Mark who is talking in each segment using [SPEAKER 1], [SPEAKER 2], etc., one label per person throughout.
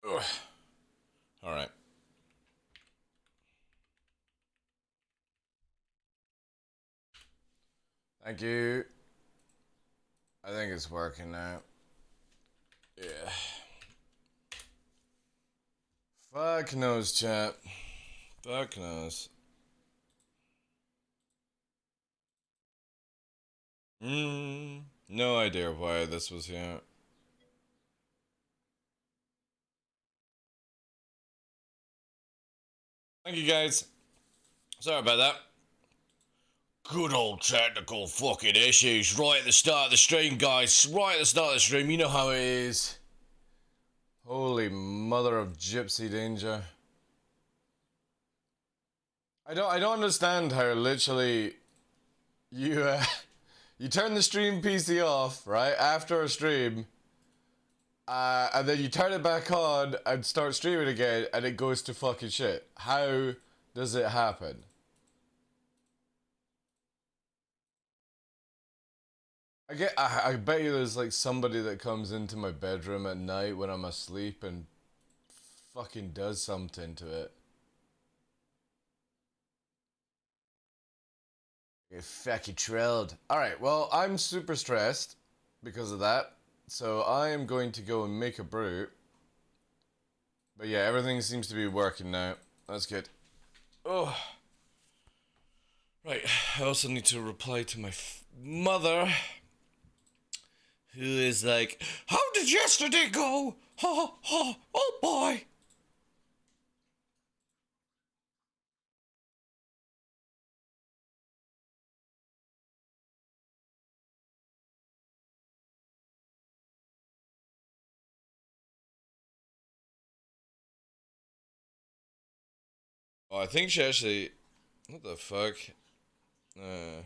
[SPEAKER 1] Ugh. All right. Thank you. I think it's working now. Yeah. Fuck knows, chat. Fuck knows. No idea why this was here. Thank you guys. Sorry about that. Good old technical fucking issues right at the start of the stream, guys. Right at the start of the stream, you know how it is. Holy mother of gypsy danger. I don't understand how literally you you turn the stream PC off, right, after a stream, and then you turn it back on and start streaming again and it goes to fucking shit. How does it happen? I bet you there's like somebody that comes into my bedroom at night when I'm asleep and fucking does something to it. Get fucking trilled. Alright, well, I'm super stressed because of that. So I am going to go and make a brew. But yeah, everything seems to be working now. That's good. Oh. Right, I also need to reply to my mother, who is like, how did yesterday go? Ha ha, oh boy. Oh, I think she actually, what the fuck? Uh...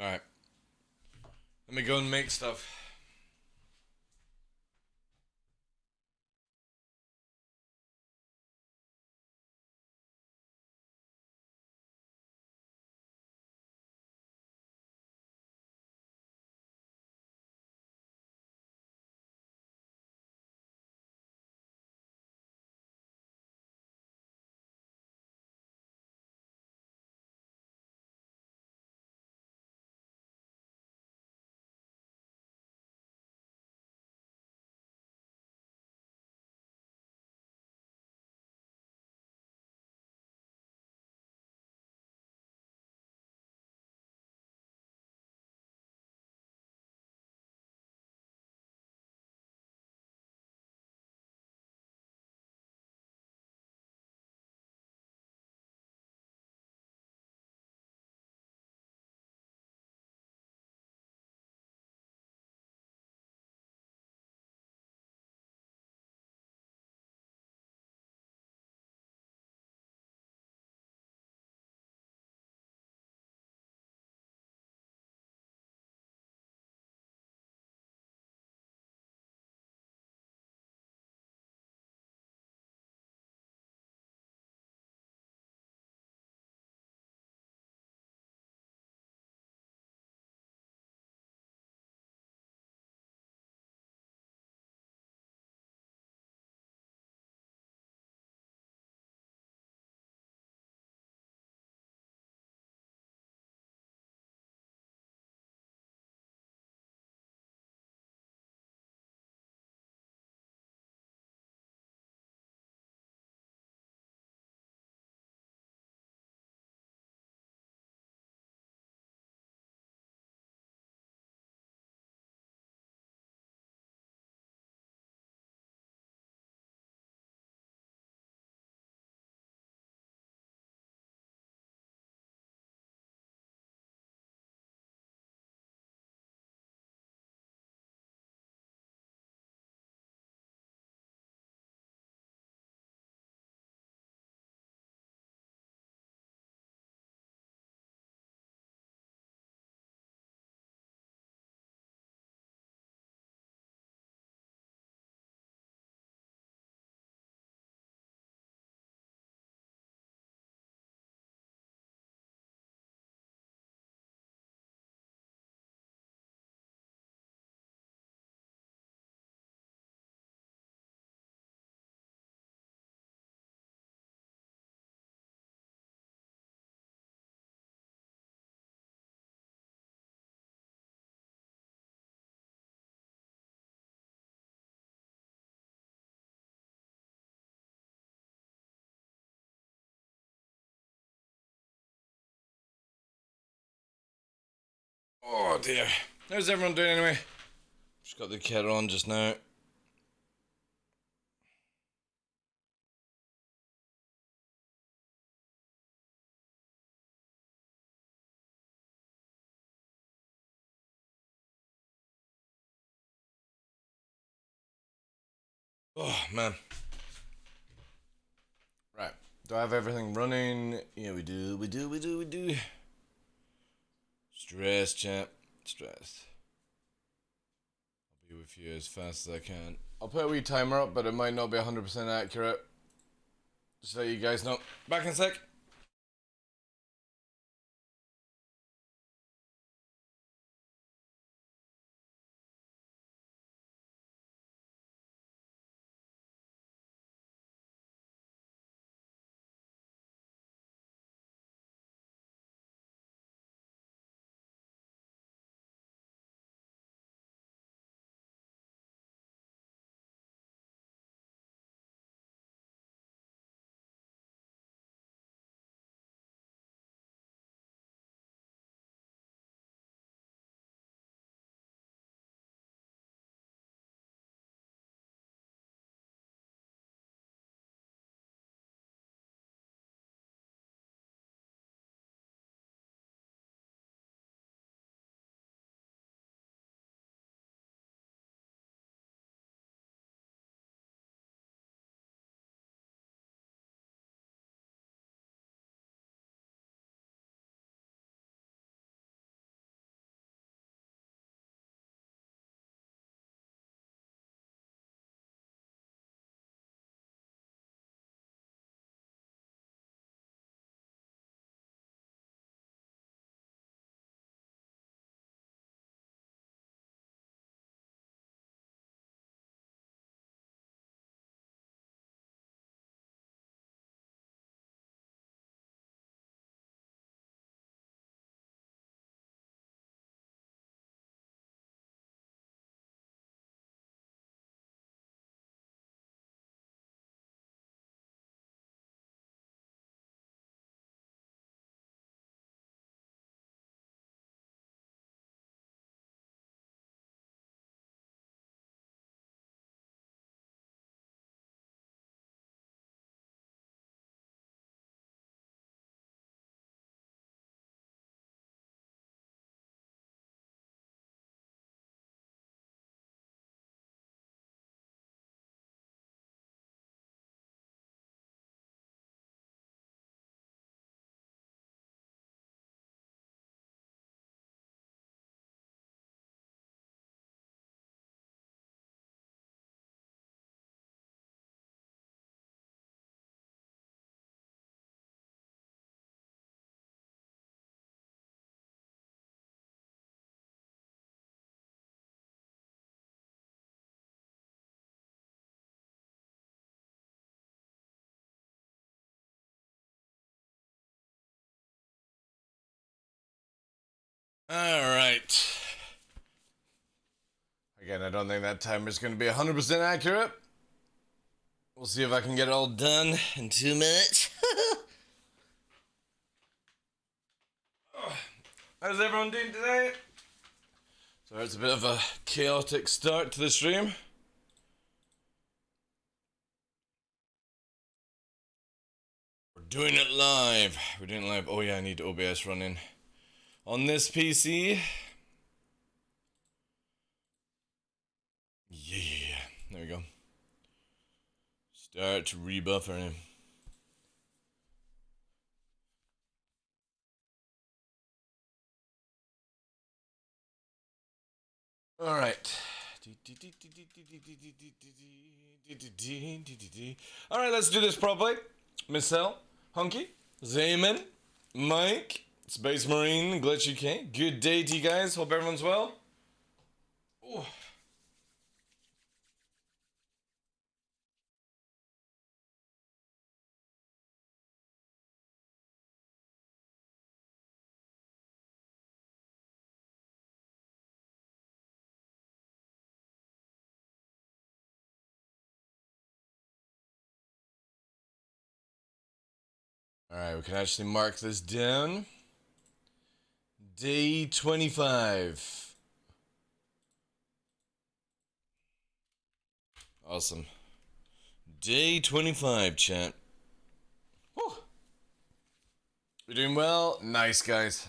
[SPEAKER 1] Alright. Let me go and make stuff. Oh dear. How's everyone doing anyway? Just got the kettle on just now. Oh man. Right. Do I have everything running? Yeah, we do. Stress, champ. Stress. I'll be with you as fast as I can. I'll put a wee timer up, but it might not be 100% accurate. Just so you guys know. Back in a sec. Alright. Again, I don't think that timer's going to be 100% accurate. We'll see if I can get it all done in 2 minutes. How's everyone doing today? So it's a bit of a chaotic start to the stream. We're doing it live. We're doing it live. Oh yeah, I need OBS running on this PC. Yeah, there we go. Start rebuffering. All right. All right, let's do this properly. Miss L, Hunky, Zayman, Mike, Space Marine, Glitchy K. Good day to you guys. Hope everyone's well. Ooh. All right, we can actually mark this down. Day 25. Awesome. Day 25, chat. Whew. We're doing well. Nice, guys.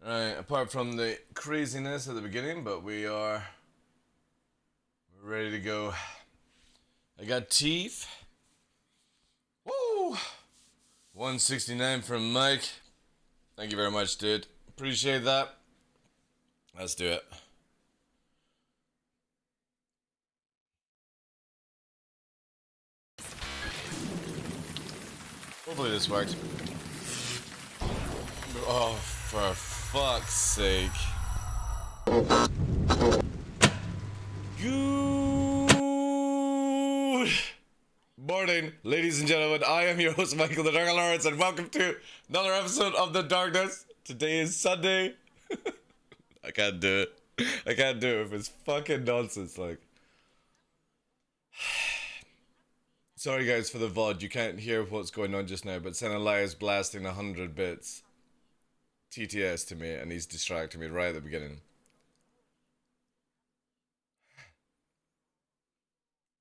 [SPEAKER 1] Alright, apart from the craziness at the beginning, but we're ready to go. I got teeth. Woo! 169 from Mike. Thank you very much, dude. Appreciate that. Let's do it. Hopefully this works. Oh, for fuck's sake. Good morning, ladies and gentlemen. I am your host, Michael the Dark Lawrence, and welcome to another episode of The Darkness. Today is Sunday. I can't do it. I can't do it if it's fucking nonsense, like. Sorry guys for the VOD, you can't hear what's going on just now, but Senalai is blasting 100 bits TTS to me, and he's distracting me right at the beginning.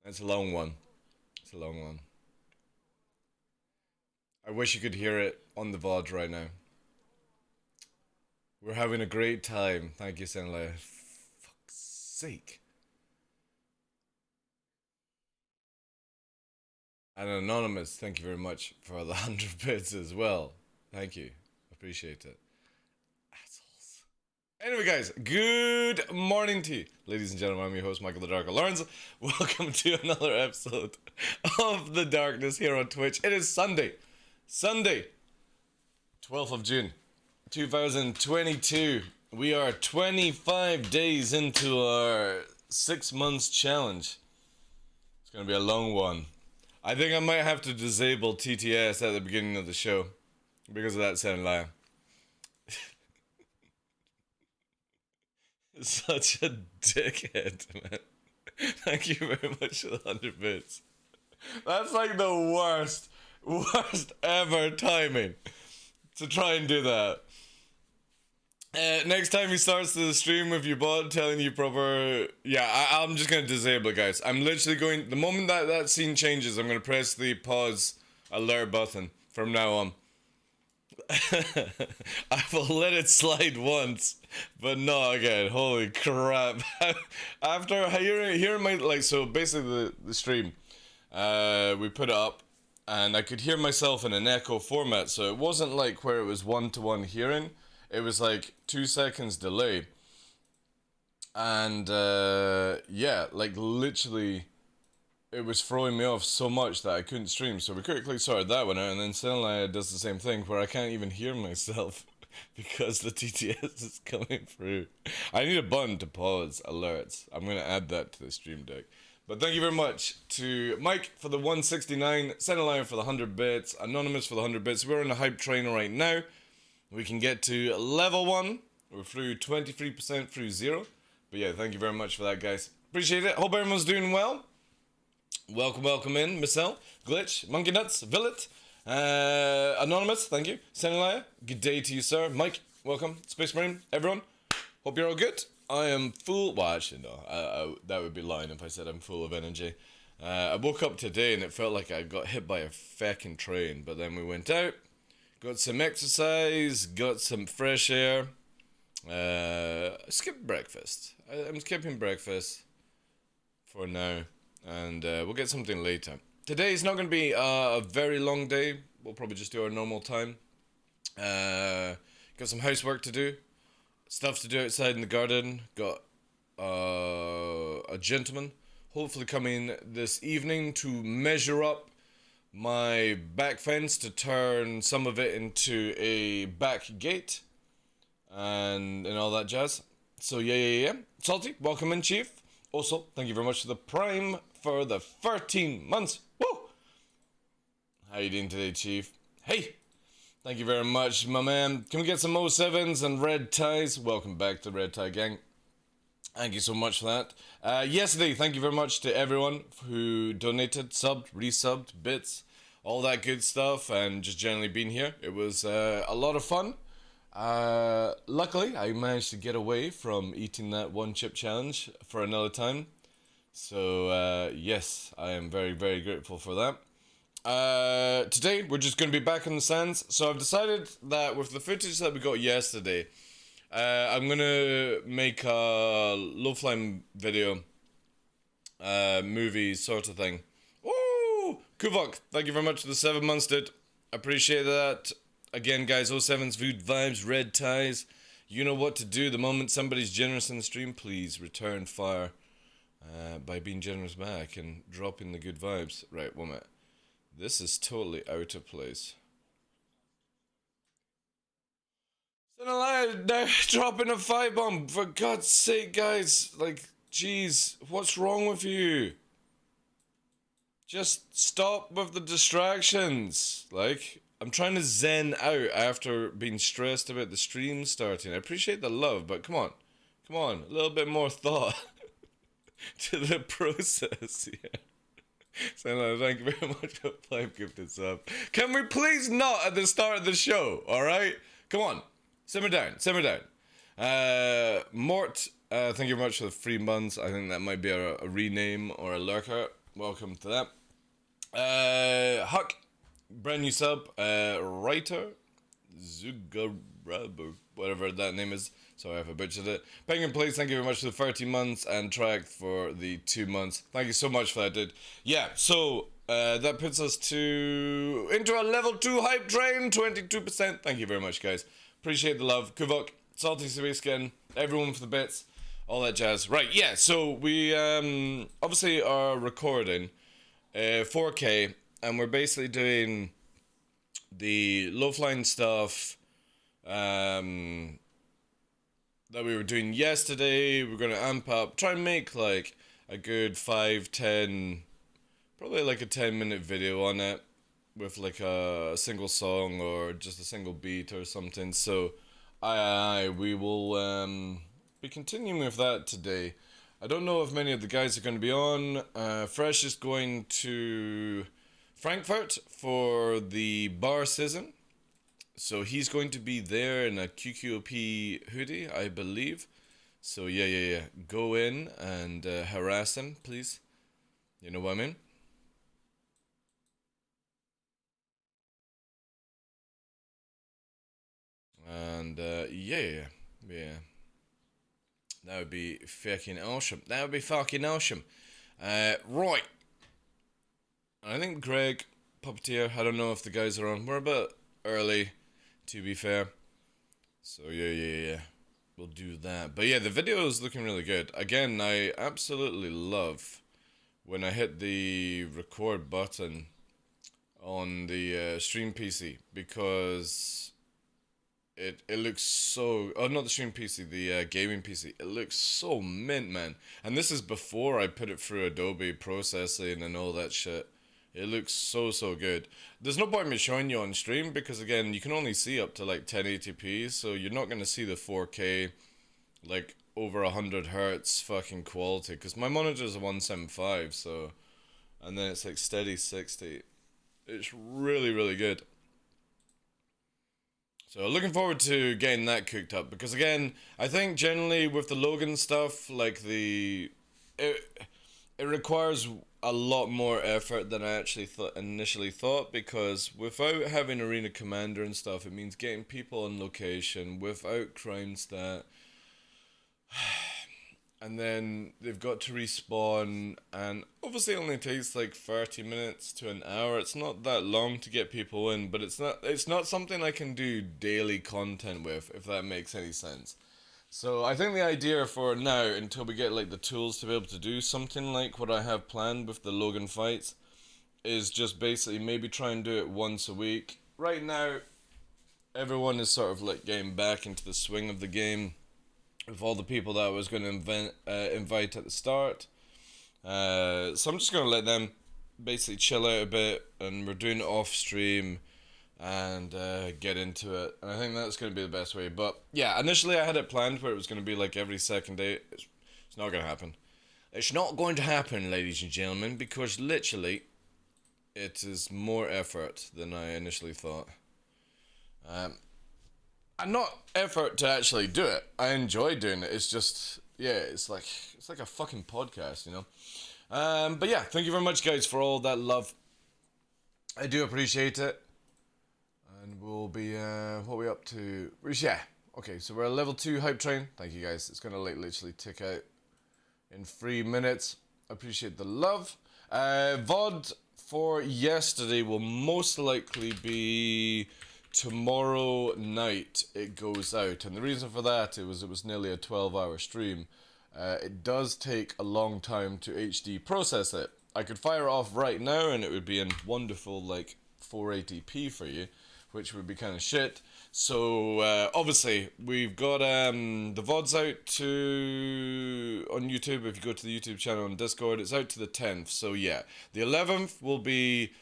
[SPEAKER 1] It's a long one. It's a long one. I wish you could hear it on the VOD right now. We're having a great time. Thank you, Senalai. Fuck's sake. And Anonymous, thank you very much for the 100 bits as well. Thank you. Appreciate it. Assholes. Anyway, guys, good morning to you. Ladies and gentlemen, I'm your host, Michael the Dark Lawrence. Welcome to another episode of The Darkness here on Twitch. It is Sunday. Sunday, 12th of June, 2022. We are 25 days into our 6 months challenge. It's going to be a long one. I think I might have to disable TTS at the beginning of the show because of that sound lie. Such a dickhead, man. Thank you very much for the 100 bits. That's like the worst ever timing to try and do that. Next time he starts the stream with your bot telling you proper... Yeah, I'm just going to disable it, guys. I'm literally going... The moment that scene changes, I'm going to press the pause alert button from now on. I will let it slide once, but not again. Holy crap. After hearing my... Like, so basically the stream, we put it up, and I could hear myself in an echo format, so it wasn't like where it was one-to-one hearing. It was like 2 seconds delay. And yeah, like literally it was throwing me off so much that I couldn't stream. So we quickly sorted that one out, and then suddenly it does the same thing where I can't even hear myself because the TTS is coming through. I need a button to pause alerts. I'm going to add that to the stream deck. But thank you very much to Mike for the 169, Senalion for the 100 bits, Anonymous for the 100 bits. We're on the hype train right now. We can get to level 1. We're through 23% through 0. But yeah, thank you very much for that, guys. Appreciate it. Hope everyone's doing well. Welcome in. Michelle, Glitch, Monkey Nuts, Villet, Anonymous, thank you. Senalaya, good day to you, sir. Mike, welcome. Space Marine, everyone. Hope you're all good. I am full. Well, actually, no. That would be lying if I said I'm full of energy. I woke up today and it felt like I got hit by a feckin' train. But then we went out. Got some exercise, got some fresh air. Skipped breakfast. I'm skipping breakfast for now, and we'll get something later. Today's not going to be a very long day. We'll probably just do our normal time. Got some housework to do, stuff to do outside in the garden. Got a gentleman hopefully coming this evening to measure up my back fence to turn some of it into a back gate and all that jazz. So yeah. Salty, welcome in, Chief. Also, thank you very much to the Prime for the 13 months. Woo! How you doing today, Chief? Hey! Thank you very much, my man. Can we get some 07s and red ties? Welcome back to the Red Tie Gang. Thank you so much for that. Yesterday, thank you very much to everyone who donated, subbed, resubbed, bits, all that good stuff, and just generally being here. It was a lot of fun. Luckily, I managed to get away from eating that one chip challenge for another time. So, yes, I am very, very grateful for that. Today, we're just going to be back in the sands. So I've decided that with the footage that we got yesterday, I'm going to make a low-flying video, movie sort of thing. Ooh! Kuvok, thank you very much for the 7 months, dude. Appreciate that. Again, guys, 07's Vood Vibes, Red Ties. You know what to do. The moment somebody's generous in the stream, please return fire by being generous back and dropping the good vibes. Right, 1 minute. This is totally out of place. They're dropping a 5-bomb. For God's sake, guys. Like, jeez, what's wrong with you? Just stop with the distractions. Like, I'm trying to zen out after being stressed about the stream starting. I appreciate the love, but come on. Come on, a little bit more thought to the process. Yeah. So, thank you very much for playing gifted sub. Can we please not at the start of the show, alright? Come on. Simmer down, simmer down. Mort, thank you very much for the 3 months. I think that might be a rename or a lurker. Welcome to that. Huck, brand new sub. Writer, Zugarab, whatever that name is. Sorry if I butchered it. Penguin Place, thank you very much for the 30 months. And Track for the 2 months. Thank you so much for that, dude. Yeah, so that puts us into a level 2 hype train, 22%. Thank you very much, guys. Appreciate the love. Kuvok, Salty Space Skin, everyone for the bits, all that jazz. Right, yeah, so we obviously are recording 4K, and we're basically doing the low-flying stuff that we were doing yesterday. We're going to amp up, try and make like a good 5, 10, probably like a 10-minute video on it, with like a single song or just a single beat or something. So we will be continuing with that today. I don't know if many of the guys are going to be on. Fresh is going to Frankfurt for the bar season, so he's going to be there in a QQOP hoodie, I believe. So yeah, go in and harass him, please. You know what I mean? And yeah. That would be fucking awesome. That would be fucking awesome. Right. I think Greg, Puppeteer, I don't know if the guys are on. We're a bit early, to be fair. So yeah. We'll do that. But yeah, the video is looking really good. Again, I absolutely love when I hit the record button on the stream PC, because it looks so... Oh, not the stream PC, the gaming PC. It looks so mint, man. And this is before I put it through Adobe processing and all that shit. It looks so good. There's no point in me showing you on stream, because again, you can only see up to like 1080p, so you're not going to see the 4K, like over 100 hertz fucking quality, because my monitor is a 175, so... And then it's like steady 60. It's really good. So looking forward to getting that cooked up, because again, I think generally with the Logan stuff, like it requires a lot more effort than I actually initially thought, because without having Arena Commander and stuff, it means getting people on location without crime stat. And then they've got to respawn, and obviously it only takes like 30 minutes to an hour. It's not that long to get people in, but it's not something I can do daily content with, if that makes any sense. So I think the idea for now, until we get like the tools to be able to do something like what I have planned with the Logan fights, is just basically maybe try and do it once a week. Right now, everyone is sort of like getting back into the swing of the game, with all the people that I was going to invite at the start. So I'm just going to let them basically chill out a bit, and we're doing it off stream and get into it. And I think that's going to be the best way. But yeah, initially I had it planned where it was going to be like every second day. It's not going to happen. It's not going to happen, ladies and gentlemen, because literally it is more effort than I initially thought. not effort to actually do it. I enjoy doing it. It's just, yeah, it's like a fucking podcast, you know. But yeah, thank you very much, guys, for all that love. I do appreciate it. And we'll be, what are we up to? Yeah, okay, so we're a level 2 hype train. Thank you, guys. It's gonna like literally tick out in 3 minutes. Appreciate the love. VOD for yesterday will most likely be tomorrow night. It goes out, and the reason for that it was nearly a 12-hour stream. It does take a long time to HD process it. I could fire it off right now, and it would be in wonderful like 480p for you, which would be kind of shit. So obviously we've got the VODs out to on YouTube. If you go to the YouTube channel on Discord, it's out to the 10th. So yeah, the 11th will be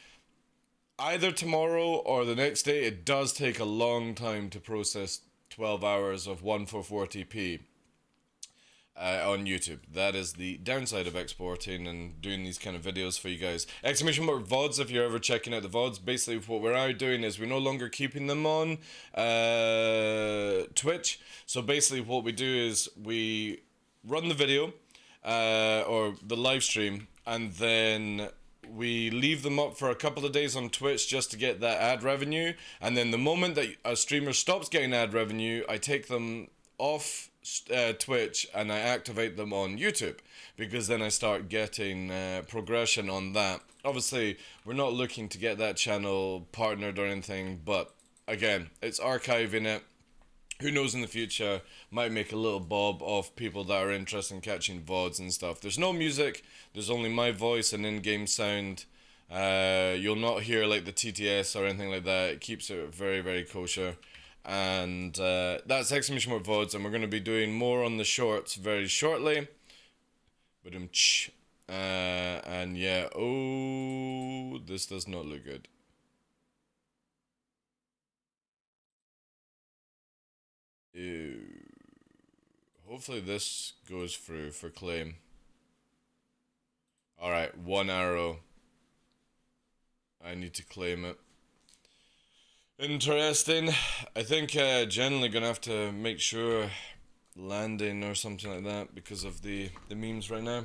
[SPEAKER 1] either tomorrow or the next day. It does take a long time to process 12 hours of 1440p. On YouTube. That is the downside of exporting and doing these kind of videos for you guys. Exclamation mark VODs if you're ever checking out the VODs. Basically what we're now doing is we're no longer keeping them on Twitch. So basically what we do is we run the video or the live stream, and then we leave them up for a couple of days on Twitch just to get that ad revenue, and then the moment that a streamer stops getting ad revenue, I take them off Twitch and I activate them on YouTube, because then I start getting progression on that. Obviously we're not looking to get that channel partnered or anything, but again, it's archiving it. Who knows, in the future might make a little bob off people that are interested in catching VODs and stuff. There's no music, there's only my voice and in-game sound. You'll not hear like the TTS or anything like that. It keeps it very, very kosher. And that's exclamation mark VODs, and we're going to be doing more on the shorts very shortly. But and yeah, oh, this does not look good. Ew. Hopefully this goes through for claim. Alright, 1 arrow. I need to claim it. Interesting. I think generally gonna have to make sure landing or something like that because of the memes right now.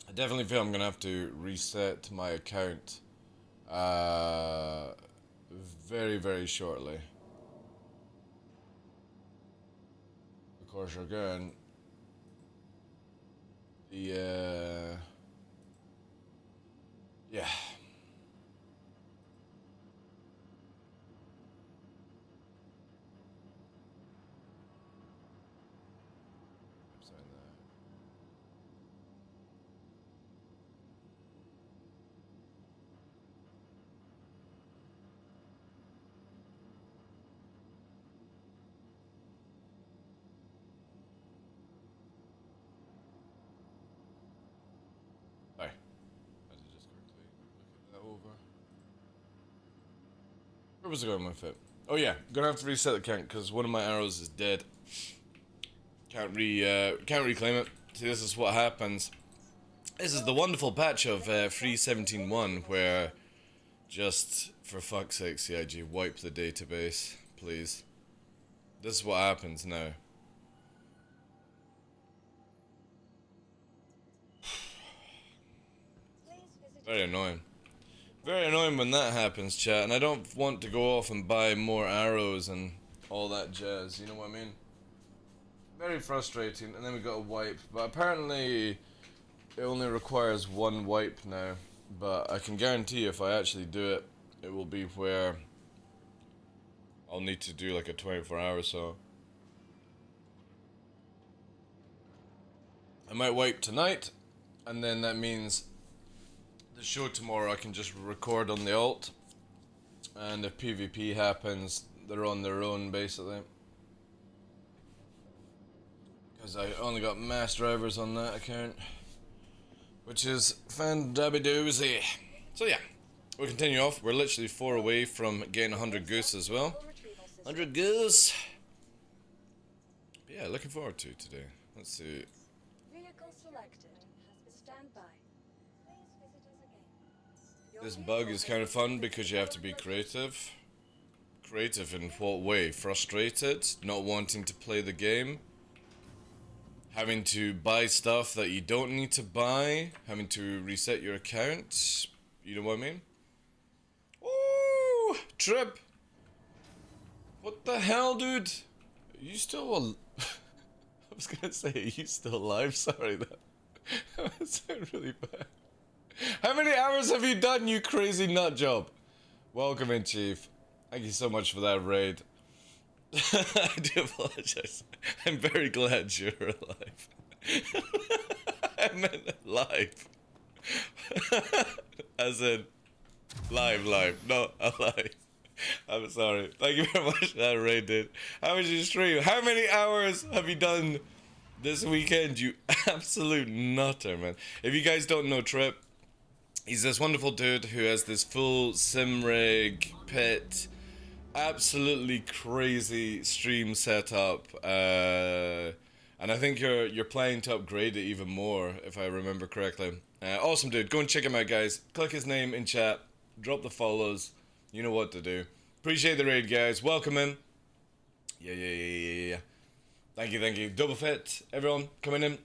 [SPEAKER 1] I definitely feel I'm gonna have to reset my account very, very shortly. Of course, again, the yeah. Where was I going with it? Oh yeah, gonna have to reset the account because one of my arrows is dead. Can't reclaim it. See, this is what happens. This is the wonderful patch of 3.17.1 where just for fuck's sake, CIG, wipe the database, please. This is what happens now. Very annoying. Very annoying when that happens, chat, and I don't want to go off and buy more arrows and all that jazz, you know what I mean? Very frustrating, and then we got a wipe, but apparently it only requires 1 wipe now, but I can guarantee if I actually do it, it will be where I'll need to do like a 24-hour or so. I might wipe tonight, and then that means the show tomorrow I can just record on the alt, and if PvP happens, they're on their own basically, because I only got mass drivers on that account, which is fan-dabby-doozy. So yeah, we'll continue off. We're literally 4 away from getting 100 goose as well. 100 goose. But yeah, looking forward to today. Let's see. This bug is kind of fun because you have to be creative. Creative in what way? Frustrated? Not wanting to play the game? Having to buy stuff that you don't need to buy? Having to reset your account? You know what I mean? Ooh! Trip! What the hell, dude? Are you still I was gonna say, are you still alive? Sorry, that sounded really bad. How many hours have you done, you crazy nut job? Welcome in, Chief. Thank you so much for that raid. I do apologize. I'm very glad you're alive. I meant live. As in, live, not alive. I'm sorry. Thank you very much for that raid, dude. How was your stream? How many hours have you done this weekend, you absolute nutter, man? If you guys don't know Trip, he's this wonderful dude who has this full sim rig, pit, absolutely crazy stream setup, and I think you're planning to upgrade it even more, if I remember correctly. Awesome dude, go and check him out, guys. Click his name in chat, drop the follows, you know what to do. Appreciate the raid, guys. Welcome in. Yeah. Thank you. Double Fit, everyone coming in.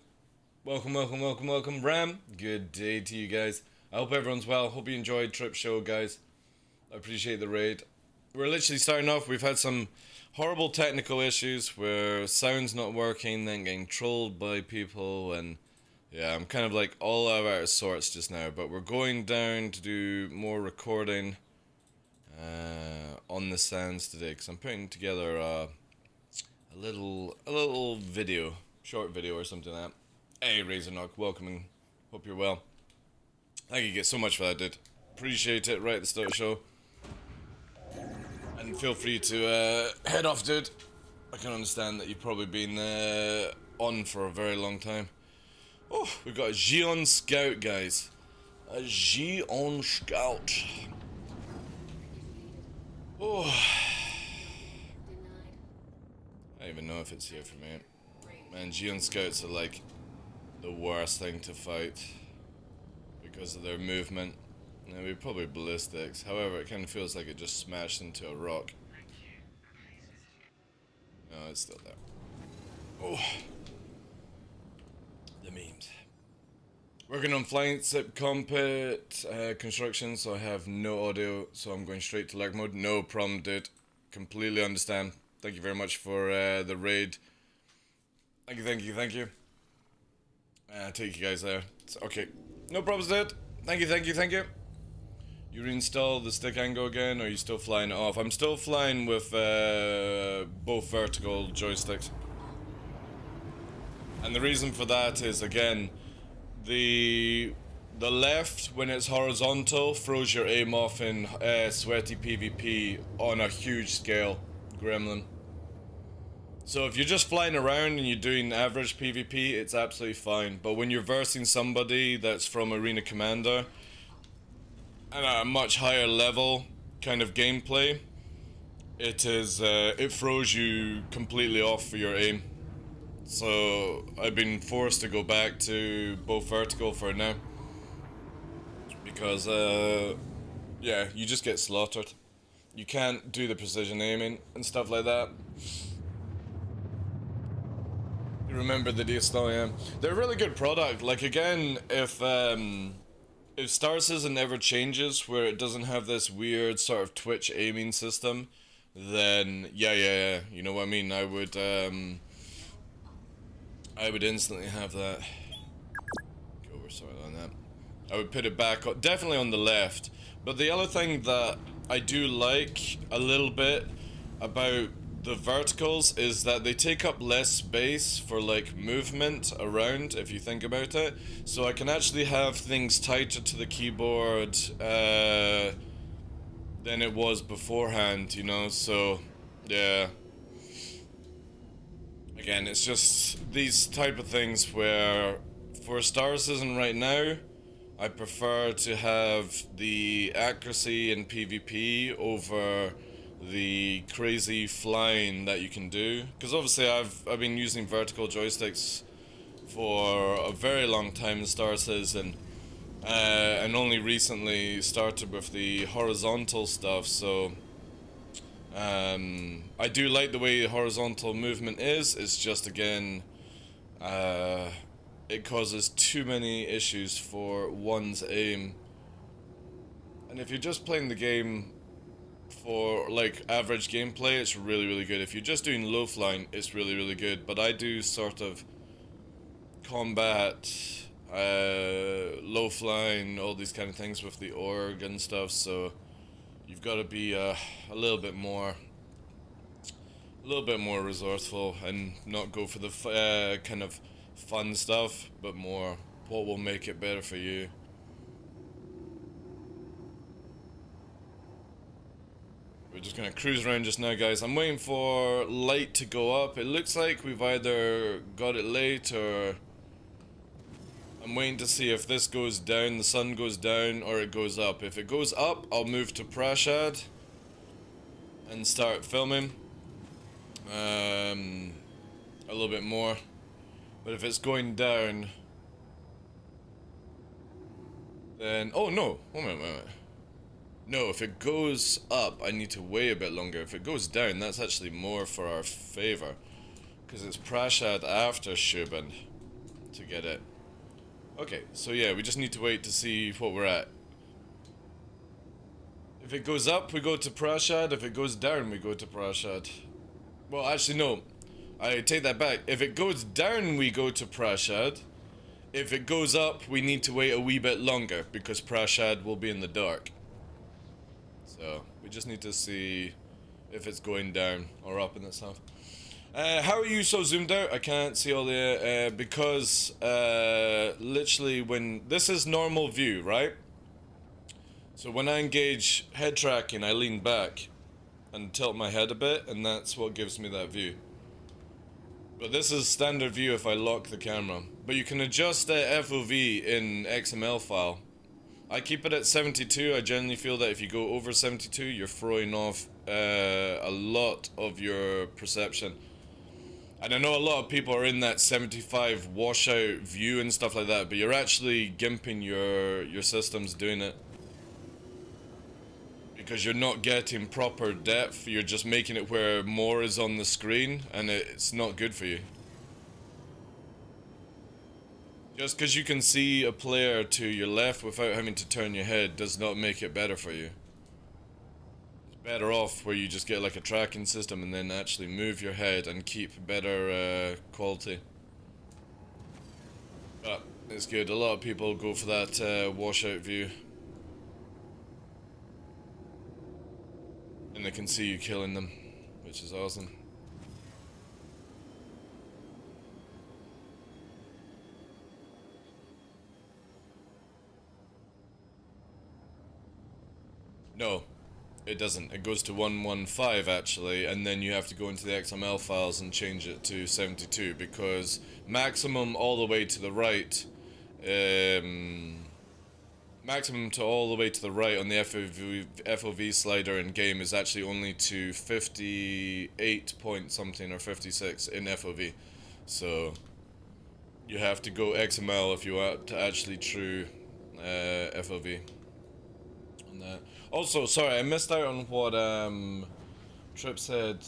[SPEAKER 1] Welcome. Ram, good day to you guys. I hope everyone's well. Hope you enjoyed Trip Show, guys. I appreciate the raid. We're literally starting off. We've had some horrible technical issues where sound's not working, then getting trolled by people, and yeah, I'm kind of like all out of sorts just now. But we're going down to do more recording on the sounds today, because I'm putting together a little video, short video or something like that. Hey, Razorknock, welcome and hope you're well. Thank you so much for that, dude. Appreciate it right at the start of the show. And feel free to head off, dude. I can understand that you've probably been on for a very long time. Oh, we've got a Gion Scout, guys. A Gion Scout. Oh. I don't even know if it's here for me. Man, Gion Scouts are like the worst thing to fight because of their movement. Now, we're probably ballistics. However, it kind of feels like it just smashed into a rock. No, it's still there. Oh. The memes. Working on flying sip cockpit construction, so I have no audio, so I'm going straight to lurk mode. No problem, dude. Completely understand. Thank you very much for the raid. Thank you. Take you guys there. Okay. No problems, dude. Thank you. You reinstall the stick angle again, or are you still flying it off? I'm still flying with both vertical joysticks. And the reason for that is, again, the left, when it's horizontal, throws your aim off in sweaty PvP on a huge scale, gremlin. So if you're just flying around and you're doing average PvP, it's absolutely fine. But when you're versing somebody that's from Arena Commander, and at a much higher level kind of gameplay, it throws you completely off for your aim. So I've been forced to go back to both vertical for now, because yeah, you just get slaughtered. You can't do the precision aiming and stuff like that. You remember the DSL, yeah. They're a really good product. Like, again, if Star Citizen ever changes where it doesn't have this weird sort of Twitch aiming system, then yeah, you know what I mean. I would instantly have that. Go over, sorry on that. I would put it back, definitely on the left. But the other thing that I do like a little bit about the verticals is that they take up less space for like movement around, if you think about it. So I can actually have things tighter to the keyboard than it was beforehand, you know. So yeah, again, it's just these type of things where for Star Citizen right now, I prefer to have the accuracy in PvP over the crazy flying that you can do, because obviously I've been using vertical joysticks for a very long time in Star Citizen, and only recently started with the horizontal stuff. So I do like the way horizontal movement is. It's just, again, it causes too many issues for one's aim. And if you're just playing the game for like average gameplay, it's really, really good. If you're just doing low flying, it's really, really good. But I do sort of combat, low flying, all these kind of things with the org and stuff, so you've got to be a little bit more resourceful and not go for the kind of fun stuff, but more what will make it better for you. We're just gonna cruise around just now, guys. I'm waiting for light to go up. It looks like we've either got it late, or I'm waiting to see if this goes down, the sun goes down, or it goes up. If it goes up, I'll move to Prashad and start filming a little bit more. But if it's going down, then oh no, wait a minute. No, if it goes up, I need to wait a bit longer. If it goes down, that's actually more for our favor, because it's Prashad after Shubin to get it. Okay, so yeah, we just need to wait to see what we're at. If it goes up, we go to Prashad. If it goes down, we go to Prashad. Well, actually, no. I take that back. If it goes down, we go to Prashad. If it goes up, we need to wait a wee bit longer, because Prashad will be in the dark. So, we just need to see if it's going down or up in itself. How are you so zoomed out? I can't see all the, because, literally when, this is normal view, right? So when I engage head tracking, I lean back and tilt my head a bit, and that's what gives me that view. But this is standard view if I lock the camera. But you can adjust the FOV in XML file. I keep it at 72. I generally feel that if you go over 72, you're throwing off a lot of your perception. And I know a lot of people are in that 75 washout view and stuff like that, but you're actually gimping your systems doing it. Because you're not getting proper depth, you're just making it where more is on the screen, and it's not good for you. Just because you can see a player to your left without having to turn your head does not make it better for you. It's better off where you just get like a tracking system and then actually move your head and keep better quality. But it's good. A lot of people go for that washout view. And they can see you killing them, which is awesome. No, it doesn't. It goes to 115 actually, and then you have to go into the XML files and change it to 72, because maximum all the way to the right, maximum to all the way to the right on the FOV slider in game is actually only to 58 point something or 56 in FOV. So you have to go XML if you want to actually true FOV on that. Also, sorry, I missed out on what Trip said.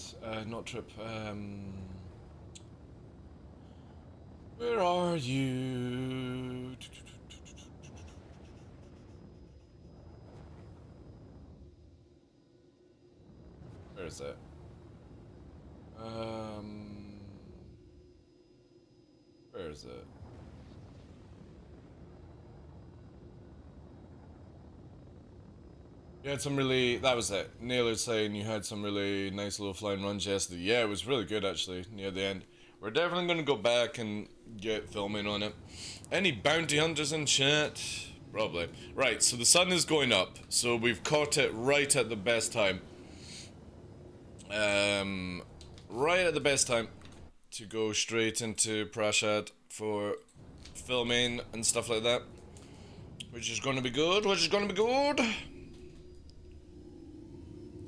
[SPEAKER 1] Not Trip. Where are you? Where is it? Where is it? You had some really, that was it. Naylor's saying you had some really nice little flying runs yesterday. Yeah, it was really good actually, near the end. We're definitely going to go back and get filming on it. Any bounty hunters in chat? Probably. Right, so the sun is going up. So we've caught it right at the best time. Right at the best time to go straight into Prashad for filming and stuff like that. Which is going to be good, which is going to be good.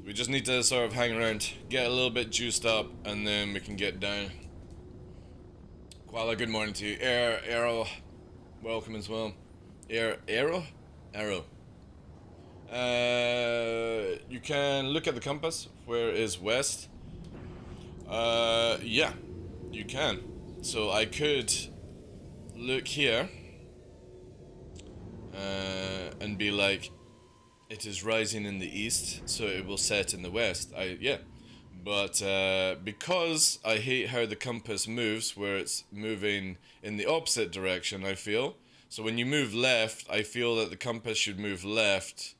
[SPEAKER 1] We just need to sort of hang around, get a little bit juiced up, and then we can get down. Koala, good morning to you. Arrow, welcome as well. Arrow? You can look at the compass. Where is west? Yeah, you can. So I could look here and be like, it is rising in the east, so it will set in the west. Yeah. But because I hate how the compass moves, where it's moving in the opposite direction, I feel. So when you move left, I feel that the compass should move left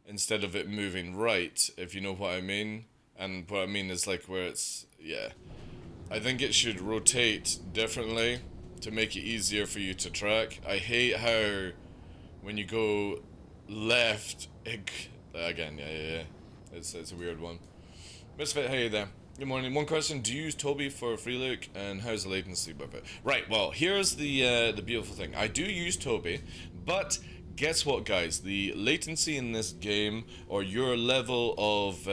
[SPEAKER 1] instead of it moving right, if you know what I mean. And what I mean is like where it's, yeah. I think it should rotate differently to make it easier for you to track. I hate how when you go left, again, yeah. It's a weird one. Misfit, hey there. Good morning. One question: do you use Toby for free look, and how's the latency with it? Right. Well, here's the beautiful thing. I do use Toby, but guess what, guys? The latency in this game, or your level of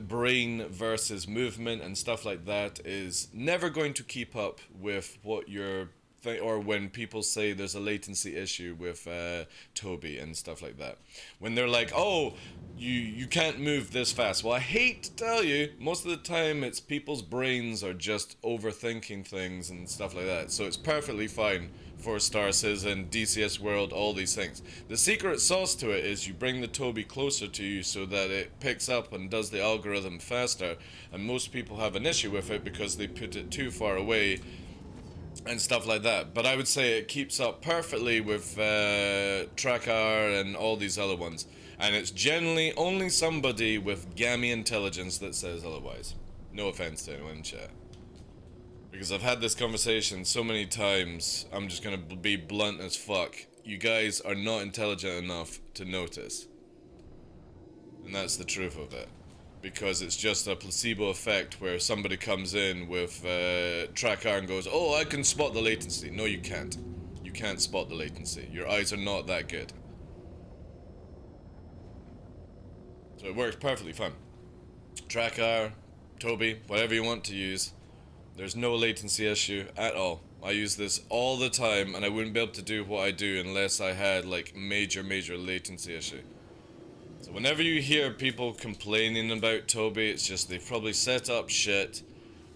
[SPEAKER 1] brain versus movement and stuff like that, is never going to keep up with what your or when people say there's a latency issue with Toby and stuff like that. When they're like, oh, you can't move this fast. Well, I hate to tell you, most of the time it's people's brains are just overthinking things and stuff like that. So it's perfectly fine for Star Citizen, DCS World, all these things. The secret sauce to it is you bring the Toby closer to you so that it picks up and does the algorithm faster. And most people have an issue with it because they put it too far away and stuff like that. But I would say it keeps up perfectly with Tracker and all these other ones. And it's generally only somebody with gammy intelligence that says otherwise. No offense to anyone in chat. Because I've had this conversation so many times, I'm just gonna be blunt as fuck. You guys are not intelligent enough to notice. And that's the truth of it. Because it's just a placebo effect where somebody comes in with Tracker and goes, oh, I can spot the latency. No, you can't. You can't spot the latency. Your eyes are not that good. So it works perfectly fine. Tracker, Toby, whatever you want to use. There's no latency issue at all. I use this all the time, and I wouldn't be able to do what I do unless I had like major latency issue. So whenever you hear people complaining about Toby, it's just they've probably set up shit,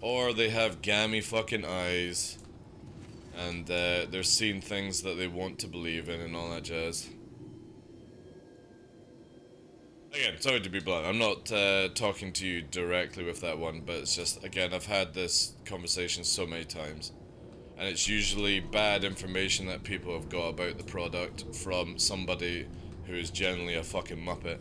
[SPEAKER 1] or they have gammy fucking eyes, and they're seeing things that they want to believe in and all that jazz. Again, sorry to be blunt, I'm not talking to you directly with that one, but it's just, again, I've had this conversation so many times. And it's usually bad information that people have got about the product from somebody who is generally a fucking muppet.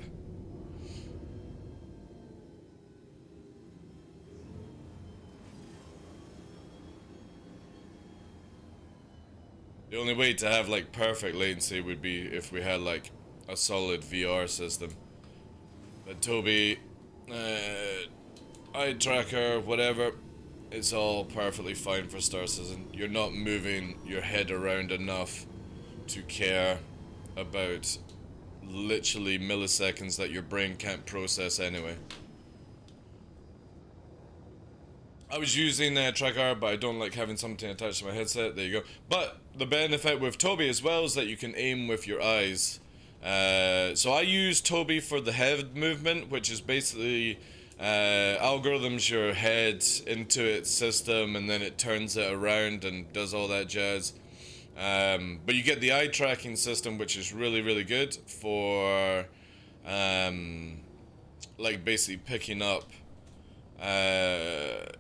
[SPEAKER 1] The only way to have like perfect latency would be if we had like a solid VR system. But Toby, eye tracker, whatever, it's all perfectly fine for Star Citizen. You're not moving your head around enough to care about literally milliseconds that your brain can't process anyway. I was using Tracker, but I don't like having something attached to my headset. There you go. But the benefit with Toby as well is that you can aim with your eyes. So I use Toby for the head movement, which is basically algorithms your head into its system and then it turns it around and does all that jazz. But you get the eye tracking system, which is really good for like basically picking up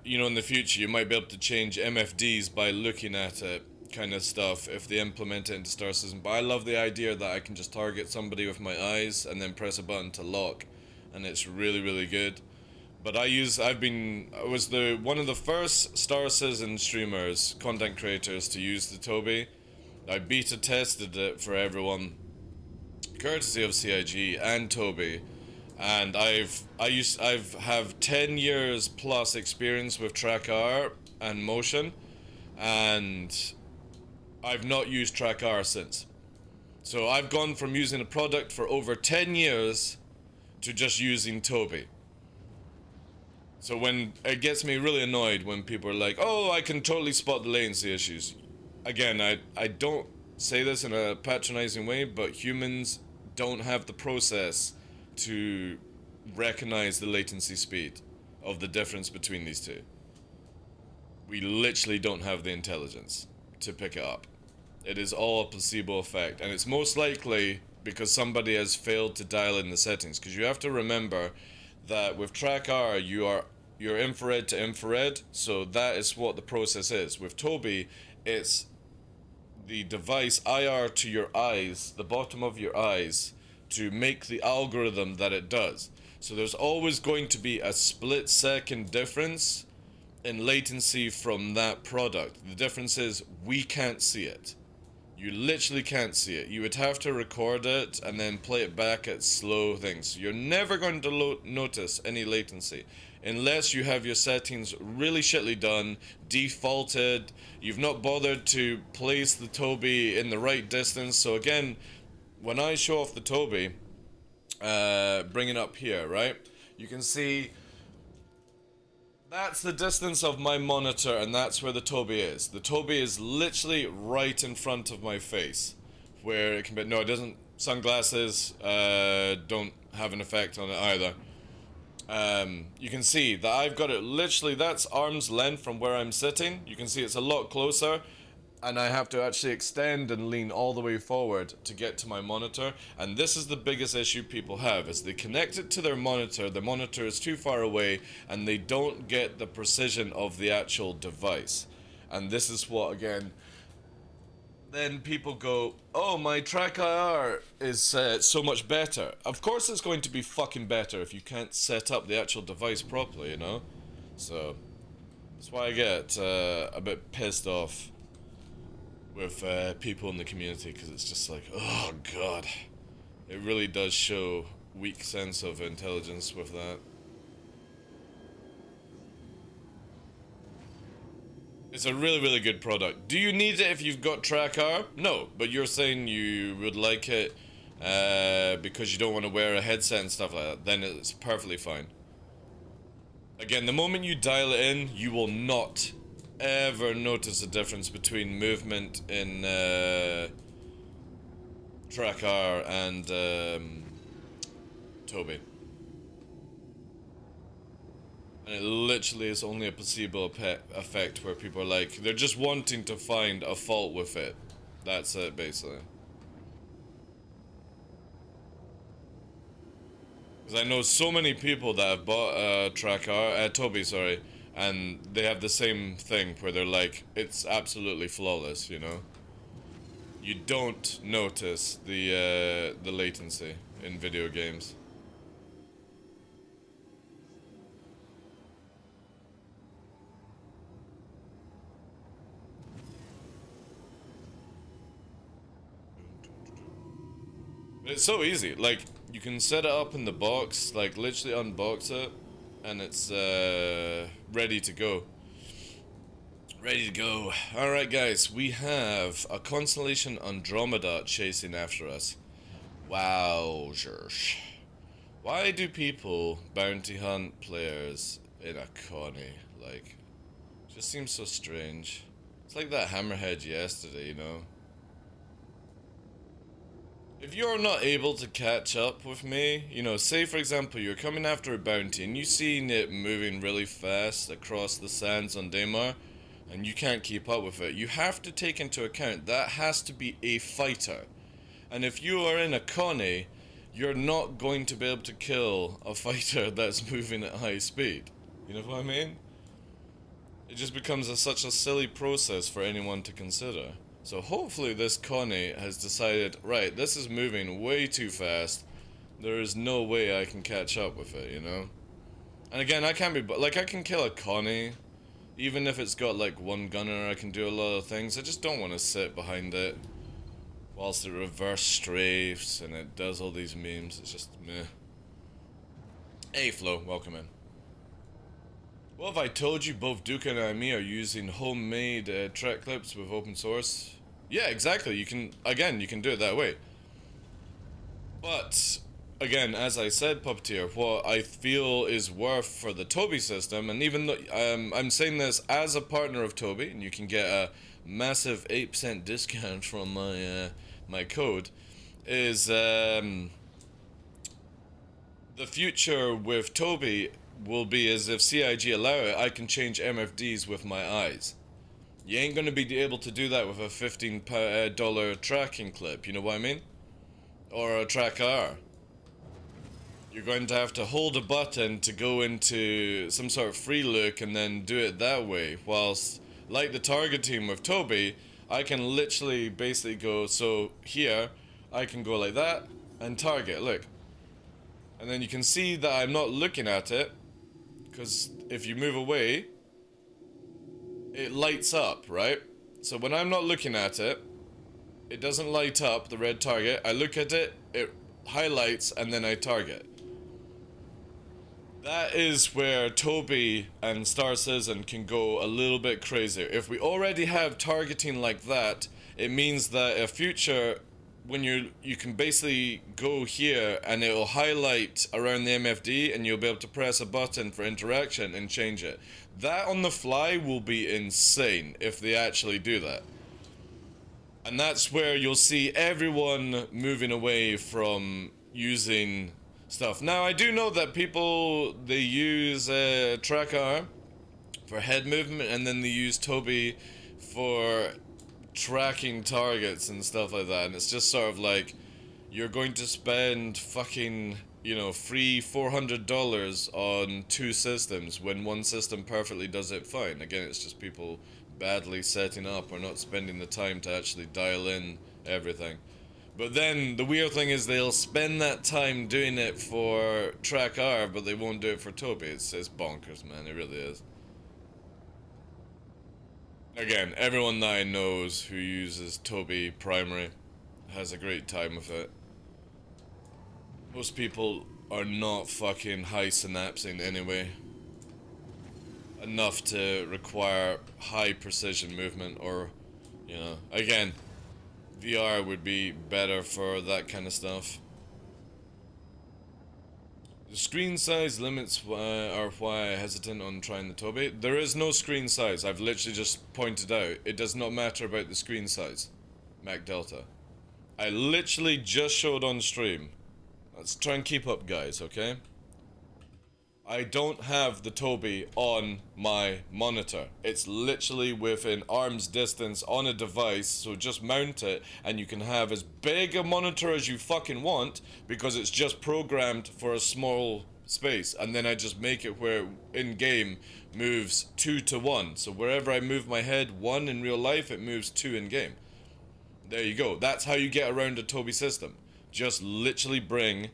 [SPEAKER 1] you know, in the future you might be able to change MFDs by looking at it, kind of stuff, if they implement it into Star Citizen. But I love the idea that I can just target somebody with my eyes and then press a button to lock, and it's really good. But I was one of the first Star Citizen streamers, content creators, to use the Toby. I beta tested it for everyone, courtesy of CIG and Toby, and I have 10 years plus experience with Tracker and motion, and I've not used Tracker since. So I've gone from using a product for over 10 years to just using Toby. So when it gets me really annoyed when people are like, oh, I can totally spot the latency issues. Again, I don't say this in a patronizing way, but humans don't have the process to recognize the latency speed of the difference between these two. We literally don't have the intelligence to pick it up. It is all a placebo effect, and it's most likely because somebody has failed to dial in the settings, because you have to remember that with track R you're infrared to infrared, so that is what the process is. With Toby, it's the device IR to your eyes, the bottom of your eyes, to make the algorithm that it does. So there's always going to be a split second difference in latency from that product. The difference is we can't see it. You literally can't see it. You would have to record it and then play it back at slow things. You're never going to notice any latency unless you have your settings really shittily done, defaulted, you've not bothered to place the Toby in the right distance. So again, when I show off the Toby, bring it up here, right? You can see that's the distance of my monitor, and that's where the Toby is. The Toby is literally right in front of my face, where it can be. No, it doesn't. Sunglasses don't have an effect on it either. You can see that I've got it literally, that's arm's length from where I'm sitting. You can see it's a lot closer, and I have to actually extend and lean all the way forward to get to my monitor. And this is the biggest issue people have, is they connect it to their monitor, the monitor is too far away, and they don't get the precision of the actual device. And this is what, again, then people go, oh, my track IR is so much better. Of course it's going to be fucking better if you can't set up the actual device properly, you know? So, that's why I get a bit pissed off with people in the community, because it's just like, oh god, it really does show weak sense of intelligence with that. It's a really, really good product. Do you need it if you've got track R? No, but you're saying you would like it because you don't want to wear a headset and stuff like that, then it's perfectly fine. Again, the moment you dial it in, you will not ever notice a difference between movement in track R and Toby. And it literally is only a placebo effect where people are like, they're just wanting to find a fault with it. That's it, basically. Because I know so many people that have bought Toby, sorry, and they have the same thing where they're like, it's absolutely flawless, you know? You don't notice the latency in video games. It's so easy, like, you can set it up in the box, like, literally unbox it, and it's, ready to go. Ready to go. Alright guys, we have a Constellation Andromeda chasing after us. Wowzers. Why do people bounty hunt players in a connie? Like, it just seems so strange. It's like that hammerhead yesterday, you know? If you're not able to catch up with me, you know, say for example you're coming after a bounty and you seen it moving really fast across the sands on Daymar, and you can't keep up with it, you have to take into account that has to be a fighter. And if you are in a connie, you're not going to be able to kill a fighter that's moving at high speed. You know what I mean? It just becomes such a silly process for anyone to consider. So hopefully this connie has decided, right, this is moving way too fast. There is no way I can catch up with it, you know? And again, I can't be, like, I can kill a connie. Even if it's got like one gunner, I can do a lot of things. I just don't want to sit behind it whilst it reverse strafes and it does all these memes. It's just meh. Hey Flo, welcome in. What have I told you? Both Duke and I are using homemade track clips with open source. Yeah, exactly. You can, again, you can do it that way. But again, as I said, Puppeteer, what I feel is worth for the Toby system, and even though I'm saying this as a partner of Toby, and you can get a massive 8% discount from my my code, is The future with Toby will be as if CIG allow it, I can change MFDs with my eyes. You ain't gonna be able to do that with a $15 tracking clip, you know what I mean? Or a tracker. You're going to have to hold a button to go into some sort of free look and then do it that way. Whilst, like the targeting with Toby, I can literally basically go, so here, I can go like that and target, look. And then you can see that I'm not looking at it, because if you move away, it lights up, right? So when I'm not looking at it, it doesn't light up the red target. I look at it, it highlights, and then I target. That is where Toby and Star Citizen can go a little bit crazier. If we already have targeting like that, it means that in future, when you can basically go here and it'll highlight around the MFD and you'll be able to press a button for interaction and change it. That on the fly will be insane if they actually do that. And that's where you'll see everyone moving away from using stuff. Now, I do know that people, they use tracker for head movement, and then they use Toby for tracking targets and stuff like that. And it's just sort of like, you're going to spend fucking, you know, free $400 on 2 systems when one system perfectly does it fine. Again, it's just people badly setting up or not spending the time to actually dial in everything. But then the weird thing is they'll spend that time doing it for Track R, but they won't do it for Toby. It's bonkers, man. It really is. Again, everyone that I knows who uses Toby primary has a great time with it. Most people are not fucking high synapsing anyway. Enough to require high precision movement, or, you know, again, VR would be better for that kind of stuff. The screen size limits are why I'm hesitant on trying the Toby. There is no screen size. I've literally just pointed out. It does not matter about the screen size. Mac Delta. I literally just showed on stream. Let's try and keep up, guys, okay? I don't have the Toby on my monitor. It's literally within arm's distance on a device, so just mount it and you can have as big a monitor as you fucking want, because it's just programmed for a small space, and then I just make it where in-game moves 2 to 1. So wherever I move my head 1 in real life, it moves 2 in-game. There you go. That's how you get around a Toby system. Just literally bring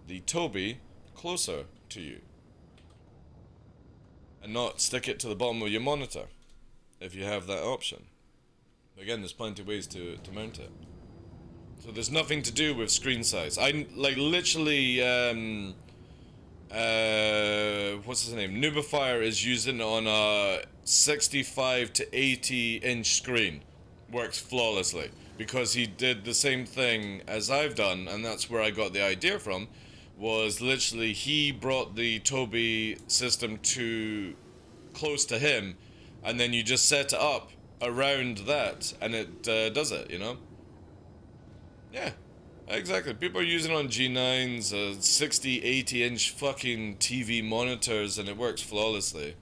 [SPEAKER 1] the Toby closer to you. And not stick it to the bottom of your monitor, if you have that option. Again, there's plenty of ways to mount it. So there's nothing to do with screen size. I, like, literally, what's his name? Nubifier is using it on a 65 to 80 inch screen. Works flawlessly. Because he did the same thing as I've done, and that's where I got the idea from. Was literally, he brought the Toby system to close to him, and then you just set it up around that, and it does it, you know? Yeah, exactly. People are using it on G9s, 60, 80 inch fucking TV monitors, and it works flawlessly.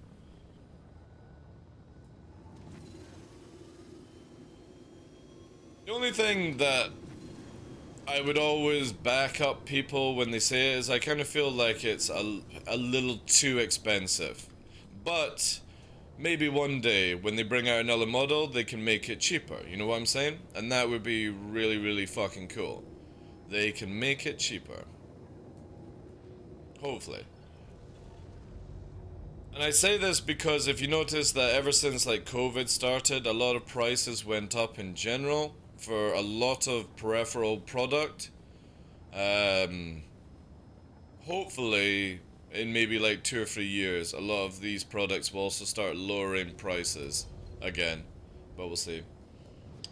[SPEAKER 1] The only thing that I would always back up people when they say it is I kind of feel like it's a little too expensive. But maybe one day when they bring out another model, they can make it cheaper. You know what I'm saying? And that would be really, really fucking cool. They can make it cheaper. Hopefully. And I say this because if you notice that ever since like COVID started, a lot of prices went up in general for a lot of peripheral product. Hopefully in maybe like 2 or 3 years, a lot of these products will also start lowering prices again, but we'll see.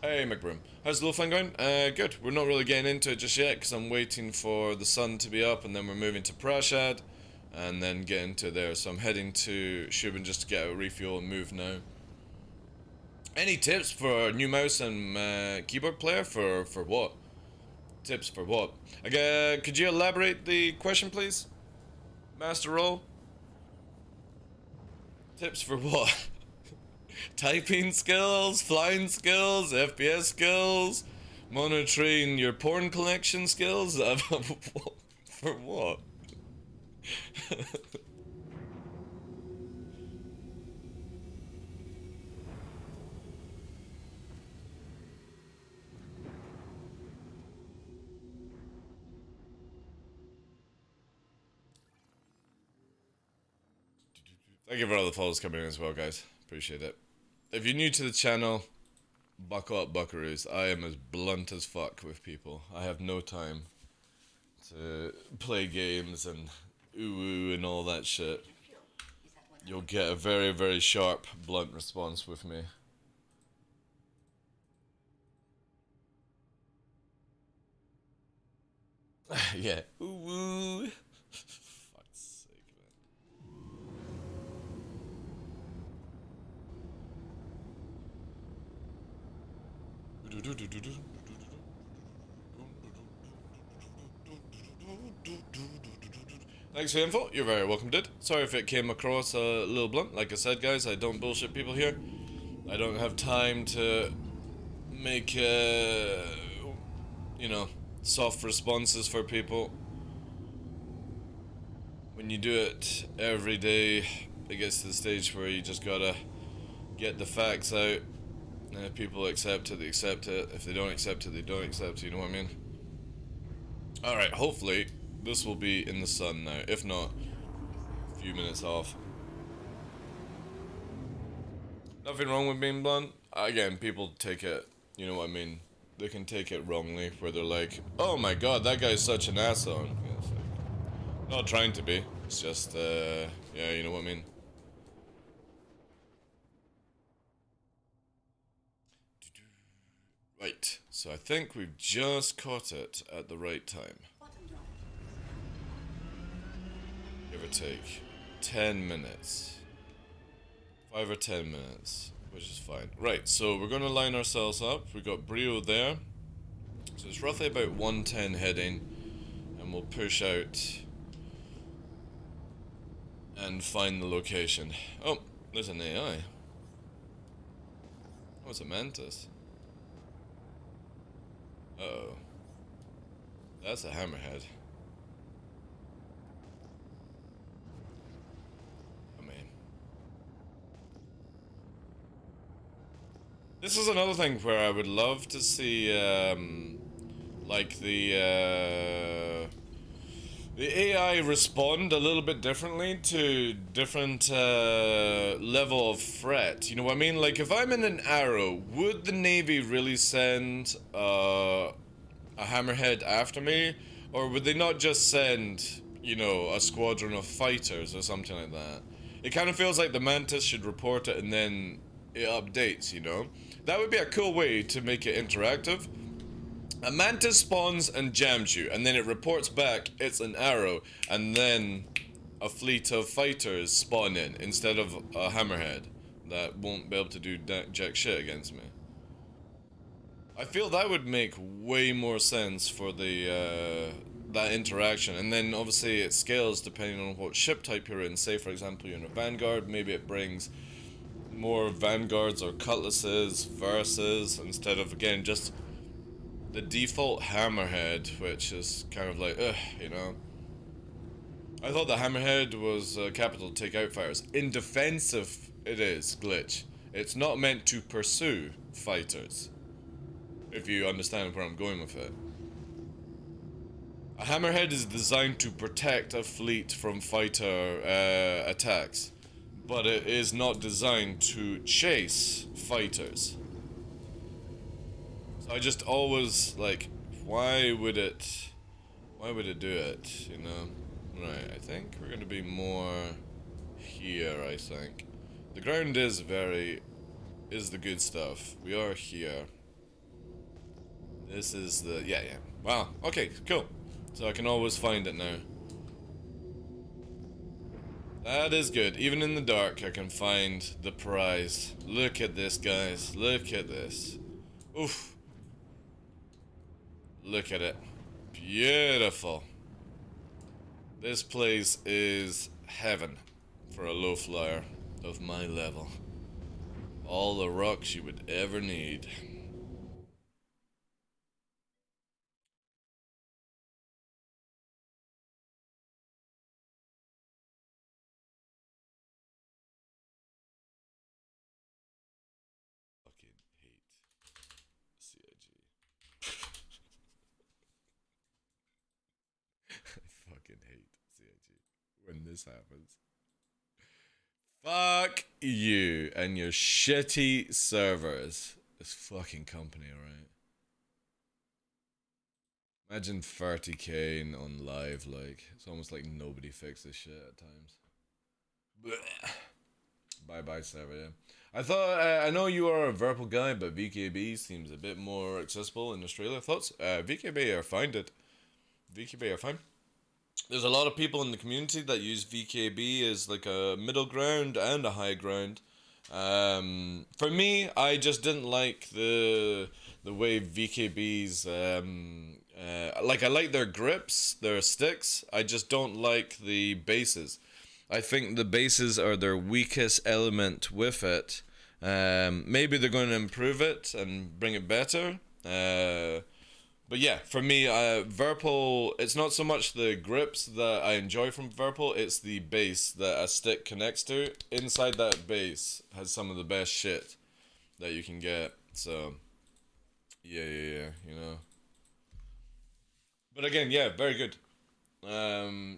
[SPEAKER 1] Hey McBroom, how's the little thing going? Good. We're not really getting into it just yet because I'm waiting for the sun to be up, and then we're moving to Prashad and then get into there. So I'm heading to Shubin just to get a refuel and move now. Any tips for new mouse and keyboard player? For what? Tips for what? Could you elaborate the question, please? Master roll. Tips for what? Typing skills, flying skills, FPS skills, monitoring your porn collection skills? For what? Thank you for all the follows coming in as well, guys. Appreciate it. If you're new to the channel, buckle up, buckaroos. I am as blunt as fuck with people. I have no time to play games and ooh and all that shit. You'll get a very, very sharp, blunt response with me. Yeah. Ooh. Fuck's sake, man. Thanks for the info. You're very welcome, dude. Sorry if it came across a little blunt. Like I said, guys, I don't bullshit people here. I don't have time to make, you know, soft responses for people. When you do it every day, it gets to the stage where you just gotta get the facts out. And if people accept it, they accept it. If they don't accept it, they don't accept it. You know what I mean? Alright, hopefully this will be in the sun now. If not, a few minutes off. Nothing wrong with being blunt. Again, people take it, you know what I mean? They can take it wrongly, where they're like, oh my god, that guy's such an asshole. Yeah, it's like, not trying to be. It's just, yeah, you know what I mean? Right, so I think we've just caught it at the right time. Give or take 10 minutes. 5 or 10 minutes, which is fine. Right, so we're gonna line ourselves up. We've got Brio there. So it's roughly about 110 heading, and we'll push out and find the location. Oh, there's an AI. Oh, it's a mantis. Uh-oh. That's a hammerhead. I mean... This is another thing where I would love to see, like the AI respond a little bit differently to different level of threat. You know what I mean? Like if I'm in an arrow, would the Navy really send a hammerhead after me? Or would they not just send, you know, a squadron of fighters or something like that? It kind of feels like the Mantis should report it and then it updates, you know? That would be a cool way to make it interactive. A mantis spawns and jams you, and then it reports back it's an arrow, and then a fleet of fighters spawn in instead of a hammerhead that won't be able to do jack shit against me. I feel that would make way more sense for the that interaction, and then obviously it scales depending on what ship type you're in. Say for example you're in a Vanguard, maybe it brings more Vanguards or Cutlasses versus, instead of again just the default hammerhead, which is kind of like, ugh, you know. I thought the hammerhead was capital to take out fighters. In defensive, it is glitch. It's not meant to pursue fighters, if you understand where I'm going with it. A hammerhead is designed to protect a fleet from fighter attacks, but it is not designed to chase fighters. I just always, like, why would it do it, you know? Right, I think we're gonna be more here, I think. The ground is the good stuff. We are here. This is the, yeah. Wow, okay, cool. So I can always find it now. That is good. Even in the dark, I can find the prize. Look at this, guys. Look at this. Oof. Look at it. Beautiful. This place is heaven for a low flyer of my level. All the rocks you would ever need. Fucking hate CIG. I fucking hate CIG when this happens. Fuck you and your shitty servers. This fucking company, alright? Imagine 30k on live, like, it's almost like nobody fixes shit at times. Blech. Bye bye, server, yeah. I thought, I know you are a Verpal guy, but VKB seems a bit more accessible in Australia. Thoughts? VKB are fine, dude. VKB are fine. There's a lot of people in the community that use VKB as like a middle ground and a high ground. For me, I just didn't like the way VKB's like I like their grips, their sticks. I just don't like the bases. I think the bases are their weakest element with it. Maybe they're going to improve it and bring it better. But yeah, for me, Verpal, it's not so much the grips that I enjoy from Verpal, it's the base that a stick connects to. Inside that base has some of the best shit that you can get. So, yeah, you know. But again, yeah, very good.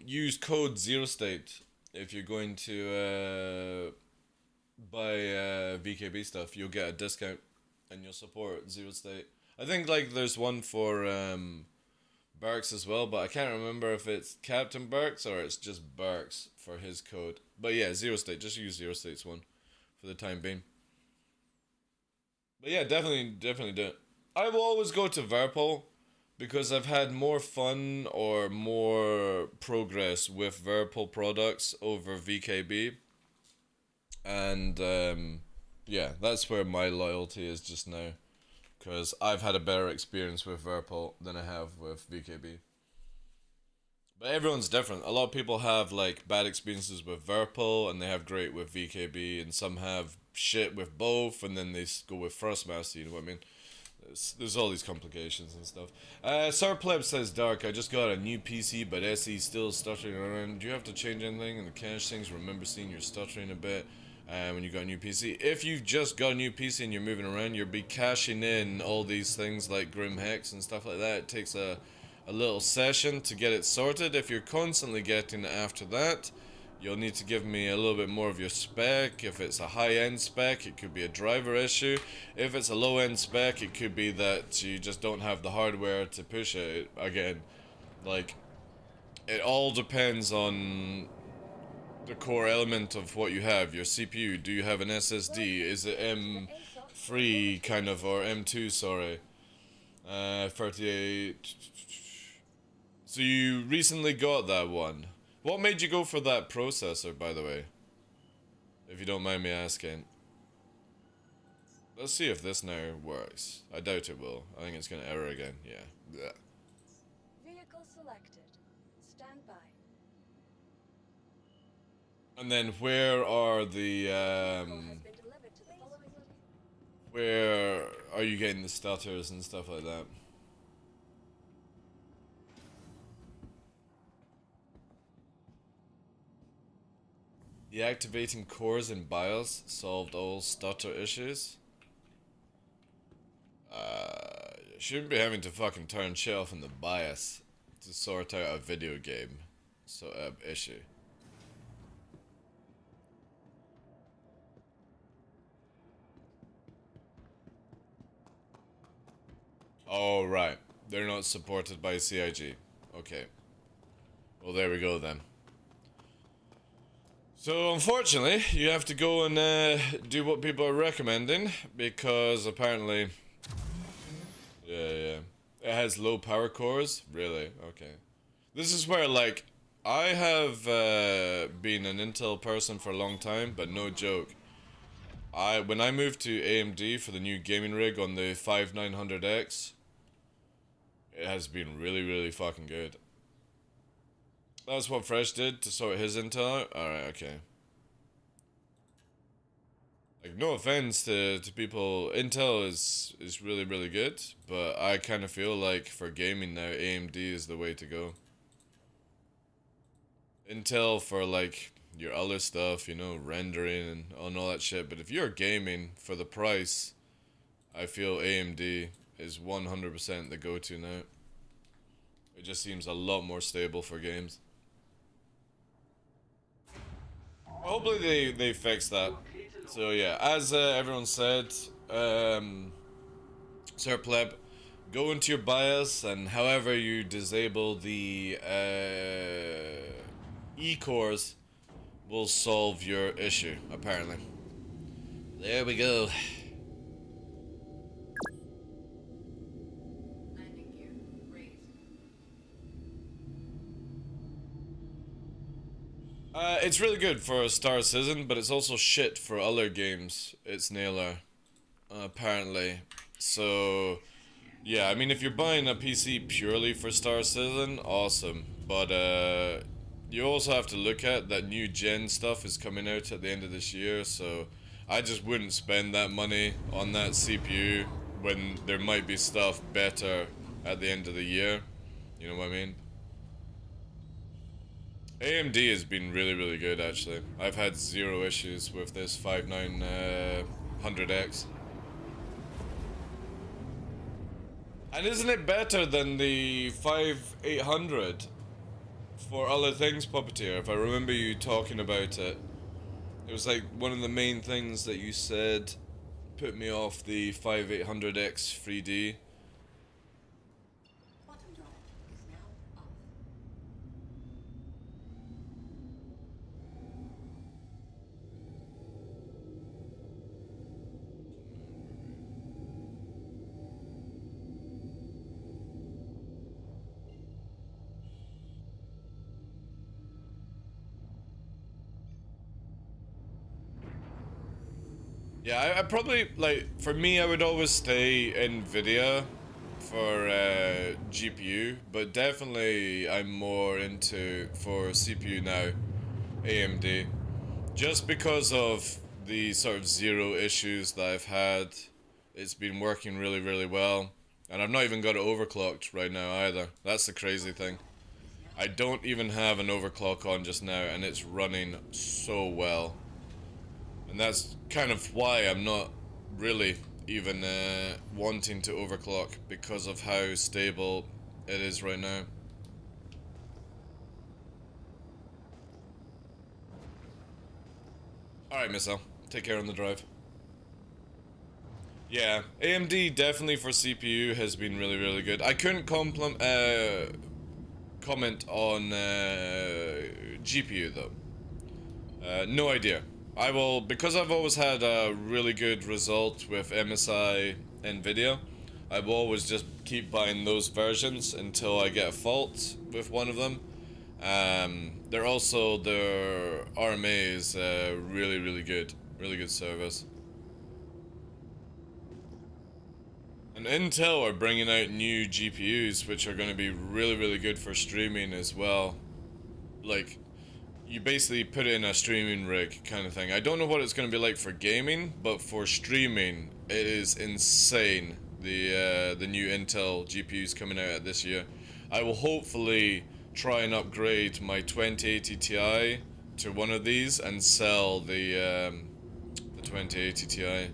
[SPEAKER 1] Use code Zero State if you're going to buy VKB stuff. You'll get a discount and you'll support Zero State. I think like there's one for Burks as well, but I can't remember if it's Captain Burks or it's just Burks for his code. But yeah, Zero State. Just use Zero State's one for the time being. But yeah, definitely do it. I will always go to Verpal because I've had more fun or more progress with Verpal products over VKB. And yeah, that's where my loyalty is just now. Because I've had a better experience with Verpal than I have with VKB. But everyone's different. A lot of people have like bad experiences with Verpal and they have great with VKB, and some have shit with both and then they go with Thrustmaster, you know what I mean? There's all these complications and stuff. Sir Pleb says, Dark, I just got a new PC, but SE still stuttering around. Do you have to change anything in the cache things? Remember seeing you're stuttering a bit when you got a new PC. If you've just got a new PC and you're moving around, you'll be caching in all these things like Grim Hex and stuff like that. It takes a little session to get it sorted. If you're constantly getting it after that, you'll need to give me a little bit more of your spec. If it's a high-end spec, it could be a driver issue. If it's a low-end spec, it could be that you just don't have the hardware to push it. Again, like, it all depends on the core element of what you have. Your CPU, do you have an SSD? Is it M3 kind of, or M2, sorry. 38. So you recently got that one. What made you go for that processor, by the way? If you don't mind me asking. Let's see if this now works. I doubt it will. I think it's gonna error again. Yeah. Blech.
[SPEAKER 2] Vehicle selected. Stand by.
[SPEAKER 1] And then where are the where are you getting the stutters and stuff like that? Deactivating cores in BIOS solved all stutter issues. You shouldn't be having to fucking turn shit off in the BIOS to sort out a video game issue. Oh, right. They're not supported by CIG. Okay. Well, there we go then. So, unfortunately, you have to go and do what people are recommending, because apparently... Yeah. It has low power cores? Really? Okay. This is where, like, I have been an Intel person for a long time, but no joke. When I moved to AMD for the new gaming rig on the 5900X, it has been really, really fucking good. That's what Fresh did to sort his intel out? Alright, okay. Like, no offense to people, Intel is really, really good, but I kind of feel like for gaming now, AMD is the way to go. Intel for, like, your other stuff, you know, rendering and all that shit, but if you're gaming for the price, I feel AMD is 100% the go-to now. It just seems a lot more stable for games. Hopefully they fix that. So yeah, as everyone said, Sir Pleb, go into your BIOS and however you disable the E-cores will solve your issue, apparently. There we go.
[SPEAKER 3] Landing gear raised.
[SPEAKER 1] It's really good for Star Citizen, but it's also shit for other games. It's Nailer, apparently. So, yeah, I mean, if you're buying a PC purely for Star Citizen, awesome. But, you also have to look at that new gen stuff is coming out at the end of this year, so I just wouldn't spend that money on that CPU when there might be stuff better at the end of the year. You know what I mean? AMD has been really, really good, actually. I've had zero issues with this 5900X. And isn't it better than the 5800 for other things, Puppeteer? If I remember you talking about it. It was like one of the main things that you said put me off the 5800X 3D.
[SPEAKER 3] Quantum dot is now off.
[SPEAKER 1] Yeah, I probably, like, for me, I would always stay NVIDIA for GPU, but definitely I'm more into, for CPU now, AMD. Just because of the sort of zero issues that I've had, it's been working really, really well. And I've not even got it overclocked right now either. That's the crazy thing. I don't even have an overclock on just now, and it's running so well. And that's kind of why I'm not really even wanting to overclock, because of how stable it is right now. Alright, Miss L. Take care on the drive. Yeah, AMD definitely for CPU has been really, really good. I couldn't comment on GPU though. No idea. I will, because I've always had a really good result with MSI NVIDIA, I will always just keep buying those versions until I get a fault with one of them. They're also, their RMA is really, really good service. And Intel are bringing out new GPUs which are going to be really, really good for streaming as well. Like, you basically put it in a streaming rig kind of thing. I don't know what it's going to be like for gaming, but for streaming, it is insane. The new Intel GPUs coming out this year. I will hopefully try and upgrade my 2080 Ti to one of these and sell the 2080 Ti,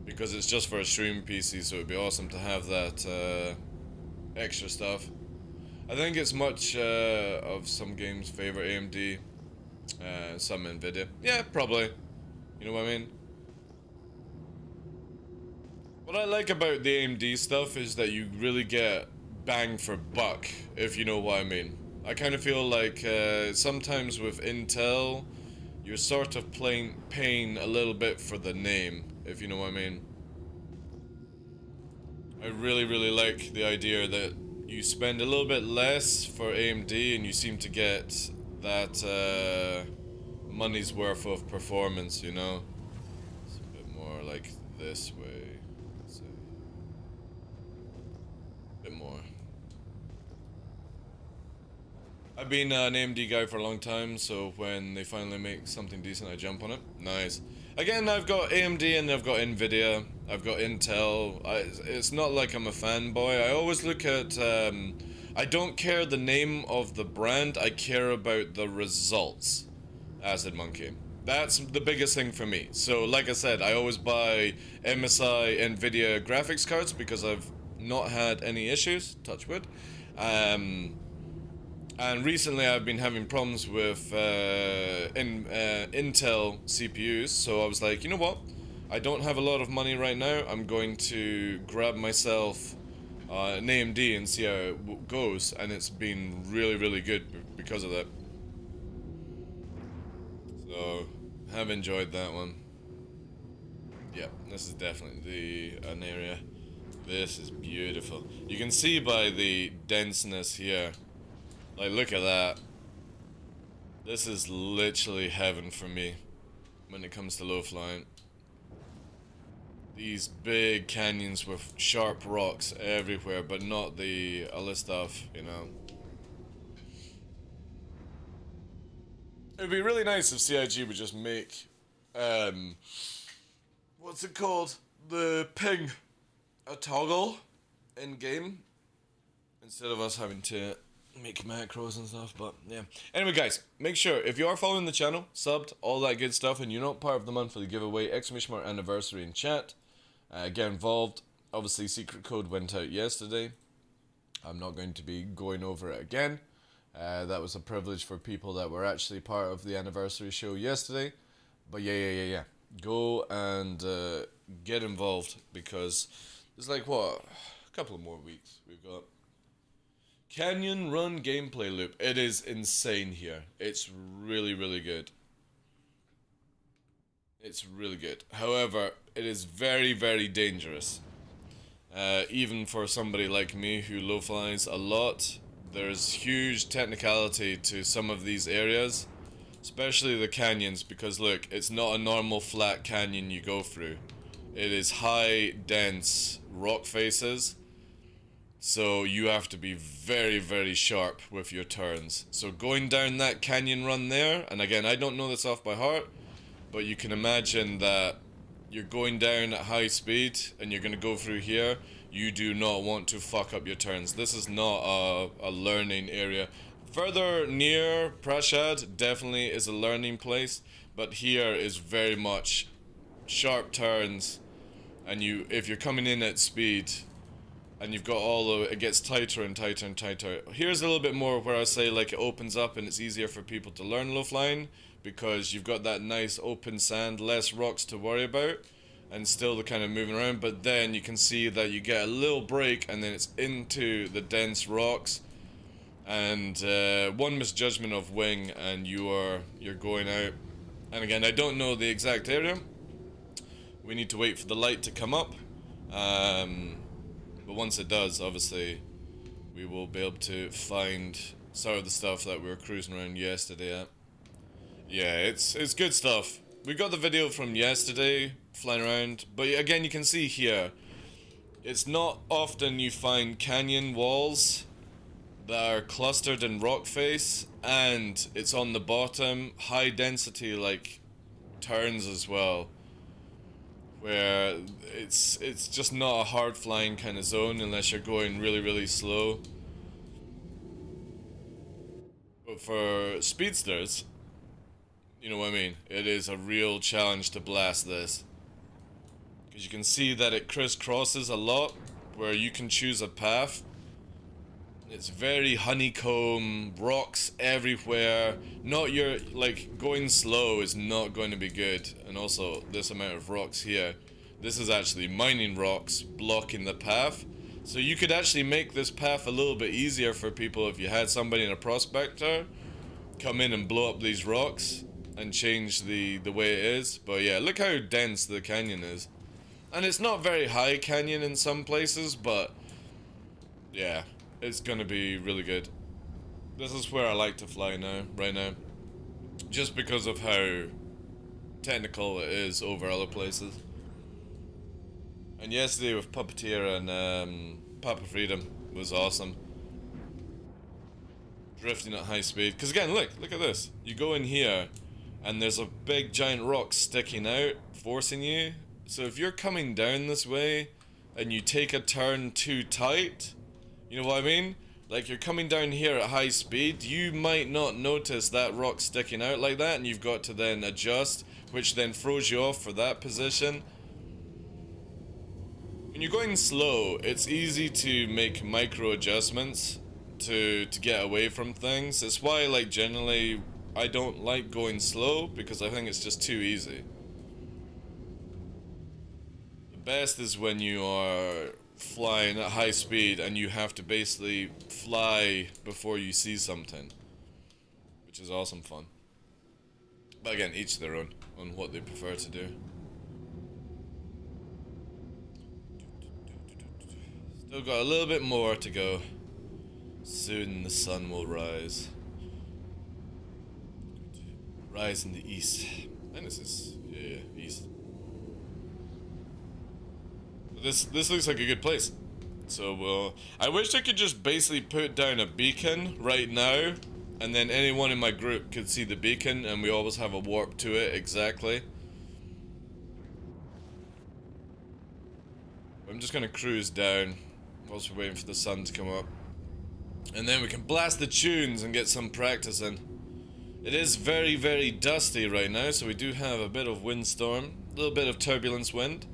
[SPEAKER 1] because it's just for a stream PC, so it'd be awesome to have that extra stuff. I think it's much of some games favor AMD, some NVIDIA. Yeah, probably. You know what I mean? What I like about the AMD stuff is that you really get bang for buck, if you know what I mean. I kind of feel like sometimes with Intel, you're sort of paying a little bit for the name, if you know what I mean. I really, really like the idea that you spend a little bit less for AMD and you seem to get that money's worth of performance, you know? It's a bit more like this way. Let's see. A bit more. I've been an AMD guy for a long time, so when they finally make something decent, I jump on it. Nice. Again, I've got AMD and I've got Nvidia. I've got Intel. It's not like I'm a fanboy. I always look at. I don't care the name of the brand. I care about the results. Acid Monkey. That's the biggest thing for me. So, like I said, I always buy MSI Nvidia graphics cards because I've not had any issues. Touch wood. And recently I've been having problems with Intel CPUs, so I was like, you know what? I don't have a lot of money right now. I'm going to grab myself an AMD and see how it goes, and it's been really, really good because of that. So, have enjoyed that one. Yeah, this is definitely an area. This is beautiful. You can see by the denseness here. Like, look at that. This is literally heaven for me when it comes to low flying. These big canyons with sharp rocks everywhere, but not the other stuff, you know. It'd be really nice if CIG would just make, what's it called? The ping a toggle in game instead of us having to make macros and stuff, but yeah. Anyway, guys, make sure if you are following the channel, subbed, all that good stuff, and you're not part of the monthly giveaway, !mark anniversary in chat, get involved. Obviously, secret code went out yesterday. I'm not going to be going over it again. That was a privilege for people that were actually part of the anniversary show yesterday. But yeah. Go and get involved because there's like, what, a couple of more weeks we've got. Canyon Run gameplay loop. It is insane here. It's really, really good. It's really good. However, it is very, very dangerous. Even for somebody like me who low flies a lot, there's huge technicality to some of these areas, especially the canyons, because look, it's not a normal flat canyon you go through. It is high, dense rock faces. So you have to be very, very sharp with your turns. So going down that canyon run there, and again, I don't know this off by heart, but you can imagine that you're going down at high speed and you're going to go through here. You do not want to fuck up your turns. This is not a learning area. Further near Prashad definitely is a learning place, but here is very much sharp turns, and if you're coming in at speed, and you've got it gets tighter and tighter and tighter. Here's a little bit more where I say like it opens up and it's easier for people to learn low flying because you've got that nice open sand, less rocks to worry about, and still the kind of moving around. But then you can see that you get a little break and then it's into the dense rocks, and one misjudgment of wing and you're going out. And again, I don't know the exact area. We need to wait for the light to come up. But once it does, obviously, we will be able to find some of the stuff that we were cruising around yesterday at. Yeah, it's good stuff. We got the video from yesterday, flying around, but again, you can see here, it's not often you find canyon walls that are clustered in rock face, and it's on the bottom, high density, like, turns as well, where it's just not a hard flying kind of zone unless you're going really, really slow. But for speedsters, you know what I mean, it is a real challenge to blast this, because you can see that it crisscrosses a lot where you can choose a path. It's very honeycomb, rocks everywhere. Like, going slow is not going to be good. And also, this amount of rocks here. This is actually mining rocks blocking the path. So you could actually make this path a little bit easier for people if you had somebody in a prospector come in and blow up these rocks and change the way it is. But yeah, look how dense the canyon is. And it's not very high canyon in some places, but yeah. It's gonna be really good. This is where I like to fly now, right now. Just because of how technical it is over other places. And yesterday with Puppeteer and Papa Freedom was awesome. drifting at high speed. Because again, look at this. You go in here, and there's a big giant rock sticking out, forcing you. So if you're coming down this way, and you take a turn too tight, you know what I mean? Like, you're coming down here at high speed, you might not notice that rock sticking out like that, and you've got to then adjust, which then throws you off for that position. When you're going slow, it's easy to make micro adjustments to get away from things. It's why, like, generally I don't like going slow, because I think it's just too easy. The best is when you are flying at high speed and you have to basically fly before you see something, which is awesome fun. But again, each their own on what they prefer to do. Still got a little bit more to go. Soon the sun will rise. Rise in the east. And this is, yeah, east. This looks like a good place. So, I wish I could just basically put down a beacon right now, and then anyone in my group could see the beacon, and we always have a warp to it exactly. I'm just gonna cruise down whilst we're waiting for the sun to come up. And then we can blast the tunes and get some practice in. It is very, very dusty right now, so we do have a bit of windstorm, a little bit of turbulence wind.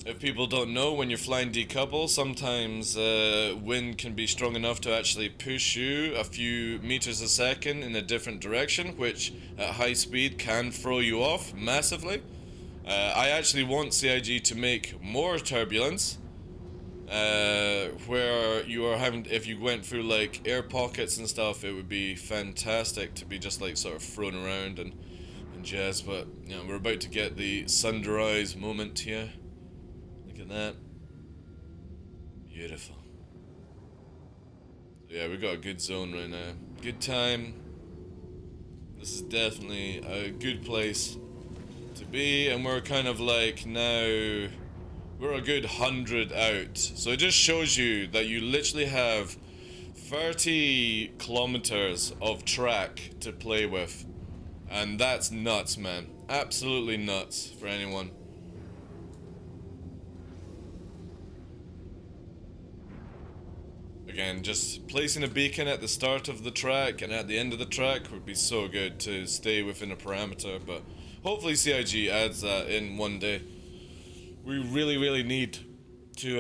[SPEAKER 1] If people don't know, when you're flying decouple, sometimes wind can be strong enough to actually push you a few meters a second in a different direction, which at high speed can throw you off massively. I actually want CIG to make more turbulence, where you are having, if you went through like air pockets and stuff, it would be fantastic to be just like sort of thrown around and jazz. But you know, we're about to get the sunrise moment here. Look at that. Beautiful. Yeah, we got a good zone right now. Good time. This is definitely a good place to be, and we're kind of like now, we're a good 100 out. So it just shows you that you literally have 30 kilometers of track to play with. And that's nuts, man. Absolutely nuts for anyone. Again, just placing a beacon at the start of the track and at the end of the track would be so good to stay within a parameter, but hopefully CIG adds that in one day. We really, really need to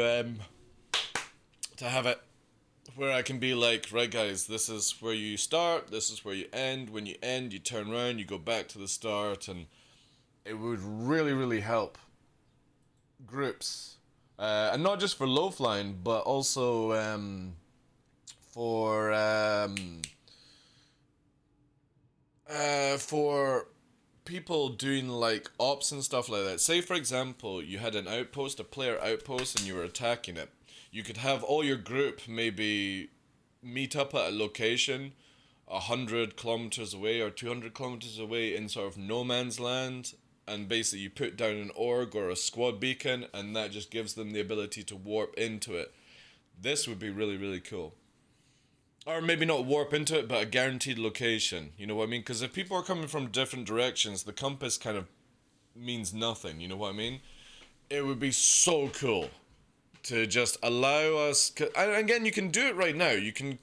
[SPEAKER 1] have it where I can be like, right guys, this is where you start, this is where you end. When you end, you turn around, you go back to the start, and it would really, really help groups. And not just for low flying, but also for people doing like ops and stuff like that. Say for example, you had an outpost, a player outpost, and you were attacking it. You could have all your group maybe meet up at a location 100 kilometers away or 200 kilometers away in sort of no man's land, and basically you put down an org or a squad beacon, and that just gives them the ability to warp into it. This would be really, really cool. Or maybe not warp into it, but a guaranteed location. You know what I mean? Because if people are coming from different directions, the compass kind of means nothing. You know what I mean? It would be so cool to just allow us... And again, you can do it right now. You can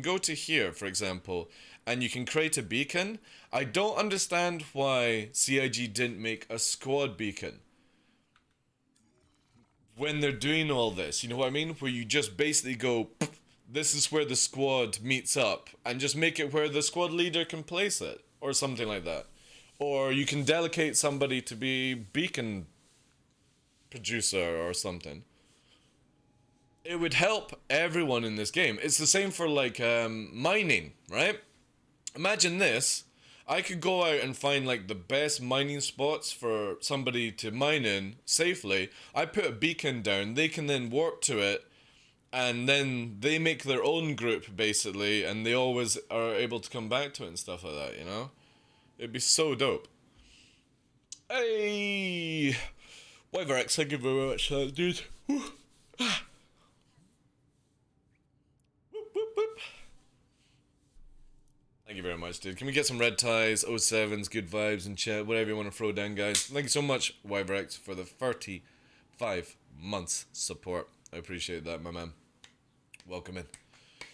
[SPEAKER 1] go to here, for example, and you can create a beacon. I don't understand why CIG didn't make a squad beacon when they're doing all this. You know what I mean? Where you just basically go... This is where the squad meets up, and just make it where the squad leader can place it, or something like that. Or you can delegate somebody to be beacon producer or something. It would help everyone in this game. It's the same for like mining, right? Imagine this. I could go out and find like the best mining spots for somebody to mine in safely. I put a beacon down, they can then warp to it, and then they make their own group, basically, and they always are able to come back to it and stuff like that, you know? It'd be so dope. Hey! Whatever, X, thank you very much, dude. Woo. Whoop, whoop, whoop. you very much, dude. Can we get some red ties, 07s, good vibes, and chat, whatever you want to throw down, guys. Thank you so much, Wyverx, for the 35 months support. I appreciate that, my man. Welcome in.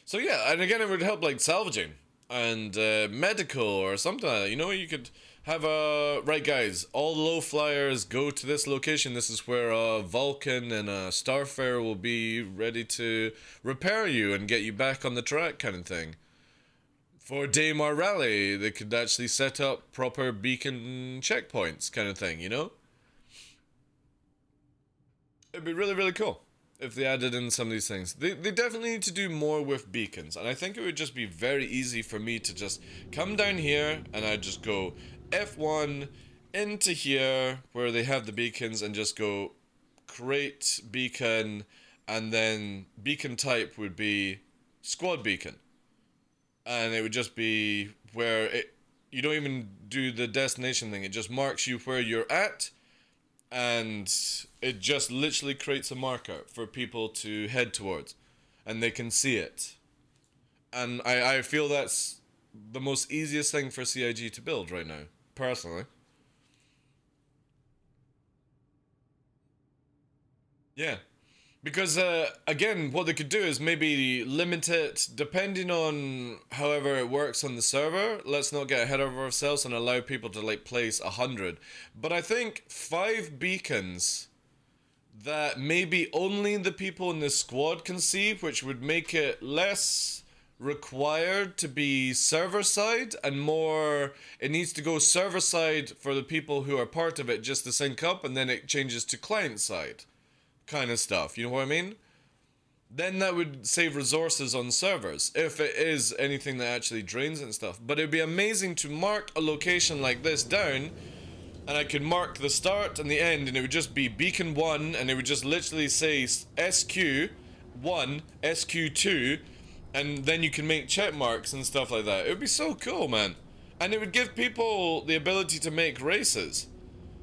[SPEAKER 1] So yeah, and again, it would help like salvaging and medical or something like that. You know, you could have a right, guys. All the low flyers go to this location. This is where a Vulcan and a Starfarer will be ready to repair you and get you back on the track, kind of thing. For Daymar Rally, they could actually set up proper beacon checkpoints, kind of thing. You know, it'd be really, really cool if they added in some of these things. They definitely need to do more with beacons, and I think it would just be very easy for me to just come down here and I'd just go F1 into here where they have the beacons and just go create beacon, and then beacon type would be squad beacon, and it would just be where you don't even do the destination thing, it just marks you where you're at. And it just literally creates a marker for people to head towards, and they can see it. And I feel that's the most easiest thing for CIG to build right now, personally. Yeah. Because, again, what they could do is maybe limit it depending on however it works on the server. Let's not get ahead of ourselves and allow people to, like, place 100. But I think 5 beacons that maybe only the people in the squad can see, which would make it less required to be server-side and more... It needs to go server-side for the people who are part of it just to sync up, and then it changes to client-side. Kind of stuff, you know what I mean? Then that would save resources on servers, if it is anything that actually drains and stuff. But it'd be amazing to mark a location like this down, and I could mark the start and the end, and it would just be beacon 1, and it would just literally say SQ1, SQ2, and then you can make check marks and stuff like that. It would be so cool, man. And it would give people the ability to make races,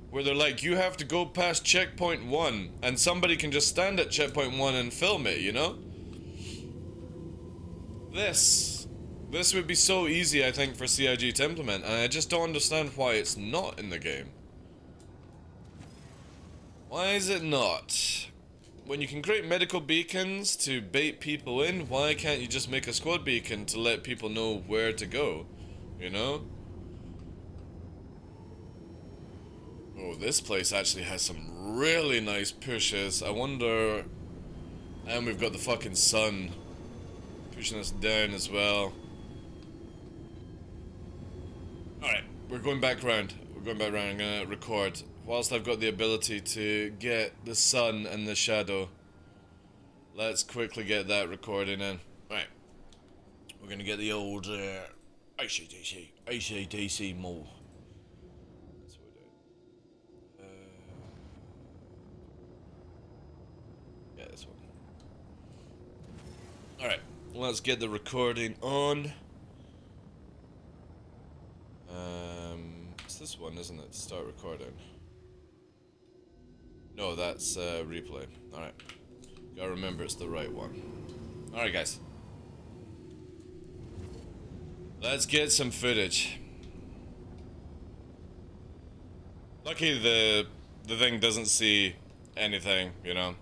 [SPEAKER 1] where they're like, you have to go past checkpoint 1, and somebody can just stand at checkpoint 1 and film it, you know? This would be so easy, I think, for CIG to implement, and I just don't understand why it's not in the game. Why is it not? When you can create medical beacons to bait people in, why can't you just make a squad beacon to let people know where to go, you know? Oh, this place actually has some really nice pushes. I wonder... And we've got the fucking sun pushing us down as well. Alright, we're going back around. We're going back around. I'm gonna record. Whilst I've got the ability to get the sun and the shadow, let's quickly get that recording in. Right. We're gonna get the old ACDC mall. Yeah, this one. Alright, let's get the recording on. It's this one, isn't it? Start recording. No, that's replay. Alright. Gotta remember it's the right one. Alright, guys. Let's get some footage. Lucky the thing doesn't see anything, you know?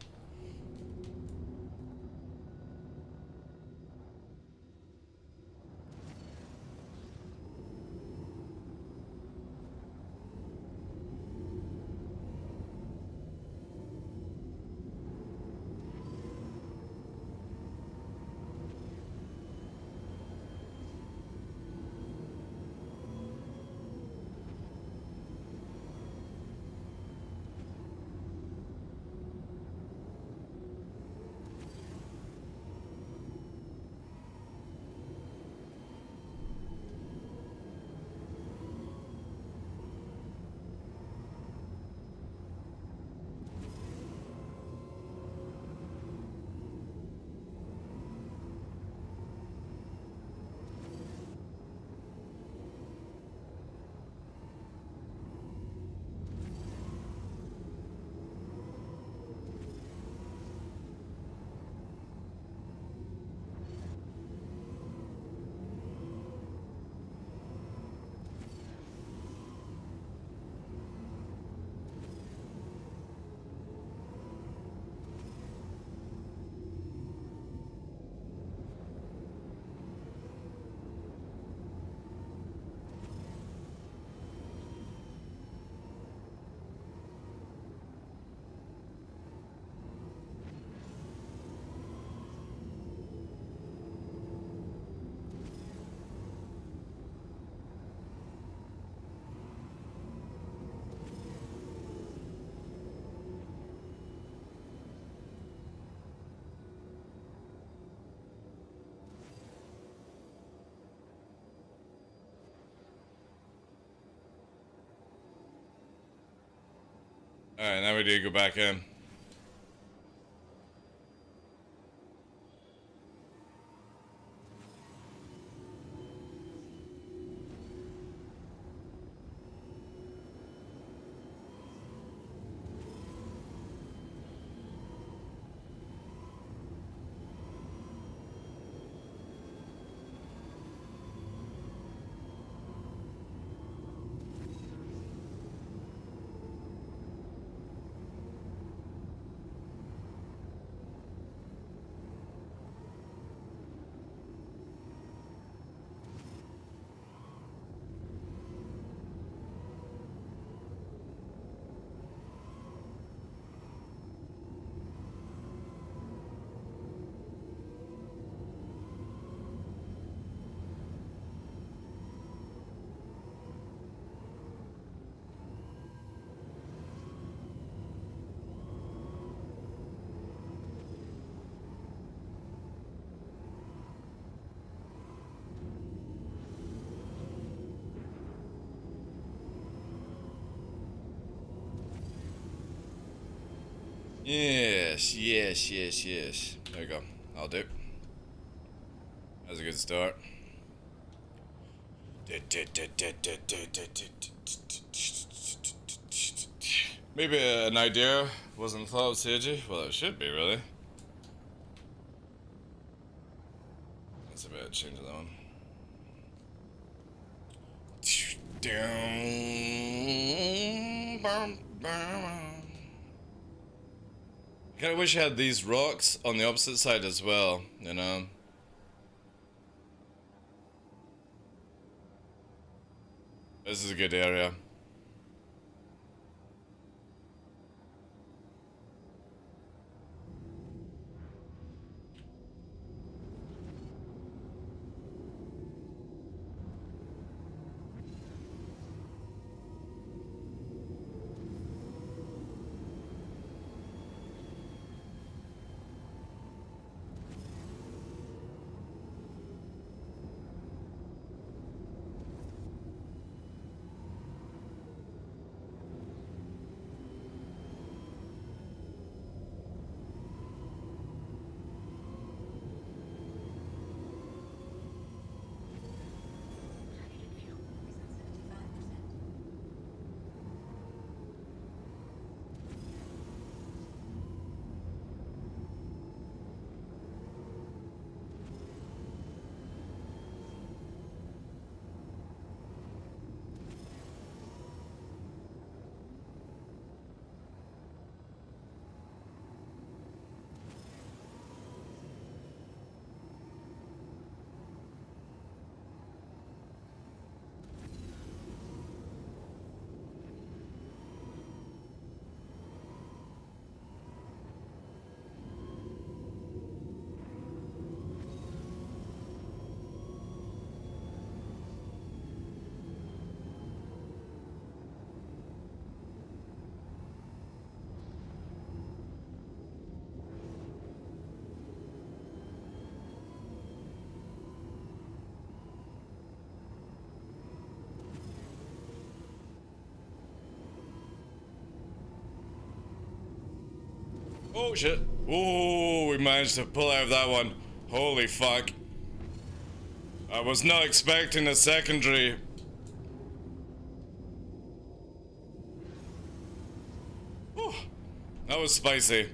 [SPEAKER 1] Alright, now we need to go back in. Yes, yes, yes, yes. There you go. I'll do. That's a good start. Maybe an idea wasn't thought of sagey. Well, it should be, really. That's a bit of change of that one. I kinda wish I had these rocks on the opposite side as well, you know? This is a good area. Oh shit. Oh, we managed to pull out that one. Holy fuck. I was not expecting a secondary. Whew. That was spicy.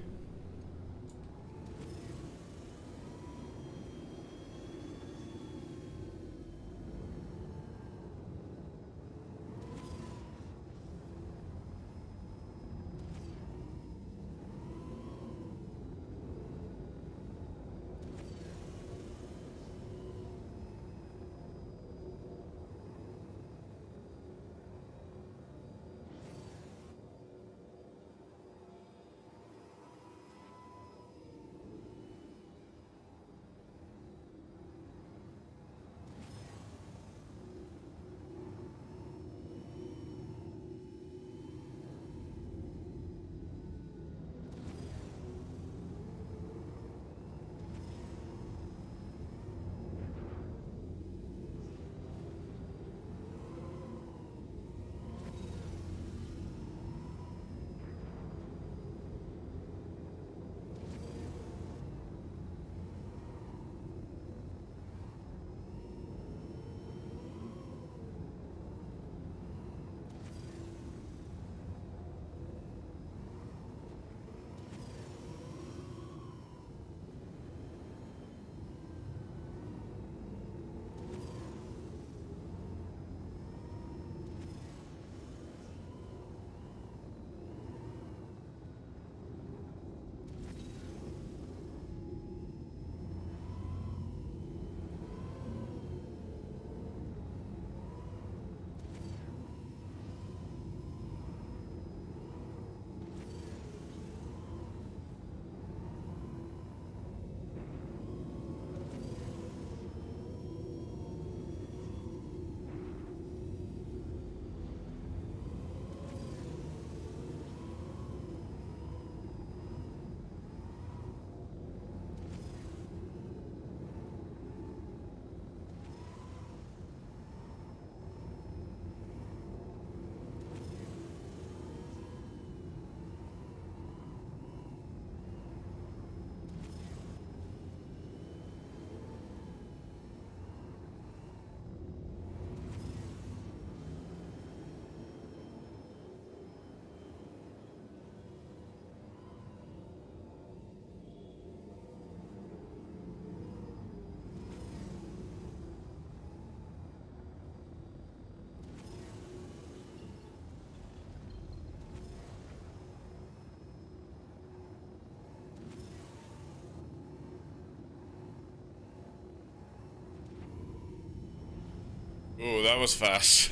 [SPEAKER 1] Ooh, that was fast.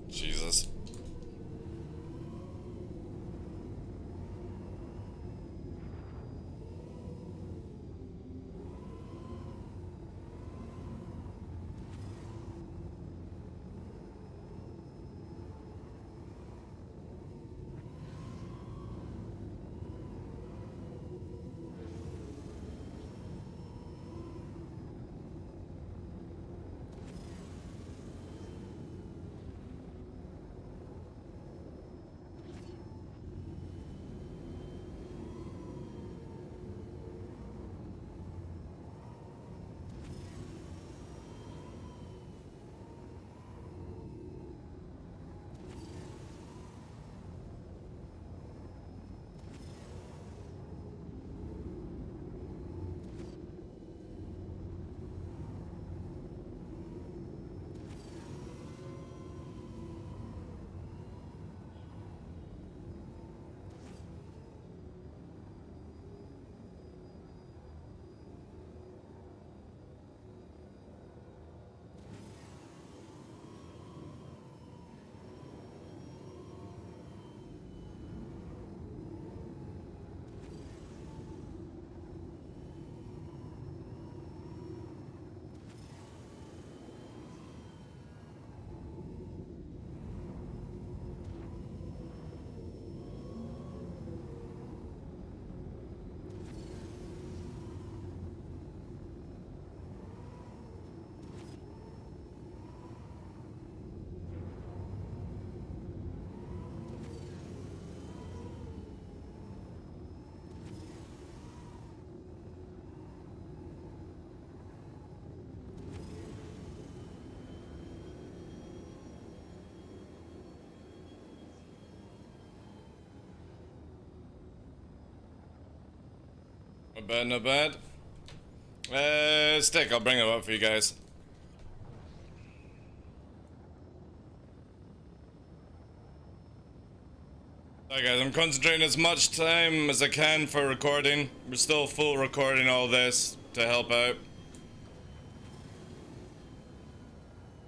[SPEAKER 1] Jesus. Not bad, not bad. Stick, I'll bring it up for you guys. Alright guys, I'm concentrating as much time as I can for recording. We're still full recording all this to help out.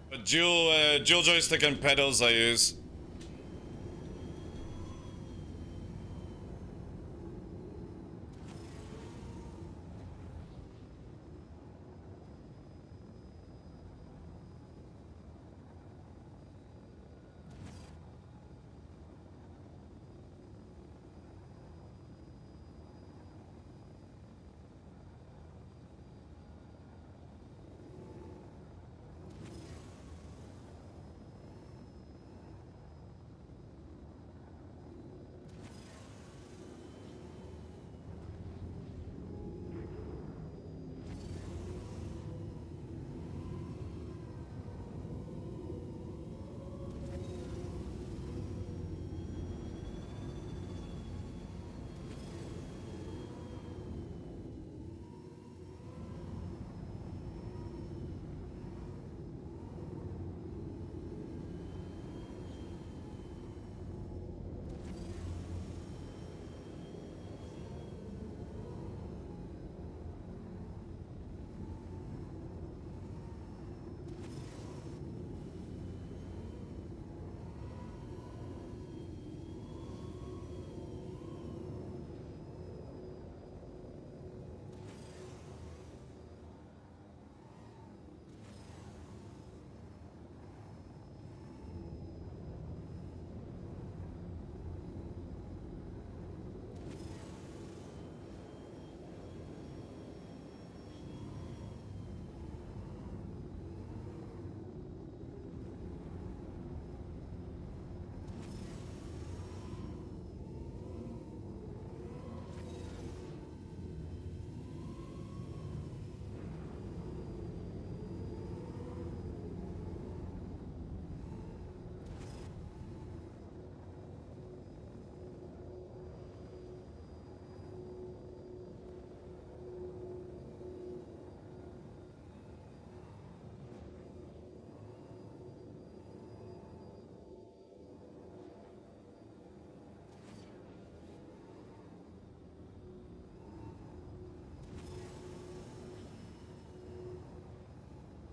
[SPEAKER 1] But dual joystick and pedals I use.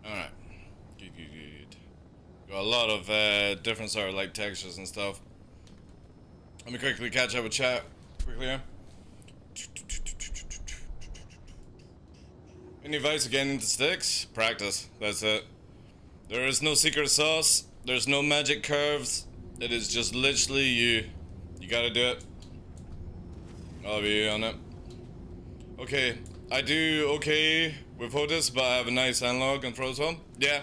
[SPEAKER 1] Alright. Good, good, good. Got a lot of different sort of like textures and stuff. Let me quickly catch up with chat quickly here. Any advice again into sticks? Practice. That's it. There is no secret sauce. There's no magic curves. It is just literally you. You gotta do it. I'll be on it. Okay. I do okay with VODS, but I have a nice analog and throw as well. Yeah.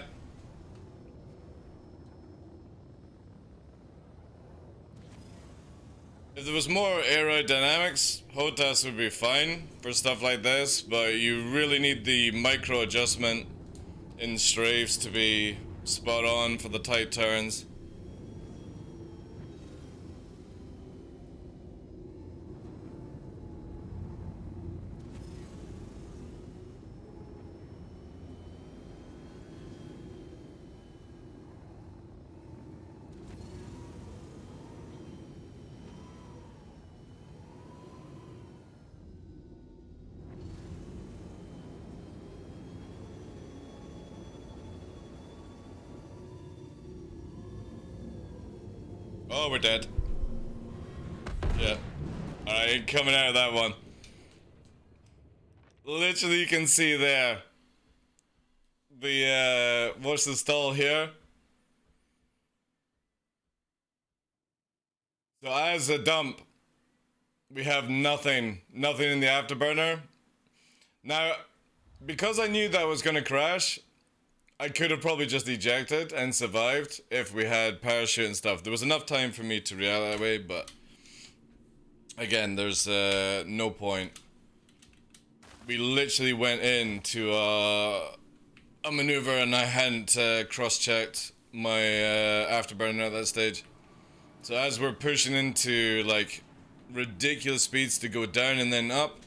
[SPEAKER 1] If there was more aerodynamics, HOTAS would be fine for stuff like this, but you really need the micro adjustment in strafes to be spot on for the tight turns. Oh, we're dead. Yeah. Alright, coming out of that one. Literally, you can see there. The, what's the stall here? So as a dump, we have nothing in the afterburner. Now, because I knew that was gonna crash, I could have probably just ejected and survived if we had parachute and stuff. There was enough time for me to react that way, but again, there's no point. We literally went into a maneuver and I hadn't cross-checked my afterburner at that stage. So as we're pushing into like ridiculous speeds to go down and then up,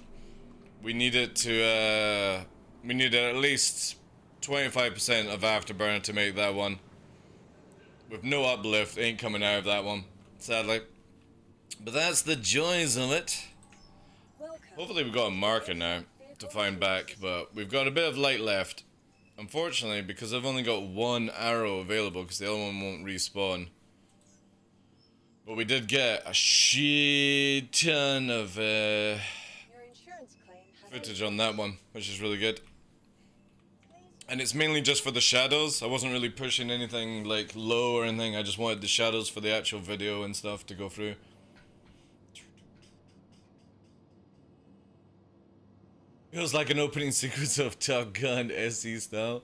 [SPEAKER 1] we needed to we needed at least 25% of afterburner to make that one. With no uplift, ain't coming out of that one, sadly. But that's the joys of it. Hopefully we've got a marker now to find back, but we've got a bit of light left. Unfortunately, because I've only got one arrow available, because the other one won't respawn. But we did get a shit ton of footage on that one, which is really good. And it's mainly just for the shadows. I wasn't really pushing anything like low or anything. I just wanted the shadows for the actual video and stuff to go through. Feels like an opening sequence of Top Gun SE style.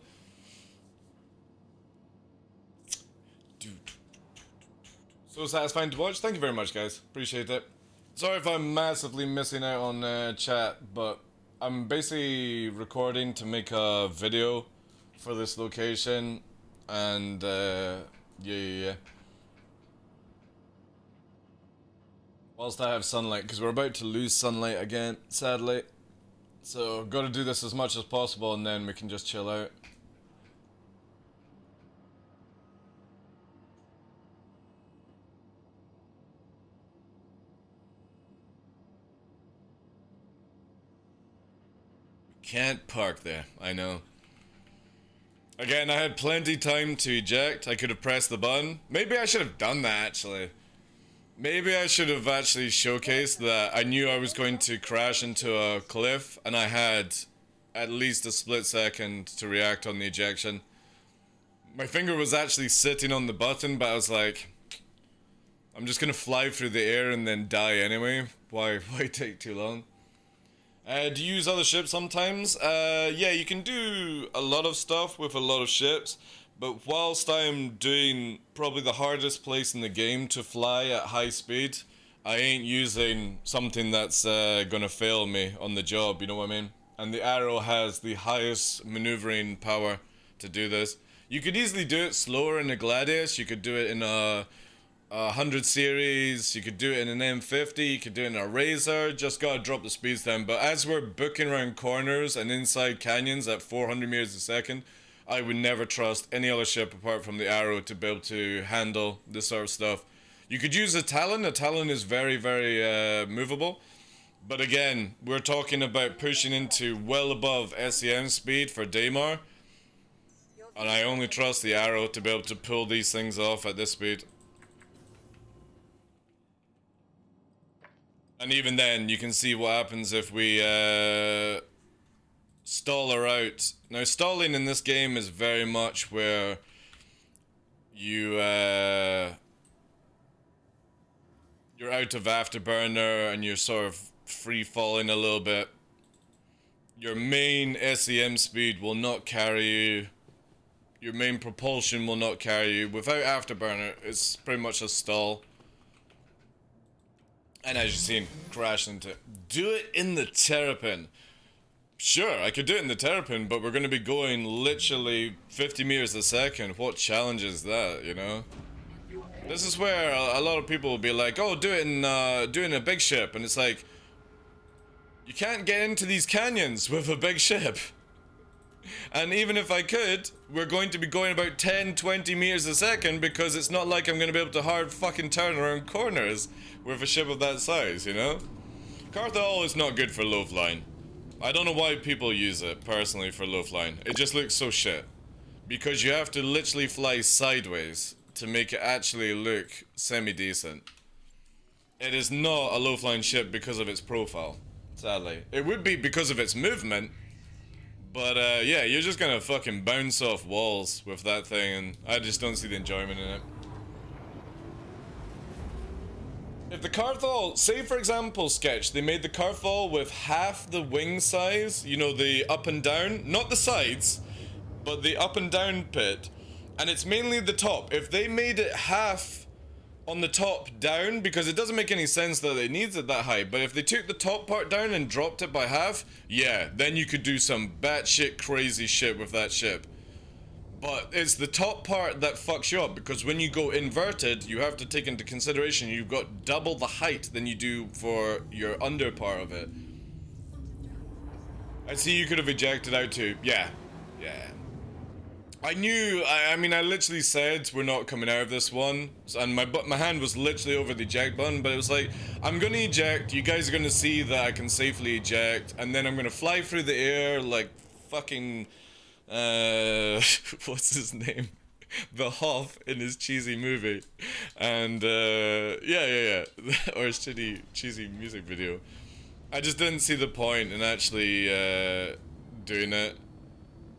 [SPEAKER 1] So satisfying to watch. Thank you very much, guys. Appreciate it. Sorry if I'm massively missing out on chat, but I'm basically recording to make a video for this location, and yeah. Whilst I have sunlight, because we're about to lose sunlight again, sadly. So, got to do this as much as possible, and then we can just chill out. Can't park there, I know. Again, I had plenty time to eject. I could have pressed the button. Maybe I should have done that, actually. Maybe I should have actually showcased that I knew I was going to crash into a cliff, and I had at least a split second to react on the ejection. My finger was actually sitting on the button, but I was like, I'm just gonna fly through the air and then die anyway. Why take too long? Do you use other ships sometimes? Yeah, you can do a lot of stuff with a lot of ships, but whilst I'm doing probably the hardest place in the game to fly at high speed, I ain't using something that's gonna fail me on the job, you know what I mean? And the Arrow has the highest maneuvering power to do this. You could easily do it slower in a Gladius, you could do it in a 100 series, you could do it in an M50, you could do it in a Razor, just gotta drop the speeds down. But as we're booking around corners and inside canyons at 400 meters a second, I would never trust any other ship apart from the Arrow to be able to handle this sort of stuff. You could use a Talon is very, very movable. But again, we're talking about pushing into well above SEM speed for Daymar. And I only trust the arrow to be able to pull these things off at this speed. And even then, you can see what happens if we stall her out. Now, stalling in this game is very much where you you're out of afterburner and you're sort of free falling a little bit. Your main SEM speed will not carry you. Your main propulsion will not carry you. Without afterburner, it's pretty much a stall. And as you've seen, crash into it. Do it in the Terrapin. Sure, I could do it in the Terrapin, but we're going to be going literally 50 meters a second. What challenge is that, you know? This is where a lot of people will be like, oh, do it in a big ship. And it's like, you can't get into these canyons with a big ship. And even if I could, we're going to be going about 10, 20 meters a second because it's not like I'm going to be able to hard fucking turn around corners with a ship of that size, you know? Carthol is not good for low flying. I don't know why people use it, personally, for low flying. It just looks so shit. Because you have to literally fly sideways to make it actually look semi-decent. It is not a low flying ship because of its profile, sadly. It would be because of its movement. But yeah, you're just gonna fucking bounce off walls with that thing, and I just don't see the enjoyment in it. If the Carthol, say for example, Sketch, they made the Carthol with half the wing size, you know, the up and down, not the sides, but the up and down pit, and it's mainly the top. If they made it half on the top down, because it doesn't make any sense that it needs it that high, but if they took the top part down and dropped it by half, yeah, then you could do some batshit crazy shit with that ship. But it's the top part that fucks you up, because when you go inverted, you have to take into consideration you've got double the height than you do for your under part of it. I see you could have ejected out too. Yeah. I knew, I mean, I literally said we're not coming out of this one, and my hand was literally over the eject button, but it was like, I'm gonna eject, you guys are gonna see that I can safely eject, and then I'm gonna fly through the air like fucking, what's his name? The Hoff in his cheesy movie, and yeah, or his cheesy music video. I just didn't see the point in actually doing it.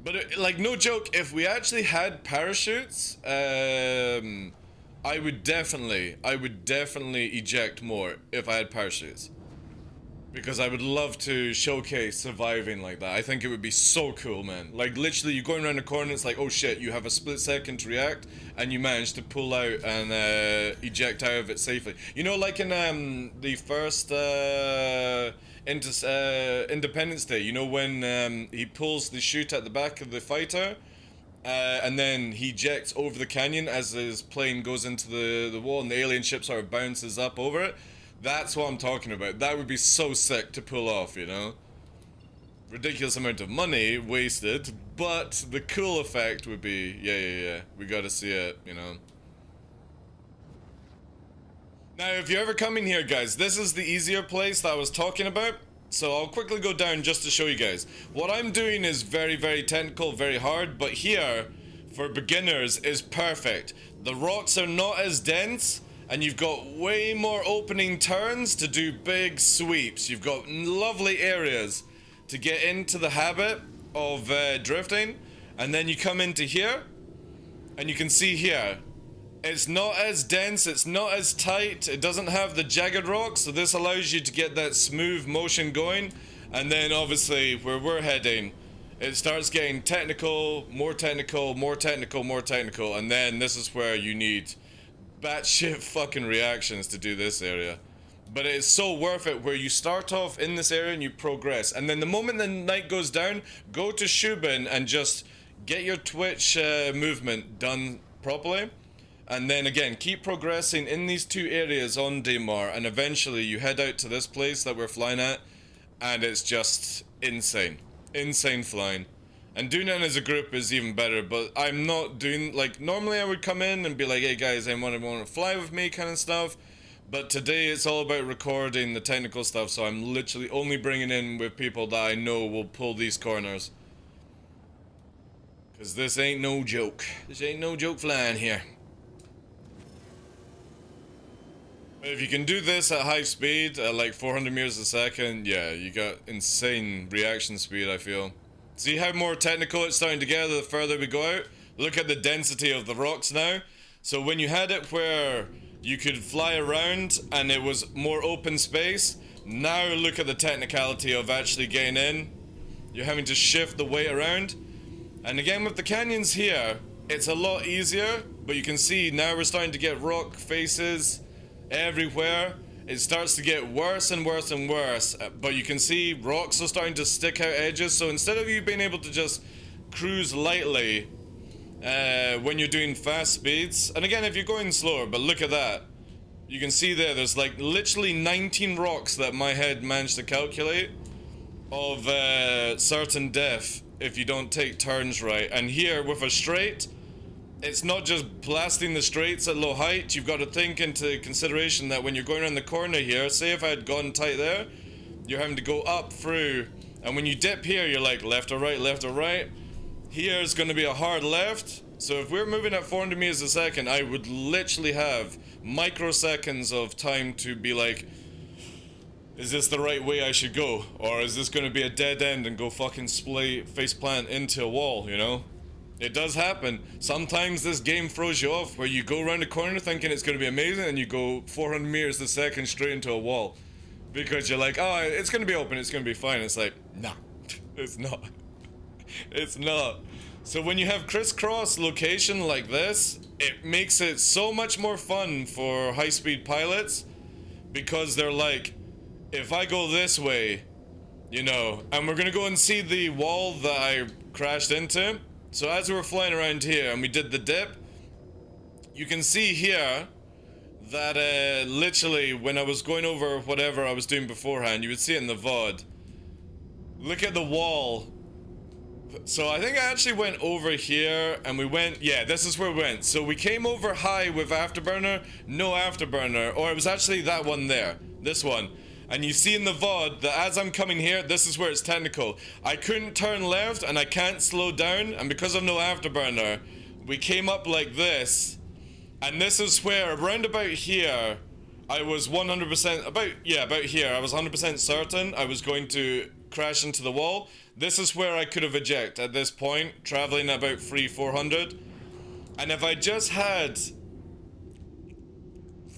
[SPEAKER 1] But like, no joke, if we actually had parachutes, I would definitely eject more if I had parachutes. Because I would love to showcase surviving like that. I think it would be so cool, man. Like, literally, you're going around a corner, it's like, oh shit, you have a split second to react, and you manage to pull out and eject out of it safely. You know, like in the first Independence Day, you know, when he pulls the chute at the back of the fighter, and then he ejects over the canyon as his plane goes into the wall, and the alien ship sort of bounces up over it. That's what I'm talking about. That would be so sick to pull off, you know? Ridiculous amount of money wasted, but the cool effect would be, yeah, we gotta see it, you know? Now, if you're ever coming here, guys, this is the easier place that I was talking about. So I'll quickly go down just to show you guys. What I'm doing is very, very technical, very hard, but here, for beginners, is perfect. The rocks are not as dense, and you've got way more opening turns to do big sweeps. You've got lovely areas to get into the habit of drifting, and then you come into here, and you can see here, it's not as dense, it's not as tight, it doesn't have the jagged rocks, so this allows you to get that smooth motion going. And then obviously where we're heading, it starts getting technical, more technical, more technical, more technical, and then this is where you need batshit fucking reactions to do this area. But it's so worth it, where you start off in this area and you progress, and then the moment the night goes down, go to Shubin and just get your twitch movement done properly, and then again keep progressing in these two areas on Daymar, and eventually you head out to this place that we're flying at, and it's just insane flying. And doing it as a group is even better, but I'm not doing, like, normally I would come in and be like, hey guys, anyone want to fly with me kind of stuff, but today it's all about recording the technical stuff, so I'm literally only bringing in with people that I know will pull these corners. Cause this ain't no joke. This ain't no joke flying here. But if you can do this at high speed, at like 400 meters a second, yeah, you got insane reaction speed, I feel. See how more technical it's starting to get the further we go out? Look at the density of the rocks now. So when you had it where you could fly around and it was more open space, now look at the technicality of actually getting in. You're having to shift the weight around. And again with the canyons here, it's a lot easier, but you can see now we're starting to get rock faces everywhere. It starts to get worse and worse and worse, but you can see rocks are starting to stick out edges. So instead of you being able to just cruise lightly when you're doing fast speeds, and again if you're going slower, but look at that, you can see there's like literally 19 rocks that my head managed to calculate of certain depth if you don't take turns right. And here with a straight, it's not just blasting the straights at low height. You've got to think into consideration that when you're going around the corner here, say if I had gone tight there, you're having to go up through, and when you dip here, you're like left or right, left or right. Here is going to be a hard left. So if we're moving at 400 meters a second, I would literally have microseconds of time to be like, is this the right way I should go? Or is this going to be a dead end and go fucking face plant into a wall, you know? It does happen. Sometimes this game throws you off where you go around a corner thinking it's going to be amazing and you go 400 meters a second straight into a wall. Because you're like, oh, it's going to be open, it's going to be fine. It's like, nah, it's not. It's not. So when you have crisscross location like this, it makes it so much more fun for high-speed pilots. Because they're like, if I go this way, you know, and we're going to go and see the wall that I crashed into. So as we were flying around here and we did the dip, you can see here that literally when I was going over whatever I was doing beforehand, you would see it in the VOD. Look at the wall. So I think I actually went over here and we went, yeah, this is where we went. So we came over high with afterburner, no afterburner, or it was actually that one there, this one. And you see in the VOD that as I'm coming here, this is where it's technical. I couldn't turn left and I can't slow down, and because of no afterburner, we came up like this. And this is where, around about here, I was 100%, about here, I was 100% certain I was going to crash into the wall. This is where I could have ejected at this point, traveling about 300-400. And if I just had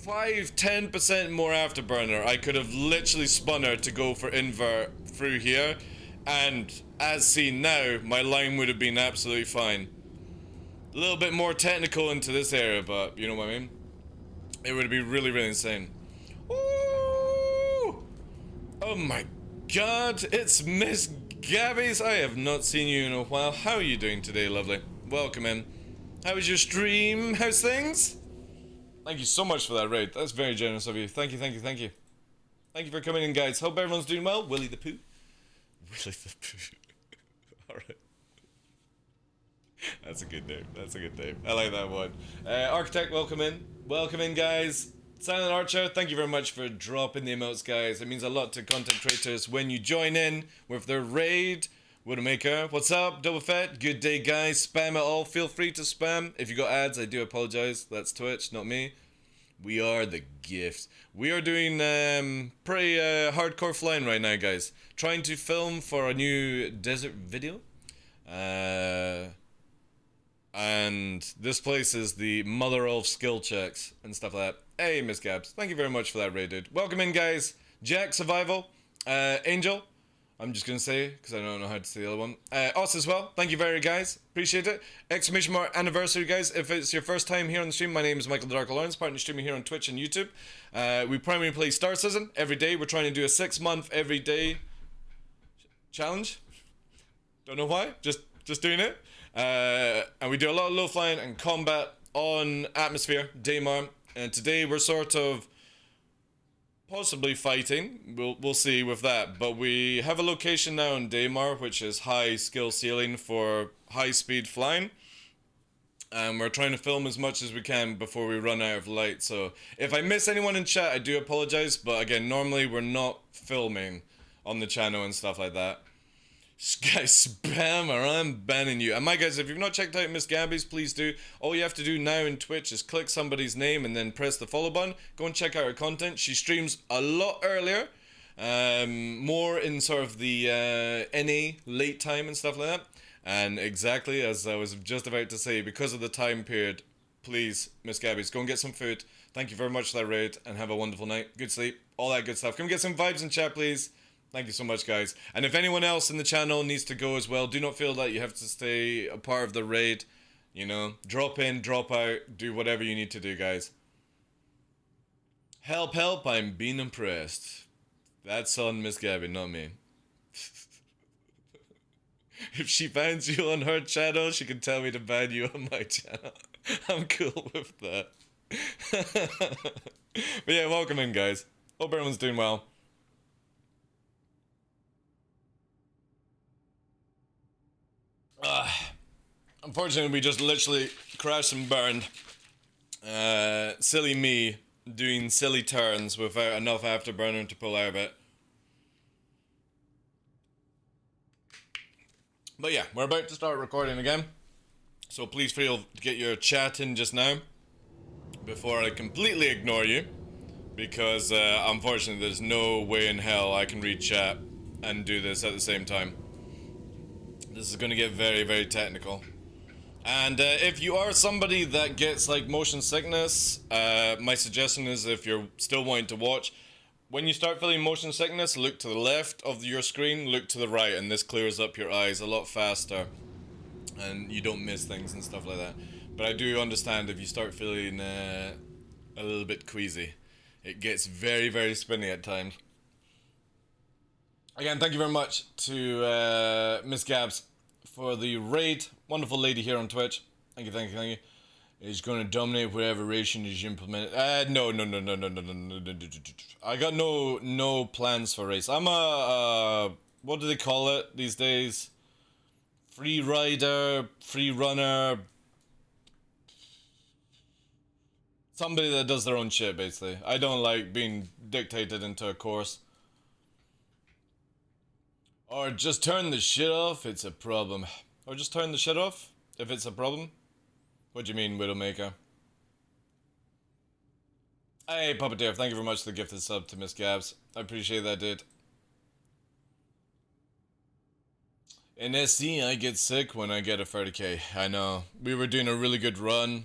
[SPEAKER 1] 5-10% more afterburner, I could have literally spun her to go for invert through here, and as seen now, my line would have been absolutely fine. A little bit more technical into this area, but you know what I mean? It would be really, really insane. Ooh! Oh my god, it's Miss Gabby's. I have not seen you in a while. How are you doing today, lovely? Welcome in. How was your stream? How's things? Thank you so much for that raid. That's very generous of you. Thank you, thank you, thank you. Thank you for coming in, guys. Hope everyone's doing well. Willy the Pooh. Willy the Pooh. Alright. That's a good name. That's a good name. I like that one. Architect, welcome in. Welcome in, guys. Silent Archer, thank you very much for dropping the emotes, guys. It means a lot to content creators when you join in with their raid. Widowmaker, what's up? Double Fett, good day, guys. Spam it all. Feel free to spam. If you got ads, I do apologize. That's Twitch, not me. We are the gifts. We are doing pretty hardcore flying right now, guys. Trying to film for a new desert video. And this place is the mother of skill checks and stuff like that. Hey, Miss Gabs, thank you very much for that raid, dude. Welcome in, guys. Jack, Survival, Angel. I'm just gonna say, because I don't know how to say the other one. Us as well. Thank you very much, guys. Appreciate it. Exclamation mark anniversary, guys. If it's your first time here on the stream, my name is Michael TheDarkLaw, partner streaming here on Twitch and YouTube. We primarily play Star Citizen every day. We're trying to do a 6-month every day challenge. Don't know why. Just doing it. And we do a lot of low flying and combat on atmosphere, Daymar. And today we're sort of possibly fighting. We'll see with that. But we have a location now in Daymar, which is high skill ceiling for high speed flying. And we're trying to film as much as we can before we run out of light. So if I miss anyone in chat, I do apologize. But again, normally we're not filming on the channel and stuff like that. Guy spammer, I'm banning you. And my guys, if you've not checked out Miss Gabby's, please do. All you have to do now in Twitch is click somebody's name and then press the follow button. Go and check out her content. She streams a lot earlier, more in sort of the NA late time and stuff like that. And exactly as I was just about to say, because of the time period, please, Miss Gabby's, go and get some food. Thank you very much for that raid, and have a wonderful night. Good sleep, all that good stuff. Can we get some vibes in chat, please? Thank you so much, guys. And if anyone else in the channel needs to go as well, do not feel that you have to stay a part of the raid. You know, drop in, drop out, do whatever you need to do, guys. Help, help, I'm being impressed. That's on Miss Gabby, not me. If she bans you on her channel, she can tell me to ban you on my channel. I'm cool with that. But yeah, welcome in, guys. Hope everyone's doing well. Unfortunately, we just literally crashed and burned. Silly me doing silly turns without enough afterburner to pull out of it. But yeah, we're about to start recording again. So please feel to get your chat in just now before I completely ignore you. Because unfortunately, there's no way in hell I can read chat and do this at the same time. This is going to get very, very technical. And if you are somebody that gets like motion sickness, my suggestion is, if you're still wanting to watch, when you start feeling motion sickness, look to the left of your screen, look to the right, and this clears up your eyes a lot faster. And you don't miss things and stuff like that. But I do understand if you start feeling a little bit queasy. It gets very, very spinny at times. Again, thank you very much to Miss Gabs for the raid. Wonderful lady here on Twitch. Thank you, thank you, thank you. Is going to dominate wherever ration is implemented. No. I got no plans for race. I'm a what do they call it these days? Free rider, free runner. Somebody that does their own shit, basically. I don't like being dictated into a course. Or just turn the shit off, it's a problem. Or just turn the shit off, if it's a problem. What do you mean, Widowmaker? Hey, Puppeteer, thank you very much for the gifted sub to Miss Gabs. I appreciate that, dude. In SC, I get sick when I get a 30k. I know. We were doing a really good run.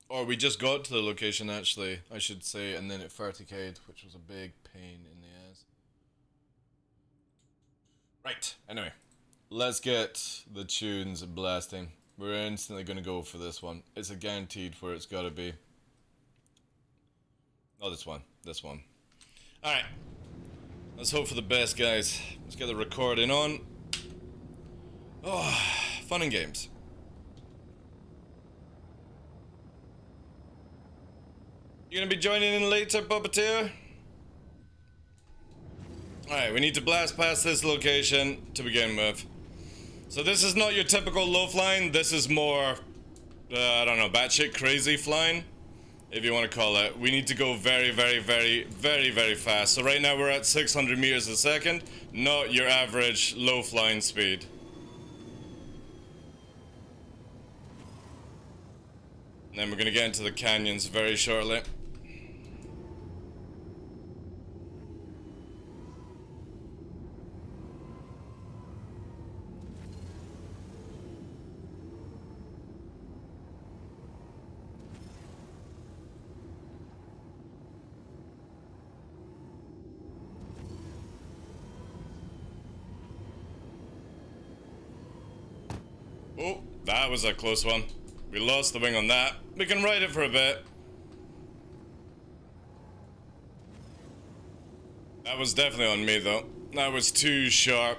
[SPEAKER 1] Or we just got to the location, actually, I should say, and then it 30k'd, which was a big pain in the ass. Right, anyway. Let's get the tunes blasting. We're instantly going to go for this one. It's a guaranteed where it's got to be. Oh, this one. This one. Alright. Let's hope for the best, guys. Let's get the recording on. Oh, fun and games. You gonna be joining in later, Puppeteer? Alright, we need to blast past this location to begin with. So this is not your typical low flying, this is more, I don't know, batshit crazy flying, if you want to call it. We need to go very, very, very, very, very fast. So right now we're at 600 meters a second, not your average low flying speed. And then we're gonna get into the canyons very shortly. Oh, that was a close one. We lost the wing on that. We can ride it for a bit. That was definitely on me though. That was too sharp.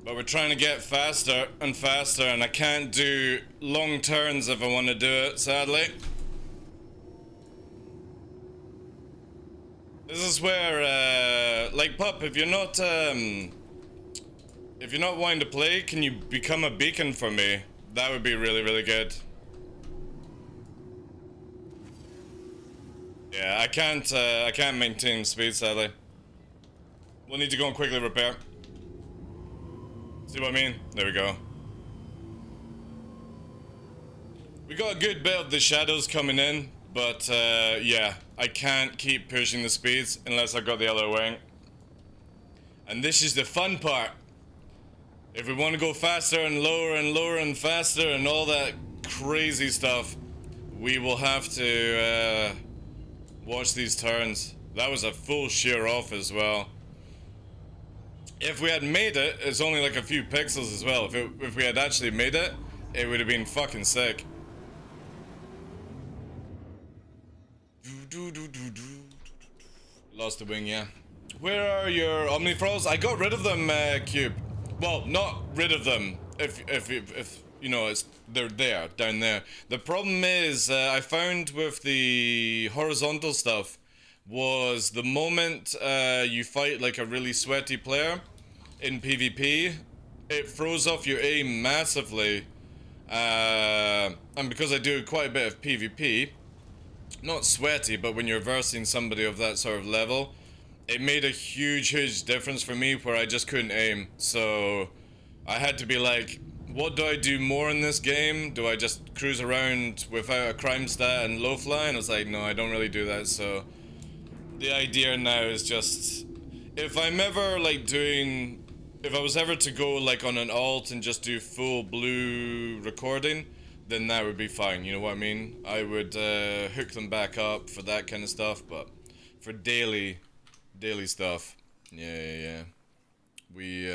[SPEAKER 1] But we're trying to get faster and faster, and I can't do long turns if I want to do it, sadly. This is where, like, Pup, if you're not wanting to play, can you become a beacon for me? That would be really, really good. Yeah, I can't maintain speed, sadly. We'll need to go and quickly repair. See what I mean? There we go. We got a good bit of the shadows coming in, but yeah, I can't keep pushing the speeds unless I've got the other wing. And this is the fun part. If we want to go faster and lower and faster and all that crazy stuff, we will have to watch these turns. That was a full shear off as well. If we had made it, it's only like a few pixels as well. If we had actually made it, it would have been fucking sick. Lost the wing, yeah. Where are your Omnifrogs? I got rid of them, Cube. Well, not rid of them. If you know, they're there, down there. The problem is, I found with the horizontal stuff, was the moment you fight like a really sweaty player in PvP, it throws off your aim massively. And because I do quite a bit of PvP, not sweaty, but when you're versing somebody of that sort of level, it made a huge difference for me where I just couldn't aim. So I had to be like, what do I do more in this game? Do I just cruise around without a crime stat and low fly? And I was like, no, I don't really do that. So the idea now is just, if I'm ever like doing, if I was ever to go like on an alt and just do full blue recording, then that would be fine, you know what I mean? I would hook them back up for that kind of stuff, but for daily stuff, yeah. We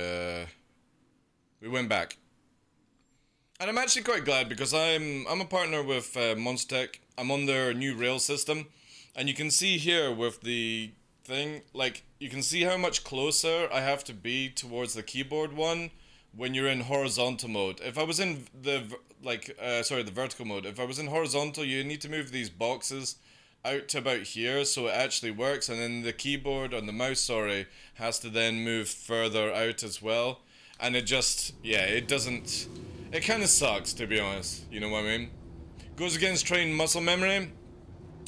[SPEAKER 1] went back. And I'm actually quite glad because I'm a partner with Monster. I'm on their new rail system, and you can see here with the thing, like, you can see how much closer I have to be towards the keyboard one when you're in horizontal mode. If I was in the the vertical mode, if I was in horizontal, you need to move these boxes out to about here so it actually works, and then the keyboard on the mouse, sorry, has to then move further out as well. And it just, yeah, it doesn't, it kind of sucks, to be honest, you know what I mean? Goes against trained muscle memory?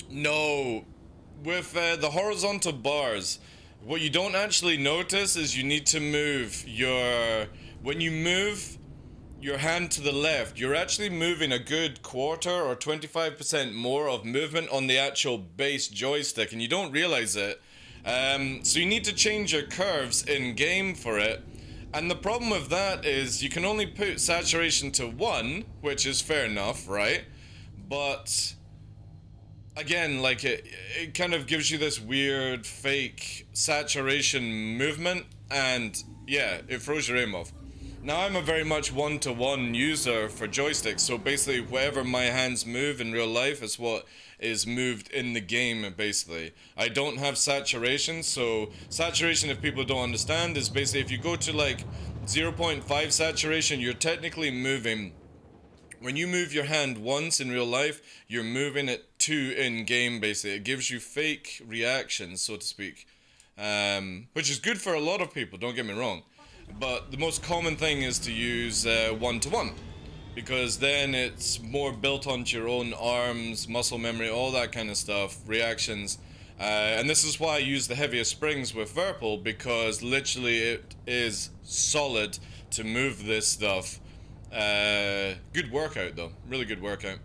[SPEAKER 1] No. With the horizontal bars, what you don't actually notice is you need to move your, when you move your hand to the left, you're actually moving a good quarter or 25% more of movement on the actual base joystick, and you don't realize it. So you need to change your curves in game for it. And the problem with that is you can only put saturation to 1, which is fair enough, right? But again, like it kind of gives you this weird fake saturation movement, and yeah, it throws your aim off. Now I'm a very much one-to-one user for joysticks, so basically wherever my hands move in real life is what is moved in the game, basically. I don't have saturation, so saturation, if people don't understand, is basically if you go to like 0.5 saturation, you're technically moving. When you move your hand once in real life, you're moving it 2 in game, basically. It gives you fake reactions, so to speak. Which is good for a lot of people, don't get me wrong. But the most common thing is to use one-to-one, because then it's more built onto your own arms, muscle memory, all that kind of stuff, reactions. And this is why I use the heavier springs with Verpal, because literally it is solid to move this stuff. Good workout though, really good workout.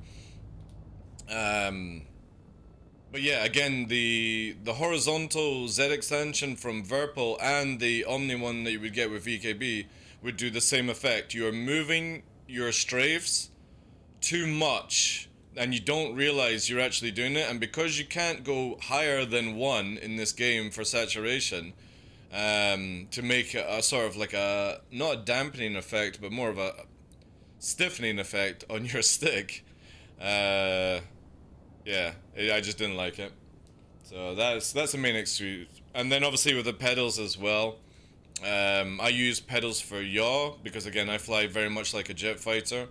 [SPEAKER 1] But yeah, again, the horizontal Z extension from Verpal and the Omni one that you would get with VKB would do the same effect. You are moving your strafes too much and you don't realize you're actually doing it, and because you can't go higher than 1 in this game for saturation, to make a sort of like a, not a dampening effect, but more of a stiffening effect on your stick, yeah, I just didn't like it. So that's the main excuse. And then obviously with the pedals as well, I use pedals for yaw because again I fly very much like a jet fighter.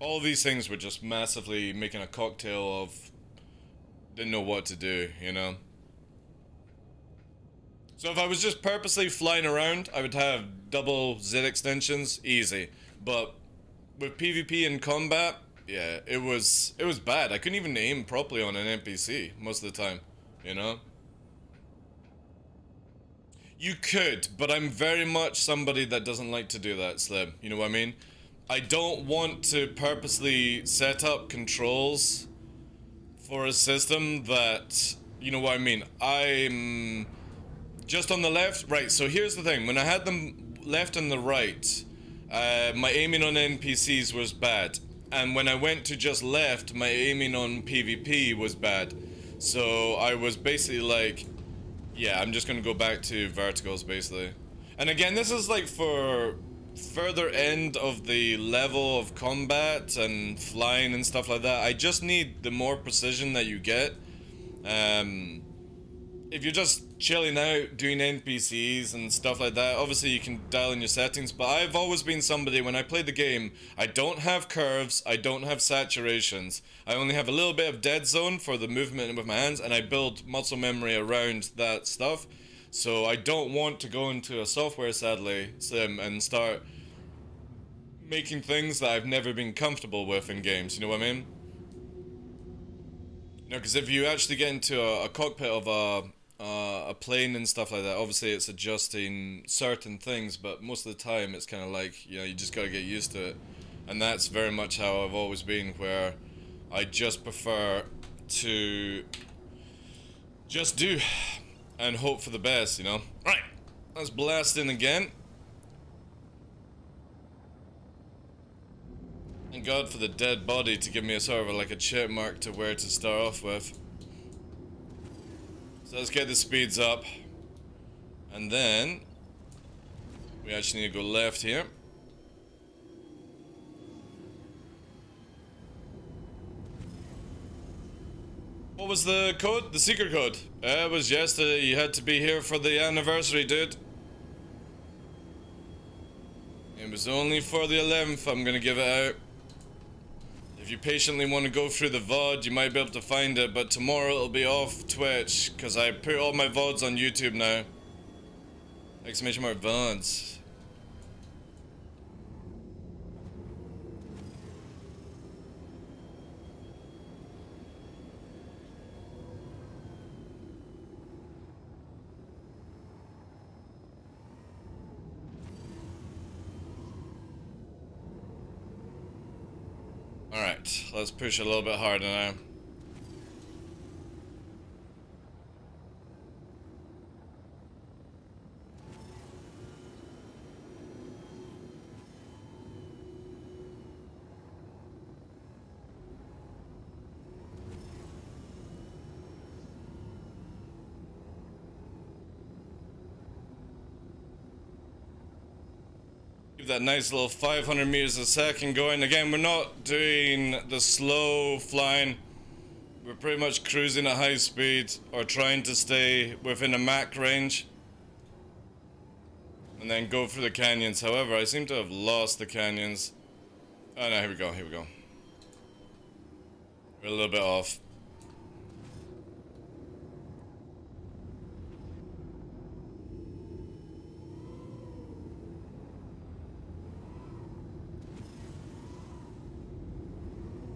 [SPEAKER 1] All these things were just massively making a cocktail of didn't know what to do, you know. So if I was just purposely flying around, I would have double Z extensions, easy. But with PvP and combat, yeah, it was bad. I couldn't even aim properly on an NPC most of the time, you know? You could, but I'm very much somebody that doesn't like to do that, Slim. You know what I mean? I don't want to purposely set up controls for a system that, you know what I mean? I'm just on the left, right. So here's the thing: when I had them left and the right, my aiming on NPCs was bad, and when I went to just left, my aiming on PvP was bad. So I was basically like, yeah, I'm just gonna go back to verticals basically. And again, this is like for further end of the level of combat and flying and stuff like that. I just need the more precision that you get. If you're just chilling out doing NPCs and stuff like that, obviously you can dial in your settings, but I've always been somebody, when I play the game, I don't have curves, I don't have saturations. I only have a little bit of dead zone for the movement with my hands, and I build muscle memory around that stuff. So I don't want to go into a software, sadly, sim, and start making things that I've never been comfortable with in games, you know what I mean? No, because if you actually get into a cockpit of a plane and stuff like that, obviously it's adjusting certain things, but most of the time it's kind of like, you know, you just gotta get used to it. And that's very much how I've always been, where I just prefer to just do and hope for the best, you know? Right, let's blast in again. Thank God for the dead body to give me a sort of like a check mark to where to start off with. So let's get the speeds up. And then we actually need to go left here. What was the code? The secret code? It was yesterday. You had to be here for the anniversary, dude. It was only for the 11th. I'm gonna give it out. If you patiently want to go through the VOD, you might be able to find it, but tomorrow it'll be off Twitch, because I put all my VODs on YouTube now. Exclamation mark VODs. Alright, let's push a little bit harder now. Keep that nice little 500 meters a second going. Again, we're not doing the slow flying. We're pretty much cruising at high speed, or trying to stay within a Mach range. And then go through the canyons. However, I seem to have lost the canyons. Oh no, here we go, here we go. We're a little bit off.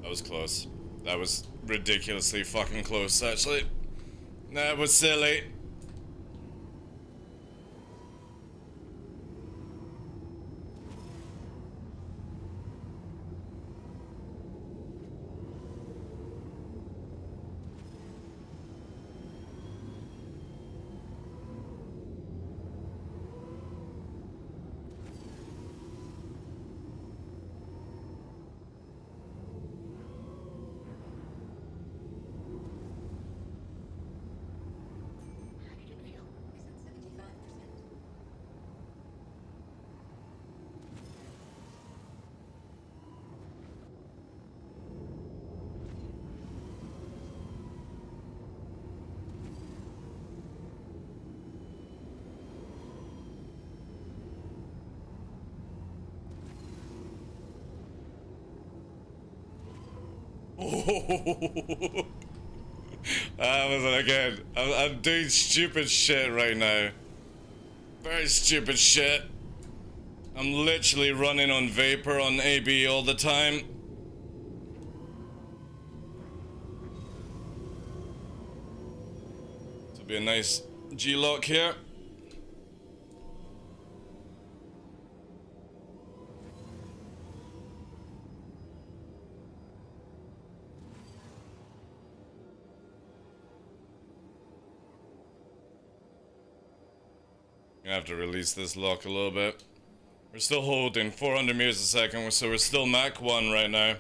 [SPEAKER 1] That was close. That was ridiculously fucking close, actually. That was silly.
[SPEAKER 3] How did it feel? Is it 75%?
[SPEAKER 1] That was again. I'm doing stupid shit right now. Very stupid shit. I'm literally running on vapor on AB all the time. This will be a nice G-lock here. gonna have to release this lock a little bit. We're still holding 400 meters a second, so we're still Mach 1 right now.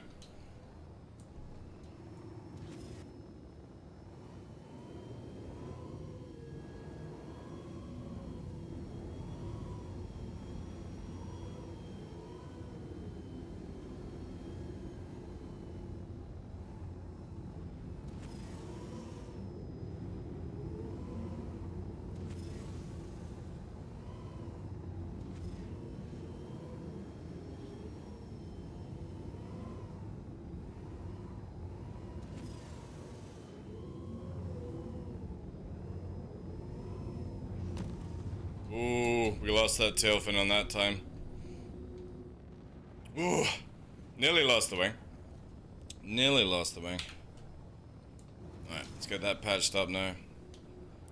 [SPEAKER 1] Ooh, we lost that tail fin on that time. Ooh, nearly lost the wing. Nearly lost the wing. Alright, let's get that patched up now.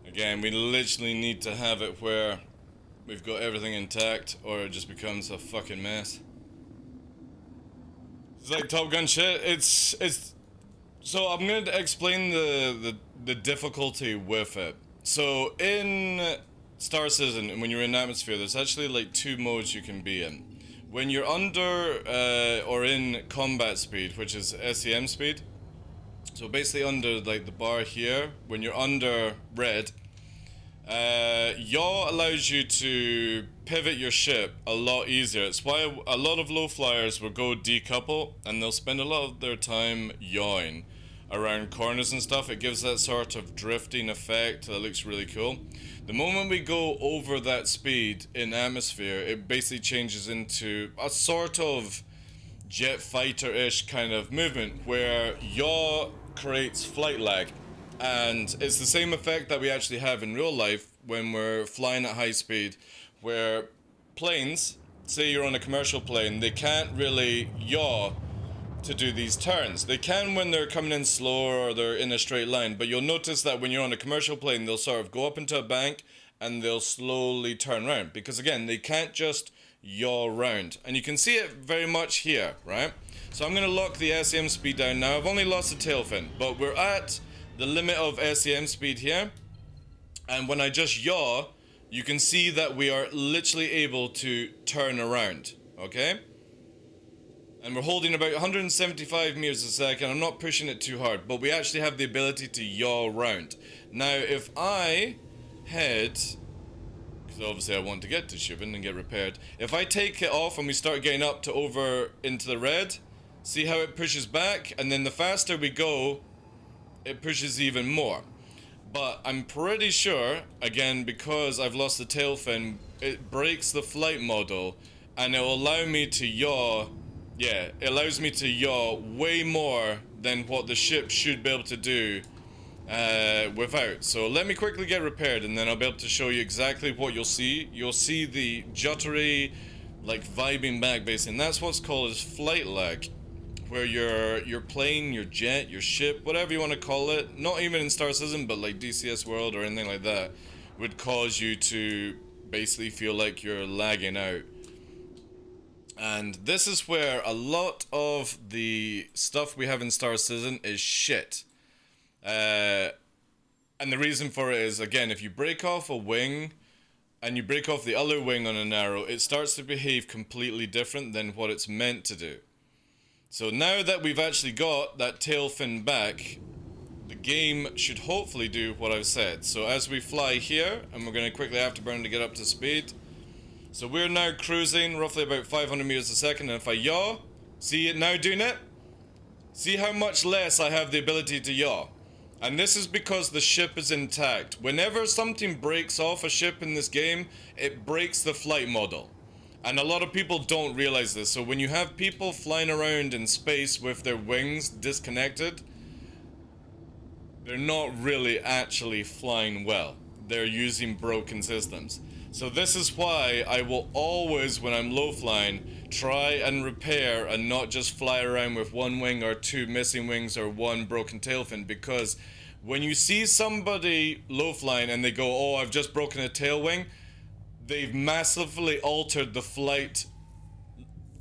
[SPEAKER 1] Again, we literally need to have it where we've got everything intact, or it just becomes a fucking mess. It's like Top Gun shit. It's so I'm gonna explain the difficulty with it. So in Star Citizen, when you're in atmosphere, there's actually like 2 modes you can be in. When you're under or in combat speed, which is SEM speed, so basically under like the bar here, when you're under red, yaw allows you to pivot your ship a lot easier. It's why a lot of low flyers will go decouple and they'll spend a lot of their time yawing around corners and stuff. It gives that sort of drifting effect that looks really cool. The moment we go over that speed in atmosphere, it basically changes into a sort of jet fighter-ish kind of movement where yaw creates flight lag, and it's the same effect that we actually have in real life when we're flying at high speed, where planes, say you're on a commercial plane, they can't really yaw to do these turns. They can when they're coming in slower or they're in a straight line, but you'll notice that when you're on a commercial plane, they'll sort of go up into a bank and they'll slowly turn around, because again, they can't just yaw round. And you can see it very much here, right? So I'm going to lock the SEM speed down now. I've only lost the tail fin, but we're at the limit of SEM speed here, and when I just yaw, you can see that we are literally able to turn around, okay? And we're holding about 175 meters a second. I'm not pushing it too hard, but we actually have the ability to yaw round. Now, if I head, because obviously I want to get to shipping and get repaired, if I take it off and we start getting up to over into the red, see how it pushes back? And then the faster we go, it pushes even more. But I'm pretty sure, again, because I've lost the tail fin, it breaks the flight model, and it will allow me to yaw. Yeah, it allows me to yaw way more than what the ship should be able to do without. So let me quickly get repaired, and then I'll be able to show you exactly what you'll see. You'll see the juddery, like vibing back basically, and that's what's called as flight lag, where your plane, your jet, your ship, whatever you want to call it, not even in Star Citizen, but like DCS World or anything like that, would cause you to basically feel like you're lagging out. And this is where a lot of the stuff we have in Star Citizen is shit. And the reason for it is, again, if you break off a wing and you break off the other wing on an arrow, it starts to behave completely different than what it's meant to do. So now that we've actually got that tail fin back, the game should hopefully do what I've said. So as we fly here, and we're going to quickly afterburn to get up to speed. So we're now cruising roughly about 500 meters a second, and if I yaw, see it now doing it? See how much less I have the ability to yaw. And this is because the ship is intact. Whenever something breaks off a ship in this game, it breaks the flight model. And a lot of people don't realize this. So when you have people flying around in space with their wings disconnected, they're not really actually flying well. They're using broken systems. So this is why I will always, when I'm low flying, try and repair and not just fly around with one wing or two missing wings or one broken tail fin, because when you see somebody low flying and they go, oh, I've just broken a tail wing, they've massively altered the flight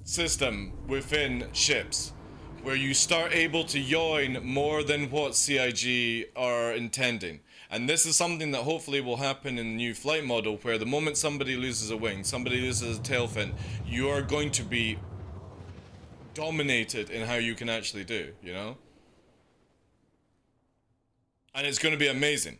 [SPEAKER 1] system within ships, where you start able to yawn more than what CIG are intending. And this is something that hopefully will happen in the new flight model, where the moment somebody loses a wing, somebody loses a tail fin, you are going to be dominated in how you can actually do, you know? And it's going to be amazing.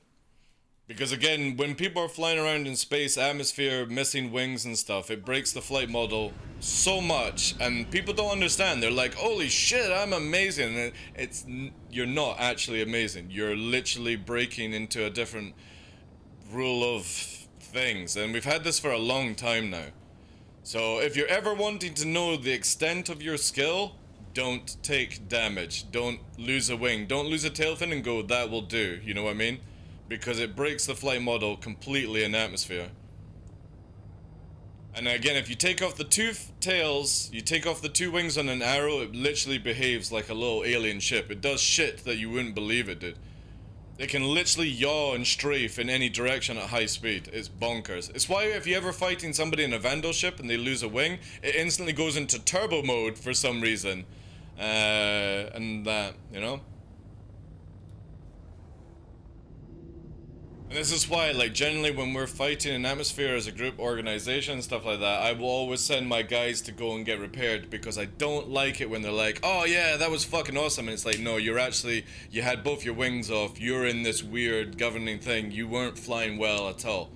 [SPEAKER 1] Because again, when people are flying around in space, atmosphere, missing wings and stuff, it breaks the flight model so much, and people don't understand. They're like, holy shit, I'm amazing. And you're not actually amazing. You're literally breaking into a different rule of things, and we've had this for a long time now. So if you're ever wanting to know the extent of your skill, don't take damage. Don't lose a wing. Don't lose a tail fin and go, that will do. You know what I mean? Because it breaks the flight model completely in atmosphere. And again, if you take off the two tails, you take off the two wings on an arrow, it literally behaves like a little alien ship. It does shit that you wouldn't believe it did. It can literally yaw and strafe in any direction at high speed. It's bonkers. It's why if you're ever fighting somebody in a Vandal ship and they lose a wing, it instantly goes into turbo mode for some reason. And that, you know? And this is why, like, generally when we're fighting in atmosphere as a group organization, stuff like that, I will always send my guys to go and get repaired, because I don't like it when they're like, oh yeah, that was fucking awesome, and it's like, no, you had both your wings off, you're in this weird governing thing, you weren't flying well at all.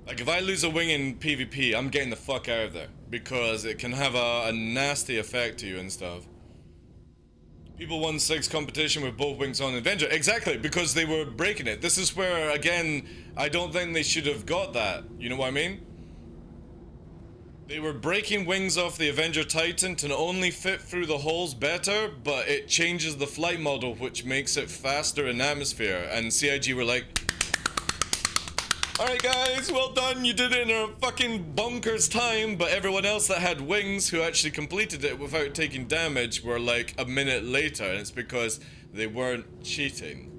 [SPEAKER 1] Like, if I lose a wing in PvP, I'm getting the fuck out of there, because it can have a nasty effect to you and stuff. People won 6 competition with both wings on Avenger. Exactly, because they were breaking it. This is where, again, I don't think they should have got that. You know what I mean? They were breaking wings off the Avenger Titan to not only fit through the holes better, but it changes the flight model, which makes it faster in atmosphere. And CIG were like, alright guys, well done, you did it in a fucking bonkers time, but everyone else that had wings who actually completed it without taking damage were like a minute later, and it's because they weren't cheating.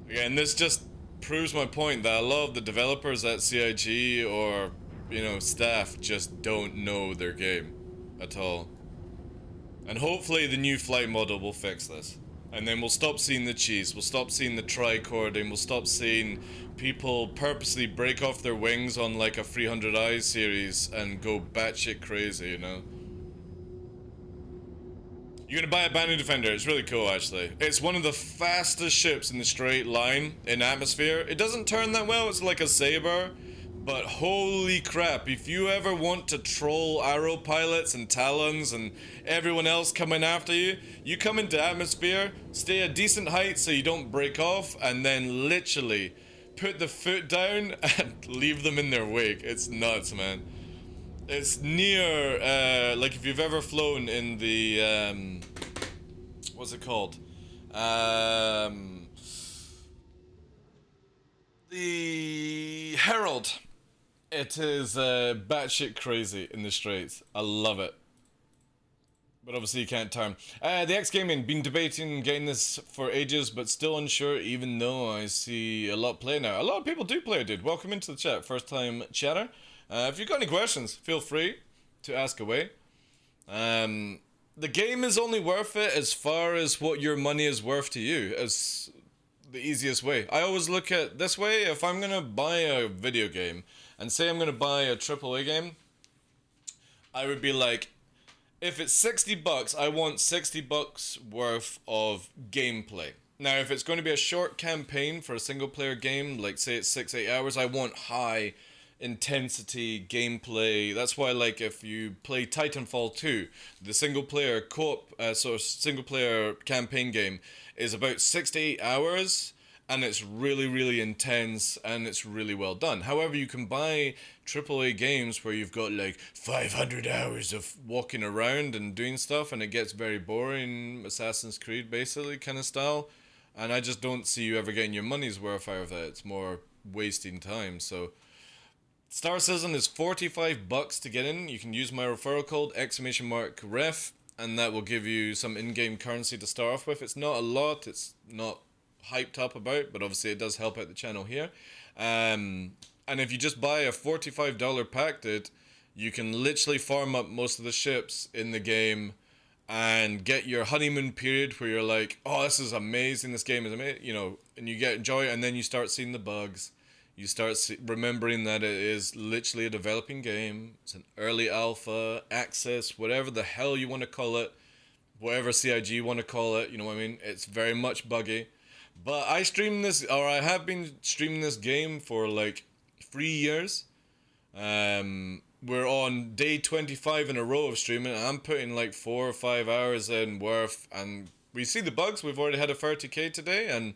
[SPEAKER 1] Again, this just proves my point that a lot of the developers at CIG or, you know, staff just don't know their game at all. And hopefully the new flight model will fix this. And then we'll stop seeing the cheese, we'll stop seeing the tricording, we'll stop seeing people purposely break off their wings on like a 300 Eyes series and go batshit crazy, you know? You're gonna buy a Banu Defender, it's really cool actually. It's one of the fastest ships in the straight line in atmosphere. It doesn't turn that well, it's like a Saber. But holy crap, if you ever want to troll arrow pilots and talons and everyone else coming after you, you come into atmosphere, stay a decent height so you don't break off, and then literally put the foot down and leave them in their wake. It's nuts, man. It's near, like if you've ever flown in the, what's it called? The Herald. It is batshit crazy in the Straits. I love it. But obviously you can't turn. The X Gaming, been debating getting this for ages, but still unsure, even though I see a lot play now. A lot of people do play, dude. Welcome into the chat, first time chatter. If you've got any questions, feel free to ask away. The game is only worth it as far as what your money is worth to you, as the easiest way. I always look at this way. If I'm gonna buy a video game, and say I'm gonna buy a AAA game, I would be like, if it's 60 bucks, I want 60 bucks worth of gameplay. Now, if it's going to be a short campaign for a single player game, like say it's 6-8 hours, I want high intensity gameplay. That's why, like, if you play Titanfall 2, the single player single player campaign game is about 6 to 8 hours. And it's really, really intense, and it's really well done. However, you can buy AAA games where you've got like 500 hours of walking around and doing stuff, and it gets very boring, Assassin's Creed basically kind of style. And I just don't see you ever getting your money's worth out of that. It's more wasting time. So Star Citizen is 45 bucks to get in. You can use my referral code !ref, and that will give you some in-game currency to start off with. It's not a lot. It's not hyped up about, but obviously it does help out the channel here. And if you just buy a $45 pack, dude, You can literally farm up most of the ships in the game and get your honeymoon period where you're like, oh, this is amazing, this game is amazing, you know, and you get enjoy it, and then you start seeing the bugs. You start remembering that it is literally a developing game. It's an early alpha, access, whatever the hell you want to call it, whatever CIG you want to call it, you know what I mean? It's very much buggy. But I have been streaming this game for like 3 years. We're on day 25 in a row of streaming, and I'm putting like 4 or 5 hours in worth, and we see the bugs. We've already had a 30k today,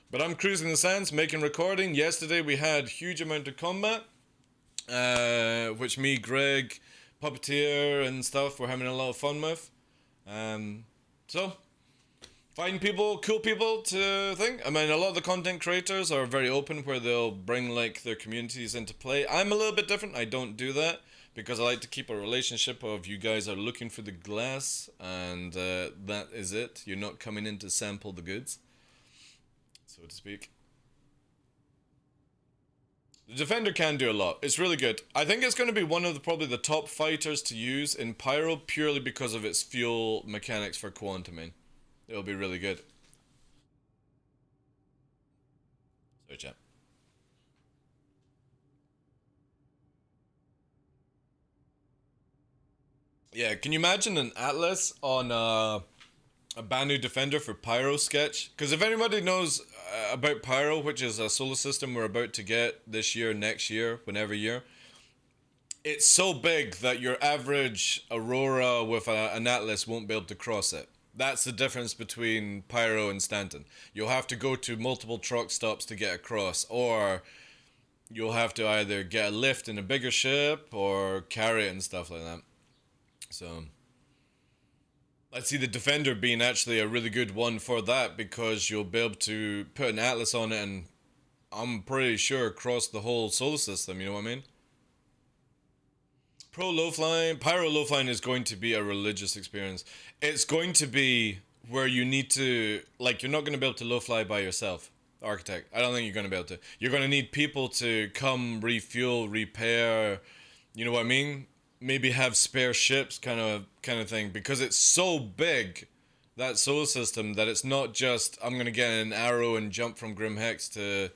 [SPEAKER 1] but I'm cruising the sands, making recording. Yesterday we had huge amount of combat, which me, Greg, Puppeteer and stuff were having a lot of fun with. So find people, cool people to think. I mean, a lot of the content creators are very open where they'll bring like their communities into play. I'm a little bit different. I don't do that because I like to keep a relationship of you guys are looking for the glass, and that is it. You're not coming in to sample the goods, so to speak. The Defender can do a lot. It's really good. I think it's going to be one of probably the top fighters to use in Pyro purely because of its fuel mechanics for quantuming. It'll be really good. Sorry, chat. Yeah, can you imagine an Atlas on a Banu Defender for Pyro sketch? Because if anybody knows about Pyro, which is a solar system we're about to get this year, next year, whenever year, it's so big that your average Aurora with an Atlas won't be able to cross it. That's the difference between Pyro and Stanton. You'll have to go to multiple truck stops to get across, or you'll have to either get a lift in a bigger ship or carry it and stuff like that. So I see the Defender being actually a really good one for that, because you'll be able to put an Atlas on it and I'm pretty sure across the whole solar system, you know what I mean? Pyro low flying is going to be a religious experience. It's going to be where you need to, like, you're not going to be able to low fly by yourself, Architect. I don't think you're going to be able to. You're going to need people to come refuel, repair, you know what I mean? Maybe have spare ships kind of thing, because it's so big, that solar system, that it's not just I'm going to get an arrow and jump from Grim Hex to,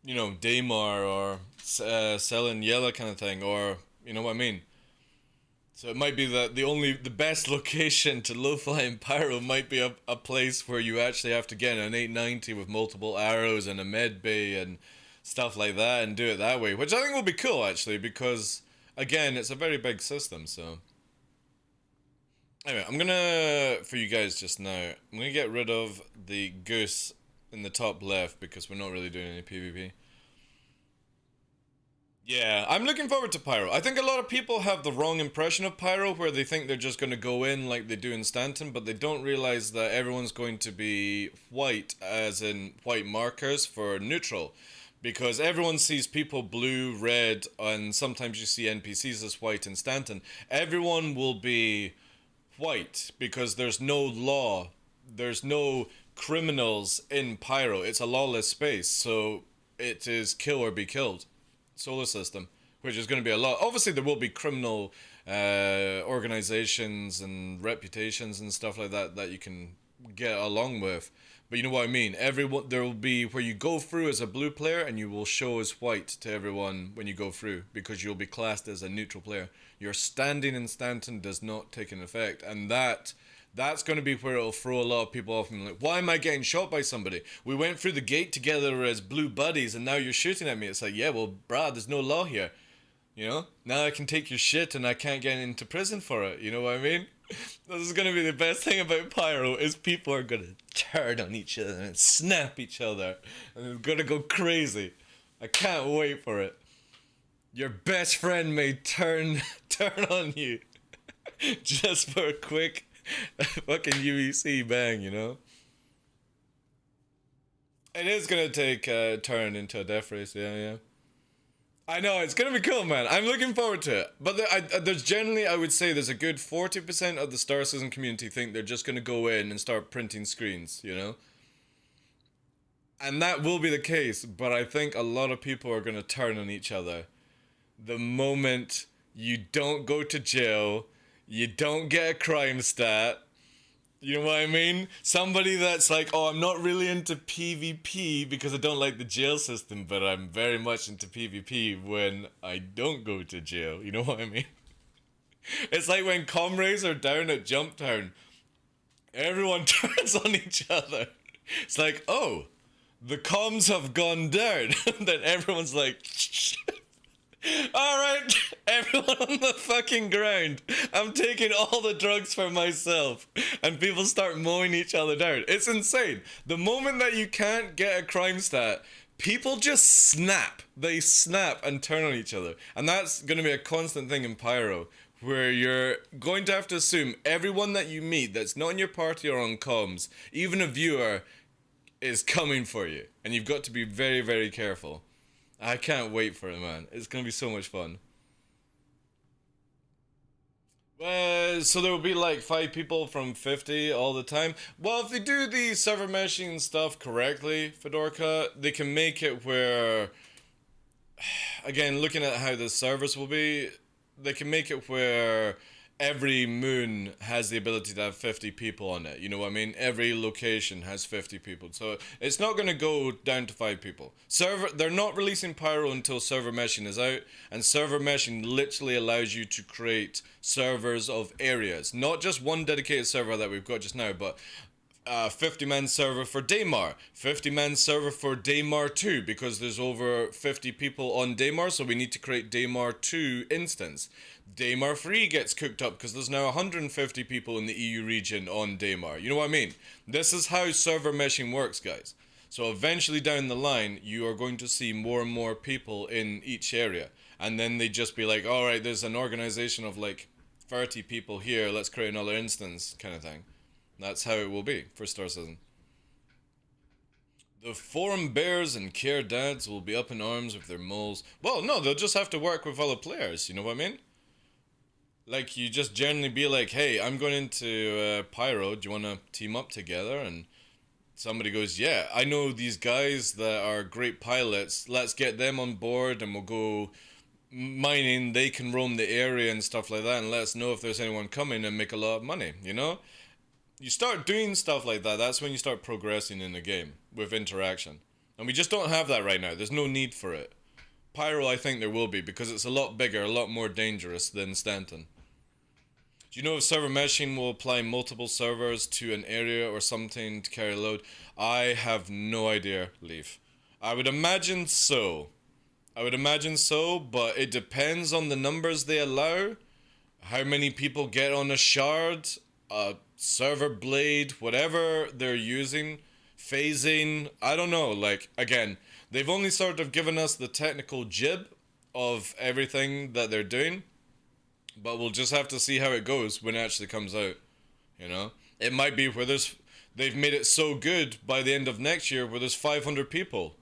[SPEAKER 1] you know, Daymar or Selin Yella kind of thing, or you know what I mean? So it might be that the best location to low fly in Pyro might be a place where you actually have to get an 890 with multiple arrows and a med bay and stuff like that, and do it that way, which I think will be cool actually, because again, it's a very big system. So anyway, I'm gonna, for you guys just now, I'm gonna get rid of the goose in the top left because we're not really doing any PvP. Yeah, I'm looking forward to Pyro. I think a lot of people have the wrong impression of Pyro, where they think they're just going to go in like they do in Stanton, but they don't realize that everyone's going to be white, as in white markers for neutral. Because everyone sees people blue, red, and sometimes you see NPCs as white in Stanton. Everyone will be white because there's no law. There's no criminals in Pyro. It's a lawless space, so it is kill or be killed solar system, which is going to be a lot. Obviously there will be criminal organizations and reputations and stuff like that that you can get along with, but you know what I mean. Everyone, there will be where you go through as a blue player and you will show as white to everyone when you go through, because you'll be classed as a neutral player. Your standing in Stanton does not take an effect, and that's going to be where it'll throw a lot of people off and like, why am I getting shot by somebody? We went through the gate together as blue buddies and now you're shooting at me. It's like, yeah, well, brah, there's no law here. You know? Now I can take your shit and I can't get into prison for it. You know what I mean? This is going to be the best thing about Pyro, is people are going to turn on each other and snap each other. And it's going to go crazy. I can't wait for it. Your best friend may turn on you just for a quick fucking UEC bang, you know? It is gonna take a turn into a death race, yeah. I know, it's gonna be cool, man. I'm looking forward to it. But there's generally, I would say, there's a good 40% of the Star Citizen community think they're just gonna go in and start printing screens, you know? And that will be the case, but I think a lot of people are gonna turn on each other the moment you don't go to jail, you don't get a crime stat. You know what I mean? Somebody that's like, oh, I'm not really into PvP because I don't like the jail system, but I'm very much into PvP when I don't go to jail. You know what I mean? It's like when comrades are down at Jump Town, everyone turns on each other. It's like, oh, the comms have gone down. Then everyone's like, alright, everyone on the fucking ground. I'm taking all the drugs for myself. And people start mowing each other down. It's insane. The moment that you can't get a crime stat, people just snap. They snap and turn on each other. And that's going to be a constant thing in Pyro, where you're going to have to assume everyone that you meet that's not in your party or on comms, even a viewer, is coming for you. And you've got to be very, very careful. I can't wait for it, man. It's going to be so much fun. So there will be like 5 people from 50 all the time. Well, if they do the server meshing stuff correctly, Fedorka, they can make it where, again, looking at how the servers will be, they can make it where every moon has the ability to have 50 people on it. You know what I mean? Every location has 50 people. So it's not going to go down to 5 people. They're not releasing Pyro until server meshing is out. And server meshing literally allows you to create servers of areas. Not just one dedicated server that we've got just now, but 50-man server for Daymar, 50-man server for Daymar 2, because there's over 50 people on Daymar, so we need to create Daymar 2 instance. Daymar 3 gets cooked up because there's now 150 people in the EU region on Daymar. You know what I mean? This is how server meshing works, guys. So eventually down the line, you are going to see more and more people in each area. And then they just be like, alright, there's an organization of like 30 people here, let's create another instance, kind of thing. That's how it will be for Star Citizen. The forum bears and care dads will be up in arms with their moles. Well, no, they'll just have to work with other players, you know what I mean? Like, you just generally be like, hey, I'm going into Pyro, do you want to team up together? And somebody goes, yeah, I know these guys that are great pilots, let's get them on board and we'll go mining, they can roam the area and stuff like that, and let us know if there's anyone coming and make a lot of money, you know? You start doing stuff like that, that's when you start progressing in the game, with interaction. And we just don't have that right now, there's no need for it. Pyro, I think there will be, because it's a lot bigger, a lot more dangerous than Stanton. Do you know if server meshing will apply multiple servers to an area or something to carry a load? I have no idea, Leaf. I would imagine so. But it depends on the numbers they allow, how many people get on a shard, a server blade, whatever they're using, phasing, I don't know, like, again, they've only sort of given us the technical jib of everything that they're doing, but we'll just have to see how it goes when it actually comes out, you know? It might be where they've made it so good by the end of next year where there's 500 people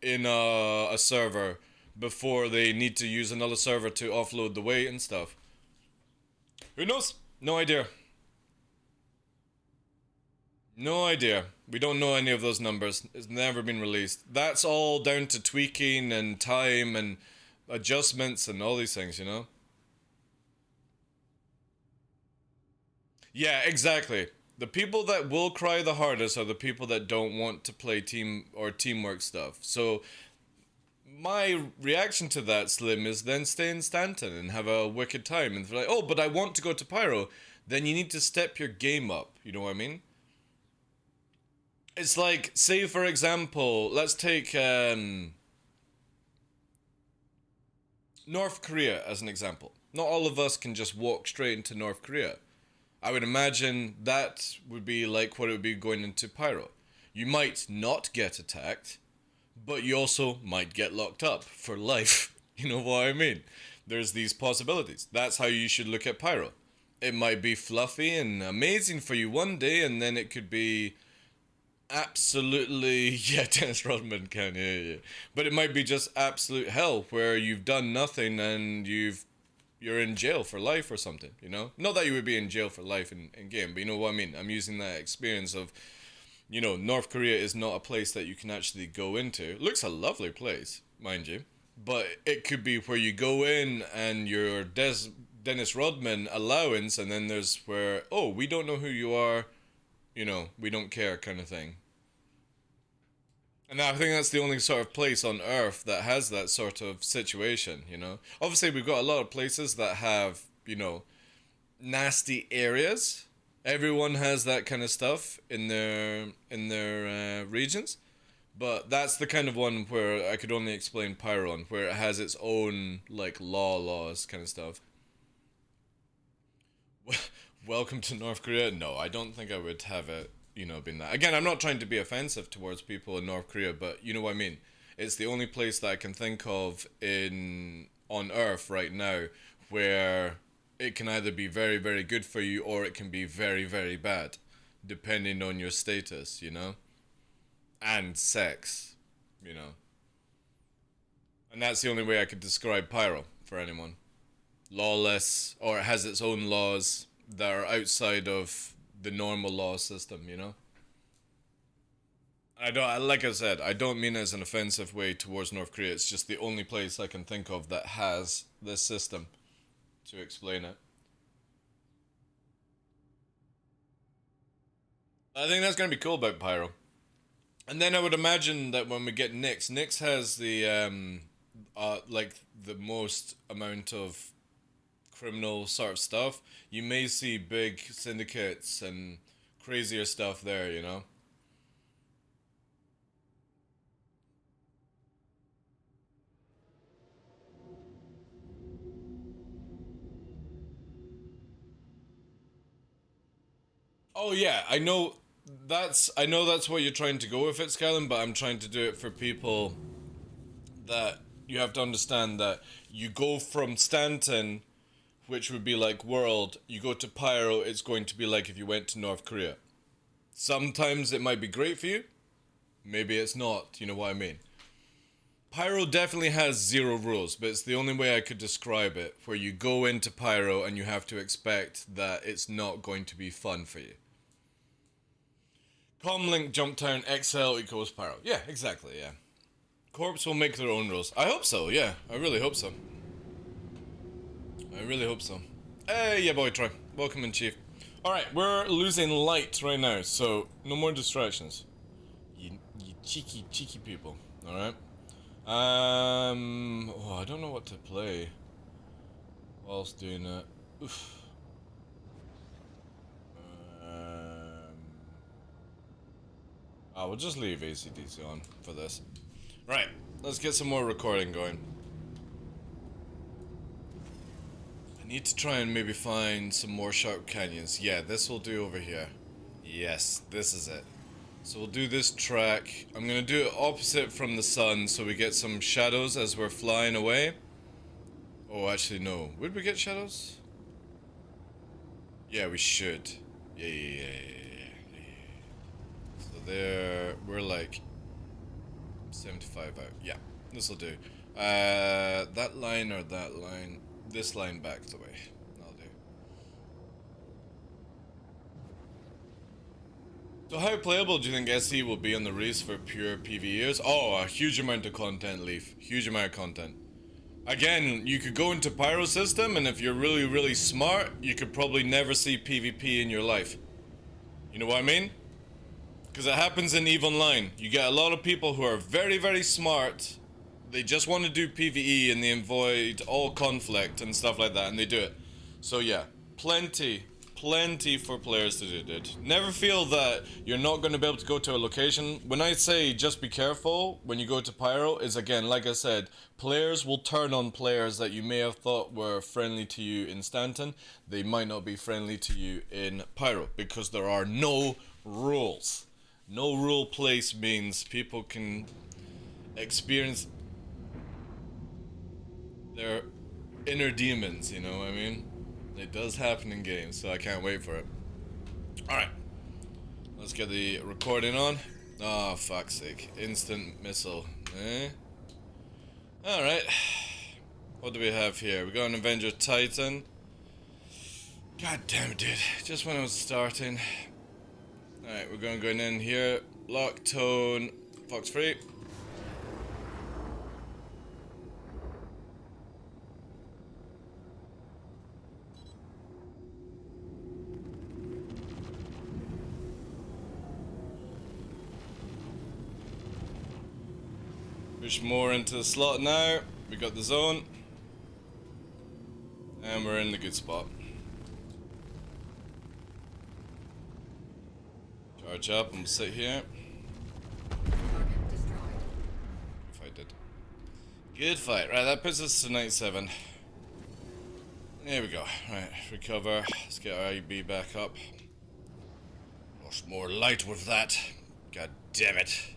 [SPEAKER 1] in a server before they need to use another server to offload the weight and stuff. Who knows? No idea. No idea. We don't know any of those numbers. It's never been released. That's all down to tweaking and time and adjustments and all these things, you know? Yeah, exactly. The people that will cry the hardest are the people that don't want to play team or teamwork stuff. So my reaction to that, Slim, is then stay in Stanton and have a wicked time. And they're like, oh, but I want to go to Pyro. Then you need to step your game up. You know what I mean? It's like, say for example, let's take North Korea as an example. Not all of us can just walk straight into North Korea. I would imagine that would be like what it would be going into Pyro. You might not get attacked, but you also might get locked up for life. You know what I mean? There's these possibilities. That's how you should look at Pyro. It might be fluffy and amazing for you one day, and then it could be absolutely, yeah, Dennis Rodman can, yeah. But it might be just absolute hell where you've done nothing and you're in jail for life or something, you know? Not that you would be in jail for life in game, but you know what I mean? I'm using that experience of, North Korea is not a place that you can actually go into. It looks a lovely place, mind you. but it could be where you go in and your Dennis Rodman allowance, and then there's where, oh, we don't know who you are, you know, we don't care kind of thing. And I think that's the only sort of place on Earth that has that sort of situation, you know. Obviously, we've got a lot of places that have, you know, nasty areas. Everyone has that kind of stuff in their regions, but that's the kind of one where I could only explain Pyro on, where it has its own like laws kind of stuff. Welcome to North Korea. No, I don't think I would have it, you know, been that. Again, I'm not trying to be offensive towards people in North Korea, but you know what I mean. It's the only place that I can think of on Earth right now where it can either be very, very good for you or it can be very, very bad, depending on your status, you know, and sex, you know. And that's the only way I could describe Pyro for anyone. Lawless, or it has its own laws that are outside of the normal law system, you know. Like I said, I don't mean it as an offensive way towards North Korea. It's just the only place I can think of that has this system to explain it. I think that's gonna be cool about Pyro. And then I would imagine that when we get Nyx has the like the most amount of criminal sort of stuff. You may see big syndicates and crazier stuff there, you know. Oh yeah, I know that's what you're trying to go with it, Skyrim, but I'm trying to do it for people that you have to understand that you go from Stanton, which would be like world, you go to Pyro, it's going to be like if you went to North Korea. Sometimes it might be great for you, maybe it's not, you know what I mean. Pyro definitely has zero rules, but it's the only way I could describe it, where you go into Pyro and you have to expect that it's not going to be fun for you. Comlink Jumptown XL equals Pyro. Yeah, exactly, yeah. Corps will make their own rules. I hope so, yeah. I really hope so. I really hope so. Hey, yeah boy, Troy. Welcome in, Chief. Alright, we're losing light right now, so no more distractions. You cheeky people, alright? Oh, I don't know what to play whilst doing it. Oof. We'll just leave AC/DC on for this. Right, let's get some more recording going. I need to try and maybe find some more sharp canyons. Yeah, this will do over here. Yes, this is it. So we'll do this track. I'm gonna do it opposite from the sun so we get some shadows as we're flying away. Oh, actually no. Would we get shadows? Yeah, we should. Yeah. So there, we're like 75 out. Yeah, this will do. That line or that line? This line back the way. That'll do. So how playable do you think SE will be on the race for pure PvEers? Oh, a huge amount of content, Leaf. Huge amount of content. Again, you could go into Pyro system, and if you're really, really smart, you could probably never see PvP in your life. You know what I mean? Because it happens in EVE Online. You get a lot of people who are very, very smart. They just want to do PvE and they avoid all conflict and stuff like that, and they do it. So yeah, plenty for players to do, dude. Never feel that you're not going to be able to go to a location. When I say just be careful when you go to Pyro, is again, like I said, players will turn on players that you may have thought were friendly to you in Stanton. They might not be friendly to you in Pyro because there are no rules. No rule place means people can experience their inner demons, you know what I mean? It does happen in games, so I can't wait for it. Alright. Let's get the recording on. Oh, fuck's sake. Instant missile. Alright. What do we have here? We got an Avenger Titan. God damn it, dude. Just when I was starting. Alright, we're going in here. Lock, tone, Fox free. Push more into the slot now. We got the zone. And we're in the good spot. Charge up and we'll sit here.
[SPEAKER 3] Target destroyed.
[SPEAKER 1] If I did. Good fight. Right, that puts us to 97. There we go. Right, recover. Let's get our IB back up. Lost more light with that. God damn it.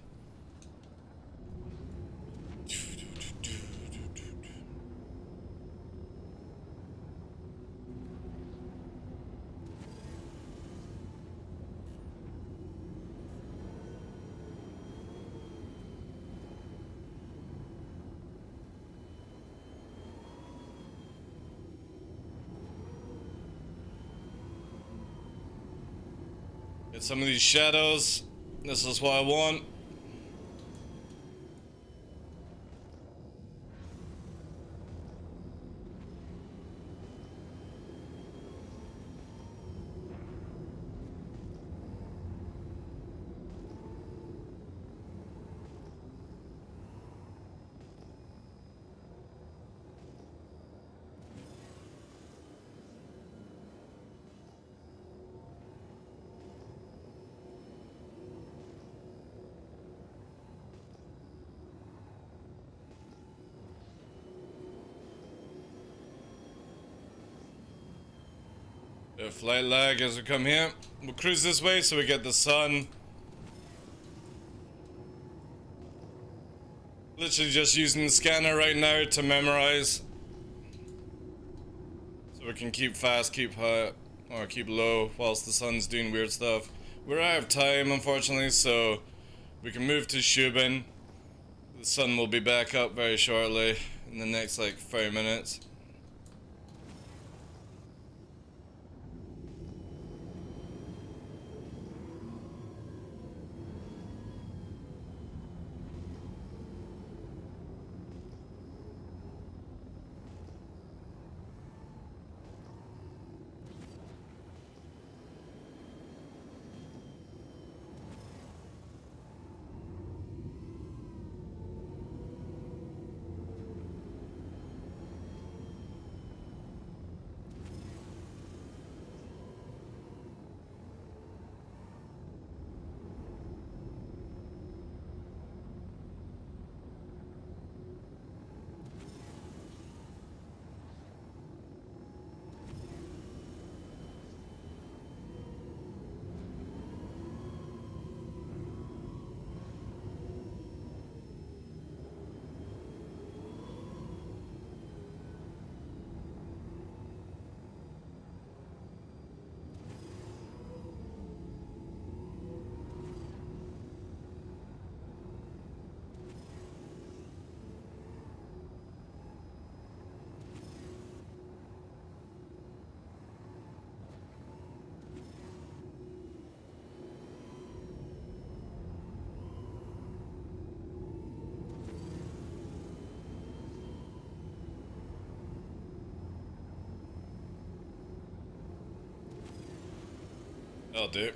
[SPEAKER 1] Get some of these shadows. This is what I want. Bit of flight lag as we come here. We'll cruise this way so we get the sun. Literally just using the scanner right now to memorize. So we can keep fast, keep high, or keep low whilst the sun's doing weird stuff. We're out of time, unfortunately, so we can move to Shubin. The sun will be back up very shortly, in the next like 5 minutes. That'll do.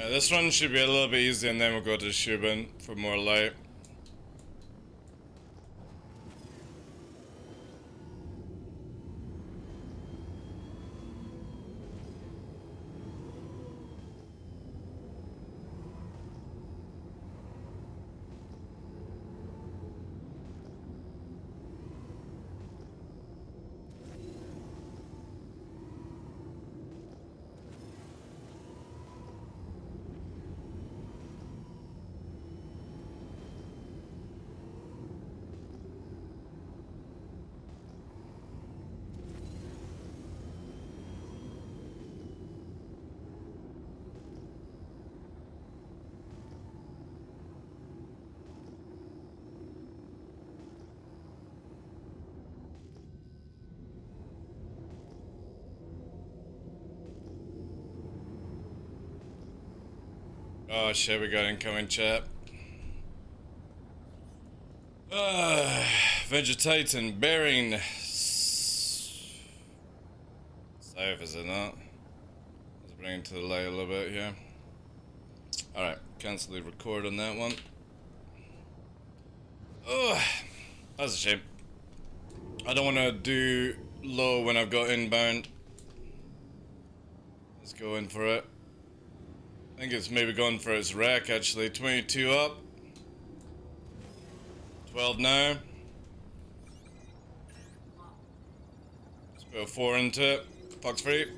[SPEAKER 1] This run should be a little bit easier, and then we'll go to Shubin for more light. Oh shit, we got incoming chat. Vegetating, bearing. Safe, is it not? Let's bring it to the light a little bit here. Alright, cancel the record on that one. Oh, that's a shame. I don't want to do low when I've got inbound. Let's go in for it. I think it's maybe gone for its wreck actually. 22 up. 12 now. Let's put a 4 into it. Fox free.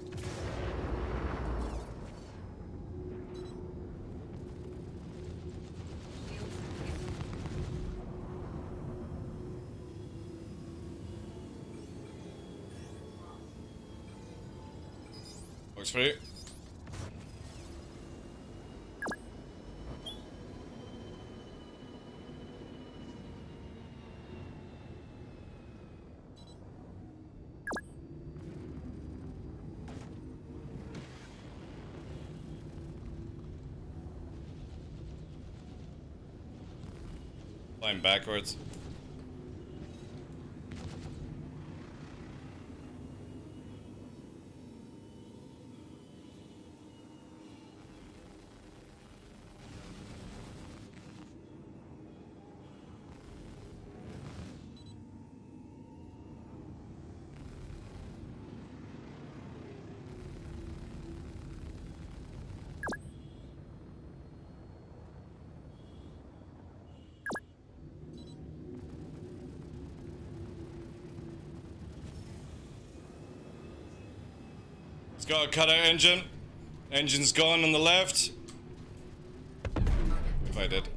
[SPEAKER 1] Fox free. Flying backwards. It's got a cutout engine. Engine's gone on the left. If I did.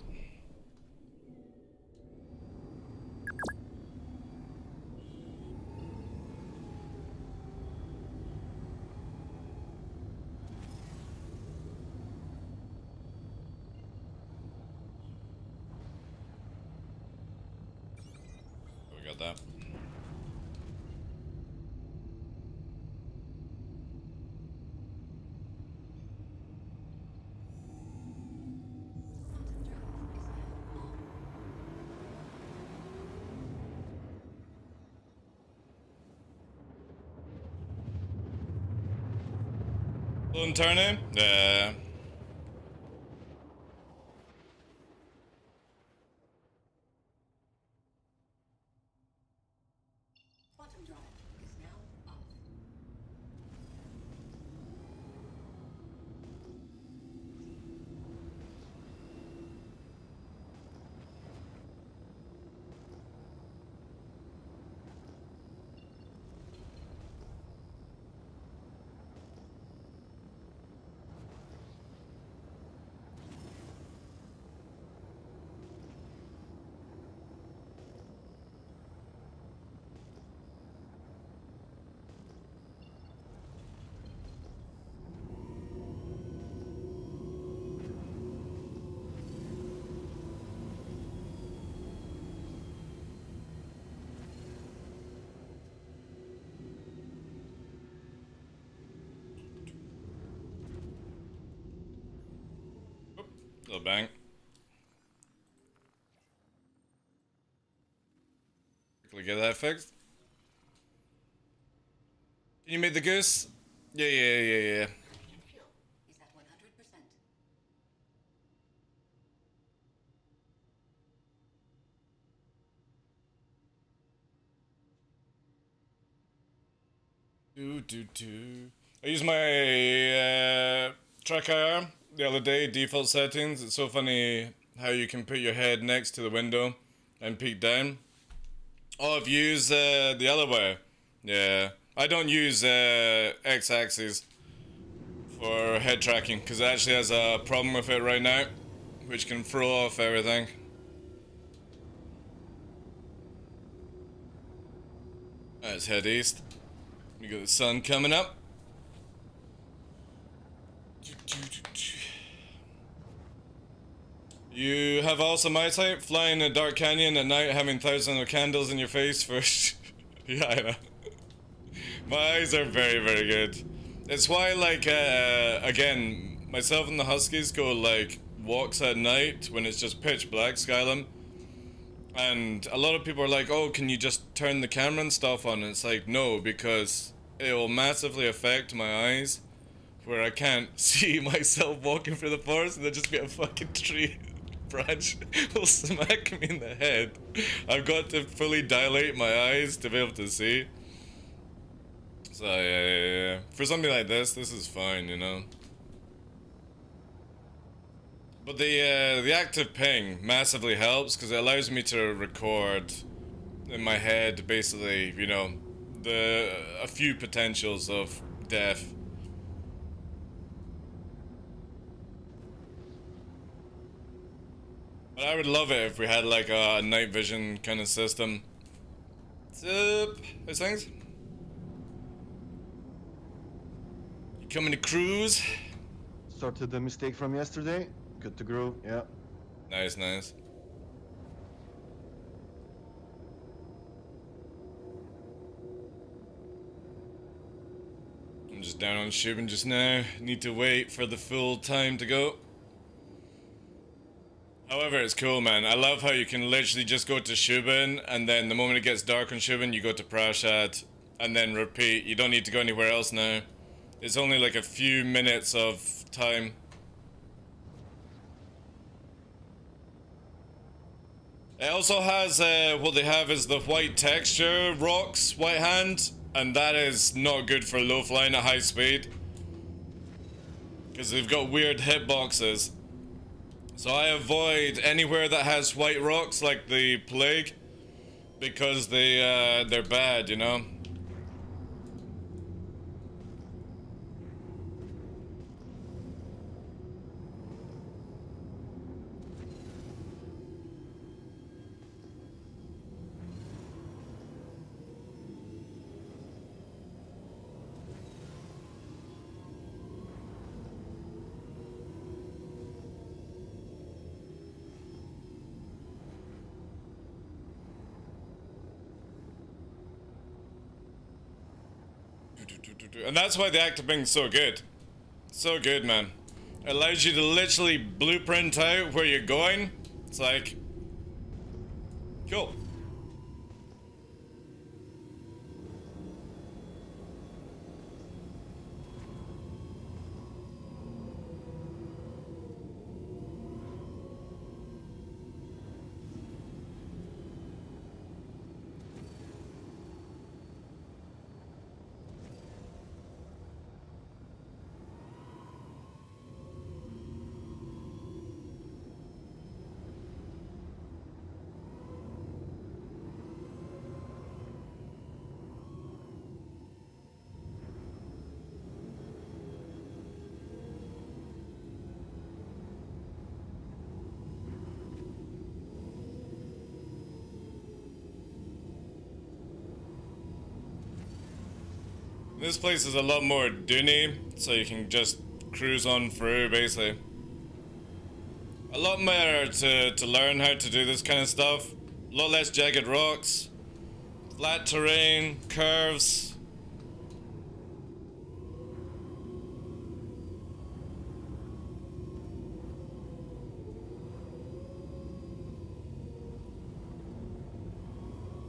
[SPEAKER 1] We got that. Balloon turning? Yeah.
[SPEAKER 3] Bottom drive is now off.
[SPEAKER 1] Little bang. Quickly get that fixed. Can you make the goose? Yeah.
[SPEAKER 3] Fuel is at 100%.
[SPEAKER 1] I used my track IR the other day, default settings. It's so funny how you can put your head next to the window and peek down. Oh, I've used the other way. Yeah, I don't use X-axis for head tracking because it actually has a problem with it right now, which can throw off everything. Let's head east. We got the sun coming up. You have awesome eyesight, flying in a dark canyon at night, having thousands of candles in your face for... Yeah, I know. My eyes are very, very good. It's why, like, again, myself and the Huskies go, like, walks at night when it's just pitch black, Skyrim. And a lot of people are like, oh, can you just turn the camera and stuff on? And it's like, no, because it will massively affect my eyes, where I can't see myself walking through the forest and there'll just be a fucking tree branch will smack me in the head. I've got to fully dilate my eyes to be able to see. So yeah. For something like this is fine, you know. But the active ping massively helps because it allows me to record in my head, basically, you know, a few potentials of death. But I would love it if we had like a night vision kind of system. What's up? How's things? You coming to cruise?
[SPEAKER 4] Sorted the mistake from yesterday. Good to go, yeah.
[SPEAKER 1] Nice, nice. I'm just down on Shubin just now. Need to wait for the full time to go. However, it's cool, man. I love how you can literally just go to Shubin, and then the moment it gets dark on Shubin, you go to Prashad, and then repeat. You don't need to go anywhere else now. It's only like a few minutes of time. It also has, what they have is the white texture rocks, white hand, and that is not good for low flying at high speed. Because they've got weird hitboxes. So I avoid anywhere that has white rocks like the plague, because they're bad, you know? And that's why the active ping is so good. So good, man. It allows you to literally blueprint out where you're going. It's like... cool. This place is a lot more dunny, so you can just cruise on through, basically. A lot better to learn how to do this kind of stuff. A lot less jagged rocks, flat terrain, curves.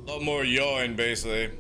[SPEAKER 1] A lot more yawing, basically.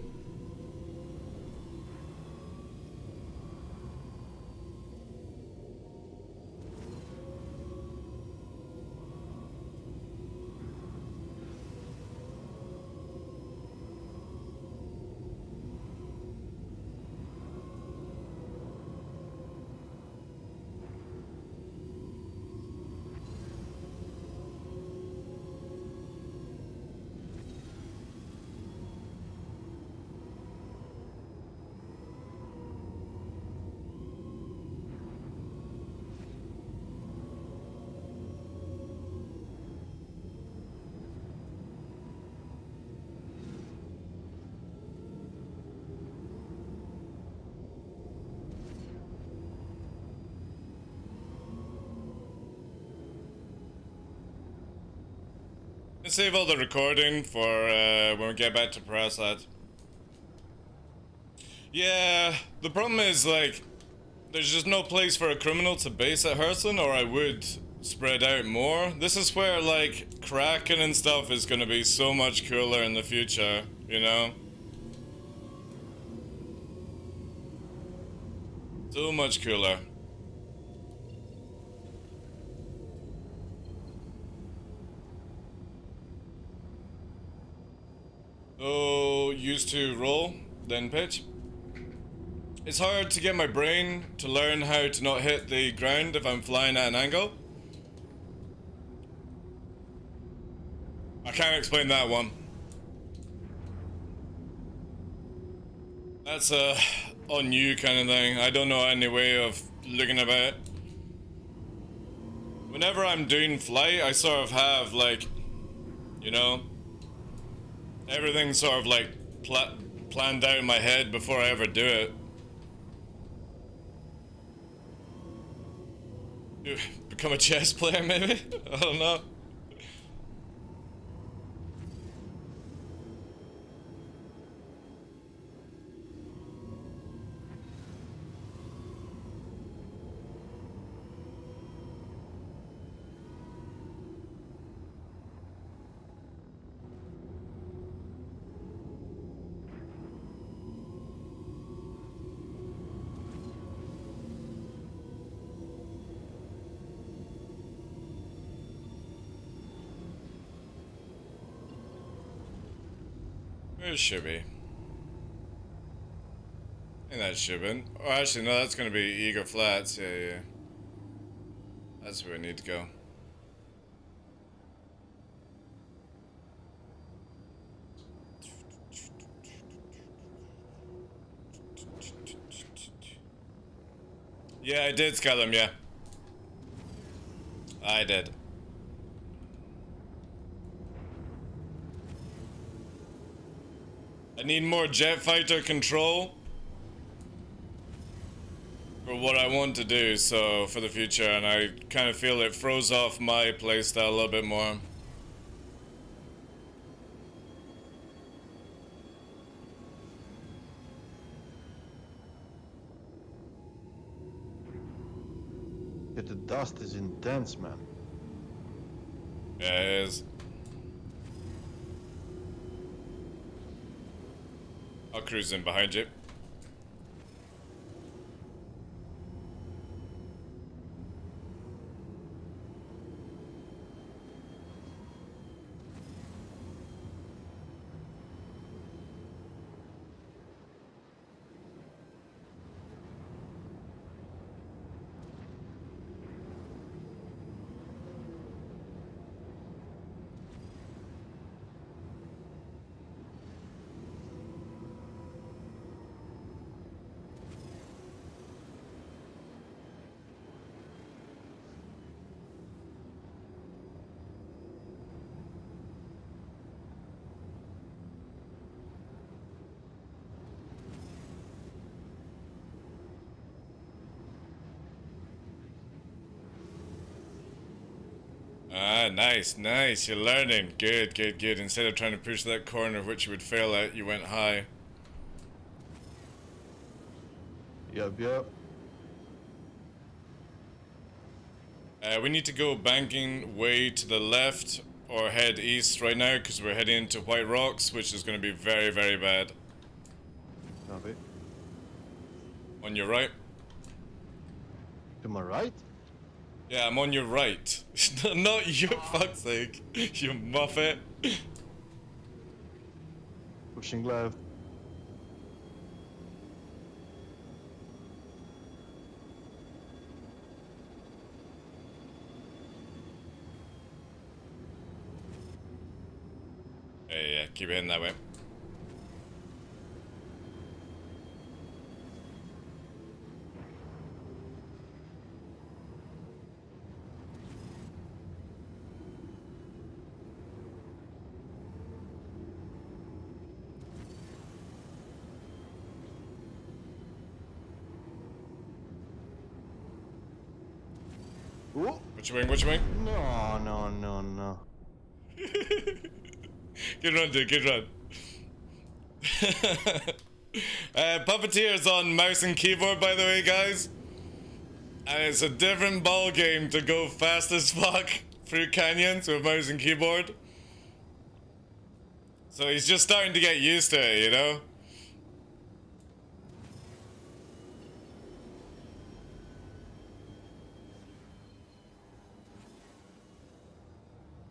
[SPEAKER 1] save all the recording for when we get back to Prasad. Yeah, the problem is, like, there's just no place for a criminal to base at Herson, or I would spread out more. This is where, like, Kraken and stuff is gonna be so much cooler in the future, you know? So much cooler. So, used to roll, then pitch. It's hard to get my brain to learn how to not hit the ground if I'm flying at an angle. I can't explain that one. That's a on you kind of thing. I don't know any way of looking about it. Whenever I'm doing flight, I sort of have, like, you know, everything sort of like planned out in my head before I ever do it. Become a chess player, maybe? I don't know. Where should be? I think that should be. Oh, actually, no, that's gonna be Eagle Flats. Yeah, yeah. That's where we need to go. Yeah, I did scout them, yeah. I did. I need more jet fighter control for what I want to do, so for the future, and I kind of feel it throws off my playstyle a little bit more.
[SPEAKER 4] Yeah, the dust is intense, man.
[SPEAKER 1] Yeah, it is. I'll cruise in behind you. Ah, nice, nice. You're learning. Good, good, good. Instead of trying to push that corner, which you would fail at, you went high.
[SPEAKER 4] Yep, yep.
[SPEAKER 1] We need to go banking way to the left or head east right now because we're heading into White Rocks, which is going to be very, very bad.
[SPEAKER 4] Copy.
[SPEAKER 1] On your right?
[SPEAKER 4] To my right?
[SPEAKER 1] Yeah, I'm on your right. Not you, fuck's sake. You muffet.
[SPEAKER 4] Pushing left.
[SPEAKER 1] Yeah, keep heading that way.
[SPEAKER 4] Ooh.
[SPEAKER 1] Which wing, which wing?
[SPEAKER 4] No, no, no, no.
[SPEAKER 1] Good run, dude. Good run. Puppeteer's on mouse and keyboard, by the way, guys. And it's a different ball game to go fast as fuck through canyons with mouse and keyboard. So he's just starting to get used to it, you know?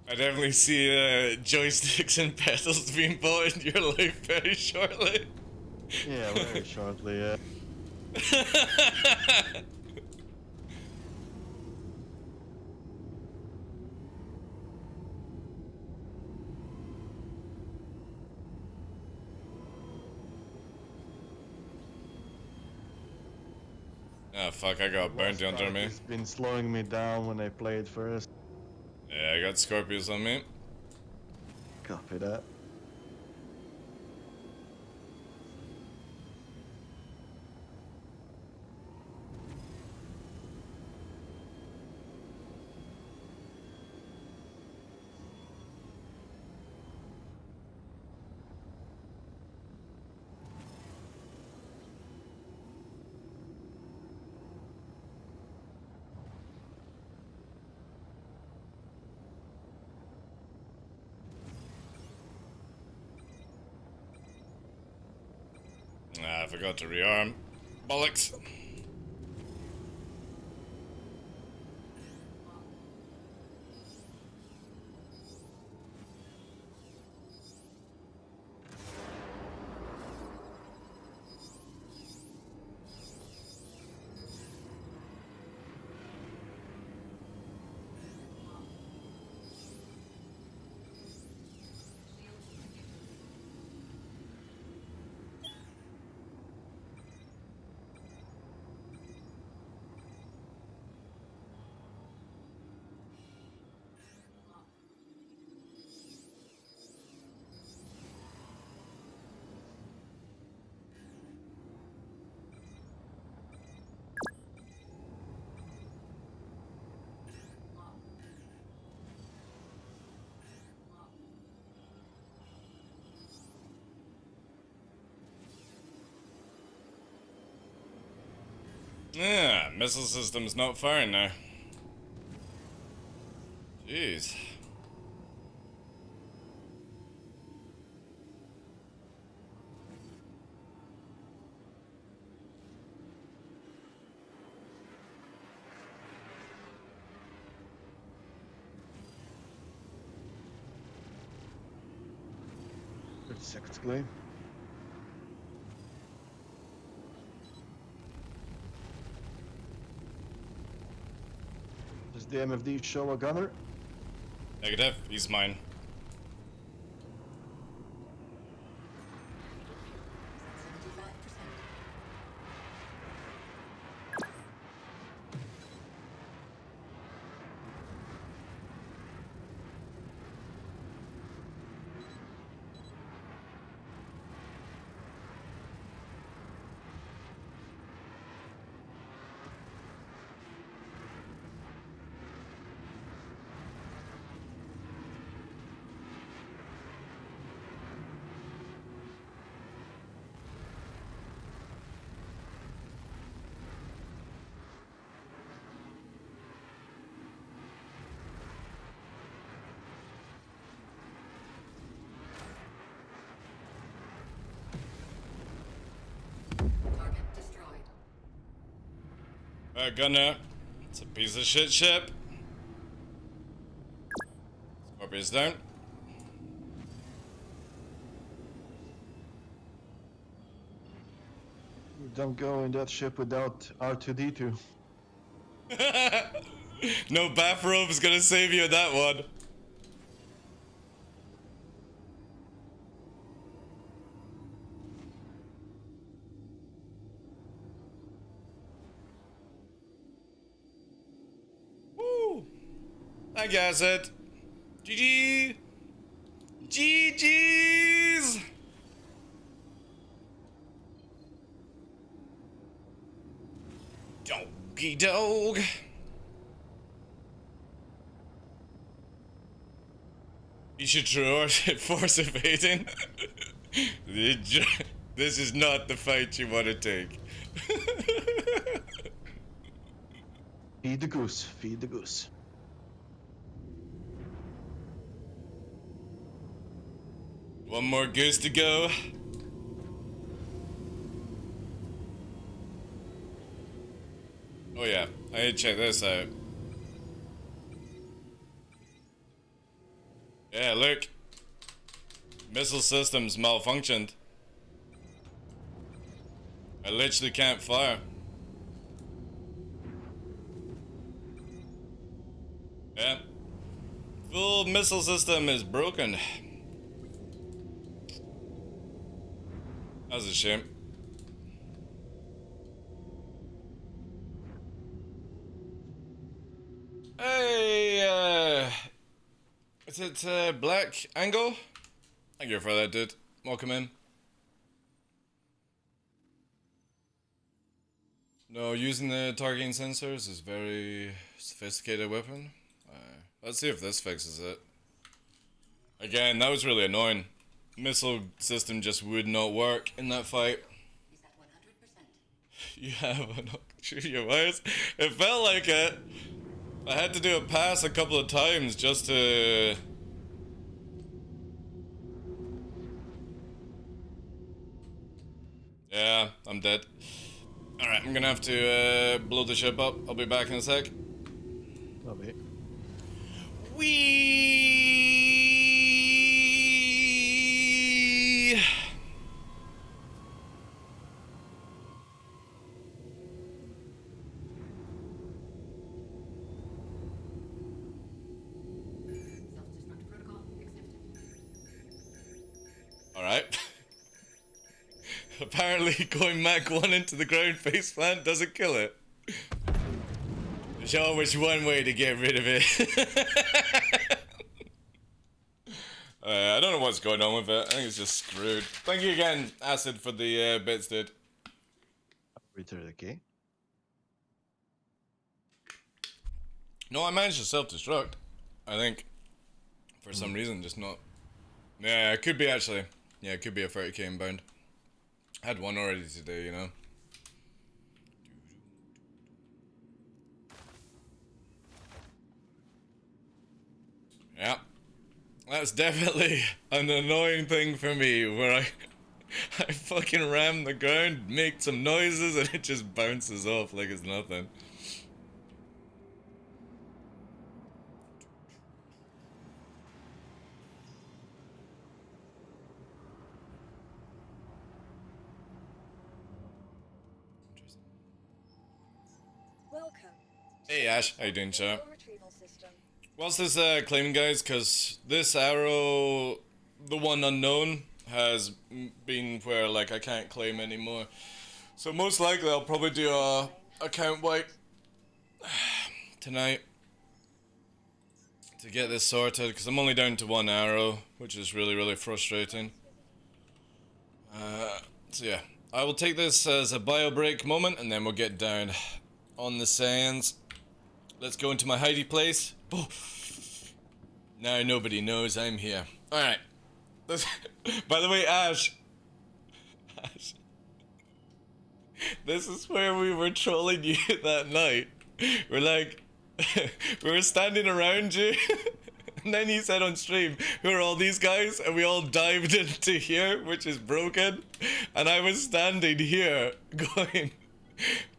[SPEAKER 1] I definitely see joysticks and pedals being bought in your life very shortly.
[SPEAKER 4] Yeah, very shortly, yeah.
[SPEAKER 1] Oh fuck, I got burnt under me.
[SPEAKER 4] It's been slowing me down when I played first.
[SPEAKER 1] Yeah, I got Scorpios on me.
[SPEAKER 4] Copy that.
[SPEAKER 1] Ah, I forgot to rearm. Bollocks. Yeah, missile system's not firing now. Jeez.
[SPEAKER 4] Seconds claim. Does the MFD show a gunner?
[SPEAKER 1] Negative, he's mine. Gunner. It's a piece of shit ship. Scorpion's down.
[SPEAKER 4] You don't go in that ship without R2D2.
[SPEAKER 1] No bathrobe is gonna save you in that one. Woo! I guess it. GG! GG's! Doggy dog. You should throw force evading. This is not the fight you want to take.
[SPEAKER 4] Feed the goose. Feed the goose.
[SPEAKER 1] One more goose to go. Oh yeah, I need to check this out. Yeah, look. Missile systems malfunctioned. I literally can't fire. Yeah. Full missile system is broken. That's a shame. Hey, is it Black Angle? Thank you for that, dude. Welcome in. No, using the targeting sensors is very sophisticated weapon. Let's see if this fixes it. Again, that was really annoying. Missile system just would not work in that fight.
[SPEAKER 3] Is that 100%?
[SPEAKER 1] You have an shoot your wires. It felt like it. I had to do a pass a couple of times just to. Yeah, I'm dead. Alright, I'm gonna have to blow the ship up. I'll be back in a sec.
[SPEAKER 4] Love it.
[SPEAKER 1] Wee.
[SPEAKER 3] Self-destruct protocol accepted.
[SPEAKER 1] Alright. Apparently going Mach 1 into the ground faceplant doesn't kill it. There's always one way to get rid of it. I don't know what's going on with it. I think it's just screwed. Thank you again, Acid, for the bits, dude.
[SPEAKER 4] Return the key.
[SPEAKER 1] No, I managed to self-destruct. I think. For some reason, just not. Yeah, it could be actually. Yeah, it could be a 30k inbound. I had one already today, you know. Yeah. That's definitely an annoying thing for me, where I fucking ram the ground, make some noises, and it just bounces off like it's nothing.
[SPEAKER 2] Welcome.
[SPEAKER 1] Hey Ash, how you doing, sir?
[SPEAKER 2] Retrieval system.
[SPEAKER 1] What's this claim, guys? Because this arrow, the one unknown, has been where like I can't claim anymore. So most likely I'll probably do a account wipe tonight to get this sorted, because I'm only down to one arrow, which is really frustrating. So yeah, I will take this as a bio break moment, and then we'll get down on the sands. Let's go into my hidey place. Oh. Now nobody knows I'm here. Alright. By the way, Ash. This is where we were trolling you that night. We're like, we were standing around you. And then you said on stream, who are all these guys? And we all dived into here, which is broken. And I was standing here going,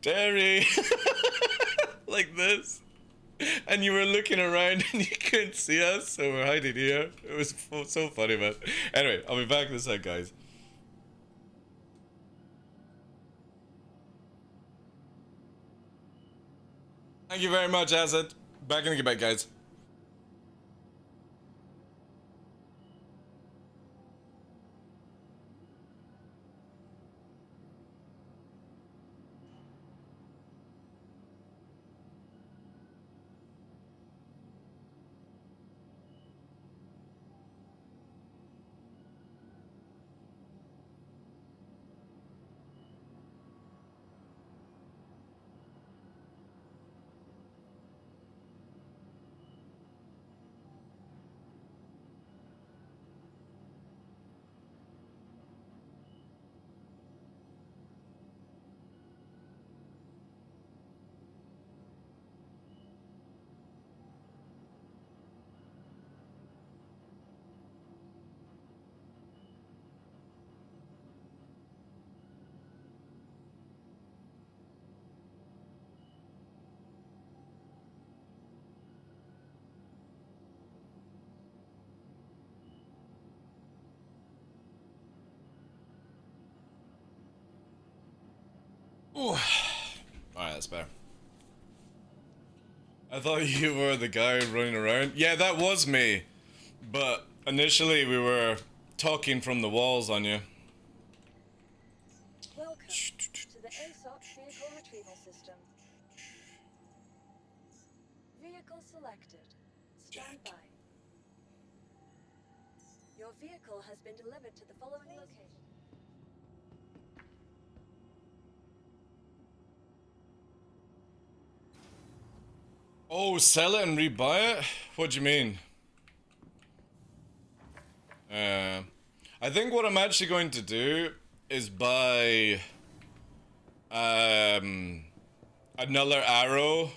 [SPEAKER 1] Terry. Like this. And you were looking around and you couldn't see us, so we're hiding here. It was so funny, man. Anyway, I'll be back in a sec, guys. Thank you very much, Acid. Back in the back, guys. Ooh. Alright, that's better. I thought you were the guy running around. Yeah, that was me. But initially we were talking from the walls on you.
[SPEAKER 2] Welcome to the ASOP vehicle retrieval system. Vehicle selected. Stand by. Your vehicle has been delivered to the following location.
[SPEAKER 1] Oh, sell it and rebuy it? What do you mean? I think what I'm actually going to do is buy another arrow.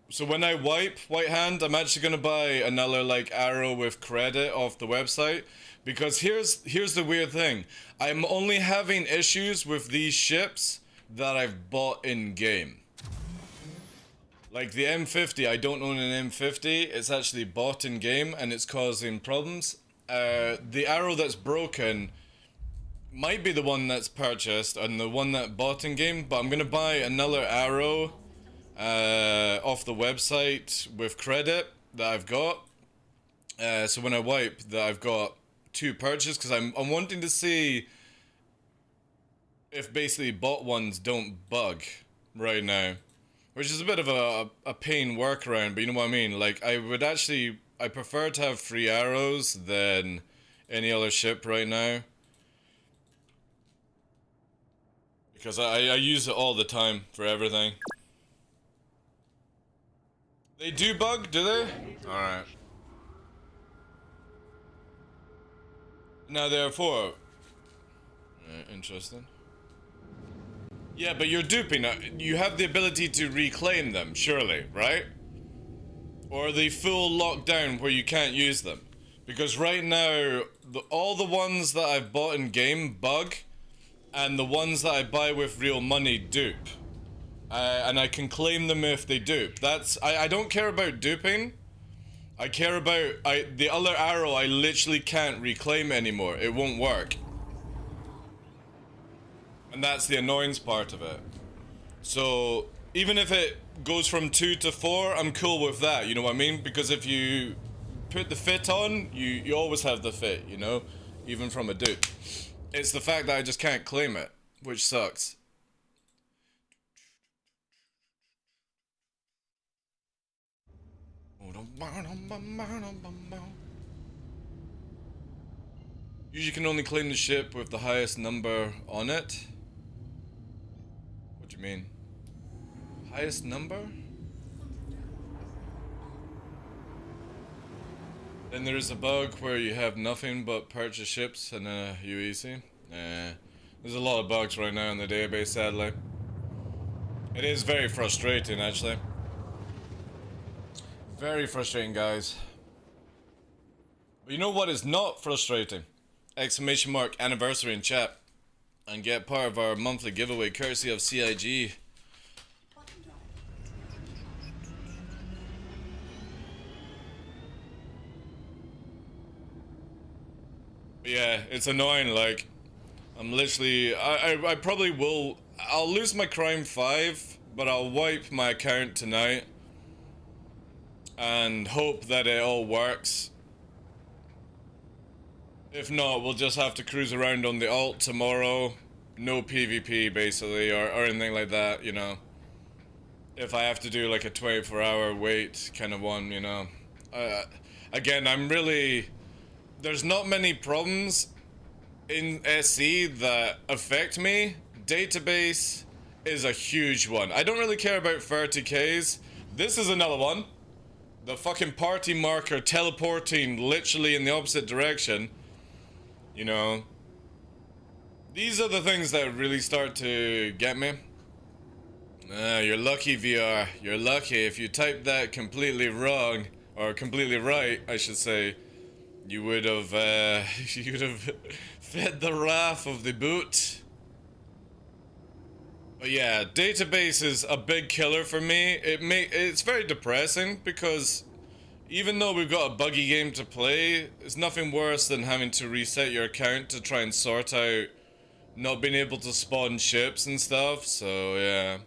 [SPEAKER 1] So when I wipe White Hand, I'm actually gonna buy another like arrow with credit off the website. Because here's the weird thing. I'm only having issues with these ships that I've bought in game. Like the M50, I don't own an M50, it's actually bought in game and it's causing problems. The arrow that's broken might be the one that's purchased and the one that bought in game, but I'm gonna buy another arrow off the website with credit that I've got. So when I wipe that I've got 2 purchased, because I'm wanting to see if basically bought ones don't bug right now. Which is a bit of a pain workaround, but you know what I mean? Like, I prefer to have 3 arrows than any other ship right now. Because I use it all the time for everything. They do bug, do they? Alright. Now therefore... interesting. Yeah, but you're duping. You have the ability to reclaim them, surely, right? Or are they full lockdown where you can't use them? Because right now, all the ones that I've bought in game bug, and the ones that I buy with real money dupe. And I can claim them if they dupe. I don't care about duping. I care about the other arrow. I literally can't reclaim anymore. It won't work. And that's the annoyance part of it. So, even if it goes from 2 to 4, I'm cool with that, you know what I mean? Because if you put the fit on, you always have the fit, you know? Even from a dupe. It's the fact that I just can't claim it, which sucks. Usually can only claim the ship with the highest number on it. What do you mean? Highest number? Then there is a bug where you have nothing but purchase ships and a UEC. There's a lot of bugs right now in the database, sadly. It is very frustrating, actually. Very frustrating, guys. But you know what is not frustrating? Exclamation mark anniversary in chat. And get part of our monthly giveaway courtesy of CIG. Yeah, it's annoying, like, I'm literally, I probably will, I'll lose my Crime 5, but I'll wipe my account tonight, and hope that it all works. If not, we'll just have to cruise around on the alt tomorrow, no PvP basically, or anything like that, you know. If I have to do like a 24-hour wait kind of one, you know. Again, I'm really... There's not many problems in SC that affect me. Database is a huge one. I don't really care about 30Ks. This is another one. The fucking party marker teleporting literally in the opposite direction. You know. These are the things that really start to get me. You're lucky, VR. You're lucky. If you typed that completely wrong, or completely right, I should say, you would have, you'd have fed the wrath of the boot. But yeah, database is a big killer for me. It's very depressing because even though we've got a buggy game to play, it's nothing worse than having to reset your account to try and sort out not being able to spawn ships and stuff, so yeah.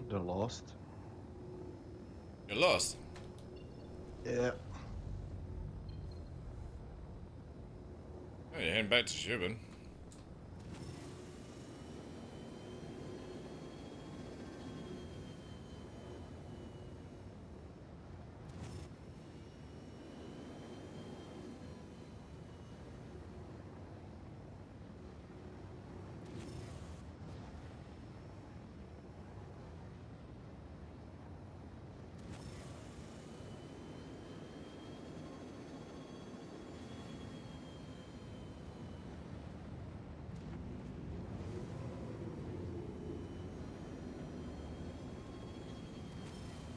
[SPEAKER 4] They're lost.
[SPEAKER 1] You're lost.
[SPEAKER 4] Yeah.
[SPEAKER 1] Oh, you're heading back to Shubin.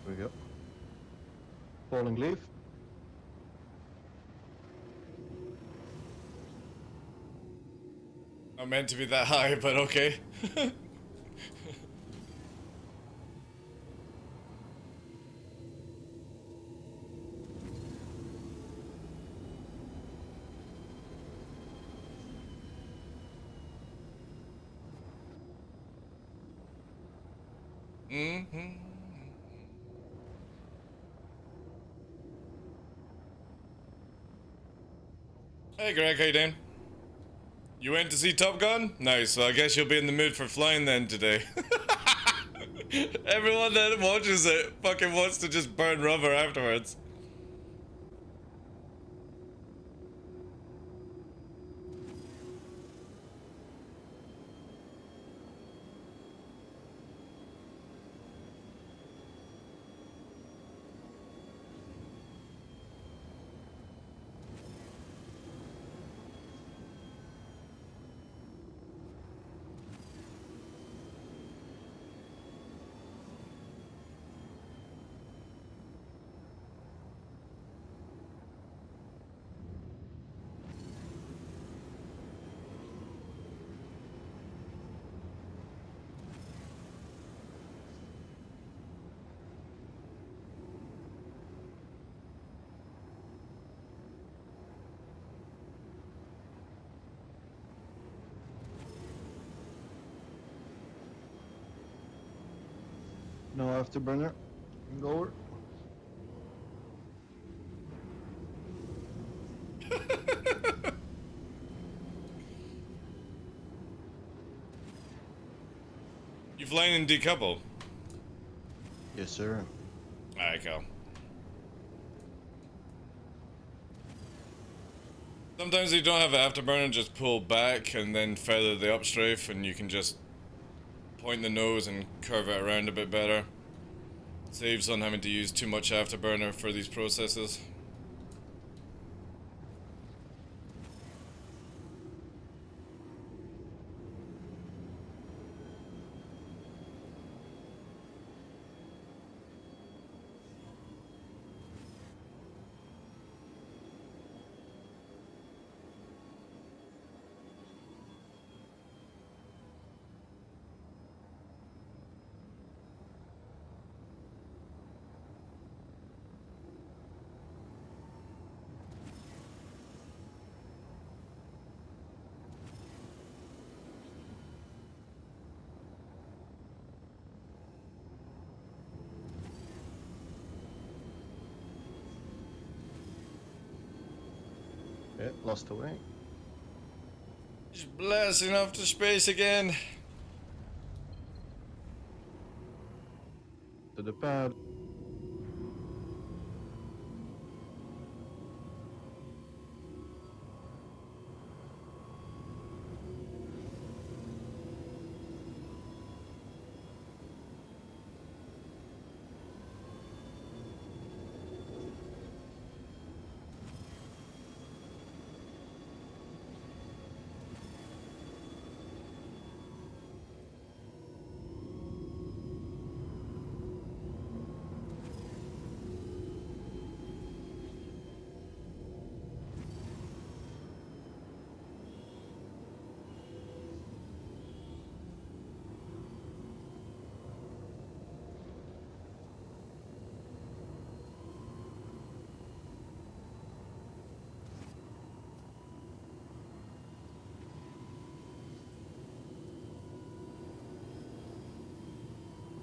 [SPEAKER 4] Here we go. Falling leaf.
[SPEAKER 1] Not meant to be that high, but okay. Mm-hmm. Hey Greg, how you doing? You went to see Top Gun? Nice, so I guess you'll be in the mood for flying then today. Everyone that watches it fucking wants to just burn rubber afterwards.
[SPEAKER 4] No afterburner. Go over.
[SPEAKER 1] You flying in decouple?
[SPEAKER 4] Yes, sir.
[SPEAKER 1] Alright, cool. Sometimes you don't have an afterburner, just pull back and then feather the upstrafe and you can just point the nose and curve it around a bit better. Saves on having to use too much afterburner for these processes.
[SPEAKER 4] Lost the way.
[SPEAKER 1] Just blasting off to space again.
[SPEAKER 4] To the pad.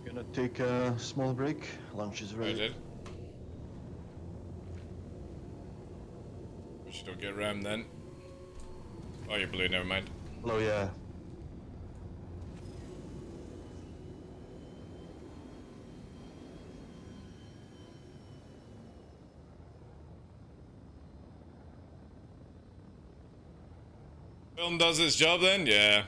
[SPEAKER 4] Gonna take a small break. Lunch is
[SPEAKER 1] I
[SPEAKER 4] ready.
[SPEAKER 1] did. Wish you don't get rammed then. Oh, you're blue, never mind.
[SPEAKER 4] Oh yeah.
[SPEAKER 1] Film does its job then? Yeah.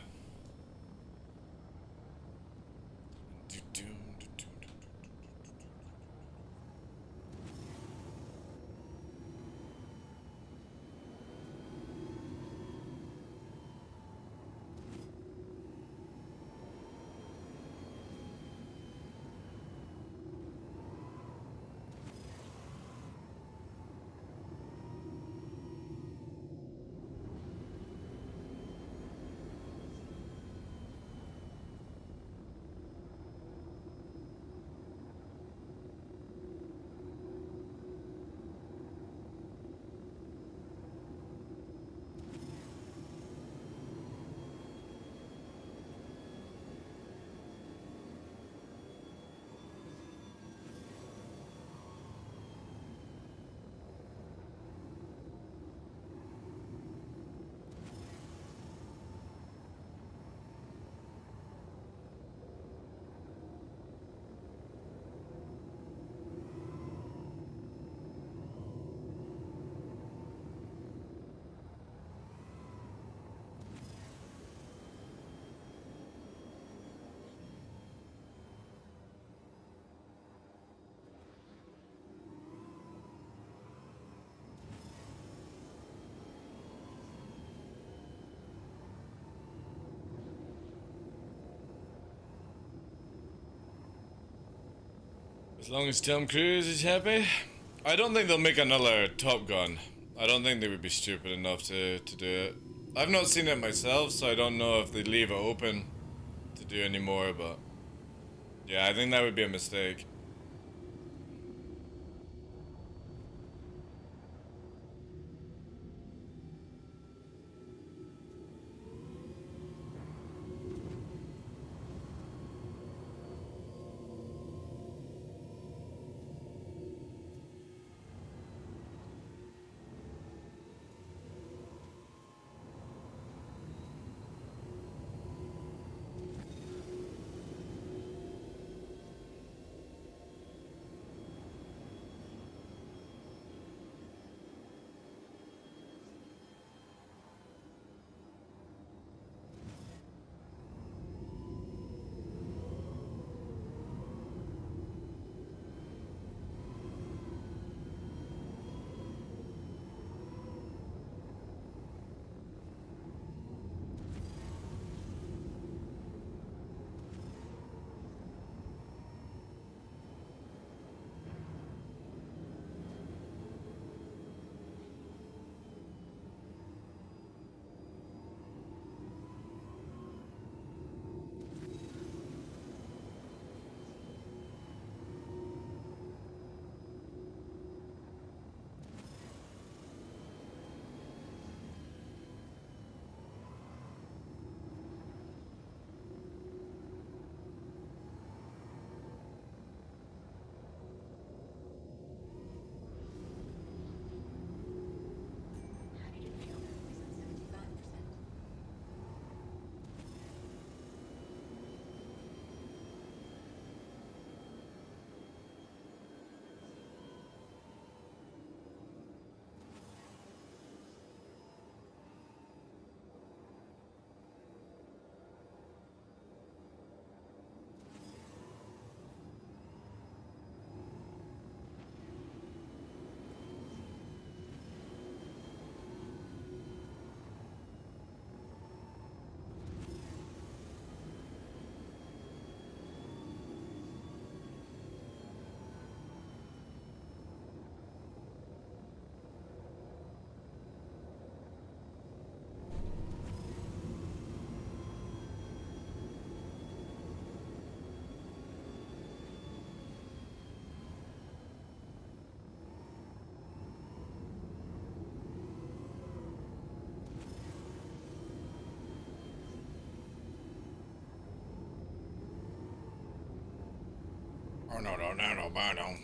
[SPEAKER 1] As long as Tom Cruise is happy. I don't think they'll make another Top Gun. I don't think they would be stupid enough to do it. I've not seen it myself, so I don't know if they leave it open to do any more, but yeah, I think that would be a mistake. Oh no no no no no no.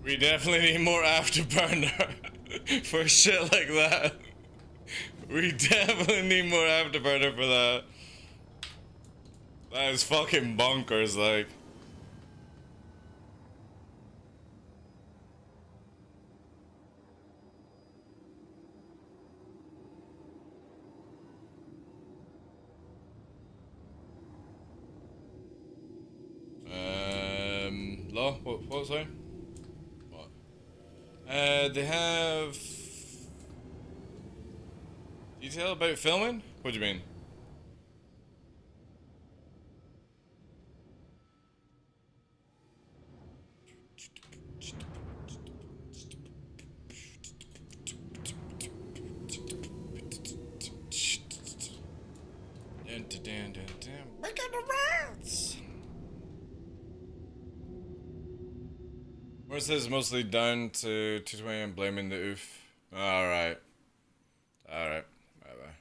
[SPEAKER 1] We definitely need more afterburner for shit like that. We definitely need more afterburner for that. That is fucking bonkers, like. Law? What was I? What? They have detail about filming? What do you mean? Break out the rats! Where it says mostly down to 220 and blaming the oof. Alright. Alright. Bye-bye.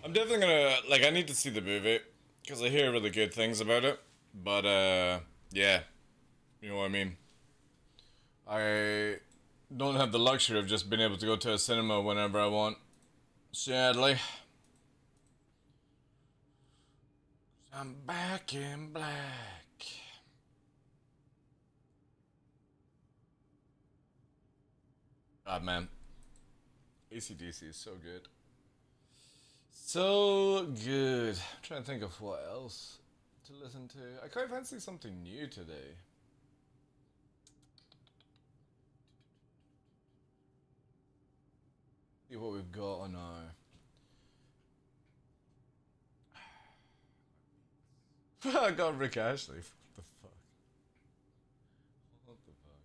[SPEAKER 1] I'm definitely gonna, like, I need to see the movie, because I hear really good things about it, but, yeah, you know what I mean. I don't have the luxury of just being able to go to a cinema whenever I want, sadly. I'm back in black. God, man. AC/DC is so good. So good. I'm trying to think of what else to listen to. I quite fancy something new today. See what we've got on our... I got Rick Ashley. What the fuck? What the fuck?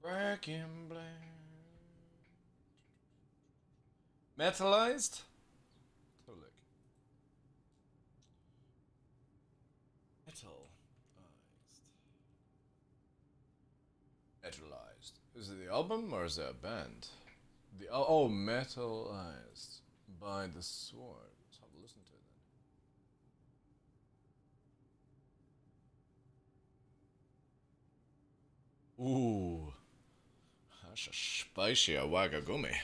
[SPEAKER 1] Black and black. Metalized? Oh, look. Metalized. Is it the album or is it a band? The oh, Metalized by the Sword. Let's have a listen to it then. Ooh, that's a spicy wagagumi.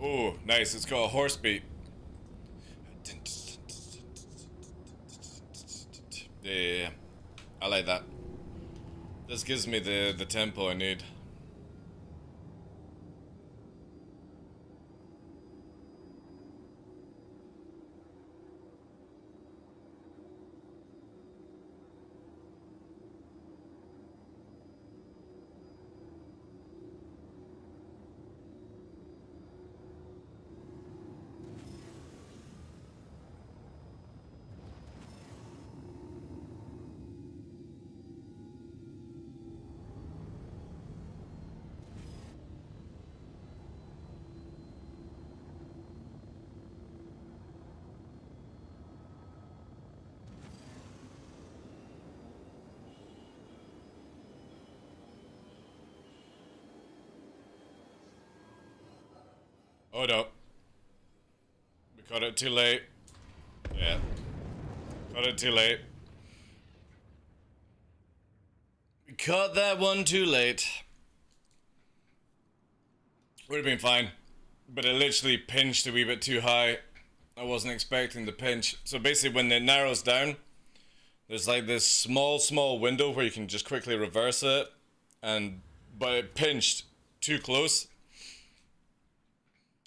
[SPEAKER 1] Oh, nice. It's got a horse beat. Yeah. I like that. This gives me the tempo I need. Oh no. We caught it too late. Yeah. Caught it too late. We caught that one too late. Would have been fine. But it literally pinched a wee bit too high. I wasn't expecting the pinch. So basically when it narrows down, there's like this small window where you can just quickly reverse it. But it pinched too close.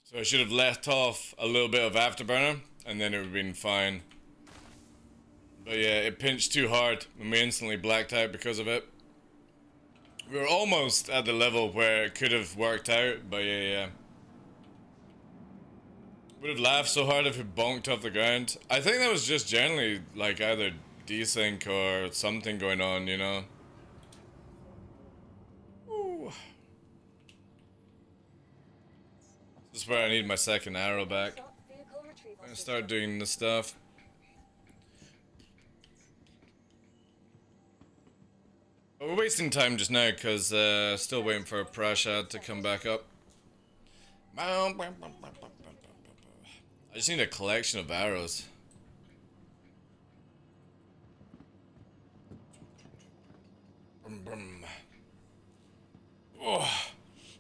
[SPEAKER 1] So I should have let off a little bit of afterburner, and then it would have been fine. But yeah, it pinched too hard, and we instantly blacked out because of it. We were almost at the level where it could have worked out, but yeah. Would have laughed so hard if it bonked off the ground. I think that was just generally, like, either desync or something going on, you know? This is where I need my second arrow back. I'm gonna start doing the stuff. But we're wasting time just now because still waiting for Prashad to come back up. I just need a collection of arrows. Oh,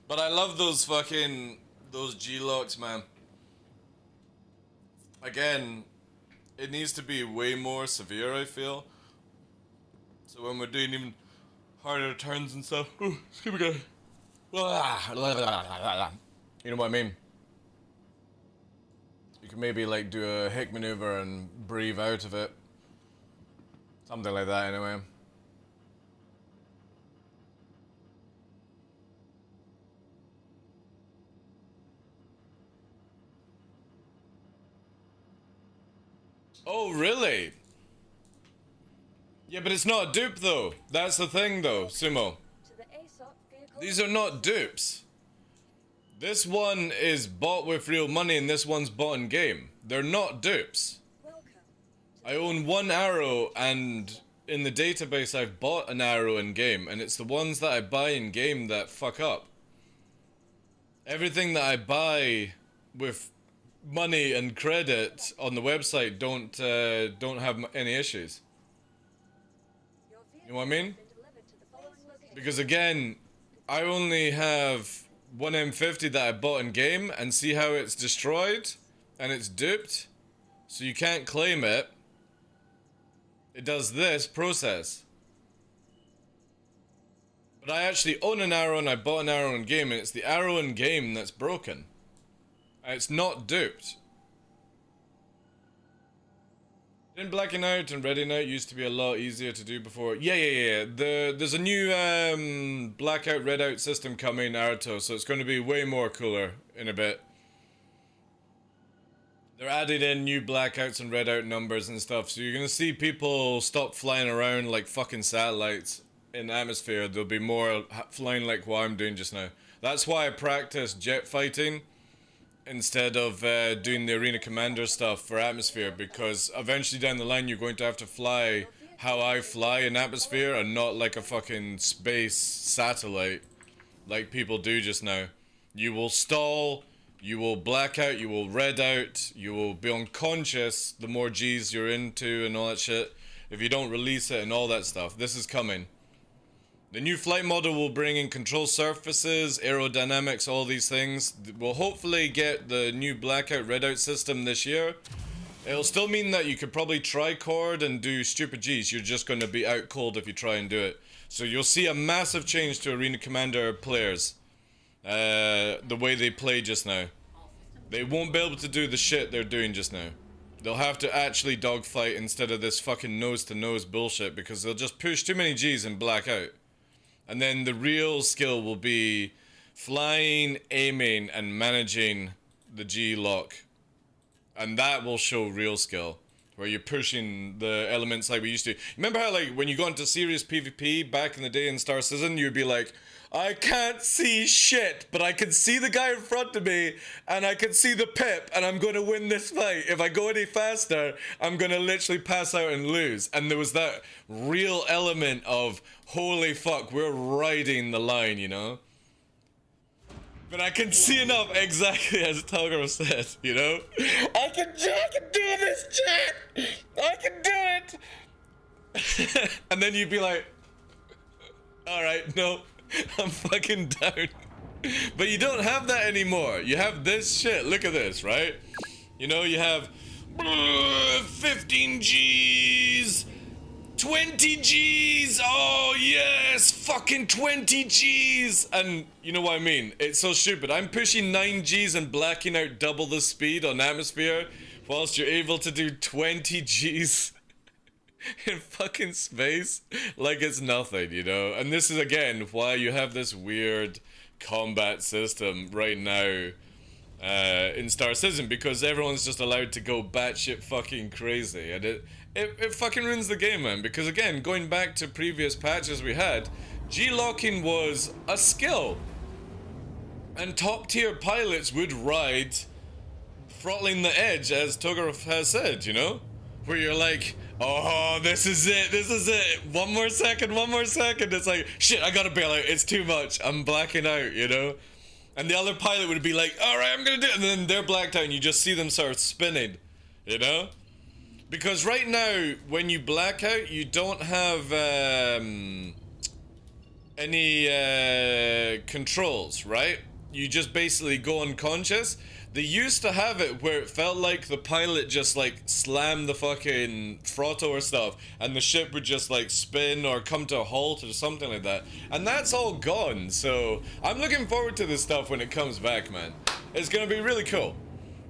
[SPEAKER 1] but I love those fucking... those G-locks, man. Again, it needs to be way more severe, I feel. So when we're doing even harder turns and stuff, ooh, excuse me, guy. You know what I mean? You can maybe like do a hick maneuver and breathe out of it. Something like that, anyway. Oh, really? Yeah, but it's not a dupe, though. That's the thing, though, Sumo. These are not dupes. This one is bought with real money, and this one's bought in game. They're not dupes. I own one arrow, and in the database I've bought an arrow in game, and it's the ones that I buy in game that fuck up. Everything that I buy with money and credit on the website don't have any issues. You know what I mean? Because again, I only have one M50 that I bought in game, and see how it's destroyed and it's duped, so you can't claim it. It does this process. But I actually own an arrow and I bought an arrow in game, and it's the arrow in game that's broken. And it's not duped. Didn't blacking out and redding out used to be a lot easier to do before? Yeah. There's a new blackout red out system coming, Naruto, so it's going to be way more cooler in a bit. They're adding in new blackouts and red out numbers and stuff, so you're going to see people stop flying around like fucking satellites in the atmosphere. There'll be more flying like what I'm doing just now. That's why I practice jet fighting instead of doing the arena commander stuff for atmosphere, because eventually down the line you're going to have to fly how I fly in atmosphere and not like a fucking space satellite like people do just now. You will stall, you will black out, you will red out, you will be unconscious the more G's you're into and all that shit if you don't release it and all that stuff. This is coming. The new flight model will bring in control surfaces, aerodynamics, all these things. We'll hopefully get the new blackout redout system this year. It'll still mean that you could probably tri-chord and do stupid Gs. You're just going to be out cold if you try and do it. So you'll see a massive change to Arena Commander players. The way they play just now. They won't be able to do the shit they're doing just now. They'll have to actually dogfight instead of this fucking nose-to-nose bullshit because they'll just push too many Gs and black out. And then the real skill will be flying, aiming, and managing the G lock. And that will show real skill. Where you're pushing the elements like we used to. Remember how, like, when you got into serious PvP back in the day in Star Citizen, you'd be like, I can't see shit, but I can see the guy in front of me, and I can see the pip, and I'm going to win this fight. If I go any faster, I'm going to literally pass out and lose. And there was that real element of, holy fuck, we're riding the line, you know? But I can see enough, exactly as Togger said, you know? I can do this, chat! I can do it! And then you'd be like, alright, no, I'm fucking down. But you don't have that anymore. You have this shit. Look at this, right? You know, you have 15 Gs, 20 Gs, oh yes, fucking 20 Gs, and you know what I mean, it's so stupid. I'm pushing 9 Gs and blacking out double the speed on atmosphere, whilst you're able to do 20 Gs in fucking space, like it's nothing, you know. And this is again why you have this weird combat system right now in Star Citizen, because everyone's just allowed to go batshit fucking crazy, and it fucking ruins the game, man. Because again, going back to previous patches we had, G-locking was a skill, and top tier pilots would ride throttling the edge, as Togarov has said, you know, where you're like, oh, this is it, one more second, it's like, shit, I gotta bail out, it's too much, I'm blacking out, you know. And the other pilot would be like, alright, I'm gonna do it, and then they're blacked out and you just see them start spinning, you know. Because right now, when you black out, you don't have any controls, right? You just basically go unconscious. They used to have it where it felt like the pilot just like slammed the fucking throttle or stuff, and the ship would just like spin or come to a halt or something like that. And that's all gone, so I'm looking forward to this stuff when it comes back, man. It's gonna be really cool.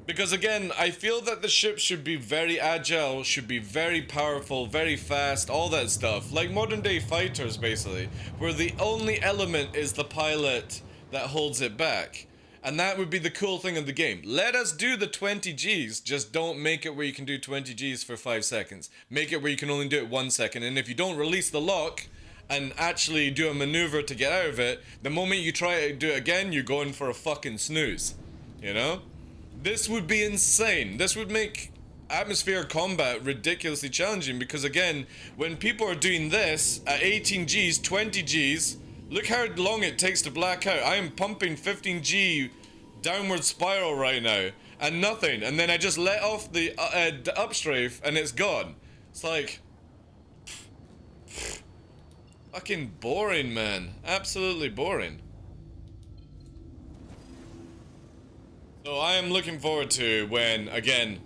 [SPEAKER 1] Because again, I feel that the ship should be very agile, should be very powerful, very fast, all that stuff. Like modern day fighters, basically. Where the only element is the pilot that holds it back. And that would be the cool thing of the game. Let us do the 20 Gs, just don't make it where you can do 20 Gs for 5 seconds. Make it where you can only do it 1 second. And if you don't release the lock and actually do a maneuver to get out of it, the moment you try to do it again, you're going for a fucking snooze. You know? This would be insane. This would make atmosphere combat ridiculously challenging, because again, when people are doing this at 18 Gs, 20 Gs, look how long it takes to black out. I am pumping 15 G downward spiral right now, and nothing. And then I just let off the upstrafe, and it's gone. It's like, fucking boring, man. Absolutely boring. So I am looking forward to when, again,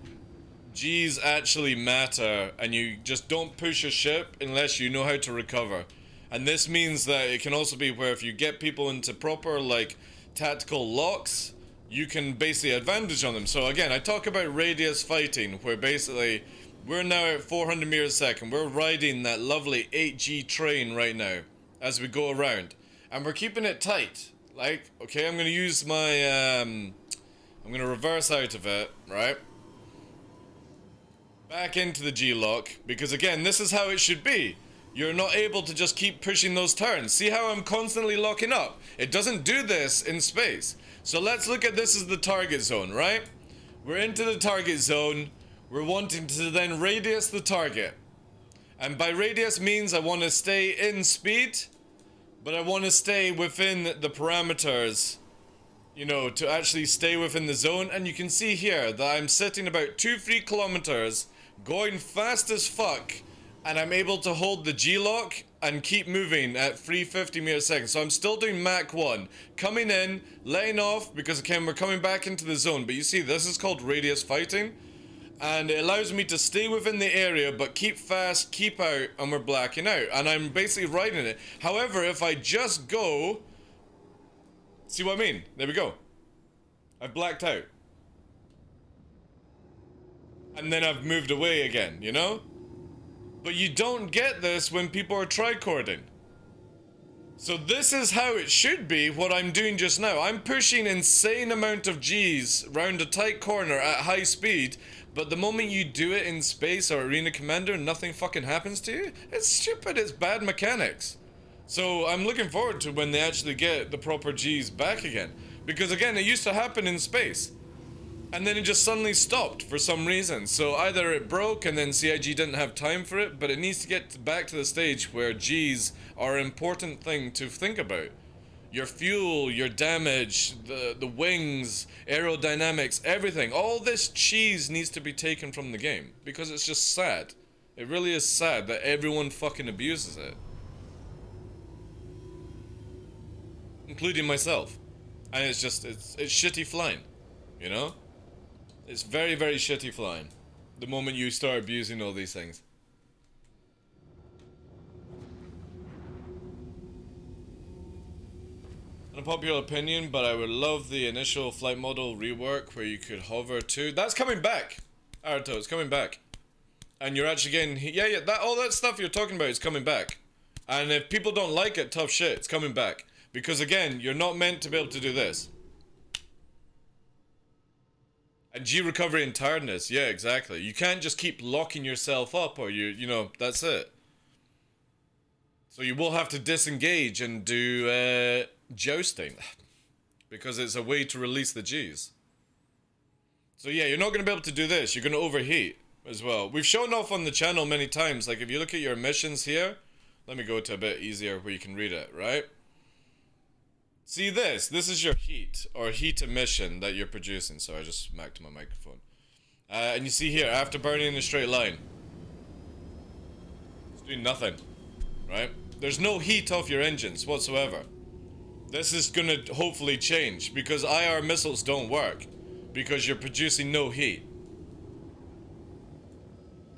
[SPEAKER 1] Gs actually matter and you just don't push a ship unless you know how to recover. And this means that it can also be where if you get people into proper, like, tactical locks, you can basically advantage on them. So again, I talk about radius fighting, where basically we're now at 400 meters a second. We're riding that lovely 8G train right now as we go around. And we're keeping it tight. Like, okay, I'm going to use my, I'm going to reverse out of it, right? Back into the G-lock, because again, this is how it should be. You're not able to just keep pushing those turns. See how I'm constantly locking up? It doesn't do this in space. So let's look at this as the target zone, right? We're into the target zone. We're wanting to then radius the target. And by radius means I want to stay in speed, but I want to stay within the parameters, you know, to actually stay within the zone. And you can see here that I'm sitting about 2-3 kilometers, going fast as fuck, and I'm able to hold the G-lock and keep moving at 350 meters a second. So I'm still doing Mach 1. Coming in, letting off, because again, we're coming back into the zone. But you see, this is called radius fighting. And it allows me to stay within the area, but keep fast, keep out, and we're blacking out. And I'm basically riding it. However, if I just go... See what I mean? There we go. I've blacked out. And then I've moved away again, you know? But you don't get this when people are tricording. So this is how it should be, what I'm doing just now. I'm pushing insane amount of G's round a tight corner at high speed, but the moment you do it in space or Arena Commander, nothing fucking happens to you. It's stupid, it's bad mechanics. So I'm looking forward to when they actually get the proper G's back again. Because again, it used to happen in space. And then it just suddenly stopped for some reason. So either it broke and then CIG didn't have time for it, but it needs to get back to the stage where G's are an important thing to think about. Your fuel, your damage, the wings, aerodynamics, everything. All this cheese needs to be taken from the game. Because it's just sad. It really is sad that everyone fucking abuses it. Including myself. And it's just, it's shitty flying. You know? It's very, very shitty flying. The moment you start abusing all these things. Unpopular opinion, but I would love the initial flight model rework where you could hover too. That's coming back! Aruto, it's coming back. And you're actually getting... Yeah, that all that stuff you're talking about is coming back. And if people don't like it, tough shit, it's coming back. Because again, you're not meant to be able to do this. And G recovery and tiredness, yeah, exactly. You can't just keep locking yourself up or you know, that's it. So you will have to disengage and do jousting. Because it's a way to release the G's. So yeah, you're not going to be able to do this. You're going to overheat as well. We've shown off on the channel many times. Like if you look at your missions here. Let me go to a bit easier where you can read it, right? See this is your heat, or heat emission that you're producing. So I just smacked my microphone. And you see here, after burning in a straight line. It's doing nothing, right? There's no heat off your engines whatsoever. This is gonna hopefully change, because IR missiles don't work. Because you're producing no heat.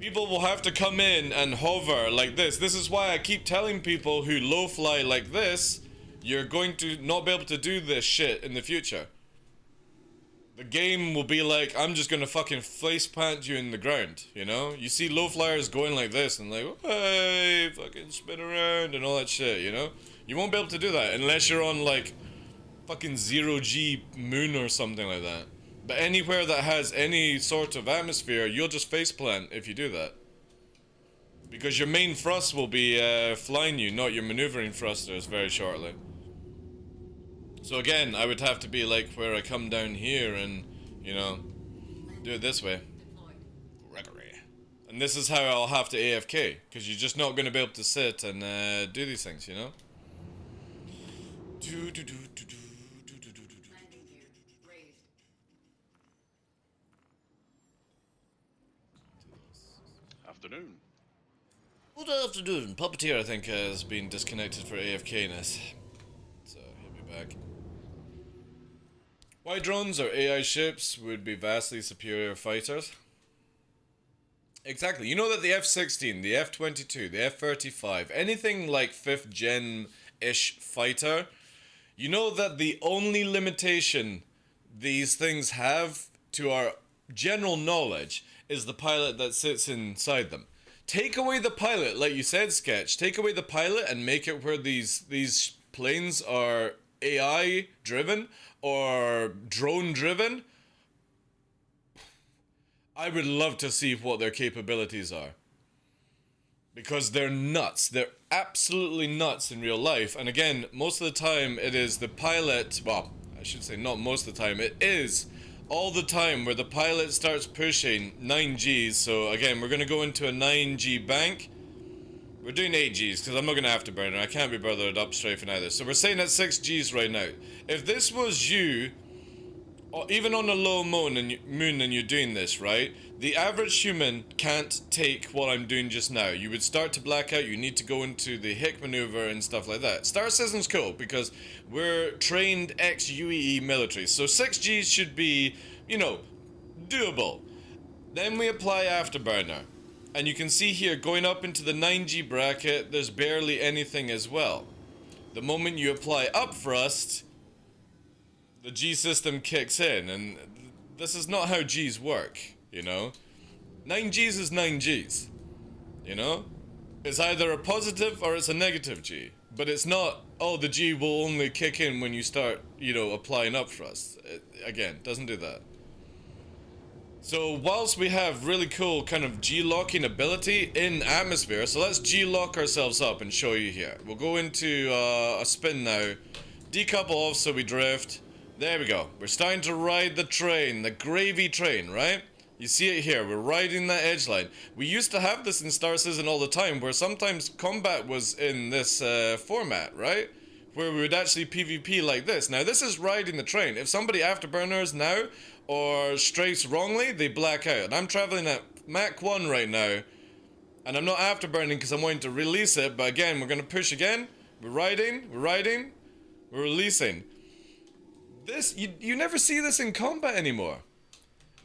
[SPEAKER 1] People will have to come in and hover like this. This is why I keep telling people who low fly like this, you're going to not be able to do this shit in the future. The game will be like, I'm just gonna fucking face plant you in the ground, you know? You see low flyers going like this and like, hey, fucking spin around and all that shit, you know? You won't be able to do that unless you're on like fucking 0G moon or something like that. But anywhere that has any sort of atmosphere, you'll just face plant if you do that. Because your main thrust will be flying you, not your maneuvering thrusters very shortly. So again, I would have to be like where I come down here and, you know, do it this way. Gregory. And this is how I'll have to AFK, because you're just not going to be able to sit and do these things, you know?
[SPEAKER 3] Landing gear raised.
[SPEAKER 5] Afternoon.
[SPEAKER 1] Good afternoon. Puppeteer, I think, has been disconnected for AFK-ness. So, he'll be back. Why drones or AI ships would be vastly superior fighters? Exactly. You know that the F-16, the F-22, the F-35, anything like 5th gen-ish fighter, you know that the only limitation these things have to our general knowledge is the pilot that sits inside them. Take away the pilot, like you said, Sketch. Take away the pilot and make it where these planes are AI driven or drone driven. I would love to see what their capabilities are. Because they're nuts. They're absolutely nuts in real life. And again, most of the time it is the pilot, well, I should say not most of the time, it is all the time where the pilot starts pushing 9Gs. So again, we're going to go into a 9G bank. We're doing 8Gs because I'm not going to afterburner. I can't be bothered up strafing either. So we're saying at 6Gs right now. If this was you even on a low moon and you're doing this, right? The average human can't take what I'm doing just now. You would start to black out, you need to go into the Hick maneuver and stuff like that. Star System's cool because we're trained ex-UEE military, so 6Gs should be, you know, doable. Then we apply Afterburner. And you can see here, going up into the 9G bracket, there's barely anything as well. The moment you apply Upthrust, the G system kicks in, and this is not how Gs work, you know? 9Gs is 9Gs, you know? It's either a positive or it's a negative G. But it's not, oh, the G will only kick in when you start, you know, applying Upthrust. Again, doesn't do that. So whilst we have really cool kind of G-locking ability in atmosphere, so let's G-lock ourselves up and show you here. We'll go into a spin now, decouple off so we drift. There we go. We're starting to ride the train, the gravy train, right? You see it here, we're riding that edge line. We used to have this in Star Citizen all the time, where sometimes combat was in this format, right? Where we would actually PvP like this. Now this is riding the train. If somebody afterburners now, or strafes wrongly, they black out. And I'm traveling at Mach 1 right now, and I'm not afterburning because I'm wanting to release it, but again, we're going to push again. We're riding, we're releasing. This, you never see this in combat anymore.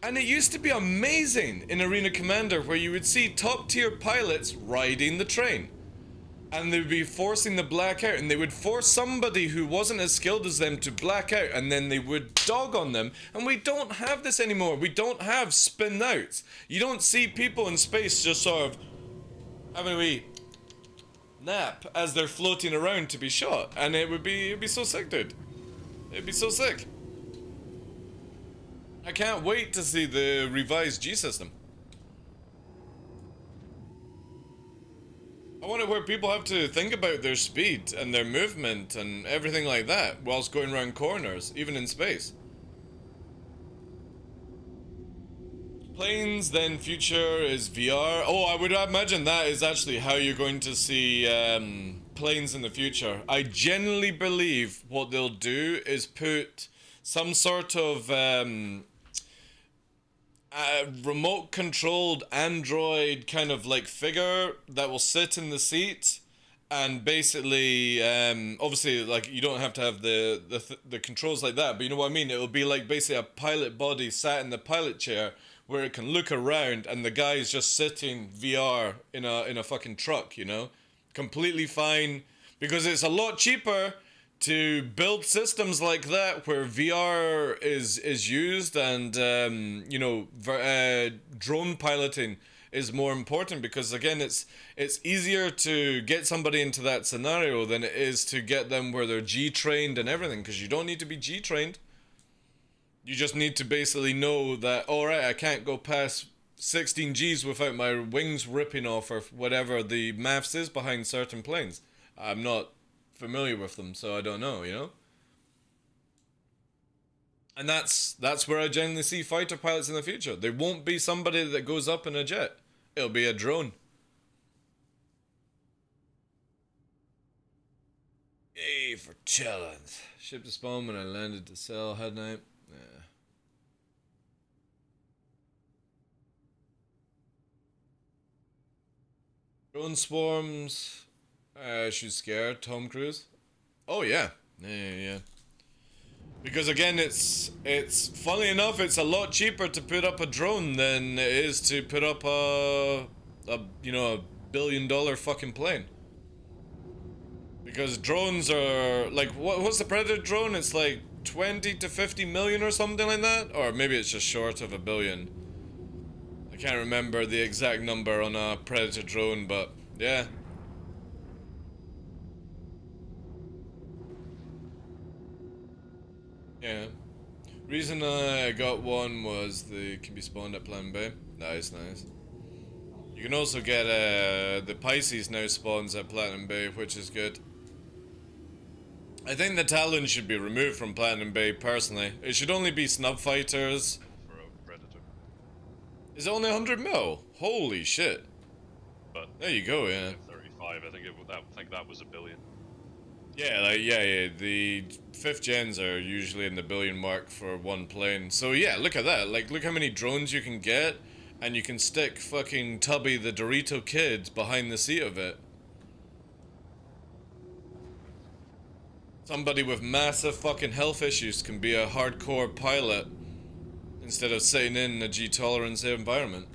[SPEAKER 1] And it used to be amazing in Arena Commander, where you would see top tier pilots riding the train. And they would be forcing the blackout, and they would force somebody who wasn't as skilled as them to black out, and then they would dog on them. And we don't have this anymore. We don't have spin outs. You don't see people in space just sort of having a wee nap as they're floating around to be shot. And it'd be so sick, dude. It'd be so sick. I can't wait to see the revised G system. I want it where people have to think about their speed and their movement and everything like that whilst going around corners, even in space. Planes, then future is VR. Oh, I would imagine that is actually how you're going to see planes in the future. I genuinely believe what they'll do is put some sort of remote controlled android kind of like figure that will sit in the seat, and basically obviously like you don't have to have the controls like that, but you know what I mean. It'll be like basically a pilot body sat in the pilot chair where it can look around, and the guy is just sitting VR in a fucking truck, you know, completely fine, because it's a lot cheaper to build systems like that where VR is used, and you know, drone piloting is more important, because again it's easier to get somebody into that scenario than it is to get them where they're G trained and everything, because you don't need to be G trained. You just need to basically know that, alright, I can't go past 16 Gs without my wings ripping off, or whatever the maths is behind certain planes. I'm not familiar with them, so I don't know, you know? And that's where I genuinely see fighter pilots in the future. There won't be somebody that goes up in a jet. It'll be a drone. Yay for challenge. Ship to spawn when I landed to sell, hadn't I? Yeah. Drone swarms. She's scared. Tom Cruise. Oh yeah. Yeah. Because again, it's funny enough, it's a lot cheaper to put up a drone than it is to put up a you know, $1 billion fucking plane. Because drones are like, what's the Predator drone? It's like 20 to 50 million or something like that, or maybe it's just short of $1 billion. I can't remember the exact number on a Predator drone, but yeah. Yeah. Reason I got one was they can be spawned at Plan B. Nice. You can also get the Pisces now spawns at Platinum Bay, which is good. I think the Talon should be removed from Platinum Bay, personally. It should only be snub fighters.
[SPEAKER 5] For a Predator.
[SPEAKER 1] Is it only 100 mil? Holy shit.
[SPEAKER 5] But
[SPEAKER 1] There you go, yeah.
[SPEAKER 5] 35, I think that was $1 billion.
[SPEAKER 1] Yeah, like yeah, the fifth gens are usually in the billion mark for one plane. So yeah, look at that. Like, look how many drones you can get, and you can stick fucking Tubby the Dorito Kid behind the seat of it. Somebody with massive fucking health issues can be a hardcore pilot instead of sitting in a G tolerance environment.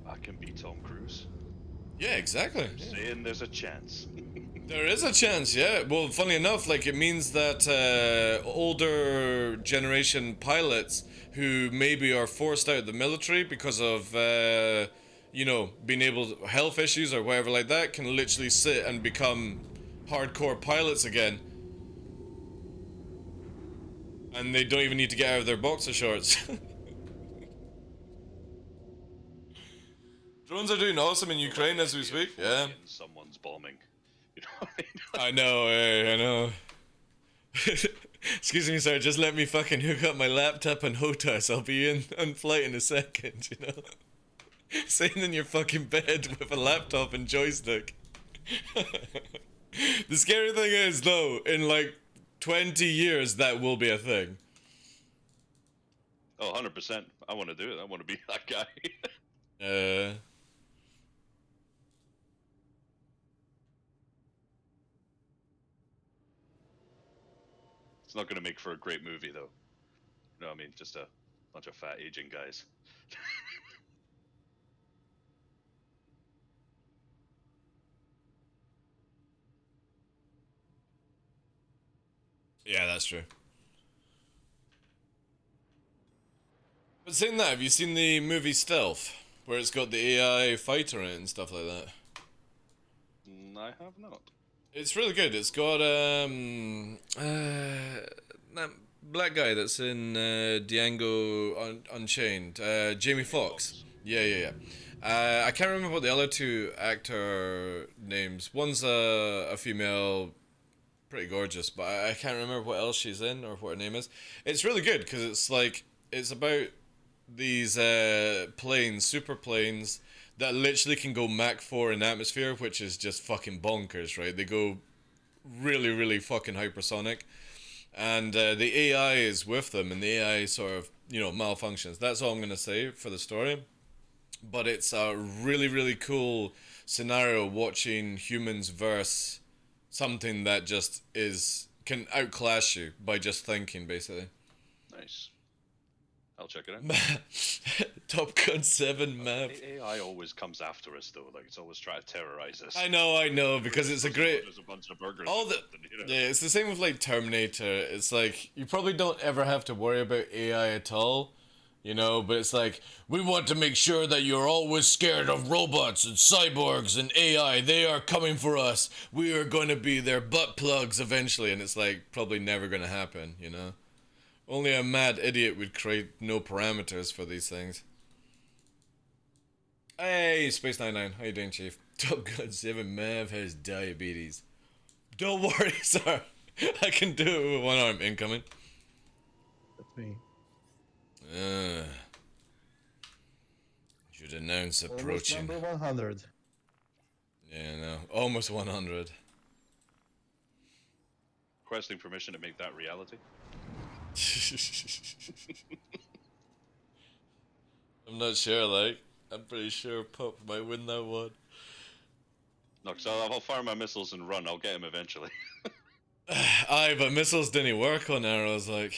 [SPEAKER 5] I can be Tom Cruise.
[SPEAKER 1] Yeah, exactly. Yeah.
[SPEAKER 5] Saying there's a chance.
[SPEAKER 1] There is a chance, yeah. Well, funny enough, like it means that older generation pilots who maybe are forced out of the military because of, you know, being able to, health issues or whatever like that, can literally sit and become hardcore pilots again. And they don't even need to get out of their boxer shorts. Drones are doing awesome in Ukraine as we speak, yeah.
[SPEAKER 5] Someone's bombing. You know what I mean?
[SPEAKER 1] I know, I know. Excuse me, sir, just let me fucking hook up my laptop and HOTAS. I'll be in on flight in a second, you know? Sitting in your fucking bed with a laptop and joystick. The scary thing is, though, in like 20 years, that will be a thing.
[SPEAKER 5] Oh, 100%. I want to do it. I want to be that guy. It's not going to make for a great movie, though. You know what I mean? Just a bunch of fat aging guys.
[SPEAKER 1] Yeah, that's true. But saying that, have you seen the movie Stealth? Where it's got the AI fighter in it and stuff like that?
[SPEAKER 5] I have not.
[SPEAKER 1] It's really good. It's got that black guy that's in Django Unchained, Jamie Foxx. Yeah. I can't remember what the other two actor names. One's a female, pretty gorgeous, but I can't remember what else she's in or what her name is. It's really good because it's like it's about these planes, super planes that literally can go Mach 4 in atmosphere, which is just fucking bonkers, right? They go really, really fucking hypersonic. And the AI is with them, and the AI sort of, you know, malfunctions. That's all I'm going to say for the story. But it's a really, really cool scenario watching humans verse something that just can outclass you by just thinking, basically.
[SPEAKER 5] Nice. I'll check it out.
[SPEAKER 1] Top Gun 7 map.
[SPEAKER 5] AI always comes after us, though. Like, it's always trying to terrorize us.
[SPEAKER 1] I know, because it's a great...
[SPEAKER 5] There's a bunch of burgers.
[SPEAKER 1] All the...
[SPEAKER 5] You know?
[SPEAKER 1] Yeah, it's the same with, like, Terminator. It's like, you probably don't ever have to worry about AI at all, you know, but it's like, we want to make sure that you're always scared of robots and cyborgs and AI. They are coming for us. We are going to be their butt plugs eventually, and it's like, probably never going to happen, you know? Only a mad idiot would create no parameters for these things. Hey, Space 99, how you doing, Chief? Top Gun 7 Mav has diabetes. Don't worry, sir. I can do it with one arm. Incoming.
[SPEAKER 4] That's me.
[SPEAKER 1] Should announce
[SPEAKER 4] Almost
[SPEAKER 1] approaching.
[SPEAKER 4] number 100.
[SPEAKER 1] Yeah, no. Almost 100.
[SPEAKER 5] Requesting permission to make that reality.
[SPEAKER 1] I'm not sure, like. I'm pretty sure Pop might win that one.
[SPEAKER 5] No, because I'll fire my missiles and run. I'll get him eventually.
[SPEAKER 1] Aye, but missiles didn't work on arrows, like.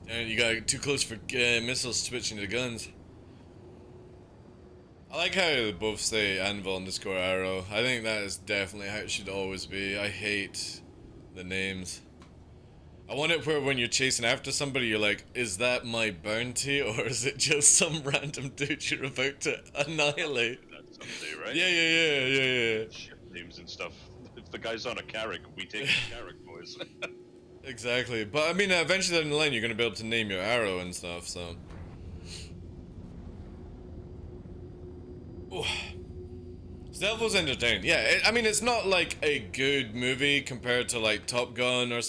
[SPEAKER 1] And you got too close for missiles switching to guns. I like how they both say anvil underscore arrow. I think that is definitely how it should always be. I hate the names. I want it where when you're chasing after somebody, you're like, is that my bounty, or is it just some random dude you're about to annihilate?
[SPEAKER 5] That's someday, right?
[SPEAKER 1] Yeah.
[SPEAKER 5] Ship names and stuff. If the guy's on a Carrick, we take the Carrick, boys.
[SPEAKER 1] Exactly. But I mean, eventually down the line, you're going to be able to name your arrow and stuff, so. Ooh. Stealth was entertaining. Yeah, I mean, it's not like a good movie compared to like Top Gun or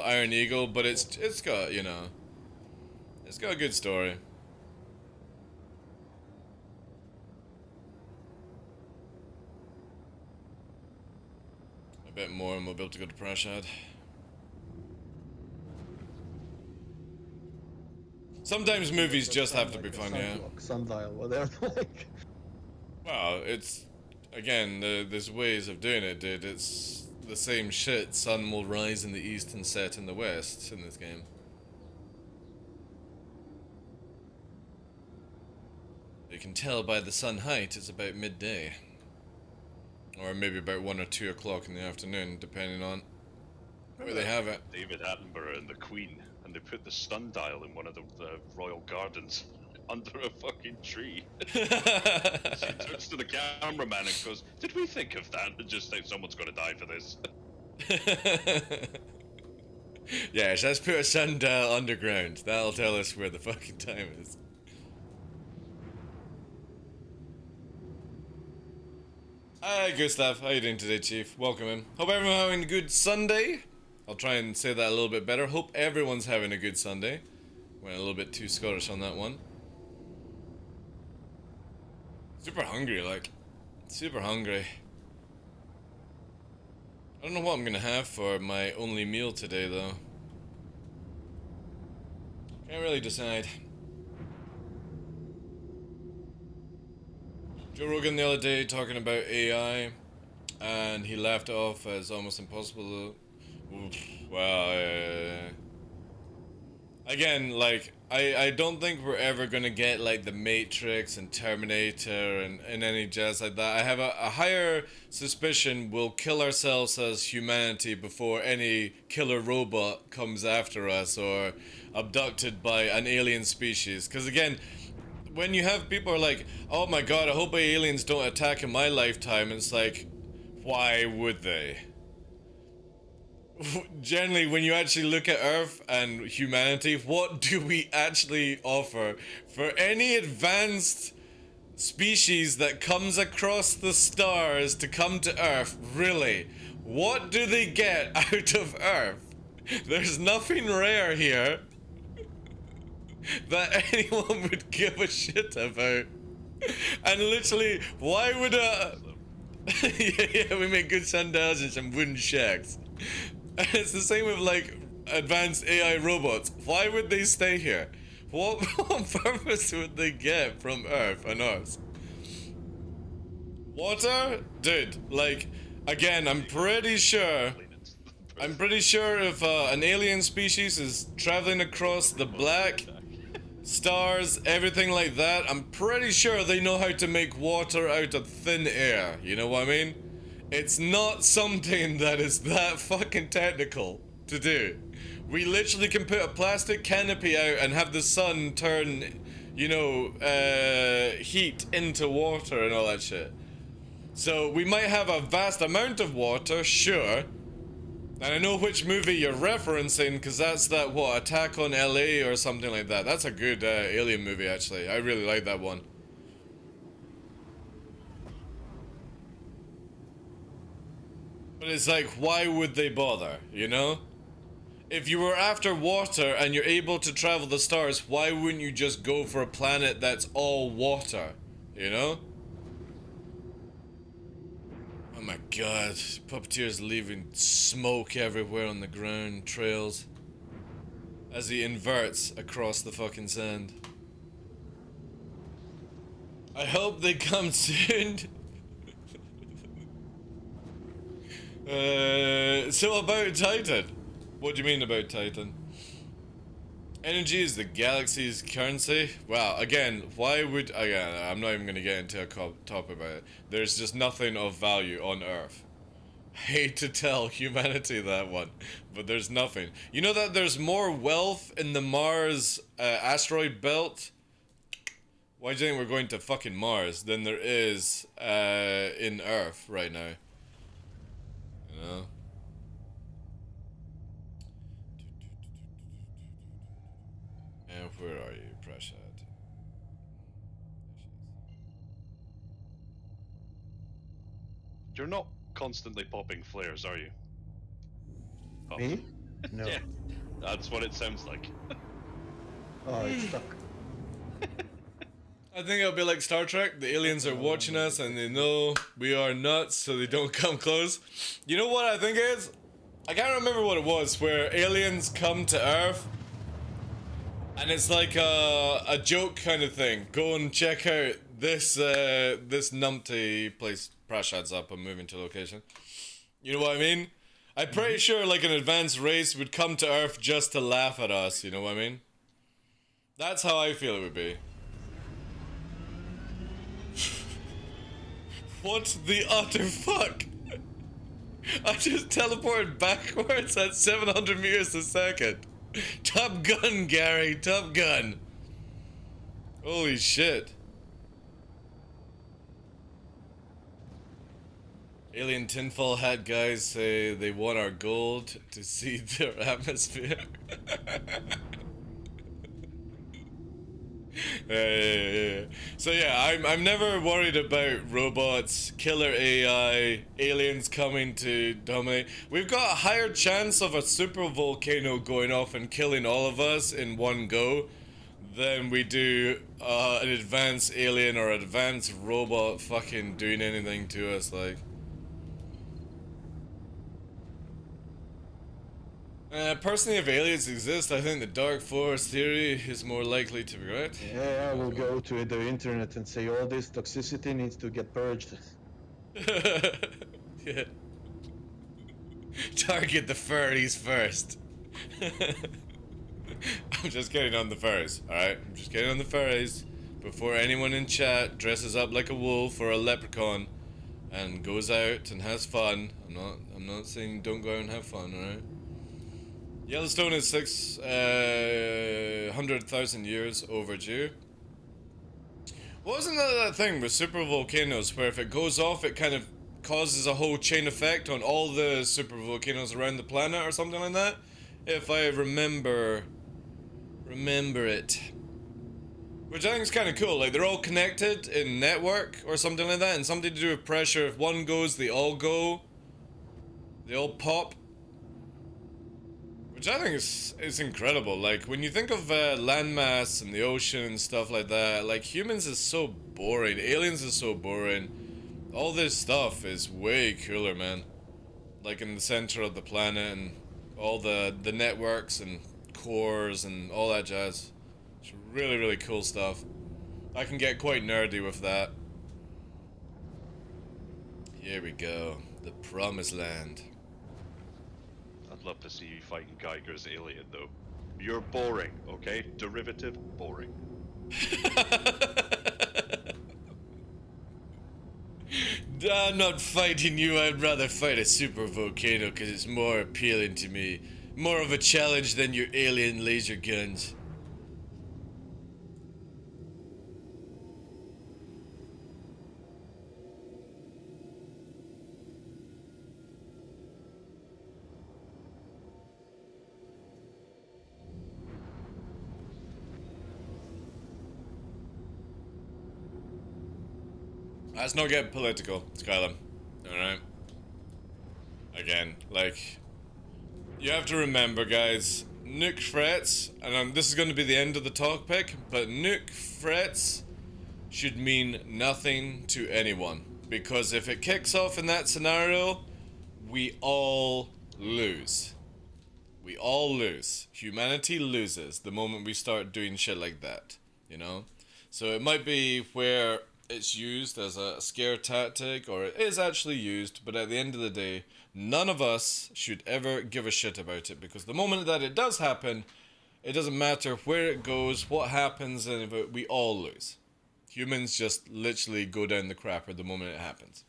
[SPEAKER 1] Iron Eagle, but it's got, you know, it's got a good story. bit more and we'll be able to go to Prashad. Sometimes movies just have to be fun, yeah.
[SPEAKER 4] Sundial, whatever. Like.
[SPEAKER 1] Well, it's again, there's ways of doing it, dude. It's the same shit. Sun will rise in the east and set in the west in this game. You can tell by the sun height it's about midday. Or maybe about 1 or 2 o'clock in the afternoon, depending on where they have it.
[SPEAKER 5] David Attenborough and the Queen, and they put the sundial in one of the royal gardens under a fucking tree. She turns to the cameraman and goes, "Did we think of that?" And just think someone's gonna die for this.
[SPEAKER 1] Yes, let's put a sundial underground. That'll tell us where the fucking time is. Hi Gustav, how you doing today, Chief? Welcome in. Hope everyone's having a good Sunday. I'll try and say that a little bit better. Hope everyone's having a good Sunday. Went a little bit too Scottish on that one. Super hungry, like. Super hungry. I don't know what I'm gonna have for my only meal today, though. Can't really decide. Joe Rogan the other day talking about AI, and he laughed it off as almost impossible. Well, again, like, I don't think we're ever gonna get like the Matrix and Terminator and any jazz like that. I have a higher suspicion we'll kill ourselves as humanity before any killer robot comes after us or abducted by an alien species. Because again, when you have people are like, oh my god, I hope aliens don't attack in my lifetime, it's like, why would they? Generally, when you actually look at Earth and humanity, what do we actually offer? For any advanced species that comes across the stars to come to Earth, really, what do they get out of Earth? There's nothing rare here that anyone would give a shit about. And literally, why would yeah, we make good sundials and some wooden shacks. And it's the same with like advanced AI robots. Why would they stay here? What purpose would they get from Earth and us? Water? Dude, like, again, I'm pretty sure if an alien species is traveling across the black stars, everything like that, I'm pretty sure they know how to make water out of thin air. You know what I mean? It's not something that is that fucking technical to do. We literally can put a plastic canopy out and have the sun turn, you know, heat into water and all that shit. So we might have a vast amount of water, sure. And I know which movie you're referencing, because that's that, what, Attack on LA or something like that. That's a good alien movie, actually. I really like that one. But it's like, why would they bother, you know? If you were after water and you're able to travel the stars, why wouldn't you just go for a planet that's all water, you know? Oh my god, Puppeteer's leaving smoke everywhere on the ground, trails, as he inverts across the fucking sand. I hope they come soon. So about Titan. What do you mean about Titan? Energy is the galaxy's currency? Well, again, why would... Again, I'm not even going to get into a topic about it. There's just nothing of value on Earth. Hate to tell humanity that one, but there's nothing. You know that there's more wealth in the Mars asteroid belt? Why do you think we're going to fucking Mars than there is in Earth right now? You know? And where are you, Prashad?
[SPEAKER 5] You're not constantly popping flares, are you? Oh.
[SPEAKER 4] Me? No.
[SPEAKER 5] Yeah, that's what it sounds like.
[SPEAKER 4] Oh, it's stuck.
[SPEAKER 1] I think it'll be like Star Trek. The aliens are watching us and they know we are nuts, so they don't come close. You know what I think is? I can't remember what it was, where aliens come to Earth and it's like a joke kind of thing. Go and check out this this numpty place. Prash adds up. I'm moving to location. You know what I mean? I'm pretty sure like an advanced race would come to Earth just to laugh at us. You know what I mean? That's how I feel it would be. What the utter fuck? I just teleported backwards at 700 meters a second. Top Gun, Gary, Top Gun. Holy shit. Alien tinfoil hat guys say they want our gold to see their atmosphere. Yeah. So yeah, I'm never worried about robots, killer AI, aliens coming to dominate. We've got a higher chance of a super volcano going off and killing all of us in one go than we do an advanced alien or advanced robot fucking doing anything to us, like. Personally, if aliens exist, I think the dark force theory is more likely to be right.
[SPEAKER 4] Yeah, we'll go to the internet and say all this toxicity needs to get purged.
[SPEAKER 1] Yeah. Target the furries first. I'm just getting on the furries, alright? I'm just getting on the furries before anyone in chat dresses up like a wolf or a leprechaun and goes out and has fun. I'm not saying don't go out and have fun, alright? Yellowstone is 600,000 years overdue. Wasn't that thing with super volcanoes where if it goes off it kind of causes a whole chain effect on all the super volcanoes around the planet or something like that? If I remember it. Which I think is kind of cool, like they're all connected in network or something like that, and something to do with pressure. If one goes, they all go. They all pop. Which I think is incredible. Like, when you think of landmass and the ocean and stuff like that, like, humans is so boring. Aliens is so boring. All this stuff is way cooler, man. Like, in the center of the planet and all the networks and cores and all that jazz. It's really, really cool stuff. I can get quite nerdy with that. Here we go. The Promised Land.
[SPEAKER 5] I'd love to see you fighting Geiger's alien, though. You're boring, okay? Derivative, boring.
[SPEAKER 1] I'm not fighting you, I'd rather fight a super volcano because it's more appealing to me. More of a challenge than your alien laser guns. Let's not get political, Skylum. Alright? Again, like, you have to remember, guys, nuke threats, and this is going to be the end of the talk pick, but nuke threats should mean nothing to anyone. Because if it kicks off in that scenario, we all lose. We all lose. Humanity loses the moment we start doing shit like that, you know? So it might be where it's used as a scare tactic, or it is actually used, but at the end of the day, none of us should ever give a shit about it, because the moment that it does happen, it doesn't matter where it goes, what happens, and we all lose. Humans just literally go down the crapper the moment it happens.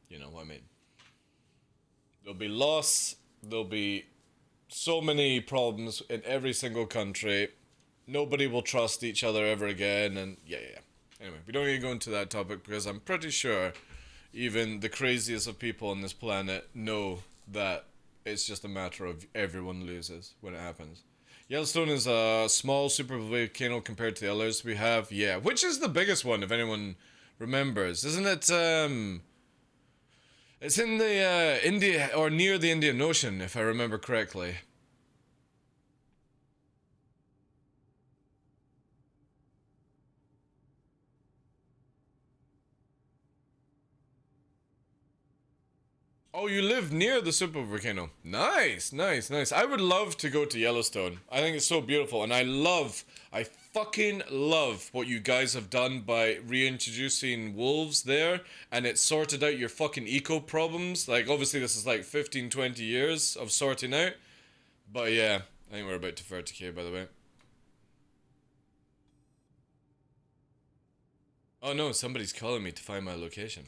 [SPEAKER 1] You know what I mean? There'll be loss, there'll be so many problems in every single country, nobody will trust each other ever again, and yeah. Anyway, we don't need to go into that topic because I'm pretty sure even the craziest of people on this planet know that it's just a matter of everyone loses when it happens. Yellowstone is a small super volcano compared to the others we have. Yeah, which is the biggest one if anyone remembers? Isn't it, it's in the India, or near the Indian Ocean if I remember correctly. Oh, you live near the super volcano. Nice, nice, nice. I would love to go to Yellowstone. I think it's so beautiful, and I fucking love what you guys have done by reintroducing wolves there, and it sorted out your fucking eco problems. Like, obviously this is like 15, 20 years of sorting out. But yeah, I think we're about to 30k, by the way. Oh no, somebody's calling me to find my location.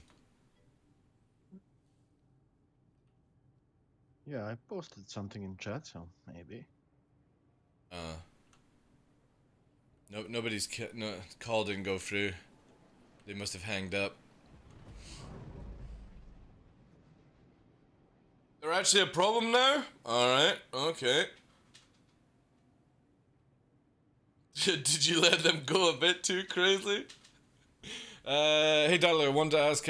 [SPEAKER 4] Yeah, I posted something in chat, so maybe.
[SPEAKER 1] No, nobody's call didn't go through. They must have hanged up. They're actually a problem now? Alright, okay. Did you let them go a bit too crazy? Hey Darla, I wanted to ask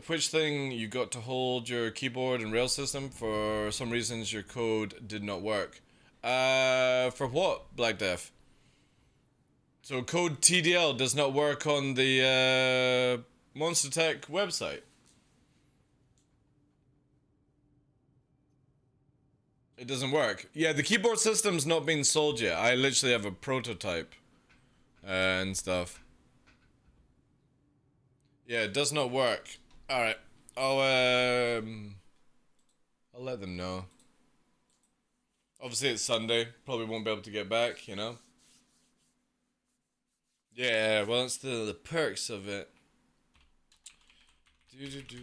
[SPEAKER 1] which thing you got to hold your keyboard and rail system. For some reasons your code did not work. For what, Black Death? So code TDL does not work on the Monster Tech website. It doesn't work. Yeah, the keyboard system's not been sold yet. I literally have a prototype and stuff. Yeah, it does not work. Alright. I'll let them know. Obviously it's Sunday. Probably won't be able to get back, you know? Yeah, well, it's the perks of it. Do-do-do.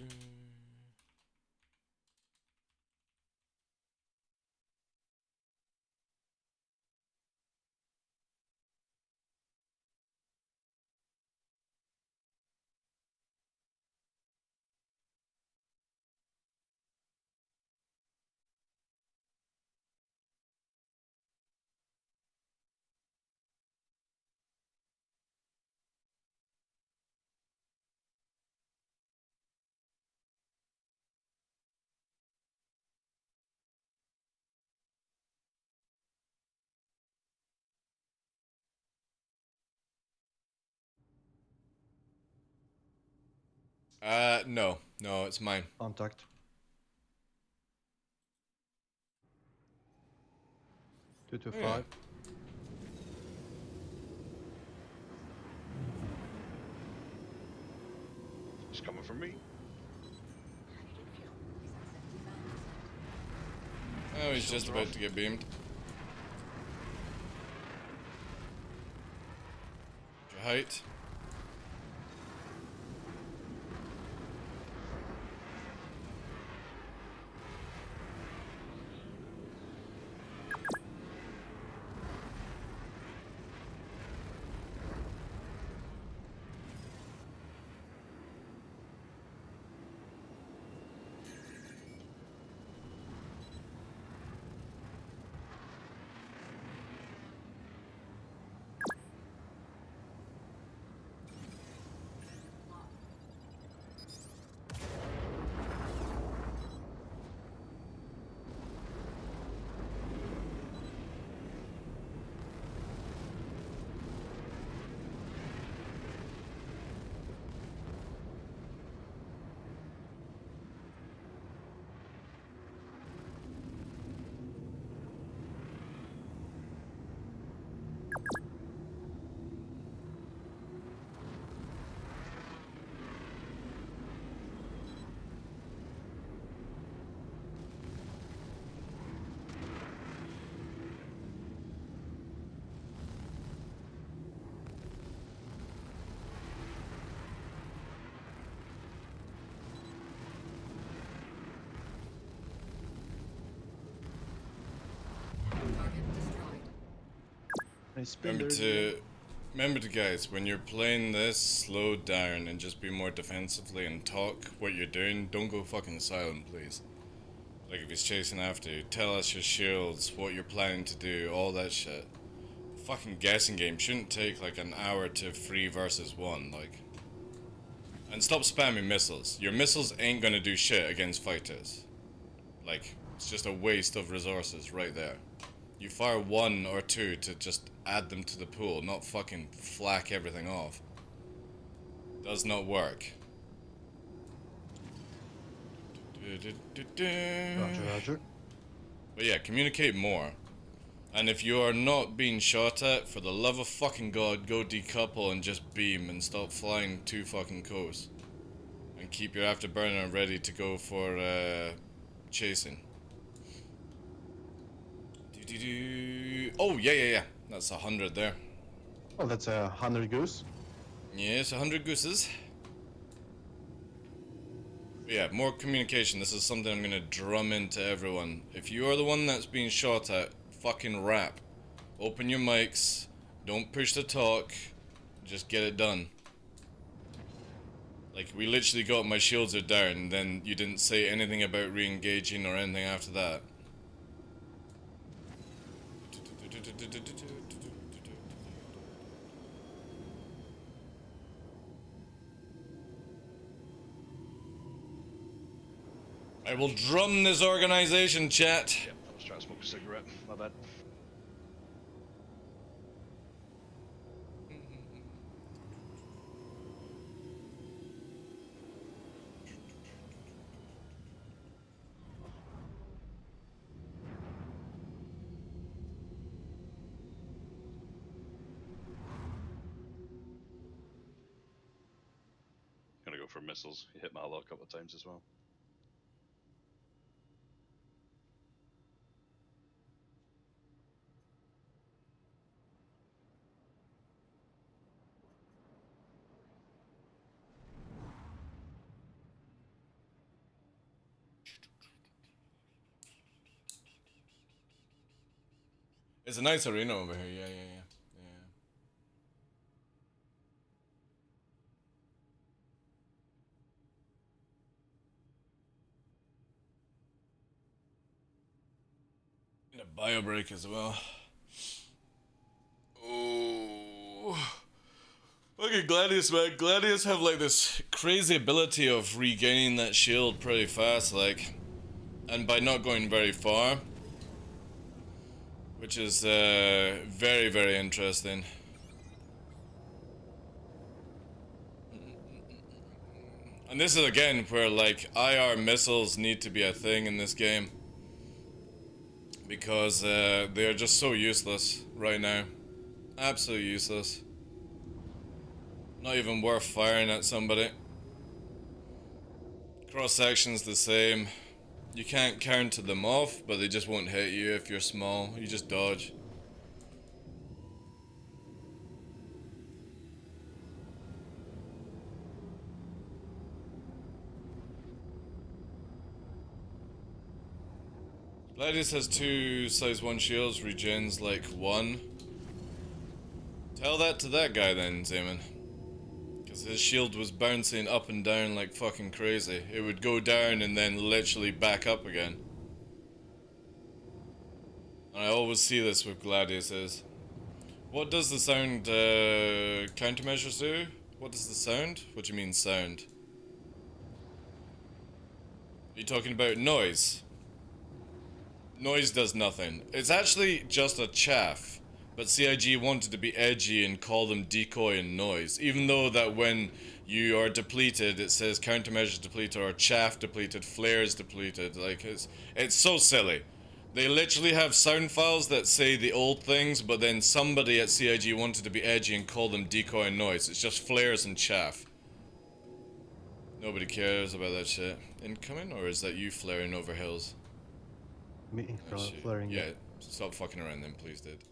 [SPEAKER 1] No. No, it's mine.
[SPEAKER 4] Contact. Two to
[SPEAKER 1] Oh, yeah.
[SPEAKER 4] five.
[SPEAKER 5] It's coming from me.
[SPEAKER 1] Oh, he's just about to get beamed. Your height. Remember to guys, when you're playing this, slow down and just be more defensively and talk what you're doing. Don't go fucking silent, please. Like if he's chasing after you, tell us your shields, what you're planning to do, all that shit. Fucking guessing game shouldn't take like an hour to 3 versus 1, like. And stop spamming missiles. Your missiles ain't gonna do shit against fighters. Like, it's just a waste of resources right there. You fire 1 or 2 to just add them to the pool, not fucking flak everything off. Does not work.
[SPEAKER 4] Roger, roger.
[SPEAKER 1] But yeah, communicate more. And if you are not being shot at, for the love of fucking God, go decouple and just beam and stop flying too fucking close. And keep your afterburner ready to go for chasing. Oh, yeah. That's 100 there.
[SPEAKER 4] Oh, that's 100 goose.
[SPEAKER 1] Yes, 100 gooses. But yeah, more communication. This is something I'm gonna drum into everyone. If you are the one that's being shot at, fucking rap. Open your mics. Don't push the talk. Just get it done. Like, we literally got my shields are down, then you didn't say anything about re-engaging or anything after that. I will drum this organization, chat.
[SPEAKER 5] Yep, I was trying to smoke a cigarette. My bad. Gonna go for missiles. He hit my ally a couple of times as well.
[SPEAKER 1] It's a nice arena over here, yeah. And a bio break as well. Oh, look at Gladius, man. Gladius have like this crazy ability of regaining that shield pretty fast, like, and by not going very far, which is very, very interesting. And this is again where like IR missiles need to be a thing in this game, because they are just so useless right now. Absolutely useless. Not even worth firing at somebody. Cross section's the same. You can't counter them off, but they just won't hit you if you're small. You just dodge. Gladius has 2 size 1 shields, regens like 1. Tell that to that guy then, Zeman. Because his shield was bouncing up and down like fucking crazy. It would go down and then literally back up again. And I always see this with Gladiuses. What does the sound countermeasures do? What does the sound? What do you mean sound? Are you talking about noise? Noise does nothing. It's actually just a chaff. But CIG wanted to be edgy and call them decoy and noise. Even though that when you are depleted, it says countermeasures depleted or chaff depleted, flares depleted. Like, it's so silly. They literally have sound files that say the old things, but then somebody at CIG wanted to be edgy and call them decoy and noise. It's just flares and chaff. Nobody cares about that shit. Incoming, or is that you flaring over hills?
[SPEAKER 4] Me
[SPEAKER 1] Oh, shit.
[SPEAKER 4] flaring.
[SPEAKER 1] Yeah, stop fucking around then, please, dude.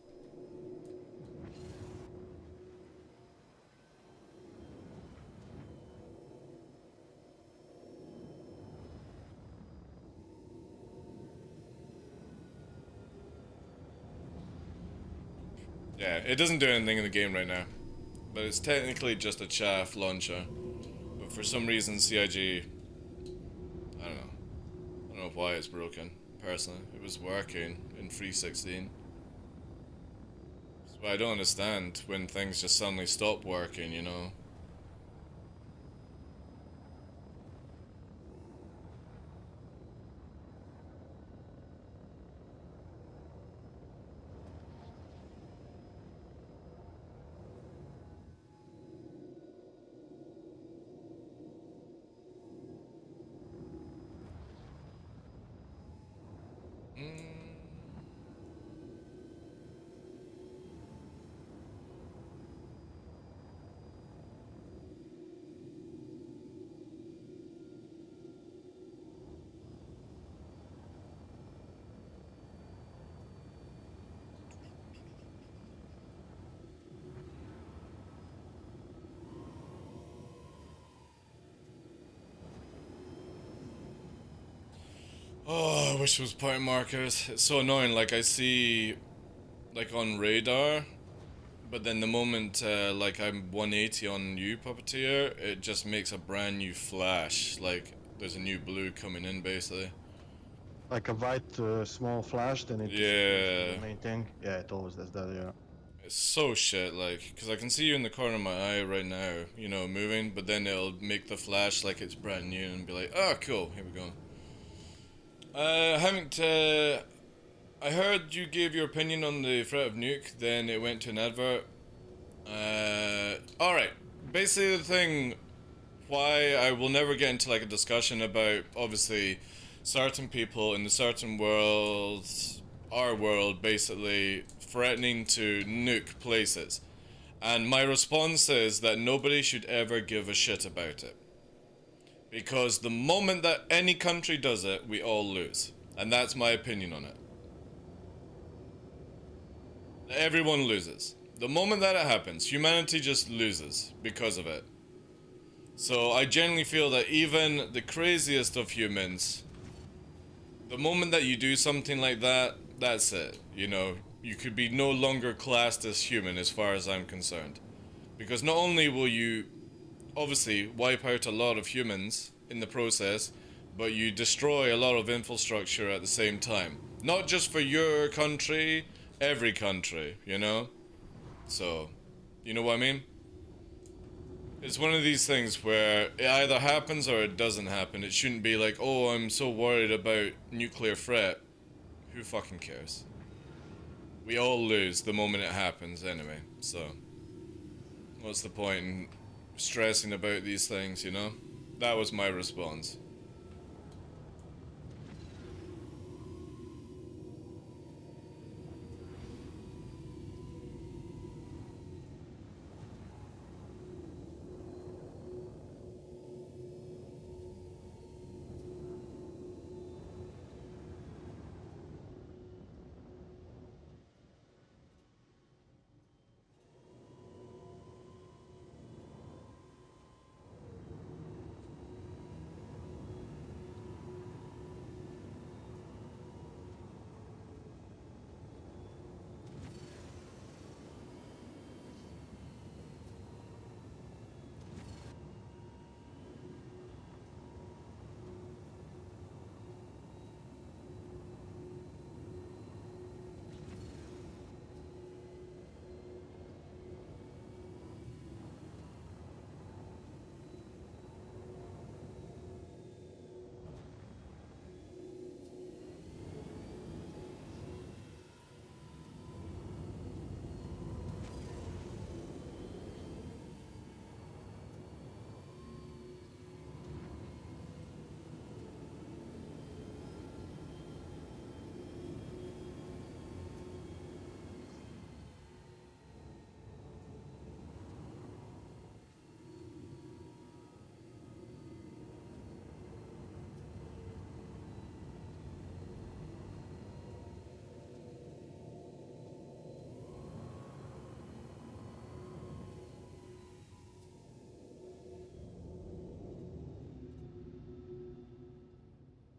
[SPEAKER 1] Yeah, it doesn't do anything in the game right now. But it's technically just a chaff launcher. But for some reason CIG... I don't know. I don't know why it's broken, personally. It was working in 3.16. So I don't understand when things just suddenly stop working, you know? Oh, I wish it was point markers. It's so annoying. Like I see, like on radar, but then the moment like I'm 180 on you puppeteer, it just makes a brand new flash. Like there's a new blue coming in basically.
[SPEAKER 4] Like a white small flash, then it disappears
[SPEAKER 1] Yeah.
[SPEAKER 4] from the main thing. Yeah, it always does that, yeah.
[SPEAKER 1] It's so shit, like, because I can see you in the corner of my eye right now, you know, moving, but then it'll make the flash like it's brand new and be like, oh, cool, here we go. I heard you gave your opinion on the threat of nuke, then it went to an advert. Alright, basically the thing, why I will never get into like a discussion about, obviously, certain people in the certain worlds, our world, basically, threatening to nuke places. And my response is that nobody should ever give a shit about it. Because the moment that any country does it, we all lose. And that's my opinion on it. Everyone loses. The moment that it happens, humanity just loses because of it. So I generally feel that even the craziest of humans, the moment that you do something like that, that's it. You know, you could be no longer classed as human as far as I'm concerned. Because not only will you obviously wipe out a lot of humans in the process, but you destroy a lot of infrastructure at the same time. Not just for your country, every country, you know? So, you know what I mean? It's one of these things where it either happens or it doesn't happen. It shouldn't be like, oh, I'm so worried about nuclear threat. Who fucking cares? We all lose the moment it happens anyway, so what's the point in stressing about these things, you know? That was my response.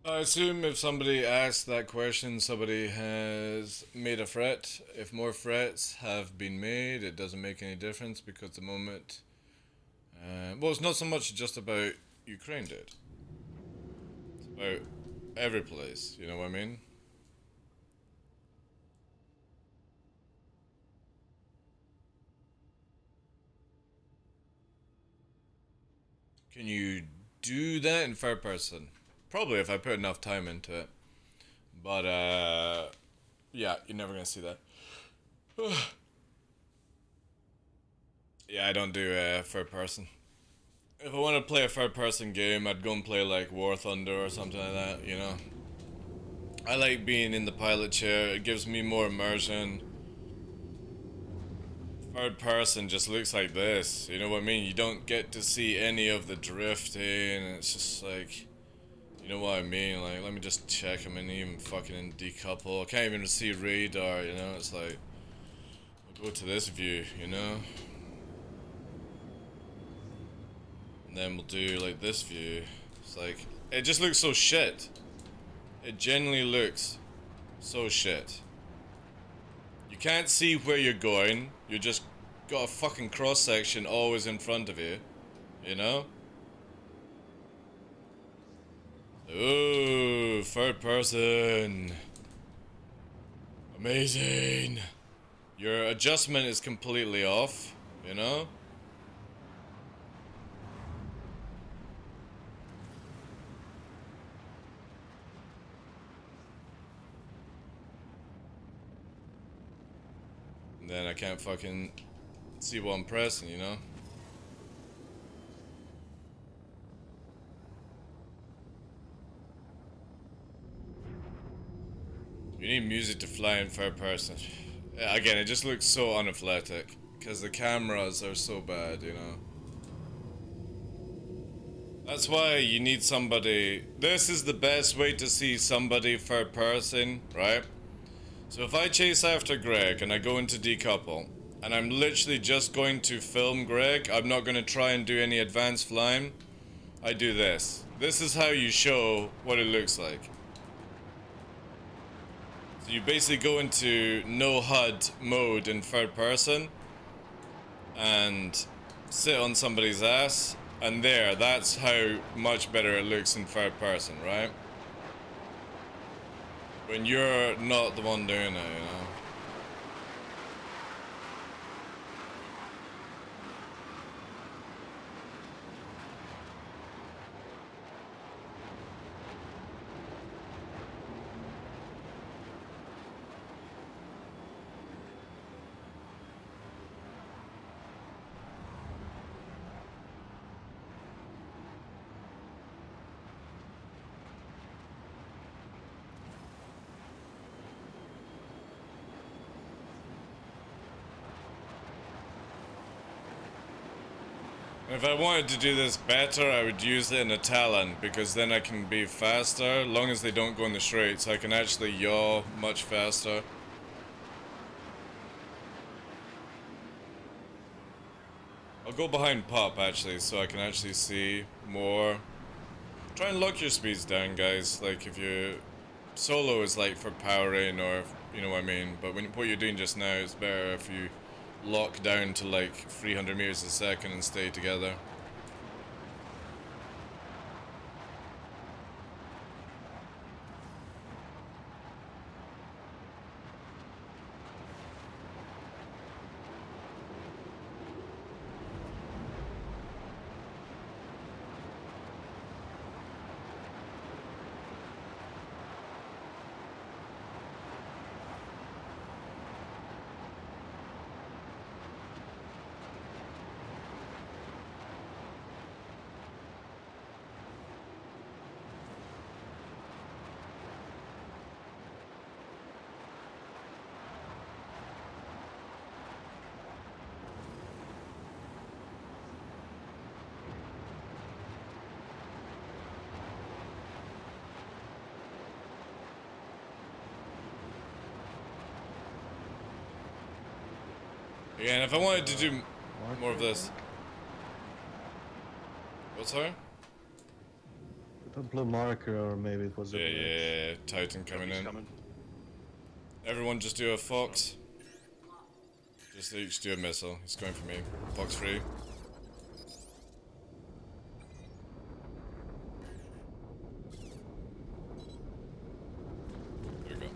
[SPEAKER 1] I assume if somebody asks that question, somebody has made a threat. If more threats have been made, it doesn't make any difference because the moment... well, it's not so much just about Ukraine, dude. It's about every place, you know what I mean? Can you do that in third person? Probably if I put enough time into it. But, yeah, you're never gonna see that. Yeah, I don't do third person. If I want to play a third person game, I'd go and play like War Thunder or something like that, you know? I like being in the pilot chair. It gives me more immersion. Third person just looks like this. You know what I mean? You don't get to see any of the drifting. It's just like, you know what I mean? Like, let me just check. I'm in even fucking in decouple. I can't even see radar. You know, it's like, we'll go to this view. You know. And then we'll do like this view. It's like, it just looks so shit. It genuinely looks so shit. You can't see where you're going. You just got a fucking cross section always in front of you. You know? Ooh, third person. Amazing. Your adjustment is completely off, you know? And then I can't fucking see what I'm pressing, you know? You need music to fly in third person. Again, it just looks so unathletic. Because the cameras are so bad, you know? That's why you need somebody... This is the best way to see somebody third person, right? So if I chase after Greg and I go into decouple, and I'm literally just going to film Greg, I'm not going to try and do any advanced flying, I do this. This is how you show what it looks like. So you basically go into no HUD mode in third person, and sit on somebody's ass, and that's how much better it looks in third person, right? When you're not the one doing it, you know? If I wanted to do this better, I would use it in a Talon, because then I can be faster, long as they don't go in the straights. I can actually yaw much faster. I'll go behind Pop, actually, so I can actually see more. Try and lock your speeds down, guys. Like, if you... Solo is like for powering, or, you know what I mean. But what you're doing just now is better if you lock down to like 300 meters a second and stay together. Yeah, and if I wanted to do more of this... What's that?
[SPEAKER 4] Put a blue marker, or maybe it was a
[SPEAKER 1] Yeah, Titan coming in. Everyone just do a Fox. Just each do a missile. He's going for me. Fox 3. There we go.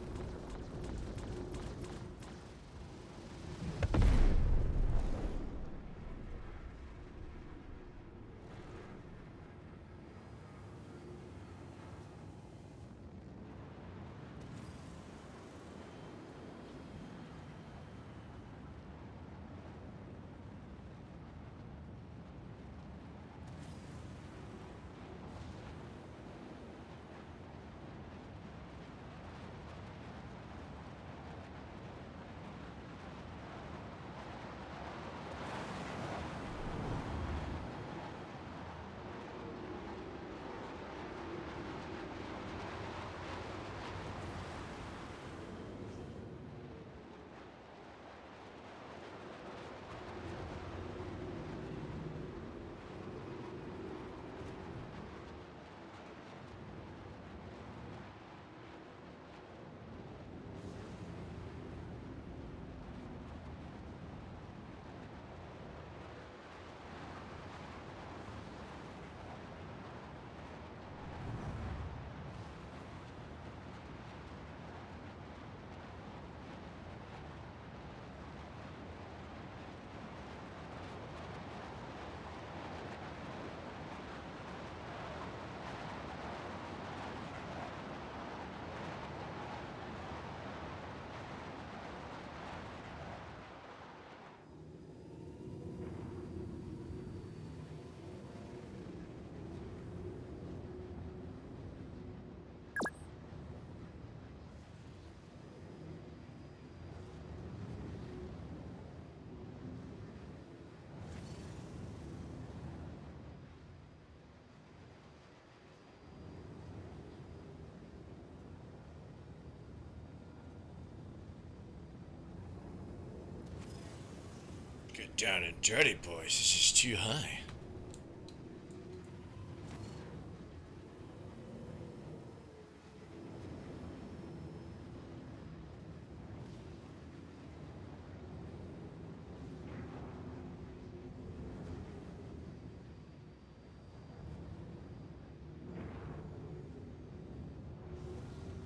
[SPEAKER 1] down and dirty, boys. It's just too high.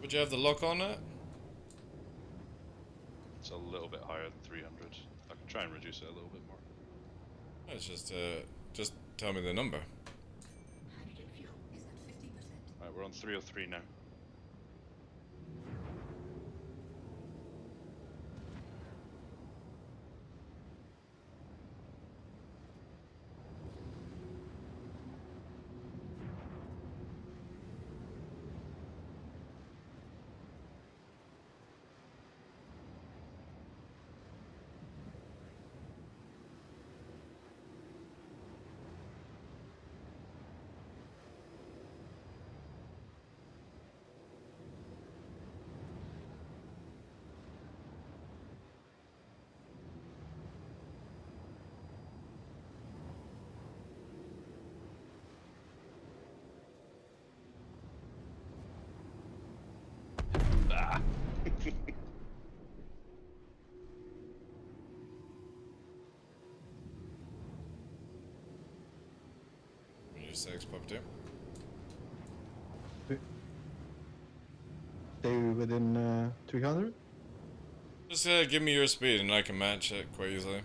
[SPEAKER 1] Would you have the lock on it?
[SPEAKER 5] It's a little bit higher than 300. I can try and reduce it a little bit more.
[SPEAKER 1] It's just tell me the number.
[SPEAKER 3] Hydrogen fuel is at 50%.
[SPEAKER 5] Right, we're on 303 now. Ah.
[SPEAKER 1] Your sex popped in.
[SPEAKER 4] Stay within 300?
[SPEAKER 1] Just give me your speed and I can match it quite easily.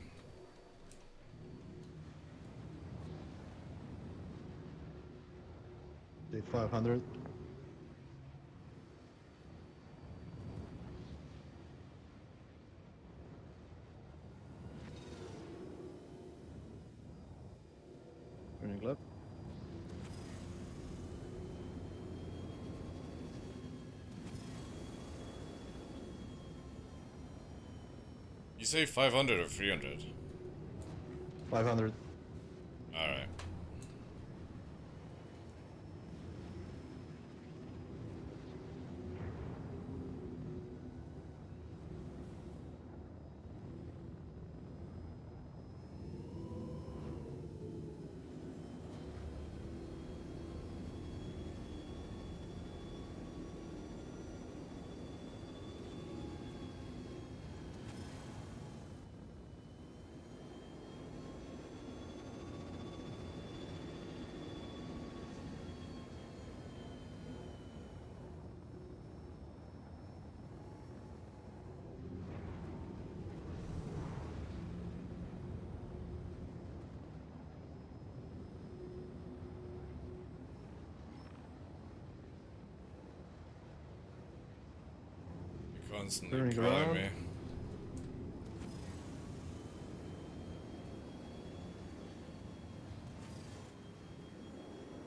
[SPEAKER 4] Stay 500. Turning left.
[SPEAKER 1] You say 500 or 300?
[SPEAKER 4] 500.
[SPEAKER 1] Alright. Constantly
[SPEAKER 4] Turning
[SPEAKER 1] calling
[SPEAKER 4] around.
[SPEAKER 1] me.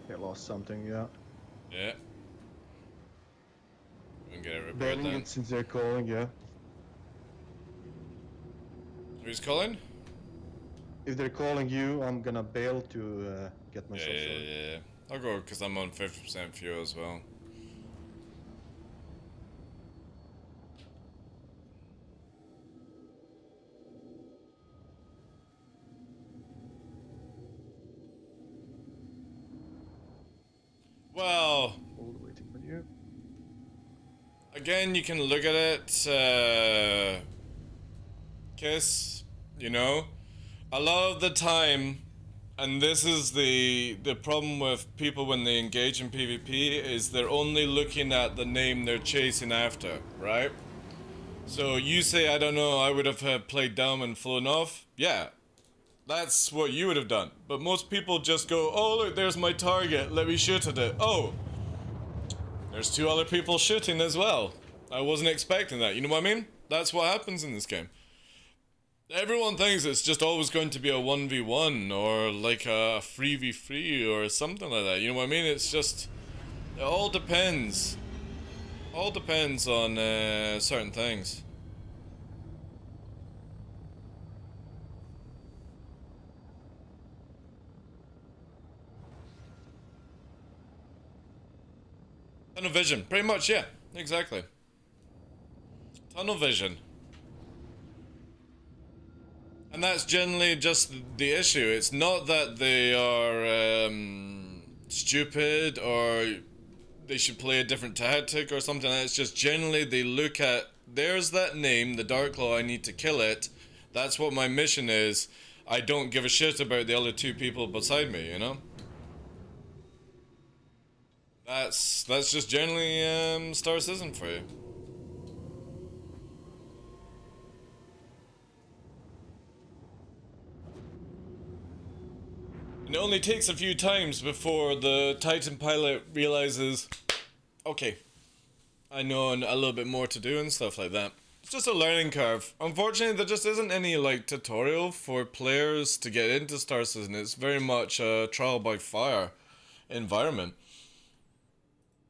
[SPEAKER 4] Okay, lost something, yeah.
[SPEAKER 1] Yeah. We can get it repaired
[SPEAKER 4] Bailing
[SPEAKER 1] then.
[SPEAKER 4] it since they're calling, yeah.
[SPEAKER 1] Who's calling?
[SPEAKER 4] If they're calling you, I'm gonna bail to get
[SPEAKER 1] Yeah,
[SPEAKER 4] myself
[SPEAKER 1] yeah,
[SPEAKER 4] sorted.
[SPEAKER 1] yeah. I'll go because I'm on 50% fuel as well. Well,
[SPEAKER 4] Hold, waiting for you.
[SPEAKER 1] again, you can look at it, Kiss, you know? A lot of the time, and this is the problem with people when they engage in PvP, is they're only looking at the name they're chasing after, right? So you say, I don't know, I would have played dumb and flown off. Yeah, that's what you would have done. But most people just go, oh look, there's my target, let me shoot at it. Oh, there's two other people shooting as well. I wasn't expecting that, you know what I mean? That's what happens in this game. Everyone thinks it's just always going to be a 1v1 or like a 3v3 or something like that, you know what I mean? It's just, it all depends. All depends on certain things. Tunnel vision, pretty much, yeah, exactly. Tunnel vision. And that's generally just the issue. It's not that they are stupid or they should play a different tactic or something. It's just generally they look at, there's that name, the Darklaw, I need to kill it. That's what my mission is. I don't give a shit about the other two people beside me, you know? That's just generally Star Citizen for you. And it only takes a few times before the Titan pilot realizes, okay, I know a little bit more to do and stuff like that. It's just a learning curve. Unfortunately, there just isn't any like tutorial for players to get into Star Citizen. It's very much a trial by fire environment.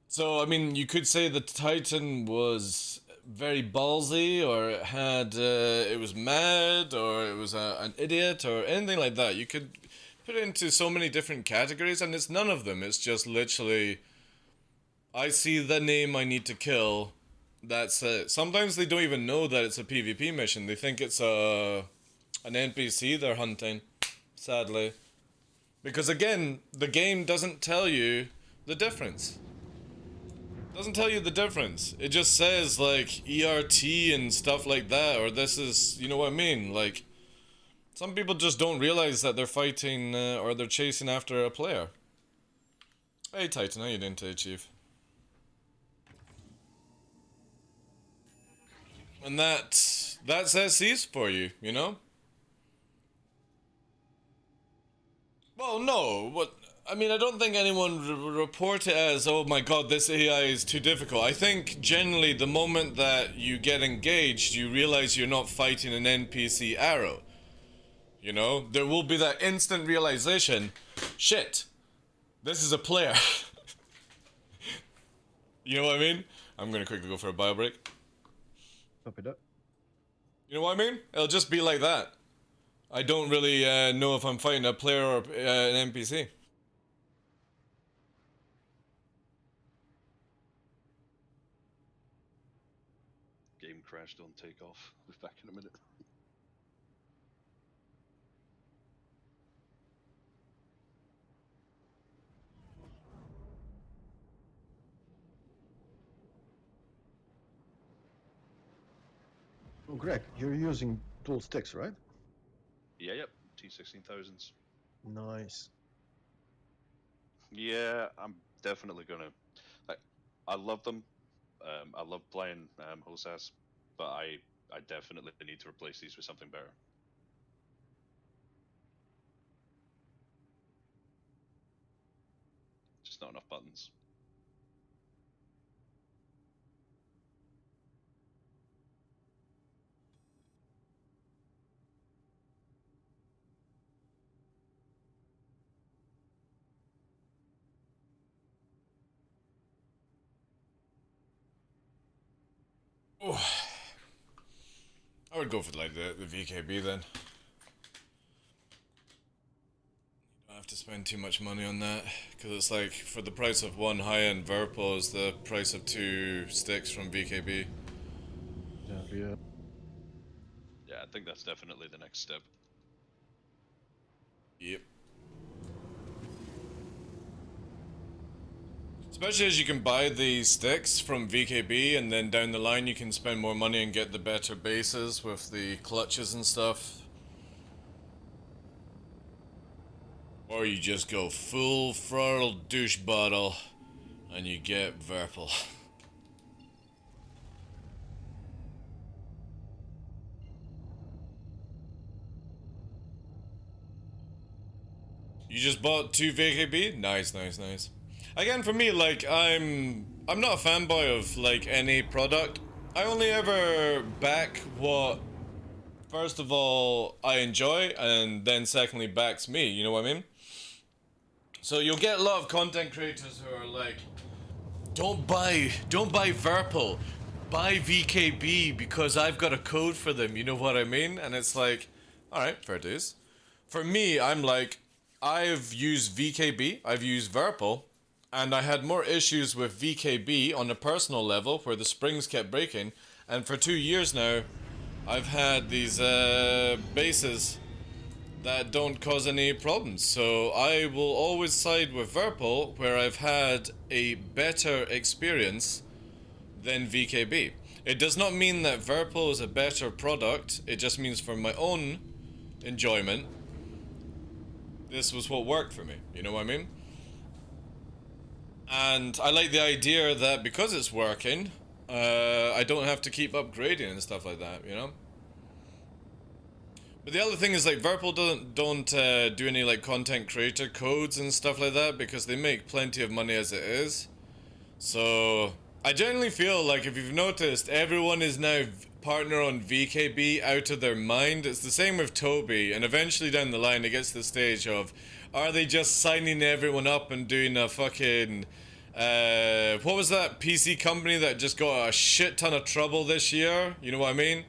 [SPEAKER 1] So, I mean, you could say the Titan was very ballsy, or it had, it was mad, or it was an idiot, or anything like that. You could put it into so many different categories, and it's none of them. It's just literally, I see the name I need to kill, that's it. Sometimes they don't even know that it's a PvP mission. They think it's an NPC they're hunting, sadly. Because again, the game doesn't tell you the difference. Doesn't tell you the difference. It just says like ERT and stuff like that, or this is, you know what I mean? Like, some people just don't realize that they're fighting or they're chasing after a player. Hey Titan, how you doing today, Chief? And that's SCs for you, you know? Well, no, what? I mean, I don't think anyone would report it as, oh my god, this AI is too difficult. I think generally the moment that you get engaged, you realize you're not fighting an NPC arrow. You know, there will be that instant realization, shit, this is a player. You know what I mean? I'm gonna quickly go for a bio break.
[SPEAKER 4] Copy that.
[SPEAKER 1] You know what I mean? It'll just be like that. I don't really know if I'm fighting a player or an NPC.
[SPEAKER 5] Game crashed on takeoff. We'll be back in a minute.
[SPEAKER 4] Oh, Greg, you're using dual sticks, right?
[SPEAKER 5] Yeah, yep. T16,000s.
[SPEAKER 4] Nice.
[SPEAKER 5] Yeah, I'm definitely gonna. I love them. I love playing Hosas, but I definitely need to replace these with something better. Just not enough buttons.
[SPEAKER 1] Oh, I would go for like the VKB then. You don't have to spend too much money on that, because it's like, for the price of one high-end Verpo is the price of 2 sticks from VKB.
[SPEAKER 4] Yeah.
[SPEAKER 5] Yeah, I think that's definitely the next step.
[SPEAKER 1] Yep. Especially as you can buy the sticks from VKB, and then down the line you can spend more money and get the better bases with the clutches and stuff. Or you just go full throttle douche bottle and you get Verpal. You just bought 2 VKB? Nice. Again, for me, like, I'm not a fanboy of, like, any product. I only ever back what, first of all, I enjoy, and then secondly backs me, you know what I mean? So you'll get a lot of content creators who are like, don't buy Verpal, buy VKB because I've got a code for them, you know what I mean? And it's like, alright, fair dues. For me, I'm like, I've used VKB, I've used Verpal, and I had more issues with VKB on a personal level where the springs kept breaking, and for 2 years now, I've had these bases that don't cause any problems. So I will always side with Verpal where I've had a better experience than VKB. It does not mean that Verpal is a better product, it just means for my own enjoyment, this was what worked for me, you know what I mean? And I like the idea that because it's working, I don't have to keep upgrading and stuff like that, you know? But the other thing is, like, Verpal don't do any, like, content creator codes and stuff like that because they make plenty of money as it is. So I generally feel like, if you've noticed, everyone is now partner on VKB out of their mind. It's the same with Toby, and eventually down the line it gets to the stage of, are they just signing everyone up and doing a fucking, what was that PC company that just got a shit ton of trouble this year? You know what I mean?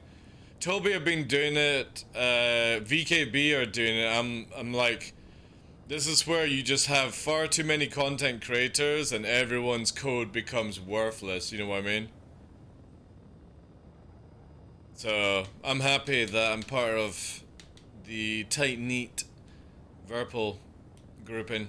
[SPEAKER 1] Toby have been doing it, VKB are doing it. I'm like, this is where you just have far too many content creators and everyone's code becomes worthless, you know what I mean? So, I'm happy that I'm part of the tight-knit Verpal grouping.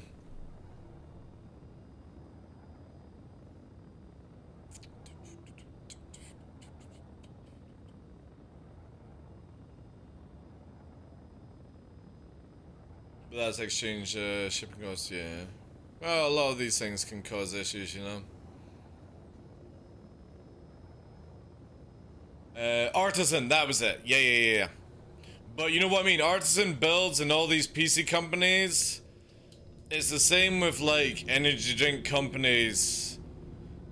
[SPEAKER 1] But that's exchange shipping costs, yeah. Well, a lot of these things can cause issues, you know. Artisan, that was it. Yeah. But you know what I mean? Artisan builds and all these PC companies. It's the same with, like, energy drink companies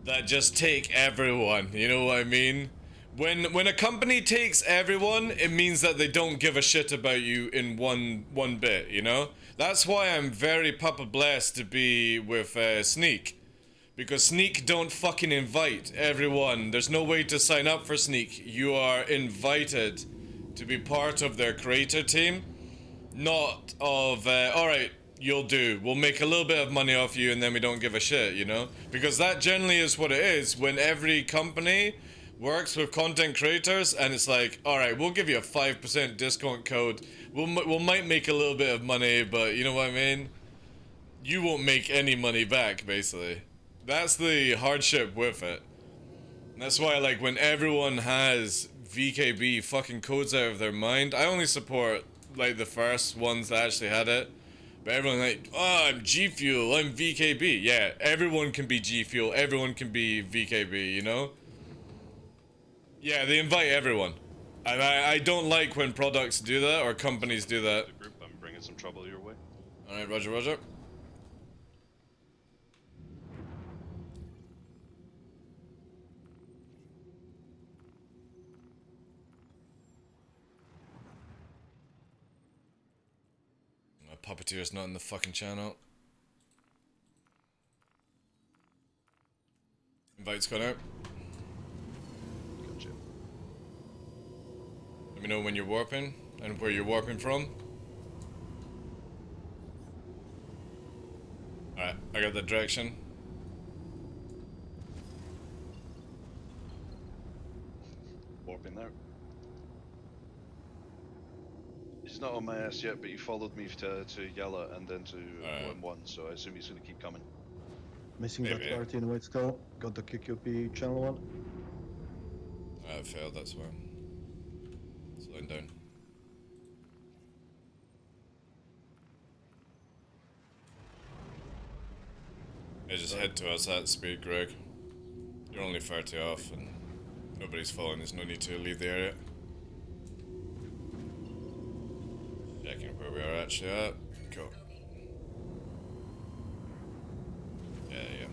[SPEAKER 1] that just take everyone. You know what I mean? When a company takes everyone, it means that they don't give a shit about you in one bit, you know? That's why I'm very papa blessed to be with Sneak. Because Sneak don't fucking invite everyone. There's no way to sign up for Sneak. You are invited to be part of their creator team. Not of, alright, you'll do. We'll make a little bit of money off you and then we don't give a shit, you know? Because that generally is what it is when every company works with content creators and it's like, alright, we'll give you a 5% discount code. We might make a little bit of money, but you know what I mean? You won't make any money back, basically. That's the hardship with it. And that's why, like, when everyone has VKB fucking codes out of their mind, I only support, like, the first ones that actually had it. But everyone's like, oh, I'm G Fuel, I'm VKB. Yeah, everyone can be G Fuel, everyone can be VKB, you know? Yeah, they invite everyone. And I don't like when products do that or companies do that.
[SPEAKER 5] The group, I'm bringing some trouble your way.
[SPEAKER 1] Alright, roger. My puppeteer's not in the fucking channel. Invite's gone out.
[SPEAKER 5] Gotcha.
[SPEAKER 1] Let me know when you're warping and where you're warping from. Alright, I got the direction.
[SPEAKER 5] Warping there. He's not on my ass yet, but he followed me to Yalla and then to OM1, so I assume he's gonna keep coming.
[SPEAKER 4] Missing
[SPEAKER 1] Maybe.
[SPEAKER 4] that party in White Skull. Got the QQP channel one.
[SPEAKER 1] I failed, that's why. Slowing down. Yeah, just head to us at speed, Greg. You're only 30 off and nobody's following, there's no need to leave the area. Checking where we are actually at. Cool. Yeah.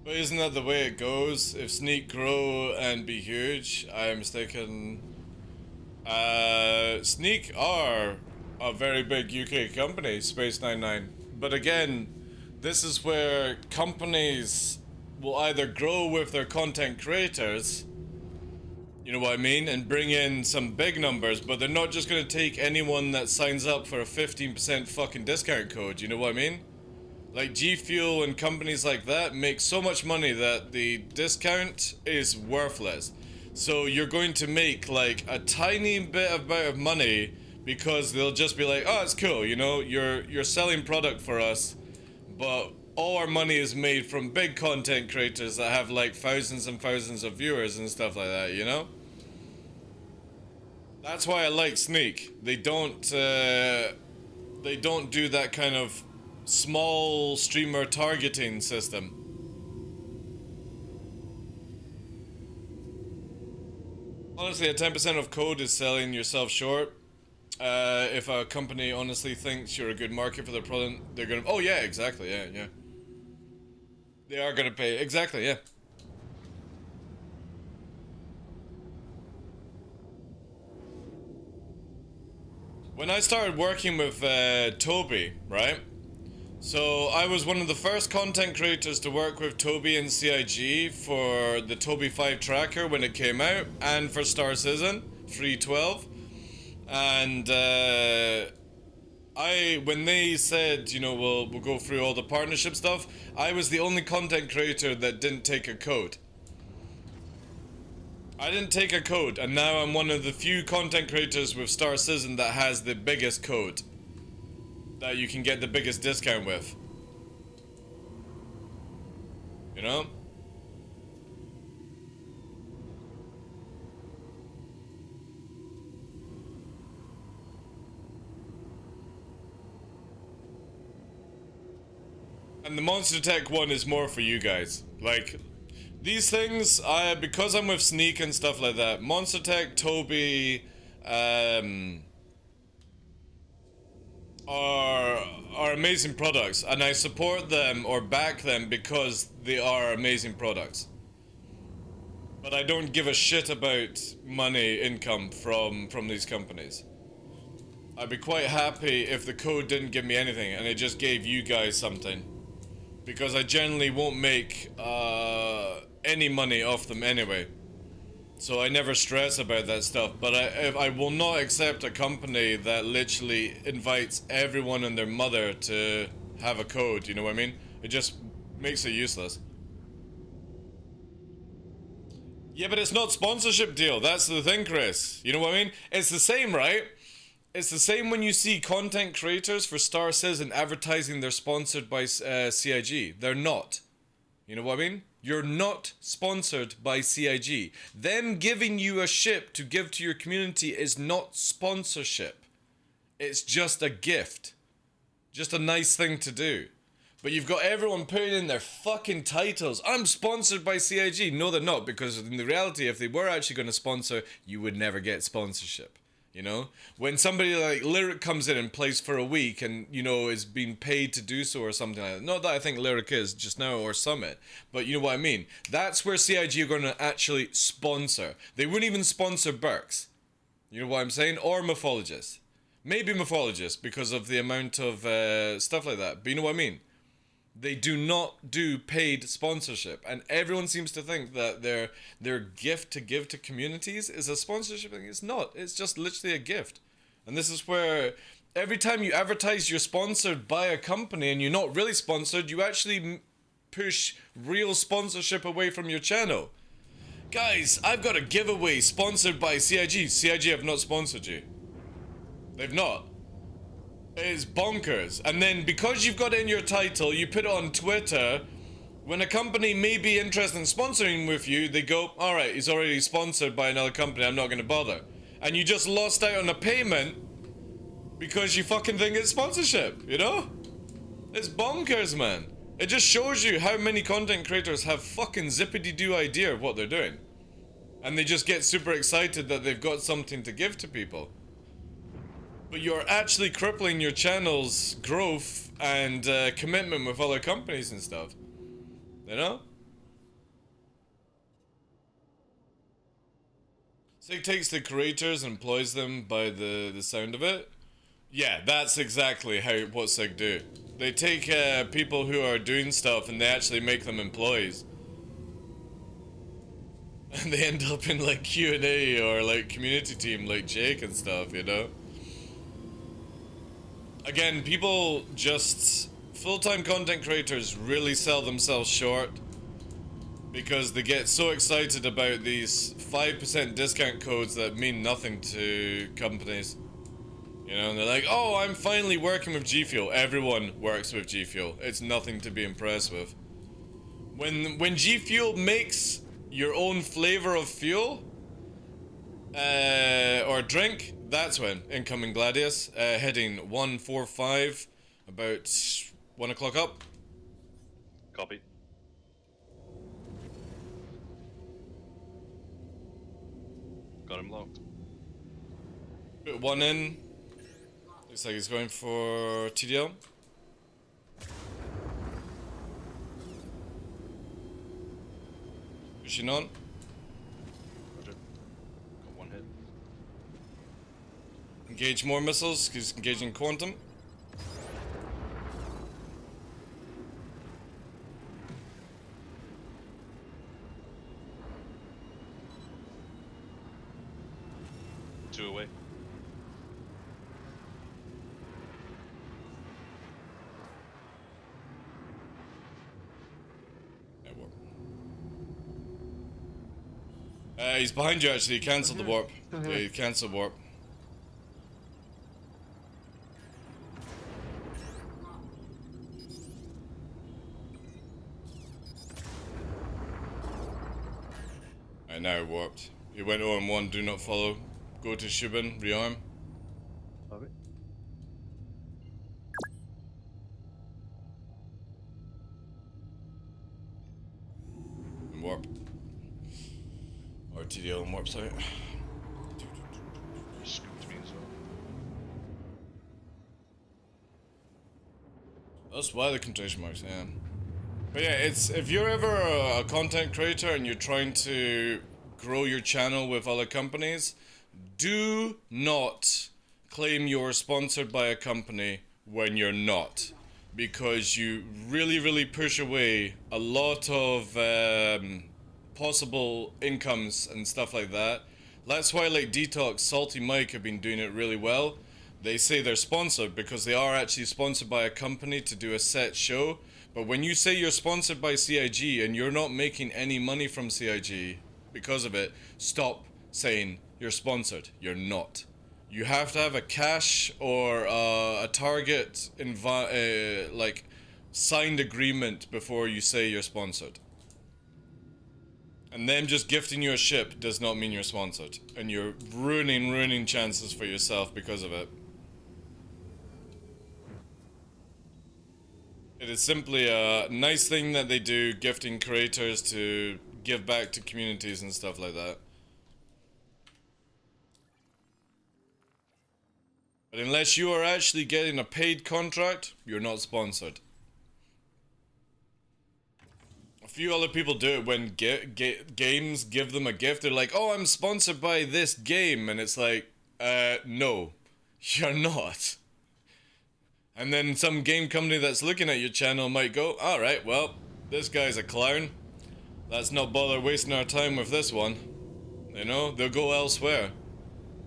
[SPEAKER 1] But isn't that the way it goes? If Sneak grow and be huge, I'm mistaken. Sneak are a very big UK company, Space 99. But again, this is where companies will either grow with their content creators, you know what I mean, and bring in some big numbers, but they're not just gonna take anyone that signs up for a 15% fucking discount code, you know what I mean? Like G Fuel and companies like that make so much money that the discount is worthless. So you're going to make like a tiny bit of money because they'll just be like, oh, it's cool, you know, you're selling product for us, but all our money is made from big content creators that have like thousands and thousands of viewers and stuff like that, you know? That's why I like Sneak. They don't do that kind of small streamer targeting system. Honestly, a 10% of code is selling yourself short. If a company honestly thinks you're a good market for their product, they're gonna... Oh yeah, exactly, yeah. They are gonna pay, exactly, yeah. When I started working with Toby, right? So I was one of the first content creators to work with Toby and CIG for the Toby 5 tracker when it came out, and for Star Citizen 3.12. And when they said, you know, we'll go through all the partnership stuff, I was the only content creator that didn't take a code. I didn't take a code, and now I'm one of the few content creators with Star Citizen that has the biggest code that you can get the biggest discount with. You know? And the Monster Tech one is more for you guys. Like, these things, because I'm with Sneak and stuff like that, Monster Tech, Toby, are amazing products, and I support them or back them because they are amazing products. But I don't give a shit about money income from these companies. I'd be quite happy if the code didn't give me anything and it just gave you guys something, because I generally won't make any money off them anyway. So I never stress about that stuff, but I will not accept a company that literally invites everyone and their mother to have a code, you know what I mean? It just makes it useless. Yeah, but it's not sponsorship deal, that's the thing, Chris. You know what I mean? It's the same, right? It's the same when you see content creators for Star Citizen advertising they're sponsored by CIG. They're not. You know what I mean? You're not sponsored by CIG. Them giving you a ship to give to your community is not sponsorship. It's just a gift. Just a nice thing to do. But you've got everyone putting in their fucking titles. I'm sponsored by CIG. No, they're not, because in the reality, if they were actually going to sponsor, you would never get sponsorship. You know, when somebody like Lyric comes in and plays for a week and, you know, is being paid to do so or something like that. Not that I think Lyric is just now, or Summit, but you know what I mean. That's where CIG are going to actually sponsor. They wouldn't even sponsor Burks. You know what I'm saying? Or Mythologist. Maybe Mythologist because of the amount of stuff like that. But you know what I mean? They do not do paid sponsorship, and everyone seems to think that their gift to give to communities is a sponsorship thing. It's not. It's just literally a gift. And this is where every time you advertise you're sponsored by a company and you're not really sponsored, you actually push real sponsorship away from your channel. Guys, I've got a giveaway sponsored by CIG. CIG have not sponsored you. They've not. It's bonkers. And then because you've got it in your title, you put it on Twitter. When a company may be interested in sponsoring with you, they go, alright, he's already sponsored by another company, I'm not going to bother. And you just lost out on a payment because you fucking think it's sponsorship, you know? It's bonkers, man. It just shows you how many content creators have fucking zippity-doo idea of what they're doing. And they just get super excited that they've got something to give to people. But you're actually crippling your channel's growth and commitment with other companies and stuff. You know? Sig takes the creators and employs them by the sound of it. Yeah, that's exactly what Sig do. They take people who are doing stuff and they actually make them employees. And they end up in like Q&A or like community team like Jake and stuff, you know? Again, people just full-time content creators really sell themselves short because they get so excited about these 5% discount codes that mean nothing to companies. You know, and they're like, oh, I'm finally working with G Fuel. Everyone works with G Fuel. It's nothing to be impressed with. When G Fuel makes your own flavor of fuel or drink, that's when incoming Gladius, heading 145, about 1 o'clock up.
[SPEAKER 5] Copy. Got him locked.
[SPEAKER 1] Put 1 in. Looks like he's going for TDL. Pushing on.
[SPEAKER 5] Roger. Got 1 hit.
[SPEAKER 1] Engage more missiles, he's engaging Quantum.
[SPEAKER 5] Two away.
[SPEAKER 1] He's behind you actually, he cancelled the warp. Yeah, he cancelled warp. I now warped. He went OM1, do not follow. Go to Shubin, rearm.
[SPEAKER 4] Okay.
[SPEAKER 1] And warp. Or TDL and warp site.
[SPEAKER 5] Scooped me as well.
[SPEAKER 1] That's why the quotation marks, yeah. But yeah, it's if you're ever a content creator and you're trying to grow your channel with other companies, do not claim you're sponsored by a company when you're not, because you really push away a lot of possible incomes and stuff like that. That's why like Detox, Salty Mike have been doing it really well. They say they're sponsored because they are actually sponsored by a company to do a set show. But when you say you're sponsored by CIG and you're not making any money from CIG because of it, stop saying you're sponsored. You're not. You have to have a cash or a target like signed agreement before you say you're sponsored. And them just gifting you a ship does not mean you're sponsored, and you're ruining chances for yourself because of it. It is simply a nice thing that they do, gifting creators to give back to communities and stuff like that. But unless you are actually getting a paid contract, you're not sponsored. A few other people do it when games give them a gift. They're like, oh, I'm sponsored by this game. And it's like, no, you're not. And then some game company that's looking at your channel might go, alright, well, this guy's a clown. Let's not bother wasting our time with this one. You know, they'll go elsewhere.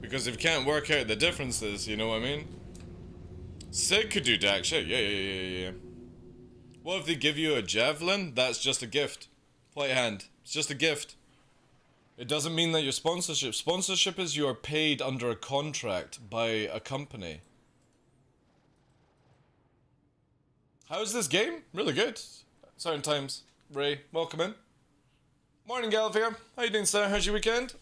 [SPEAKER 1] Because if you can't work out the differences, you know what I mean? Sig could do Dak shit, yeah. What if they give you a javelin? That's just a gift. White hand. It's just a gift. It doesn't mean that you're sponsorship. Sponsorship is you're paid under a contract by a company. How's this game? Really good. Certain times. Ray, welcome in. Morning, Galvia. How you doing, sir? How's your weekend?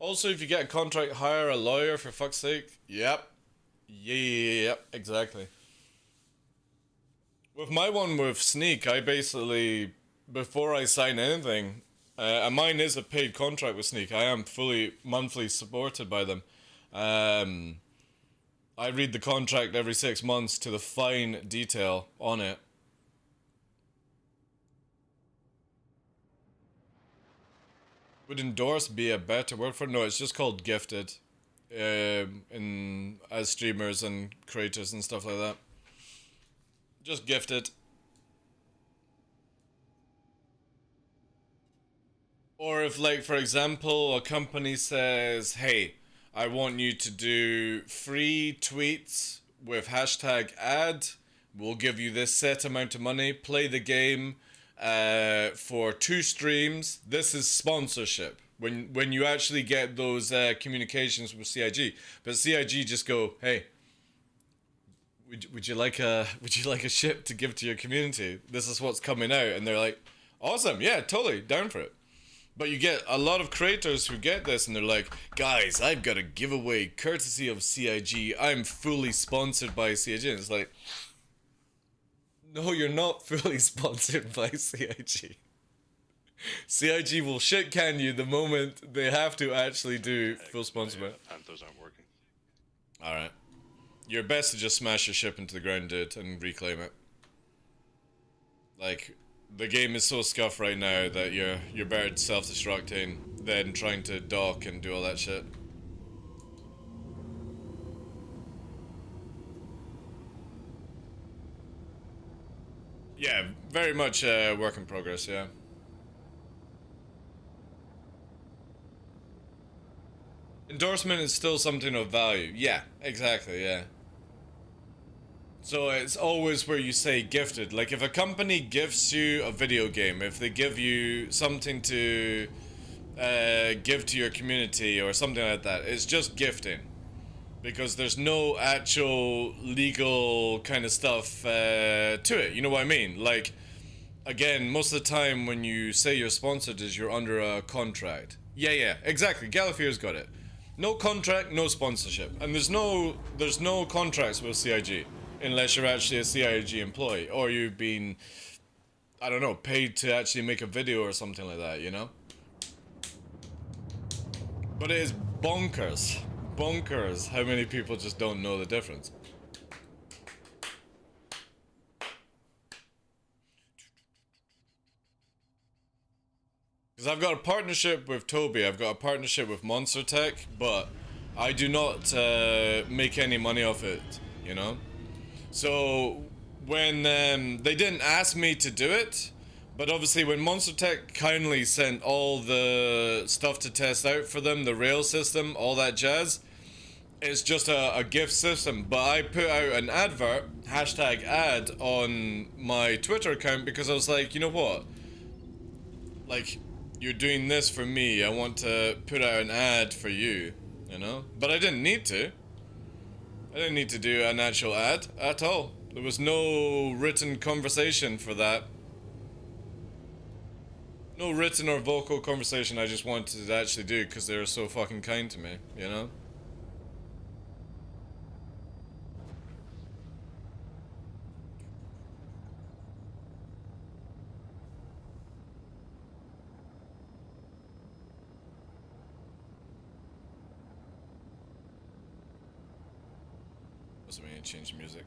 [SPEAKER 1] Also, if you get a contract, hire a lawyer, for fuck's sake. Yep. Yep, exactly. With my one with Sneak, I basically, before I sign anything, and mine is a paid contract with Sneak. I am fully monthly supported by them. I read the contract every 6 months to the fine detail on it. Would endorse be a better word for it? No, it's just called gifted. As streamers and creators and stuff like that. Just gifted. Or if, like, for example, a company says, hey, I want you to do free tweets with hashtag ad we'll give you this set amount of money, play the game for 2 streams. This is sponsorship. When you actually get those communications with CIG, but CIG just go, hey, would you like a ship to give to your community? This is what's coming out, and they're like, awesome, yeah, totally down for it. But you get a lot of creators who get this, and they're like, guys, I've got a giveaway courtesy of CIG. I'm fully sponsored by CIG. And it's like, no, you're not fully sponsored by CIG. CIG will shit can you the moment they have to actually do full sponsorship.
[SPEAKER 5] Panthers aren't working.
[SPEAKER 1] Alright. You're best to just smash your ship into the ground, dude, and reclaim it. Like, the game is so scuffed right now that you're better self-destructing than trying to dock and do all that shit. Yeah, very much work in progress, yeah. Endorsement is still something of value. Yeah, exactly, yeah. So it's always where you say gifted. Like if a company gifts you a video game, if they give you something to give to your community or something like that, it's just gifting. Because there's no actual legal kind of stuff to it, you know what I mean? Like, again, most of the time when you say you're sponsored is you're under a contract. Yeah, exactly, Galifier's got it. No contract, no sponsorship. And there's no contracts with CIG. Unless you're actually a CIG employee. Or you've been, I don't know, paid to actually make a video or something like that, you know? But it is bonkers. Bonkers how many people just don't know the difference. Because I've got a partnership with Toby, I've got a partnership with Monster Tech, but I do not make any money off it, you know? So when they didn't ask me to do it, but obviously when Monster Tech kindly sent all the stuff to test out for them, the rail system, all that jazz, it's just a gift system. But I put out an advert, #ad, on my Twitter account because I was like, you know what? Like, you're doing this for me, I want to put out an ad for you, you know? But I didn't need to. I didn't need to do an actual ad at all. There was no written conversation for that. No written or vocal conversation I just wanted to actually do because they were so fucking kind to me, you know? Doesn't mean change music.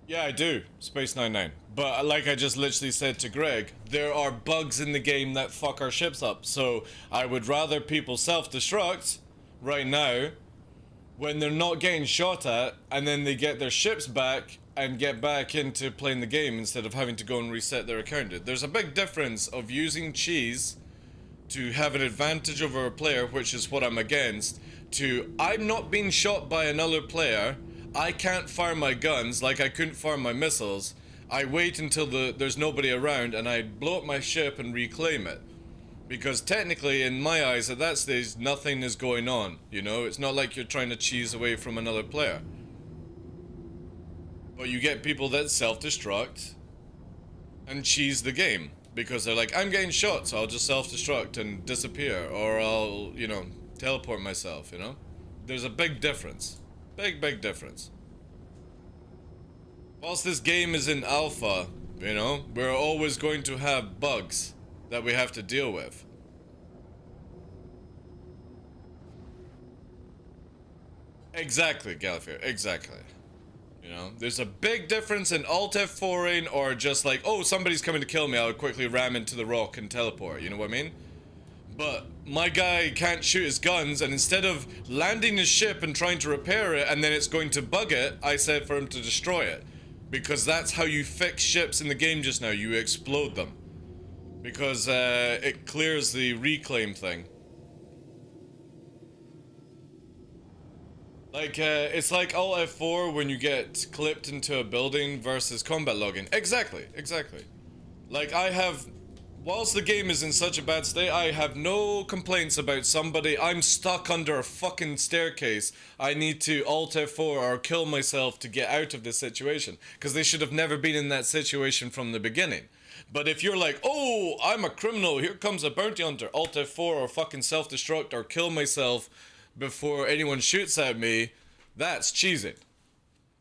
[SPEAKER 1] Yeah, I do. Space 99. But like I just literally said to Greg, there are bugs in the game that fuck our ships up. So I would rather people self-destruct right now when they're not getting shot at and then they get their ships back and get back into playing the game instead of having to go and reset their account. There's a big difference of using cheese to have an advantage over a player, which is what I'm against, to I'm not being shot by another player, I can't fire my guns like I couldn't fire my missiles, I wait until there's nobody around and I blow up my ship and reclaim it. Because technically, in my eyes, at that stage, nothing is going on, you know? It's not like you're trying to cheese away from another player. But you get people that self-destruct and cheese the game. Because they're like, I'm getting shot, so I'll just self-destruct and disappear. Or I'll, you know, teleport myself, you know? There's a big difference. Big difference. Whilst this game is in alpha, you know, we're always going to have bugs that we have to deal with. Exactly, Galafier, exactly. You know, there's a big difference in alt F4ing or just like, oh, somebody's coming to kill me, I'll quickly ram into the rock and teleport, you know what I mean? But my guy can't shoot his guns, and instead of landing his ship and trying to repair it and then it's going to bug it, I said for him to destroy it. Because that's how you fix ships in the game just now, you explode them. because it clears the reclaim thing. Like, it's like Alt F4 when you get clipped into a building versus combat logging. Exactly, exactly. Like, whilst the game is in such a bad state, I have no complaints about somebody. I'm stuck under a fucking staircase. I need to Alt F4 or kill myself to get out of this situation. Because they should have never been in that situation from the beginning. But if you're like, oh, I'm a criminal, here comes a bounty hunter, Alt F4 or fucking self-destruct or kill myself before anyone shoots at me, that's cheesing.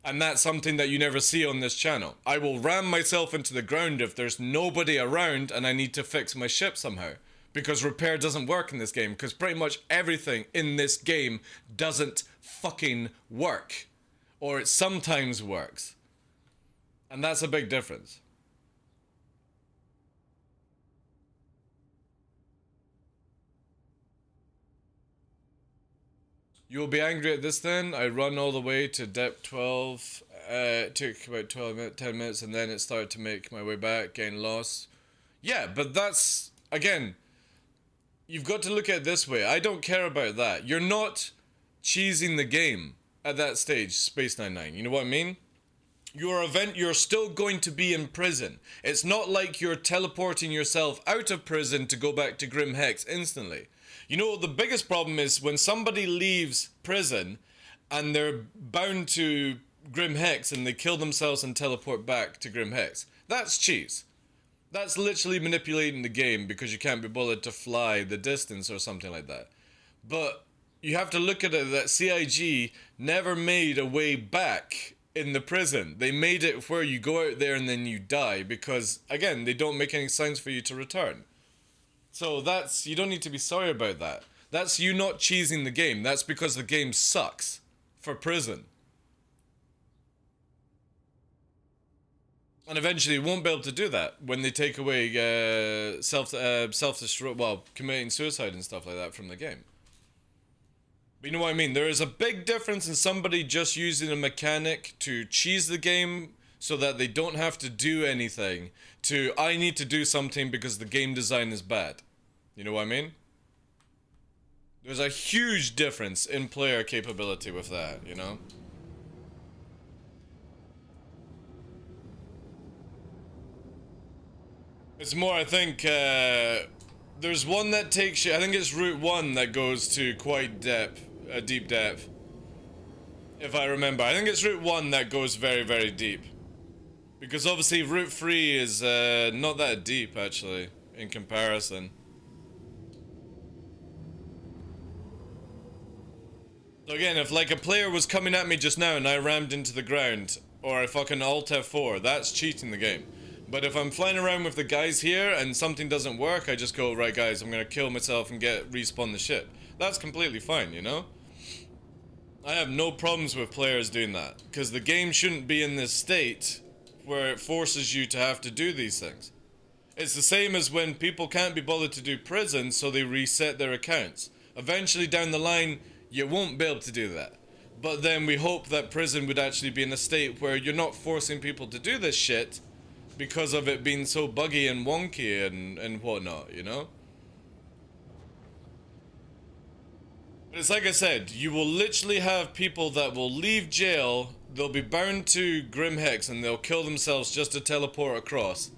[SPEAKER 1] And that's something that you never see on this channel. I will ram myself into the ground if there's nobody around and I need to fix my ship somehow. Because repair doesn't work in this game, because pretty much everything in this game doesn't fucking work. Or it sometimes works. And that's a big difference. You will be angry at this then. I run all the way to depth 12. It took about 10 minutes and then it started to make my way back, getting lost. Yeah, but that's, again, you've got to look at it this way. I don't care about that. You're not cheesing the game at that stage, Space 99. You know what I mean? You're still going to be in prison. It's not like you're teleporting yourself out of prison to go back to Grim Hex instantly. You know, the biggest problem is when somebody leaves prison and they're bound to Grim Hex and they kill themselves and teleport back to Grim Hex. That's cheese. That's literally manipulating the game because you can't be bothered to fly the distance or something like that. But you have to look at it that CIG never made a way back in the prison. They made it where you go out there and then you die because, again, they don't make any signs for you to return. So you don't need to be sorry about that. That's you not cheesing the game. That's because the game sucks for prison. And eventually you won't be able to do that when they take away self-destruct, well, committing suicide and stuff like that from the game. But you know what I mean? There is a big difference in somebody just using a mechanic to cheese the game so that they don't have to do anything, to I need to do something because the game design is bad. You know what I mean? There's a huge difference in player capability with that, you know? It's more, I think, there's one that takes you, I think it's Route 1 that goes to quite deep depth. If I remember. I think it's Route 1 that goes very, very deep. Because obviously Route 3 is not that deep, actually, in comparison. So again, if like a player was coming at me just now and I rammed into the ground, or I fucking Alt F4, that's cheating the game. But if I'm flying around with the guys here and something doesn't work, I just go, right guys, I'm gonna kill myself and respawn the ship. That's completely fine, you know? I have no problems with players doing that, because the game shouldn't be in this state where it forces you to have to do these things. It's the same as when people can't be bothered to do prison, so they reset their accounts. Eventually down the line, you won't be able to do that. But then we hope that prison would actually be in a state where you're not forcing people to do this shit because of it being so buggy and wonky and whatnot, you know? But it's like I said, you will literally have people that will leave jail, they'll be bound to Grim Hex and they'll kill themselves just to teleport across.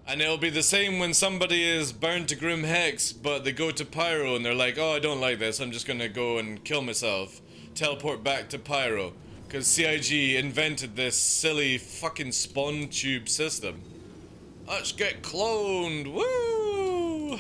[SPEAKER 1] And it'll be the same when somebody is bound to Grim Hex, but they go to Pyro and they're like, oh, I don't like this, I'm just gonna go and kill myself. Teleport back to Pyro. Because CIG invented this silly fucking spawn tube system. Let's get cloned, woo!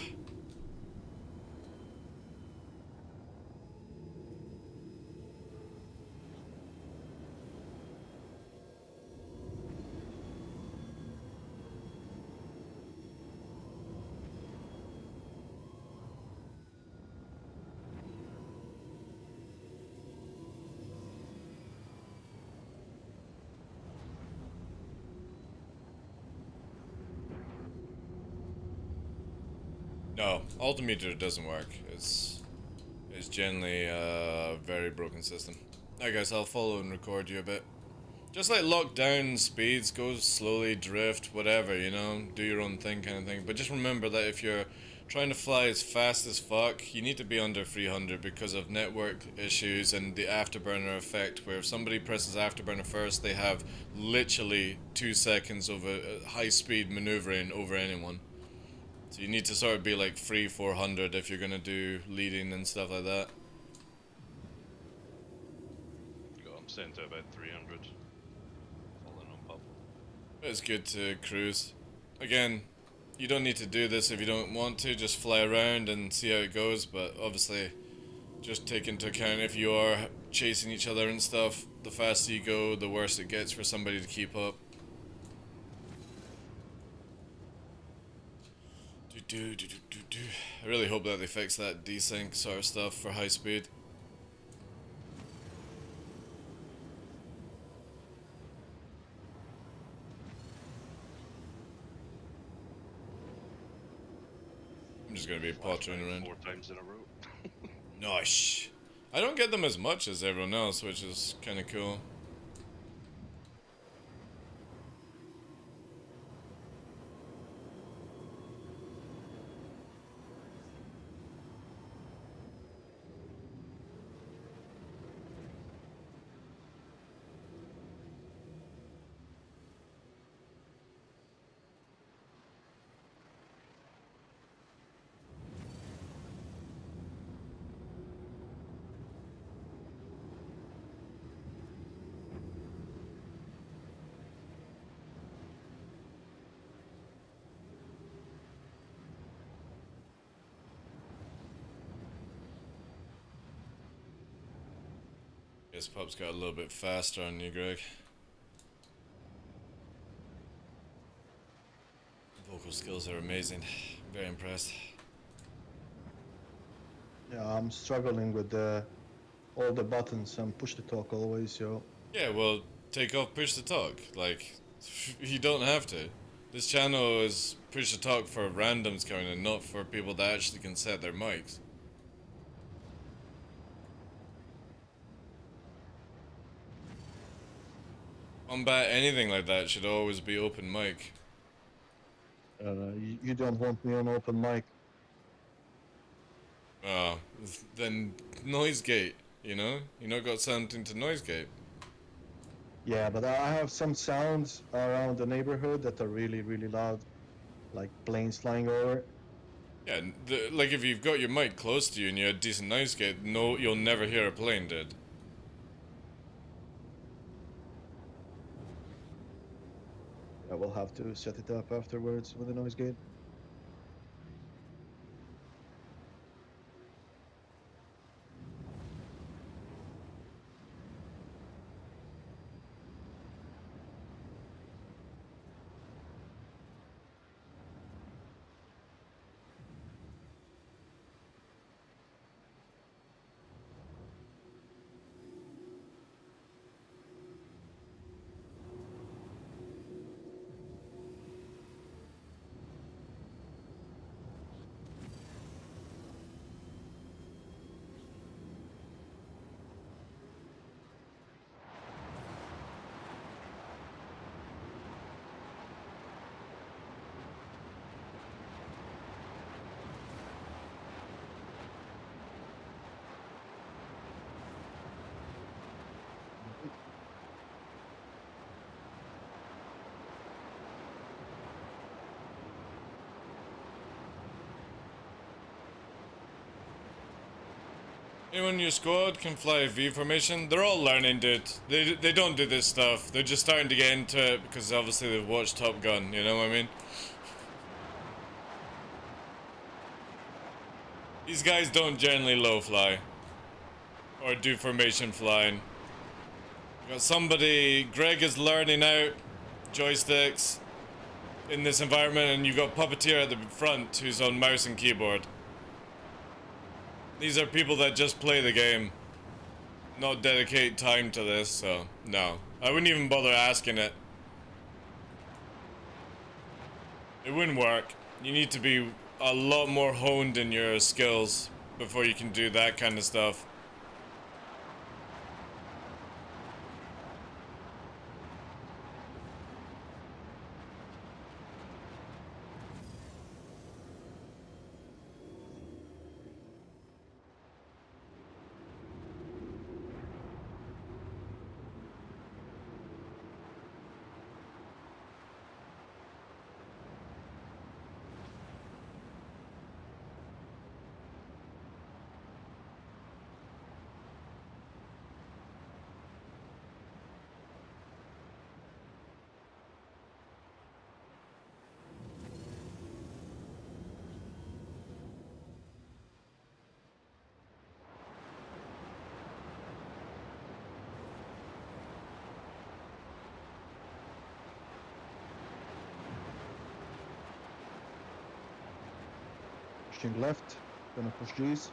[SPEAKER 1] No, altimeter doesn't work. It's generally a very broken system. Alright guys, I'll follow and record you a bit. Just like lock down speeds, go slowly, drift, whatever, you know, do your own thing kind of thing. But just remember that if you're trying to fly as fast as fuck, you need to be under 300 because of network issues and the afterburner effect, where if somebody presses afterburner first, they have literally 2 seconds of a high speed maneuvering over anyone. So you need to sort of be like 300-400 if you're gonna do leading and stuff like that.
[SPEAKER 5] I'm saying to about 300. Falling on pop.
[SPEAKER 1] It's good to cruise. Again, you don't need to do this if you don't want to, just fly around and see how it goes, but obviously just take into account if you are chasing each other and stuff, the faster you go, the worse it gets for somebody to keep up. I really hope that they fix that desync sort of stuff for high speed. I'm just gonna be pottering around.
[SPEAKER 5] 4 times in a row.
[SPEAKER 1] Nice. I don't get them as much as everyone else, which is kind of cool. Guess Pup's got a little bit faster on you, Greg. Vocal skills are amazing. Very impressed.
[SPEAKER 4] Yeah, I'm struggling with all the buttons and push to talk always, yo.
[SPEAKER 1] Yeah, well, take off push to talk. Like, you don't have to. This channel is push to talk for randoms coming in, not for people that actually can set their mics. Combat, anything like that should always be open mic.
[SPEAKER 4] You don't want me on open mic.
[SPEAKER 1] Oh, then noise gate, you know? You not got something to noise gate.
[SPEAKER 4] Yeah, but I have some sounds around the neighborhood that are really, really loud. Like planes flying over.
[SPEAKER 1] Yeah, like if you've got your mic close to you and you had decent noise gate, no, you'll never hear a plane, dude.
[SPEAKER 4] I will have to set it up afterwards with a noise gate.
[SPEAKER 1] Anyone in your squad can fly V formation. They're all learning, dude. They don't do this stuff. They're just starting to get into it because obviously they've watched Top Gun, you know what I mean? These guys don't generally low fly. Or do formation flying. Got somebody, Greg is learning out joysticks in this environment, and you got Puppeteer at the front who's on mouse and keyboard. These are people that just play the game, not dedicate time to this, so no. I wouldn't even bother asking it. It wouldn't work. You need to be a lot more honed in your skills before you can do that kind of stuff.
[SPEAKER 4] Pushing left. Gonna push G's.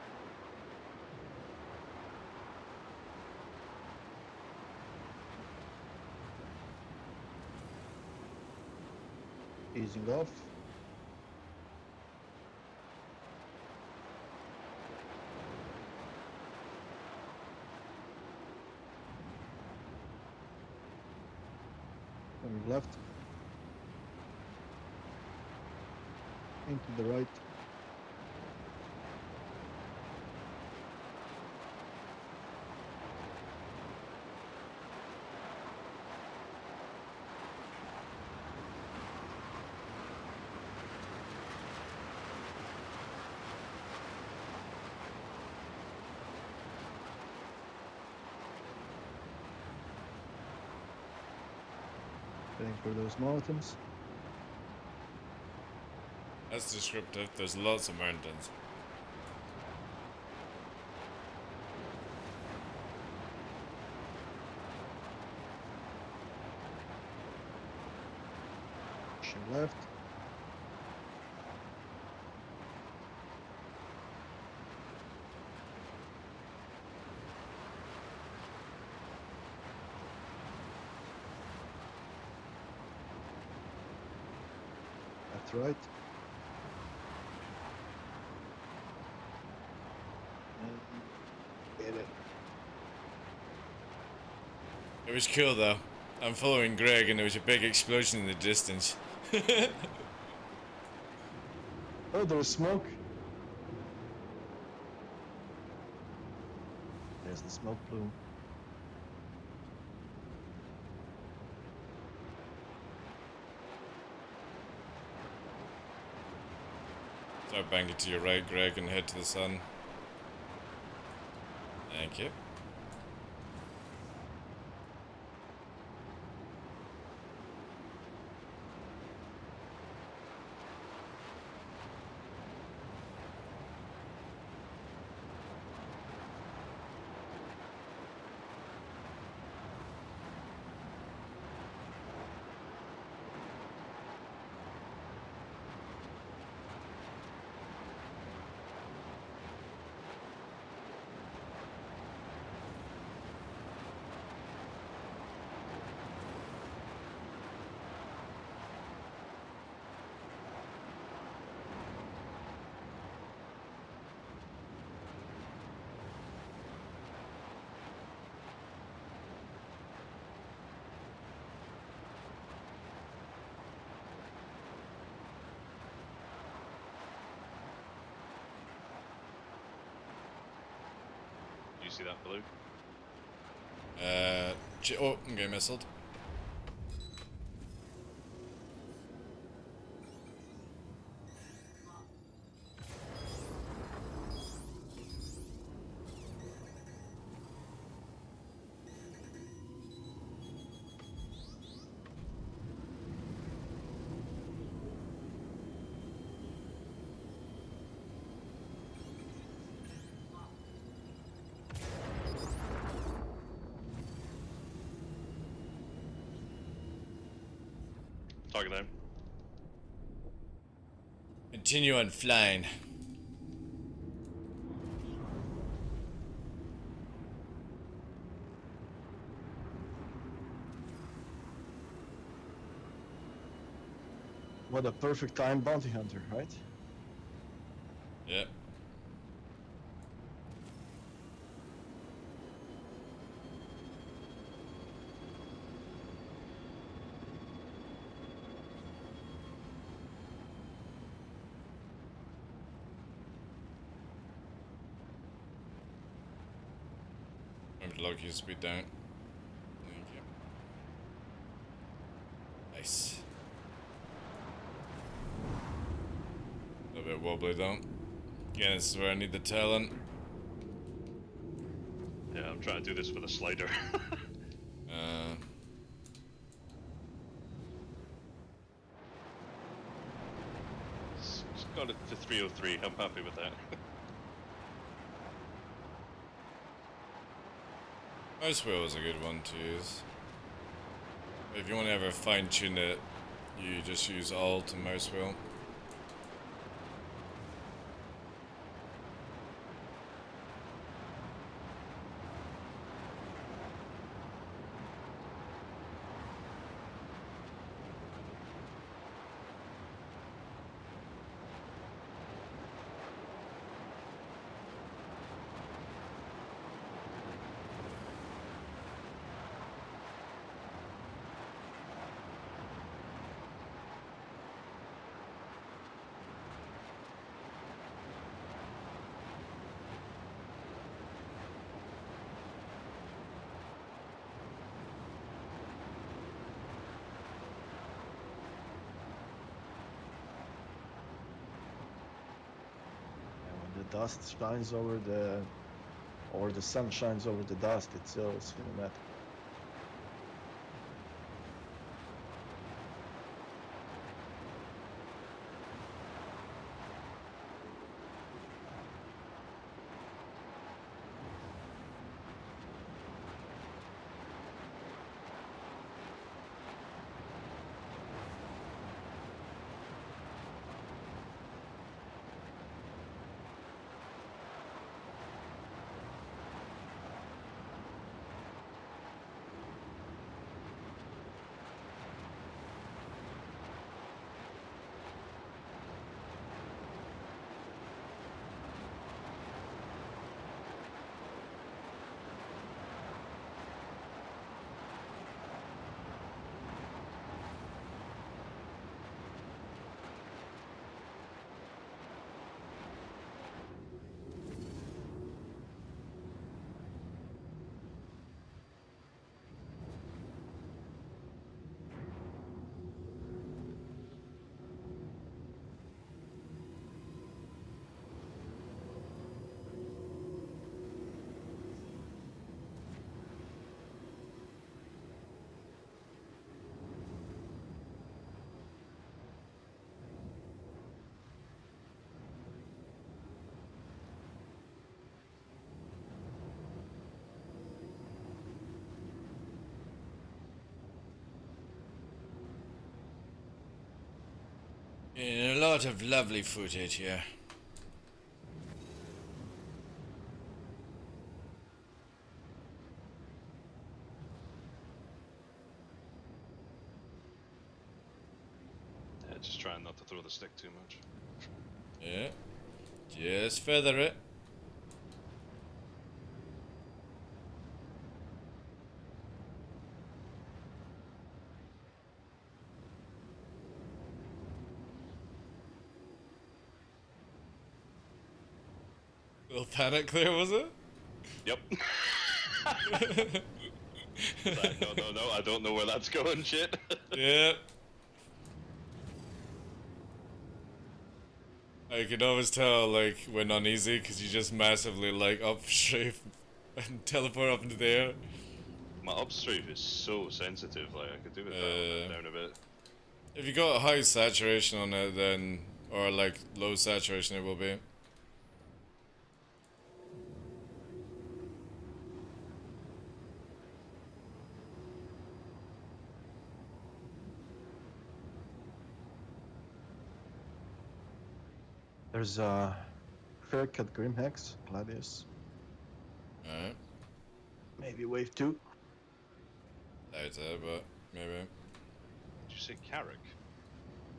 [SPEAKER 4] Easing off. Coming left. Into the right. Heading for those mountains.
[SPEAKER 1] That's descriptive. There's lots of mountains.
[SPEAKER 4] Pushing left. That's right. And get it.
[SPEAKER 1] It was cool though. I'm following Greg and there was a big explosion in the distance.
[SPEAKER 4] Oh, there's smoke. There's the smoke plume.
[SPEAKER 1] Start banking to your right, Greg, and head to the sun. Thank you.
[SPEAKER 5] You see that blue?
[SPEAKER 1] Oh, I'm getting missiled.
[SPEAKER 5] Target down.
[SPEAKER 1] Continue on flying.
[SPEAKER 4] What a perfect time bounty hunter, right?
[SPEAKER 1] Yep. Remember to lock your speed down. Thank you. Nice. A little bit wobbly though. Again, this is where I need the talent.
[SPEAKER 5] Yeah, I'm trying to do this with a slider. Just got it to 303. I'm happy with that.
[SPEAKER 1] Mouse wheel is a good one to use. If you want to ever fine tune it, you just use Alt and mouse wheel.
[SPEAKER 4] dust shines over the, or the sun shines over the dust, it's still cinematic.
[SPEAKER 1] A lot of lovely footage here.
[SPEAKER 5] Yeah, just trying not to throw the stick too much.
[SPEAKER 1] Yeah. Just feather it. Little panic there, was it?
[SPEAKER 5] Yep. No, I don't know where that's going, shit.
[SPEAKER 1] Yeah. I can always tell, like, when uneasy, because you just massively, like, upstrafe and teleport up into the air.
[SPEAKER 5] My upstrafe is so sensitive, like, I could do with dialing that down a bit.
[SPEAKER 1] If you got high saturation on it, then, or, like, low saturation it will be.
[SPEAKER 4] There's a haircut Grimhex, Gladius.
[SPEAKER 1] Alright.
[SPEAKER 4] Maybe wave 2.
[SPEAKER 1] Doubt it, but maybe.
[SPEAKER 5] Did you say Carrick?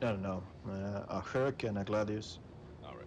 [SPEAKER 4] No. A Herc and a Gladius.
[SPEAKER 5] Alright.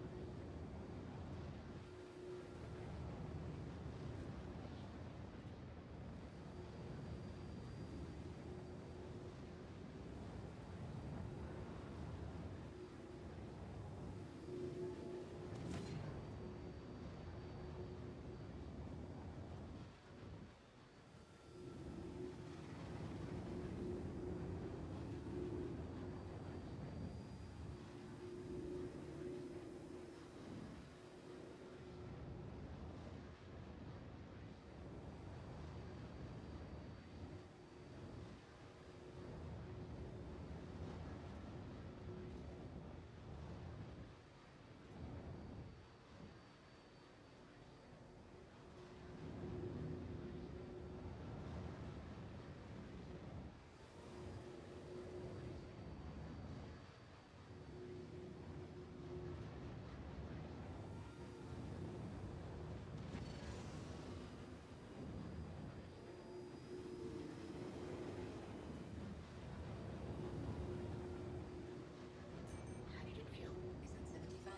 [SPEAKER 3] Hydrogen fuel is at 75%.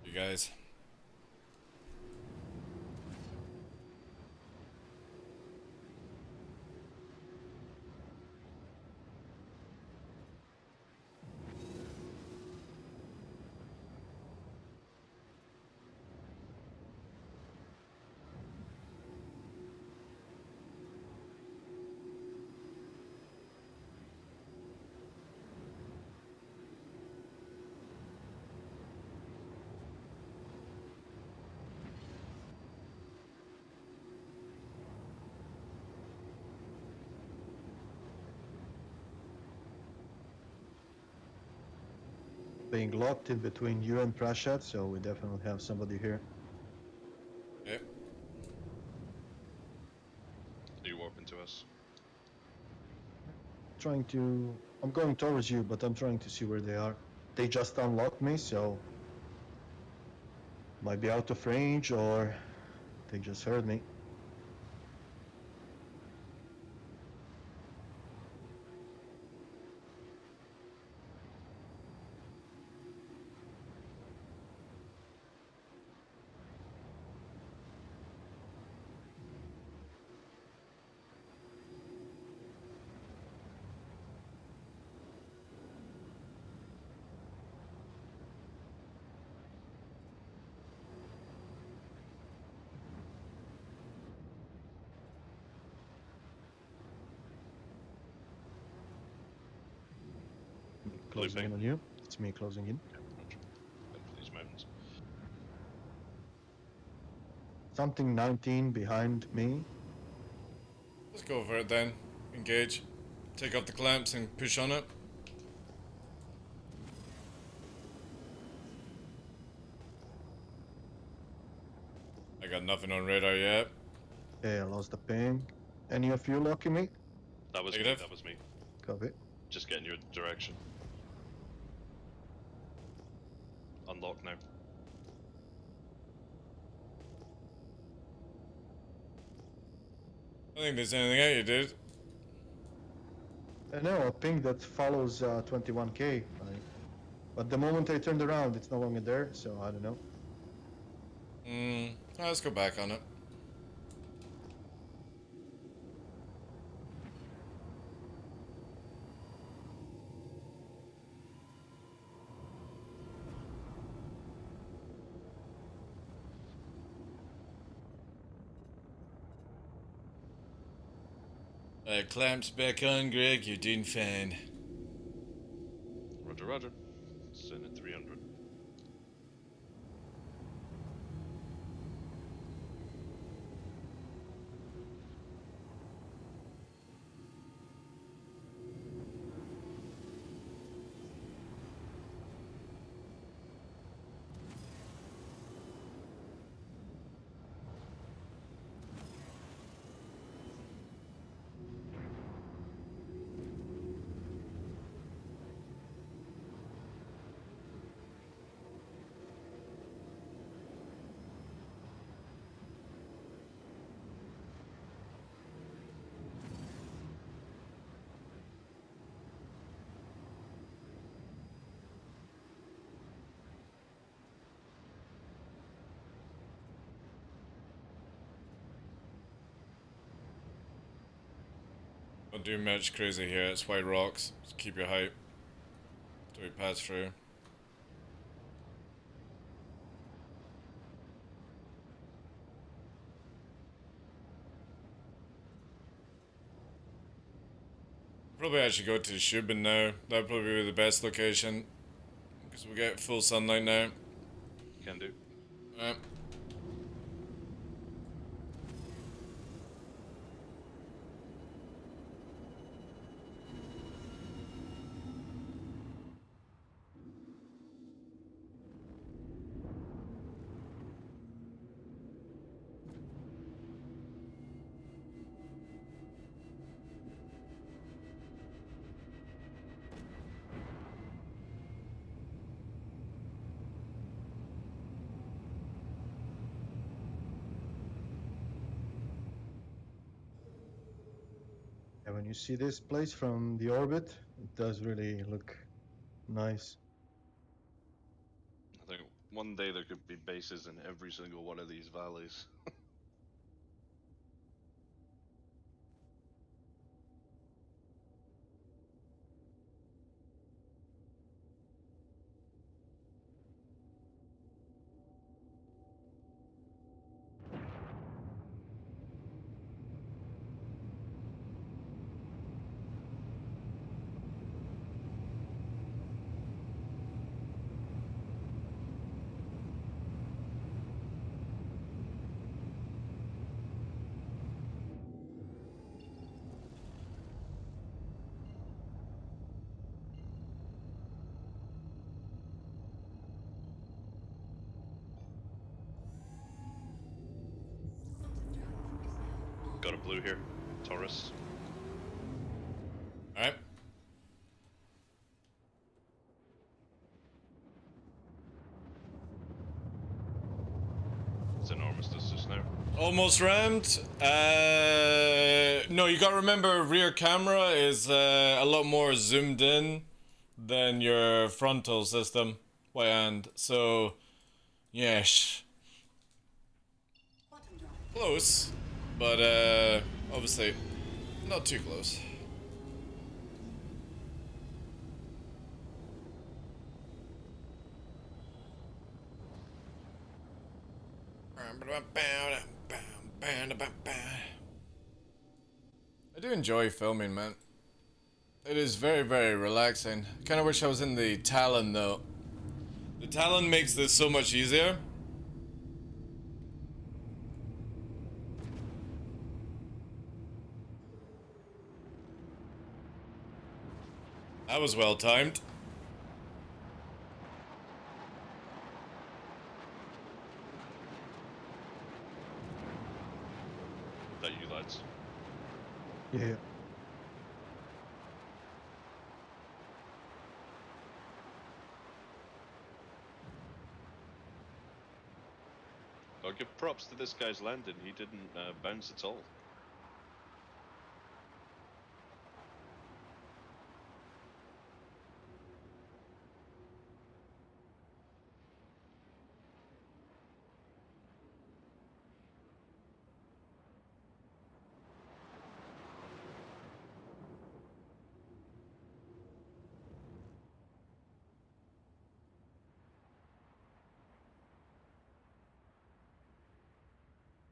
[SPEAKER 1] You guys.
[SPEAKER 4] being locked in between you and Prashat, so we definitely have somebody here.
[SPEAKER 1] Okay.
[SPEAKER 5] Are you warping to us?
[SPEAKER 4] I'm going towards you, but I'm trying to see where they are. They just unlocked me, so might be out of range or they just heard me. Closing in on you. It's me closing in.
[SPEAKER 5] Okay, roger. Head for these mountains.
[SPEAKER 4] Something 19 behind me.
[SPEAKER 1] Let's go for it then. Engage. Take off the clamps and push on it. I got nothing on radar yet.
[SPEAKER 4] Okay, I lost the ping. Any of you locking me?
[SPEAKER 5] That was
[SPEAKER 1] Negative.
[SPEAKER 5] me, that was me.
[SPEAKER 4] Copy.
[SPEAKER 5] Just getting your direction. Unlock now.
[SPEAKER 1] I don't think there's anything out you, dude.
[SPEAKER 4] I know, a ping that follows 21k. But the moment I turned around, it's no longer there, so I don't know.
[SPEAKER 1] Let's go back on it. Clamps back on, Greg. You're doing fine.
[SPEAKER 5] Roger, roger. Send at 300.
[SPEAKER 1] Don't do much crazy here. It's white rocks. Just keep your height. Do we pass through? Probably I should go to Shubin now. That'd probably be the best location. Because we get full sunlight now.
[SPEAKER 5] Can do.
[SPEAKER 4] And when you see this place from the orbit, it does really look nice.
[SPEAKER 5] I think one day there could be bases in every single one of these valleys. got a blue here. Taurus.
[SPEAKER 1] Alright.
[SPEAKER 5] It's an armistice just now.
[SPEAKER 1] Almost rammed. No, you gotta remember rear camera is a lot more zoomed in than your frontal system. And so, yes.
[SPEAKER 3] Quantum drive.
[SPEAKER 1] Close, but obviously not too close. I do enjoy filming, man. It is very, very relaxing. Kind of wish I was in the Talon, though. The Talon makes this so much easier. That was well timed.
[SPEAKER 5] That you lads.
[SPEAKER 4] Yeah.
[SPEAKER 5] I'll give props to this guy's landing. He didn't bounce at all.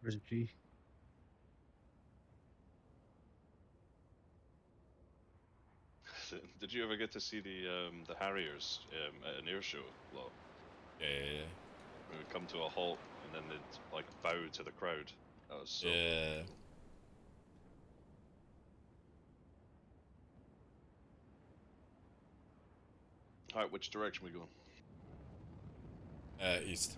[SPEAKER 4] Where's G?
[SPEAKER 5] Did you ever get to see the Harriers at an air show? Law?
[SPEAKER 1] Yeah.
[SPEAKER 5] It would come to a halt and then they'd like bow to the crowd. That was so.
[SPEAKER 1] Yeah.
[SPEAKER 5] Alright, which direction we going?
[SPEAKER 1] East.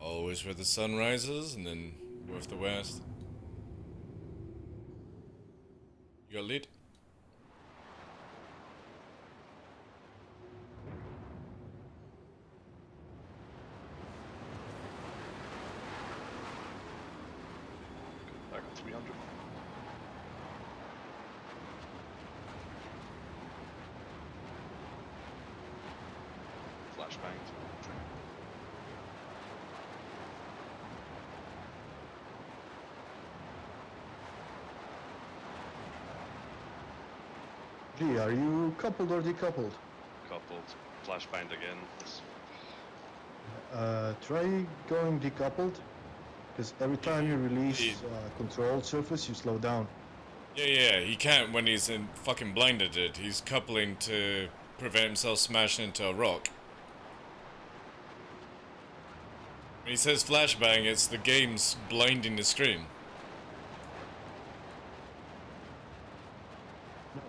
[SPEAKER 1] Always where the sun rises, and then with the west. You got lead?
[SPEAKER 5] Back at 300. Flashbang.
[SPEAKER 4] G, are you coupled or decoupled?
[SPEAKER 5] Coupled. Flashbang again.
[SPEAKER 4] Try going decoupled, because every time you release
[SPEAKER 1] It-
[SPEAKER 4] control surface, you slow down.
[SPEAKER 1] Yeah, he can't when he's in fucking blinded it. He's coupling to prevent himself smashing into a rock. When he says flashbang, it's the game's blinding the screen.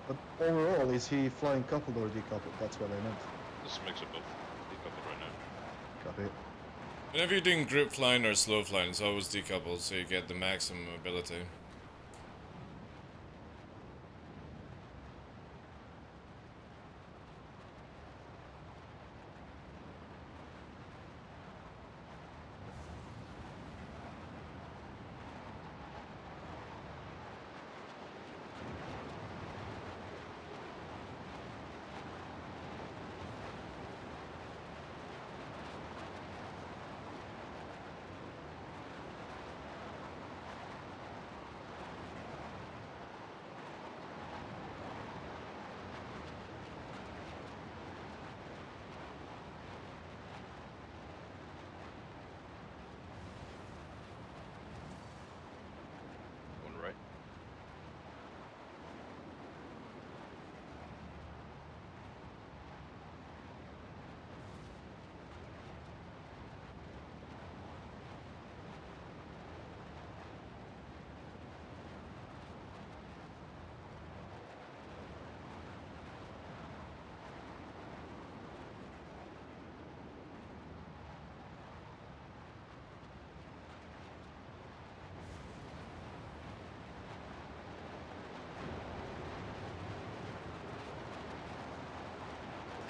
[SPEAKER 4] But overall, is he flying coupled or decoupled? That's what I meant.
[SPEAKER 5] This makes it both. Decoupled right now.
[SPEAKER 4] Copy.
[SPEAKER 1] Whenever you're doing group flying or slow flying, it's always decoupled so you get the maximum ability.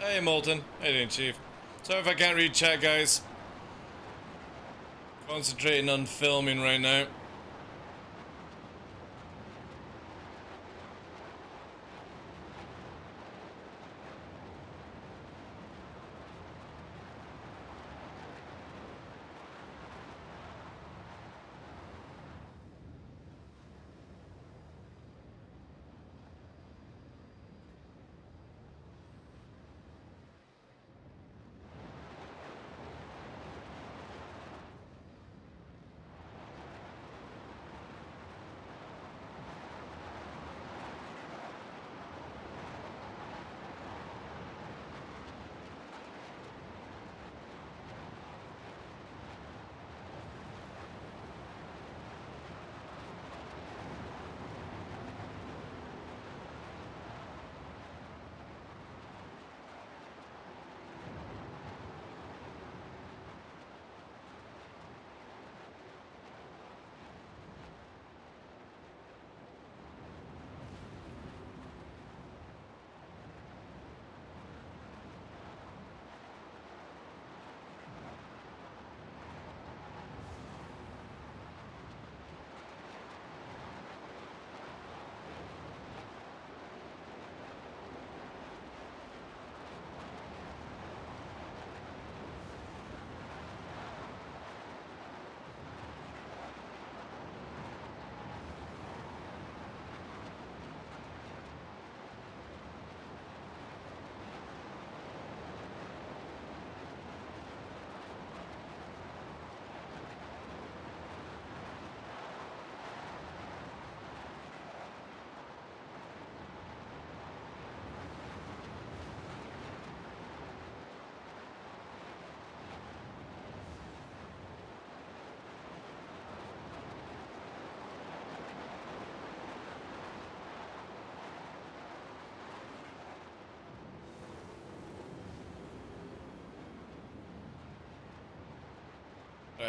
[SPEAKER 1] Hey, Molten. How you doing, Chief? Sorry if I can't read chat, guys. Concentrating on filming right now.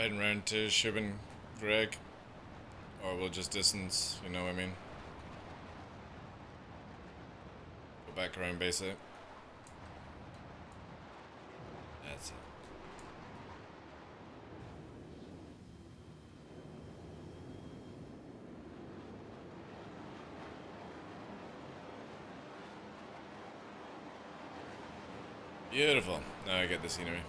[SPEAKER 1] Heading round to Shubin Greg. Or we'll just distance, you know what I mean? Go back around basically. That's it. Beautiful. Now I get the scenery.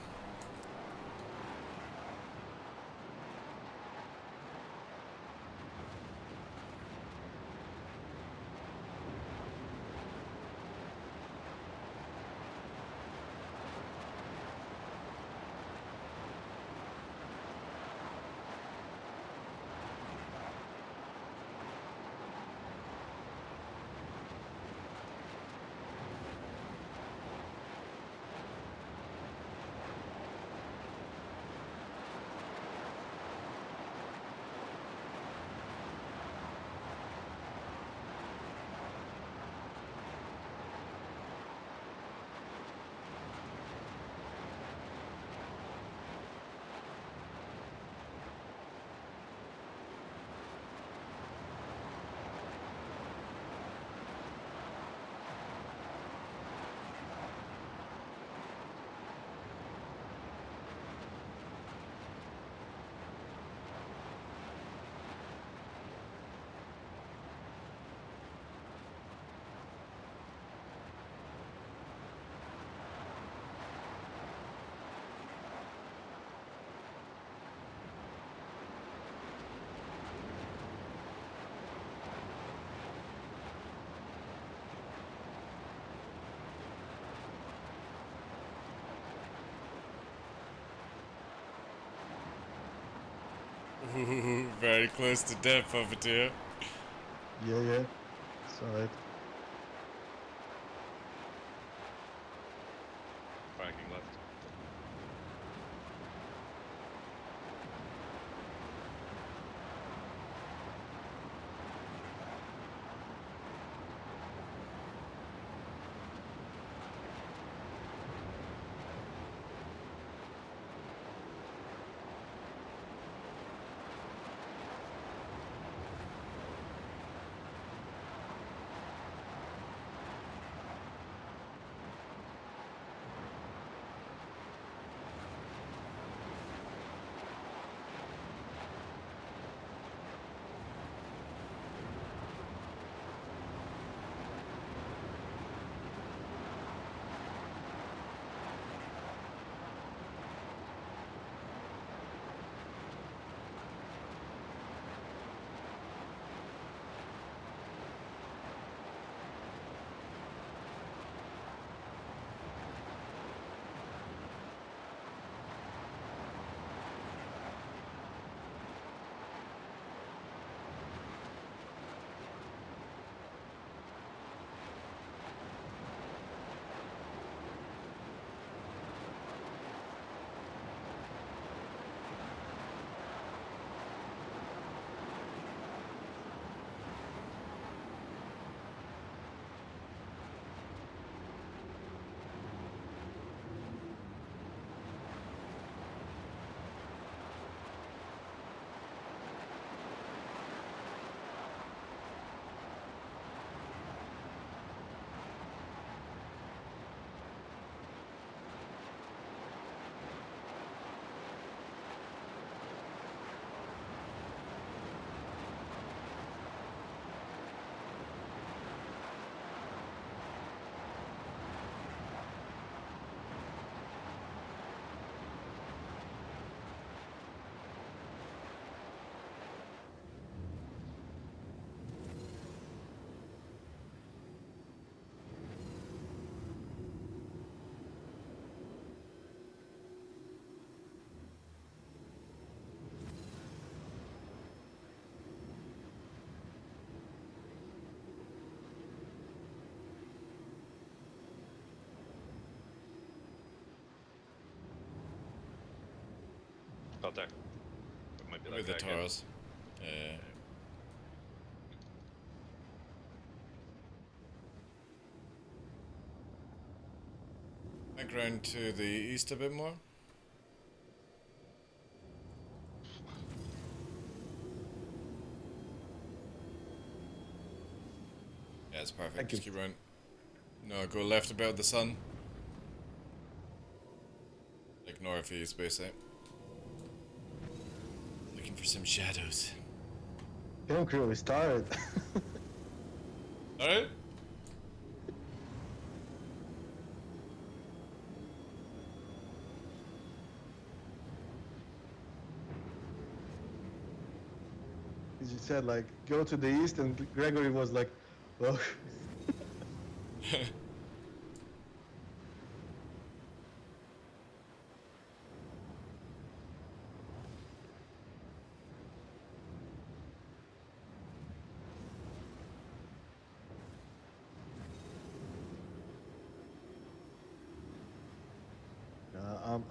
[SPEAKER 1] Very close to death, Puppeteer.
[SPEAKER 4] Yeah. It's alright.
[SPEAKER 5] Franking left. About that. It might be
[SPEAKER 1] With the
[SPEAKER 5] that guy again.
[SPEAKER 1] Taurus. Yeah. Back round to the east a bit more. Yeah, it's perfect.
[SPEAKER 4] Thank
[SPEAKER 1] Just
[SPEAKER 4] you.
[SPEAKER 1] keep round. No, go left about the sun. Like northeast, basically. Looking for some shadows.
[SPEAKER 4] Film crew is tired.
[SPEAKER 1] Alright?
[SPEAKER 4] He said like go to the east, and Gregory was like, well.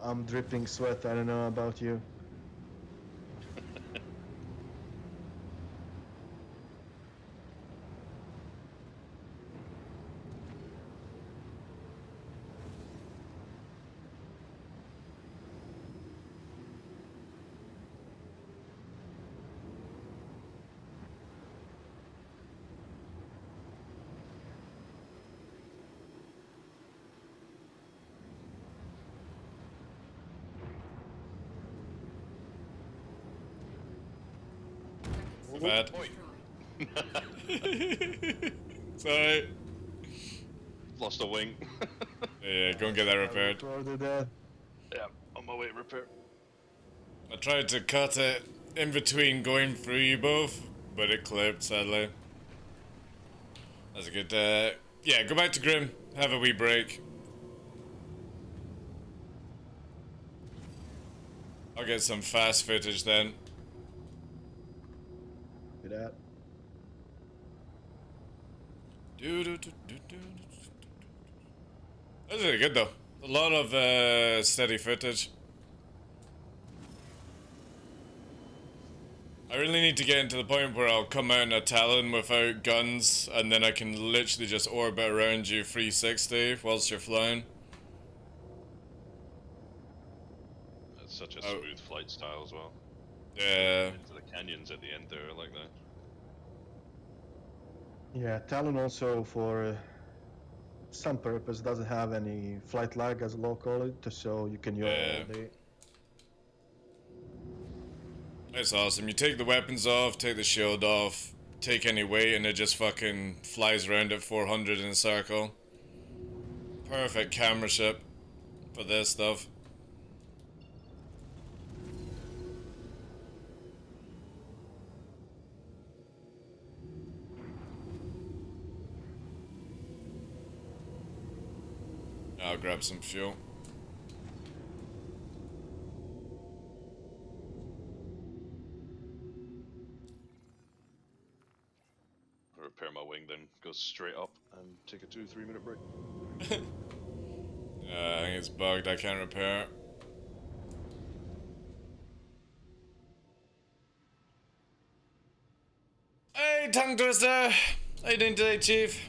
[SPEAKER 4] I'm dripping sweat. I don't know about you.
[SPEAKER 1] Bad. Sorry.
[SPEAKER 5] Lost a wing.
[SPEAKER 1] Yeah, go and get that repaired.
[SPEAKER 4] Order that.
[SPEAKER 5] Yeah, on my way to repair.
[SPEAKER 1] I tried to cut it in between going through you both, but it clipped, sadly. That's a good, yeah, go back to Grim. Have a wee break. I'll get some fast footage then.
[SPEAKER 4] Do that.
[SPEAKER 1] That's really good though. A lot of steady footage. I really need to get into the point where I'll come out in a Talon without guns, and then I can literally just orbit around you 360 whilst you're flying.
[SPEAKER 5] That's such a smooth flight style as well.
[SPEAKER 1] Yeah.
[SPEAKER 5] Into the canyons at the end there, I like that.
[SPEAKER 4] Yeah, Talon also for some purpose doesn't have any flight lag, as Law call it, so you can use it all day.
[SPEAKER 1] It's awesome. You take the weapons off, take the shield off, take any weight, and it just fucking flies around at 400 in a circle. Perfect camera ship for this stuff. I'll grab some fuel.
[SPEAKER 5] Repair my wing, then go straight up and take a 2-3 minute break.
[SPEAKER 1] I think it's bugged. I can't repair it. Hey, tongue twister! How you doing today, Chief?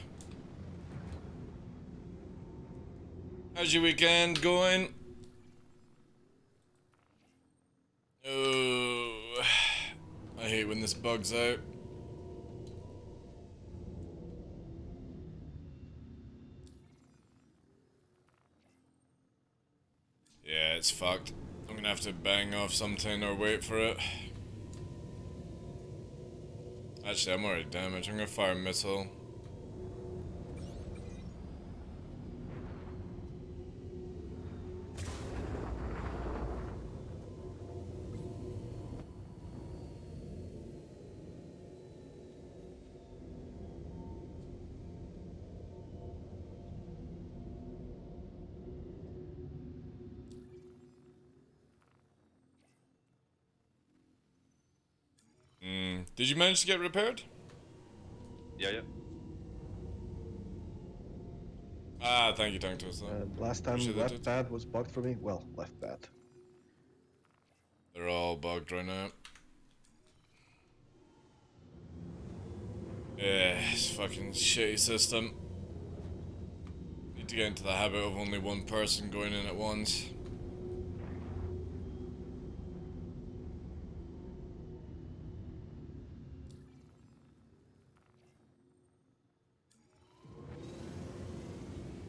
[SPEAKER 1] How's your weekend going? Oh, I hate when this bugs out. Yeah, it's fucked. I'm gonna have to bang off something or wait for it. Actually, I'm already damaged. I'm gonna fire a missile. Did you manage to get repaired?
[SPEAKER 5] Yeah.
[SPEAKER 1] Ah, thank you, Tongue Twister.
[SPEAKER 4] Last time
[SPEAKER 1] Appreciate
[SPEAKER 4] left
[SPEAKER 1] it.
[SPEAKER 4] pad was bugged for me. Well, left pad.
[SPEAKER 1] They're all bugged right now. Yeah, it's a fucking shitty system. Need to get into the habit of only one person going in at once.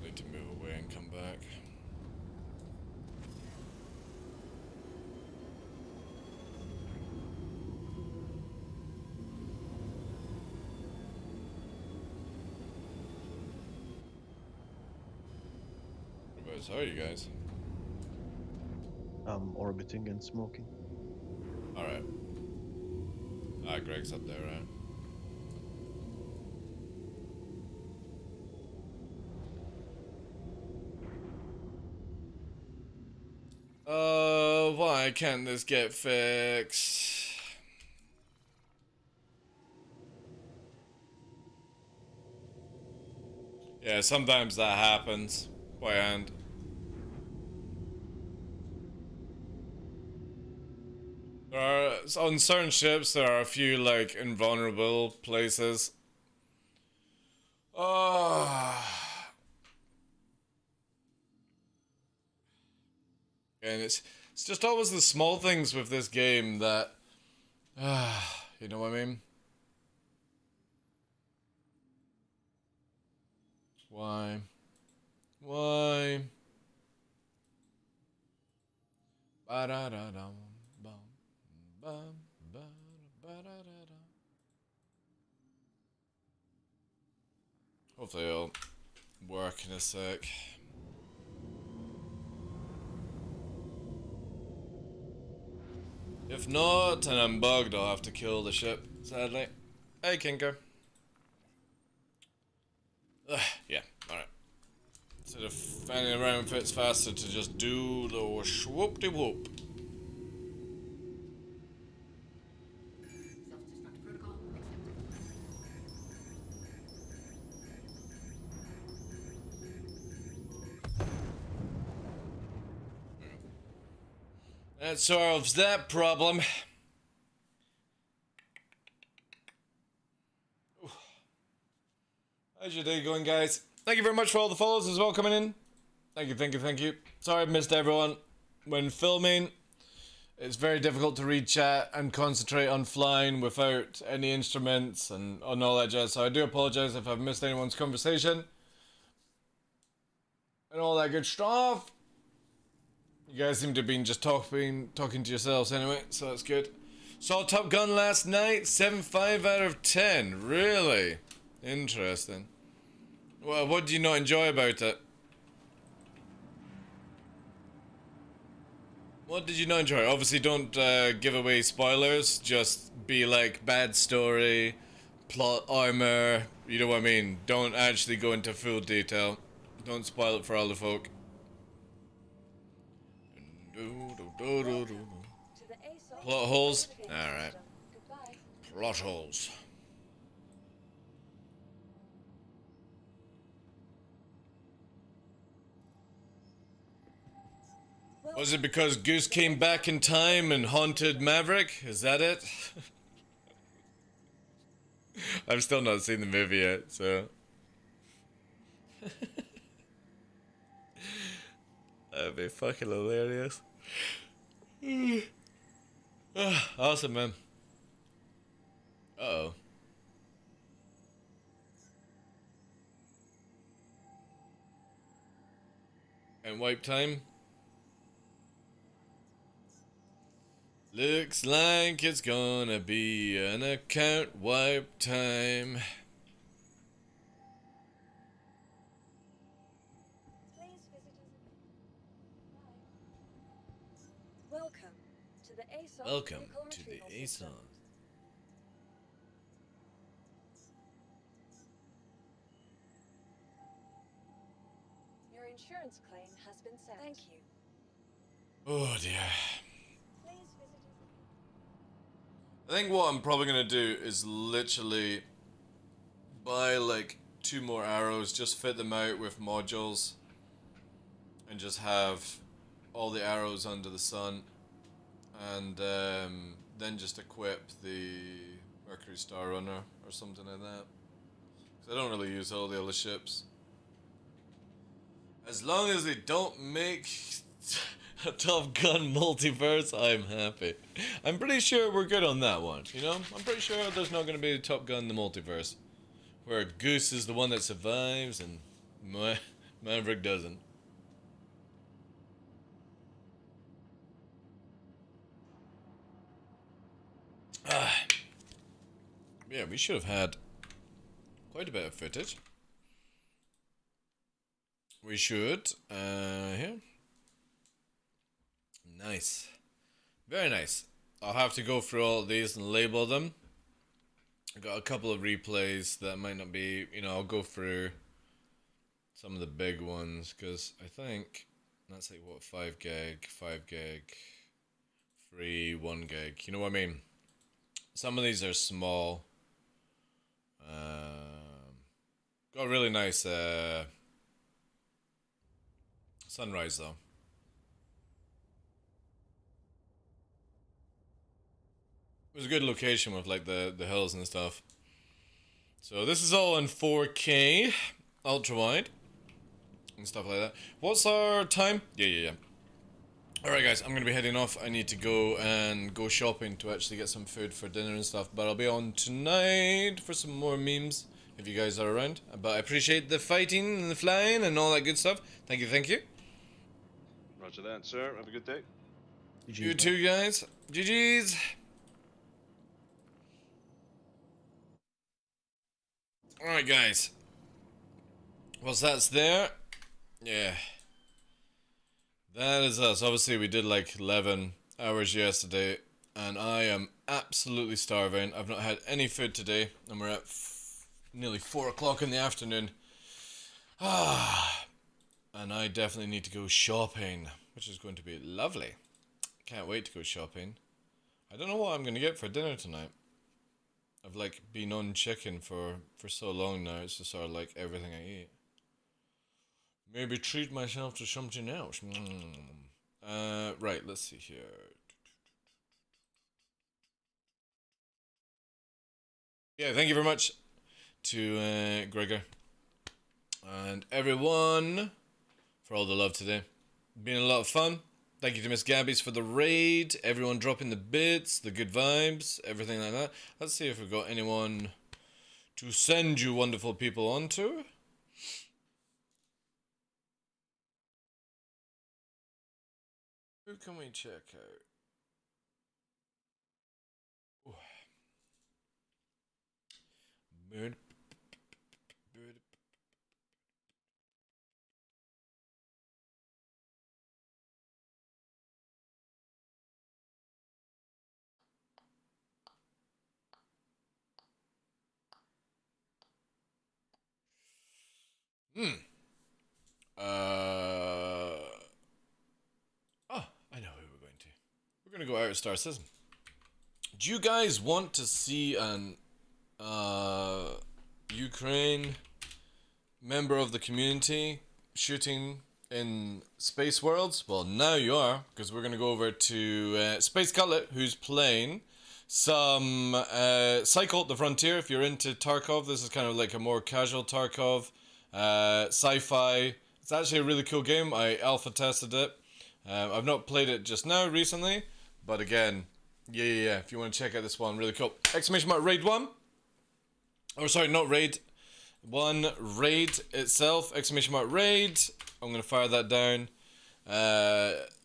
[SPEAKER 1] Need to move away and come back. Whereabouts are you guys?
[SPEAKER 4] I'm orbiting and smoking.
[SPEAKER 1] Alright. Ah, Greg's up there, right? Why can't this get fixed? Yeah, sometimes that happens by hand. There are, on certain ships, there are a few, like, invulnerable places. And it's just always the small things with this game that, you know what I mean? Why? Why? Ba-da-da-dum, bum, bum, ba-da-ba-da-da-da. Hopefully it'll work in a sec. If not, and I'm bugged, I'll have to kill the ship, sadly. Hey, Kinker. Yeah, alright. Instead of fanning around, it's faster to just do the swoop-de-whoop.
[SPEAKER 3] Self-destruct protocol accepted.
[SPEAKER 1] That solves that problem. How's your day going, guys? Thank you very much for all the follows as well coming in. Thank you, thank you, thank you. Sorry I missed everyone. When filming, it's very difficult to read chat and concentrate on flying without any instruments and all that jazz. So I do apologize if I've missed anyone's conversation. And all that good stuff. You guys seem to have been just talking to yourselves anyway, so that's good. Saw Top Gun last night, 7.5 out of 10. Really? Interesting. Well, what do you not enjoy about it? What did you not enjoy? Obviously don't give away spoilers, just be like bad story, plot armor, you know what I mean? Don't actually go into full detail. Don't spoil it for all the folk. Plot holes? Alright. Plot holes. Was it because Goose came back in time and haunted Maverick? Is that it? I've still not seen the movie yet, so... That'd be fucking hilarious. Awesome, man. Uh-oh. And wipe time? Looks like it's gonna be an account wipe time.
[SPEAKER 2] Welcome to the ASON. Your insurance claim has been sent. Thank you.
[SPEAKER 1] Oh dear.
[SPEAKER 2] Please visit us.
[SPEAKER 1] I think what I'm probably gonna do is literally buy like 2 more arrows, just fit them out with modules, and just have all the arrows under the sun, and then just equip the Mercury Star Runner or something like that. 'Cause I don't really use all the other ships. As long as they don't make a Top Gun multiverse, I'm happy. I'm pretty sure we're good on that one, you know? I'm pretty sure there's not going to be a Top Gun the multiverse, where Goose is the one that survives and Maverick doesn't. Yeah, we should have had quite a bit of footage. We should. Here. Nice. Very nice. I'll have to go through all of these and label them. I got a couple of replays that might not be, you know, I'll go through some of the big ones, because I think that's like, what, 5 gig, 3, 1 gig, you know what I mean? Some of these are small. Got a really nice sunrise though. It was a good location with like the hills and stuff. So this is all in 4K, ultra wide, and stuff like that. What's our time? Yeah. Alright guys, I'm gonna be heading off. I need to go shopping to actually get some food for dinner and stuff. But I'll be on tonight for some more memes if you guys are around. But I appreciate the fighting and the flying and all that good stuff. Thank you.
[SPEAKER 5] Roger that, sir. Have a good day.
[SPEAKER 1] You too, guys. GG's. Alright guys, once that's there, yeah, that is us. Obviously we did like 11 hours yesterday, and I am absolutely starving. I've not had any food today, and we're at nearly 4 o'clock in the afternoon. And I definitely need to go shopping, which is going to be lovely. Can't wait to go shopping. I don't know what I'm going to get for dinner tonight. I've like been on chicken for so long now, it's just sort of like everything I eat. Maybe treat myself to something else. Right, let's see here. Yeah, thank you very much to Gregor and everyone for all the love today. Been a lot of fun. Thank you to Miss Gabby's for the raid, everyone dropping the bits, the good vibes, everything like that. Let's see if we've got anyone to send you wonderful people on to. Who can we check out? Bird. I know who we're going to. We're going to go out Star System. Do you guys want to see an Ukraine member of the community shooting in Space Worlds? Well, now you are, because we're going to go over to Space Cutlet, who's playing some Cycle the Frontier. If you're into Tarkov, this is kind of like a more casual Tarkov, sci-fi. It's actually a really cool game. I alpha tested it. I've not played it just now recently, but again, yeah, if you want to check out this one, really cool. Exclamation mark raid 1. Or sorry, not raid 1, raid itself, exclamation mark raid. I'm going to fire that down.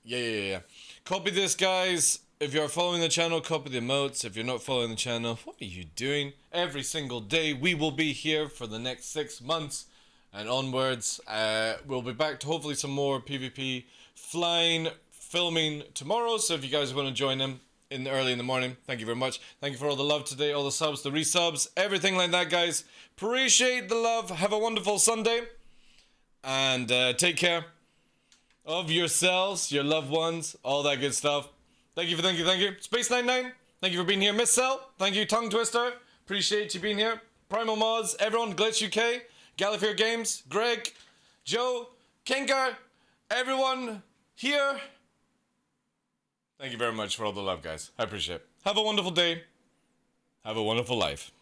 [SPEAKER 1] Yeah. Copy this, guys. If you're following the channel, copy the emotes. If you're not following the channel, what are you doing? Every single day, we will be here for the next 6 months and onwards. We'll be back to hopefully some more PvP flying, filming tomorrow. So if you guys want to join them early in the morning, thank you very much. Thank you for all the love today, all the subs, the resubs, everything like that, guys. Appreciate the love. Have a wonderful Sunday. And take care of yourselves, your loved ones, all that good stuff. Thank you. Space99, thank you for being here. Miss Cell, thank you. Tongue Twister, appreciate you being here. Primal Mods, everyone, Glitch UK, Gallifear Games, Greg, Joe, Kinkar, everyone here. Thank you very much for all the love, guys. I appreciate it. Have a wonderful day. Have a wonderful life.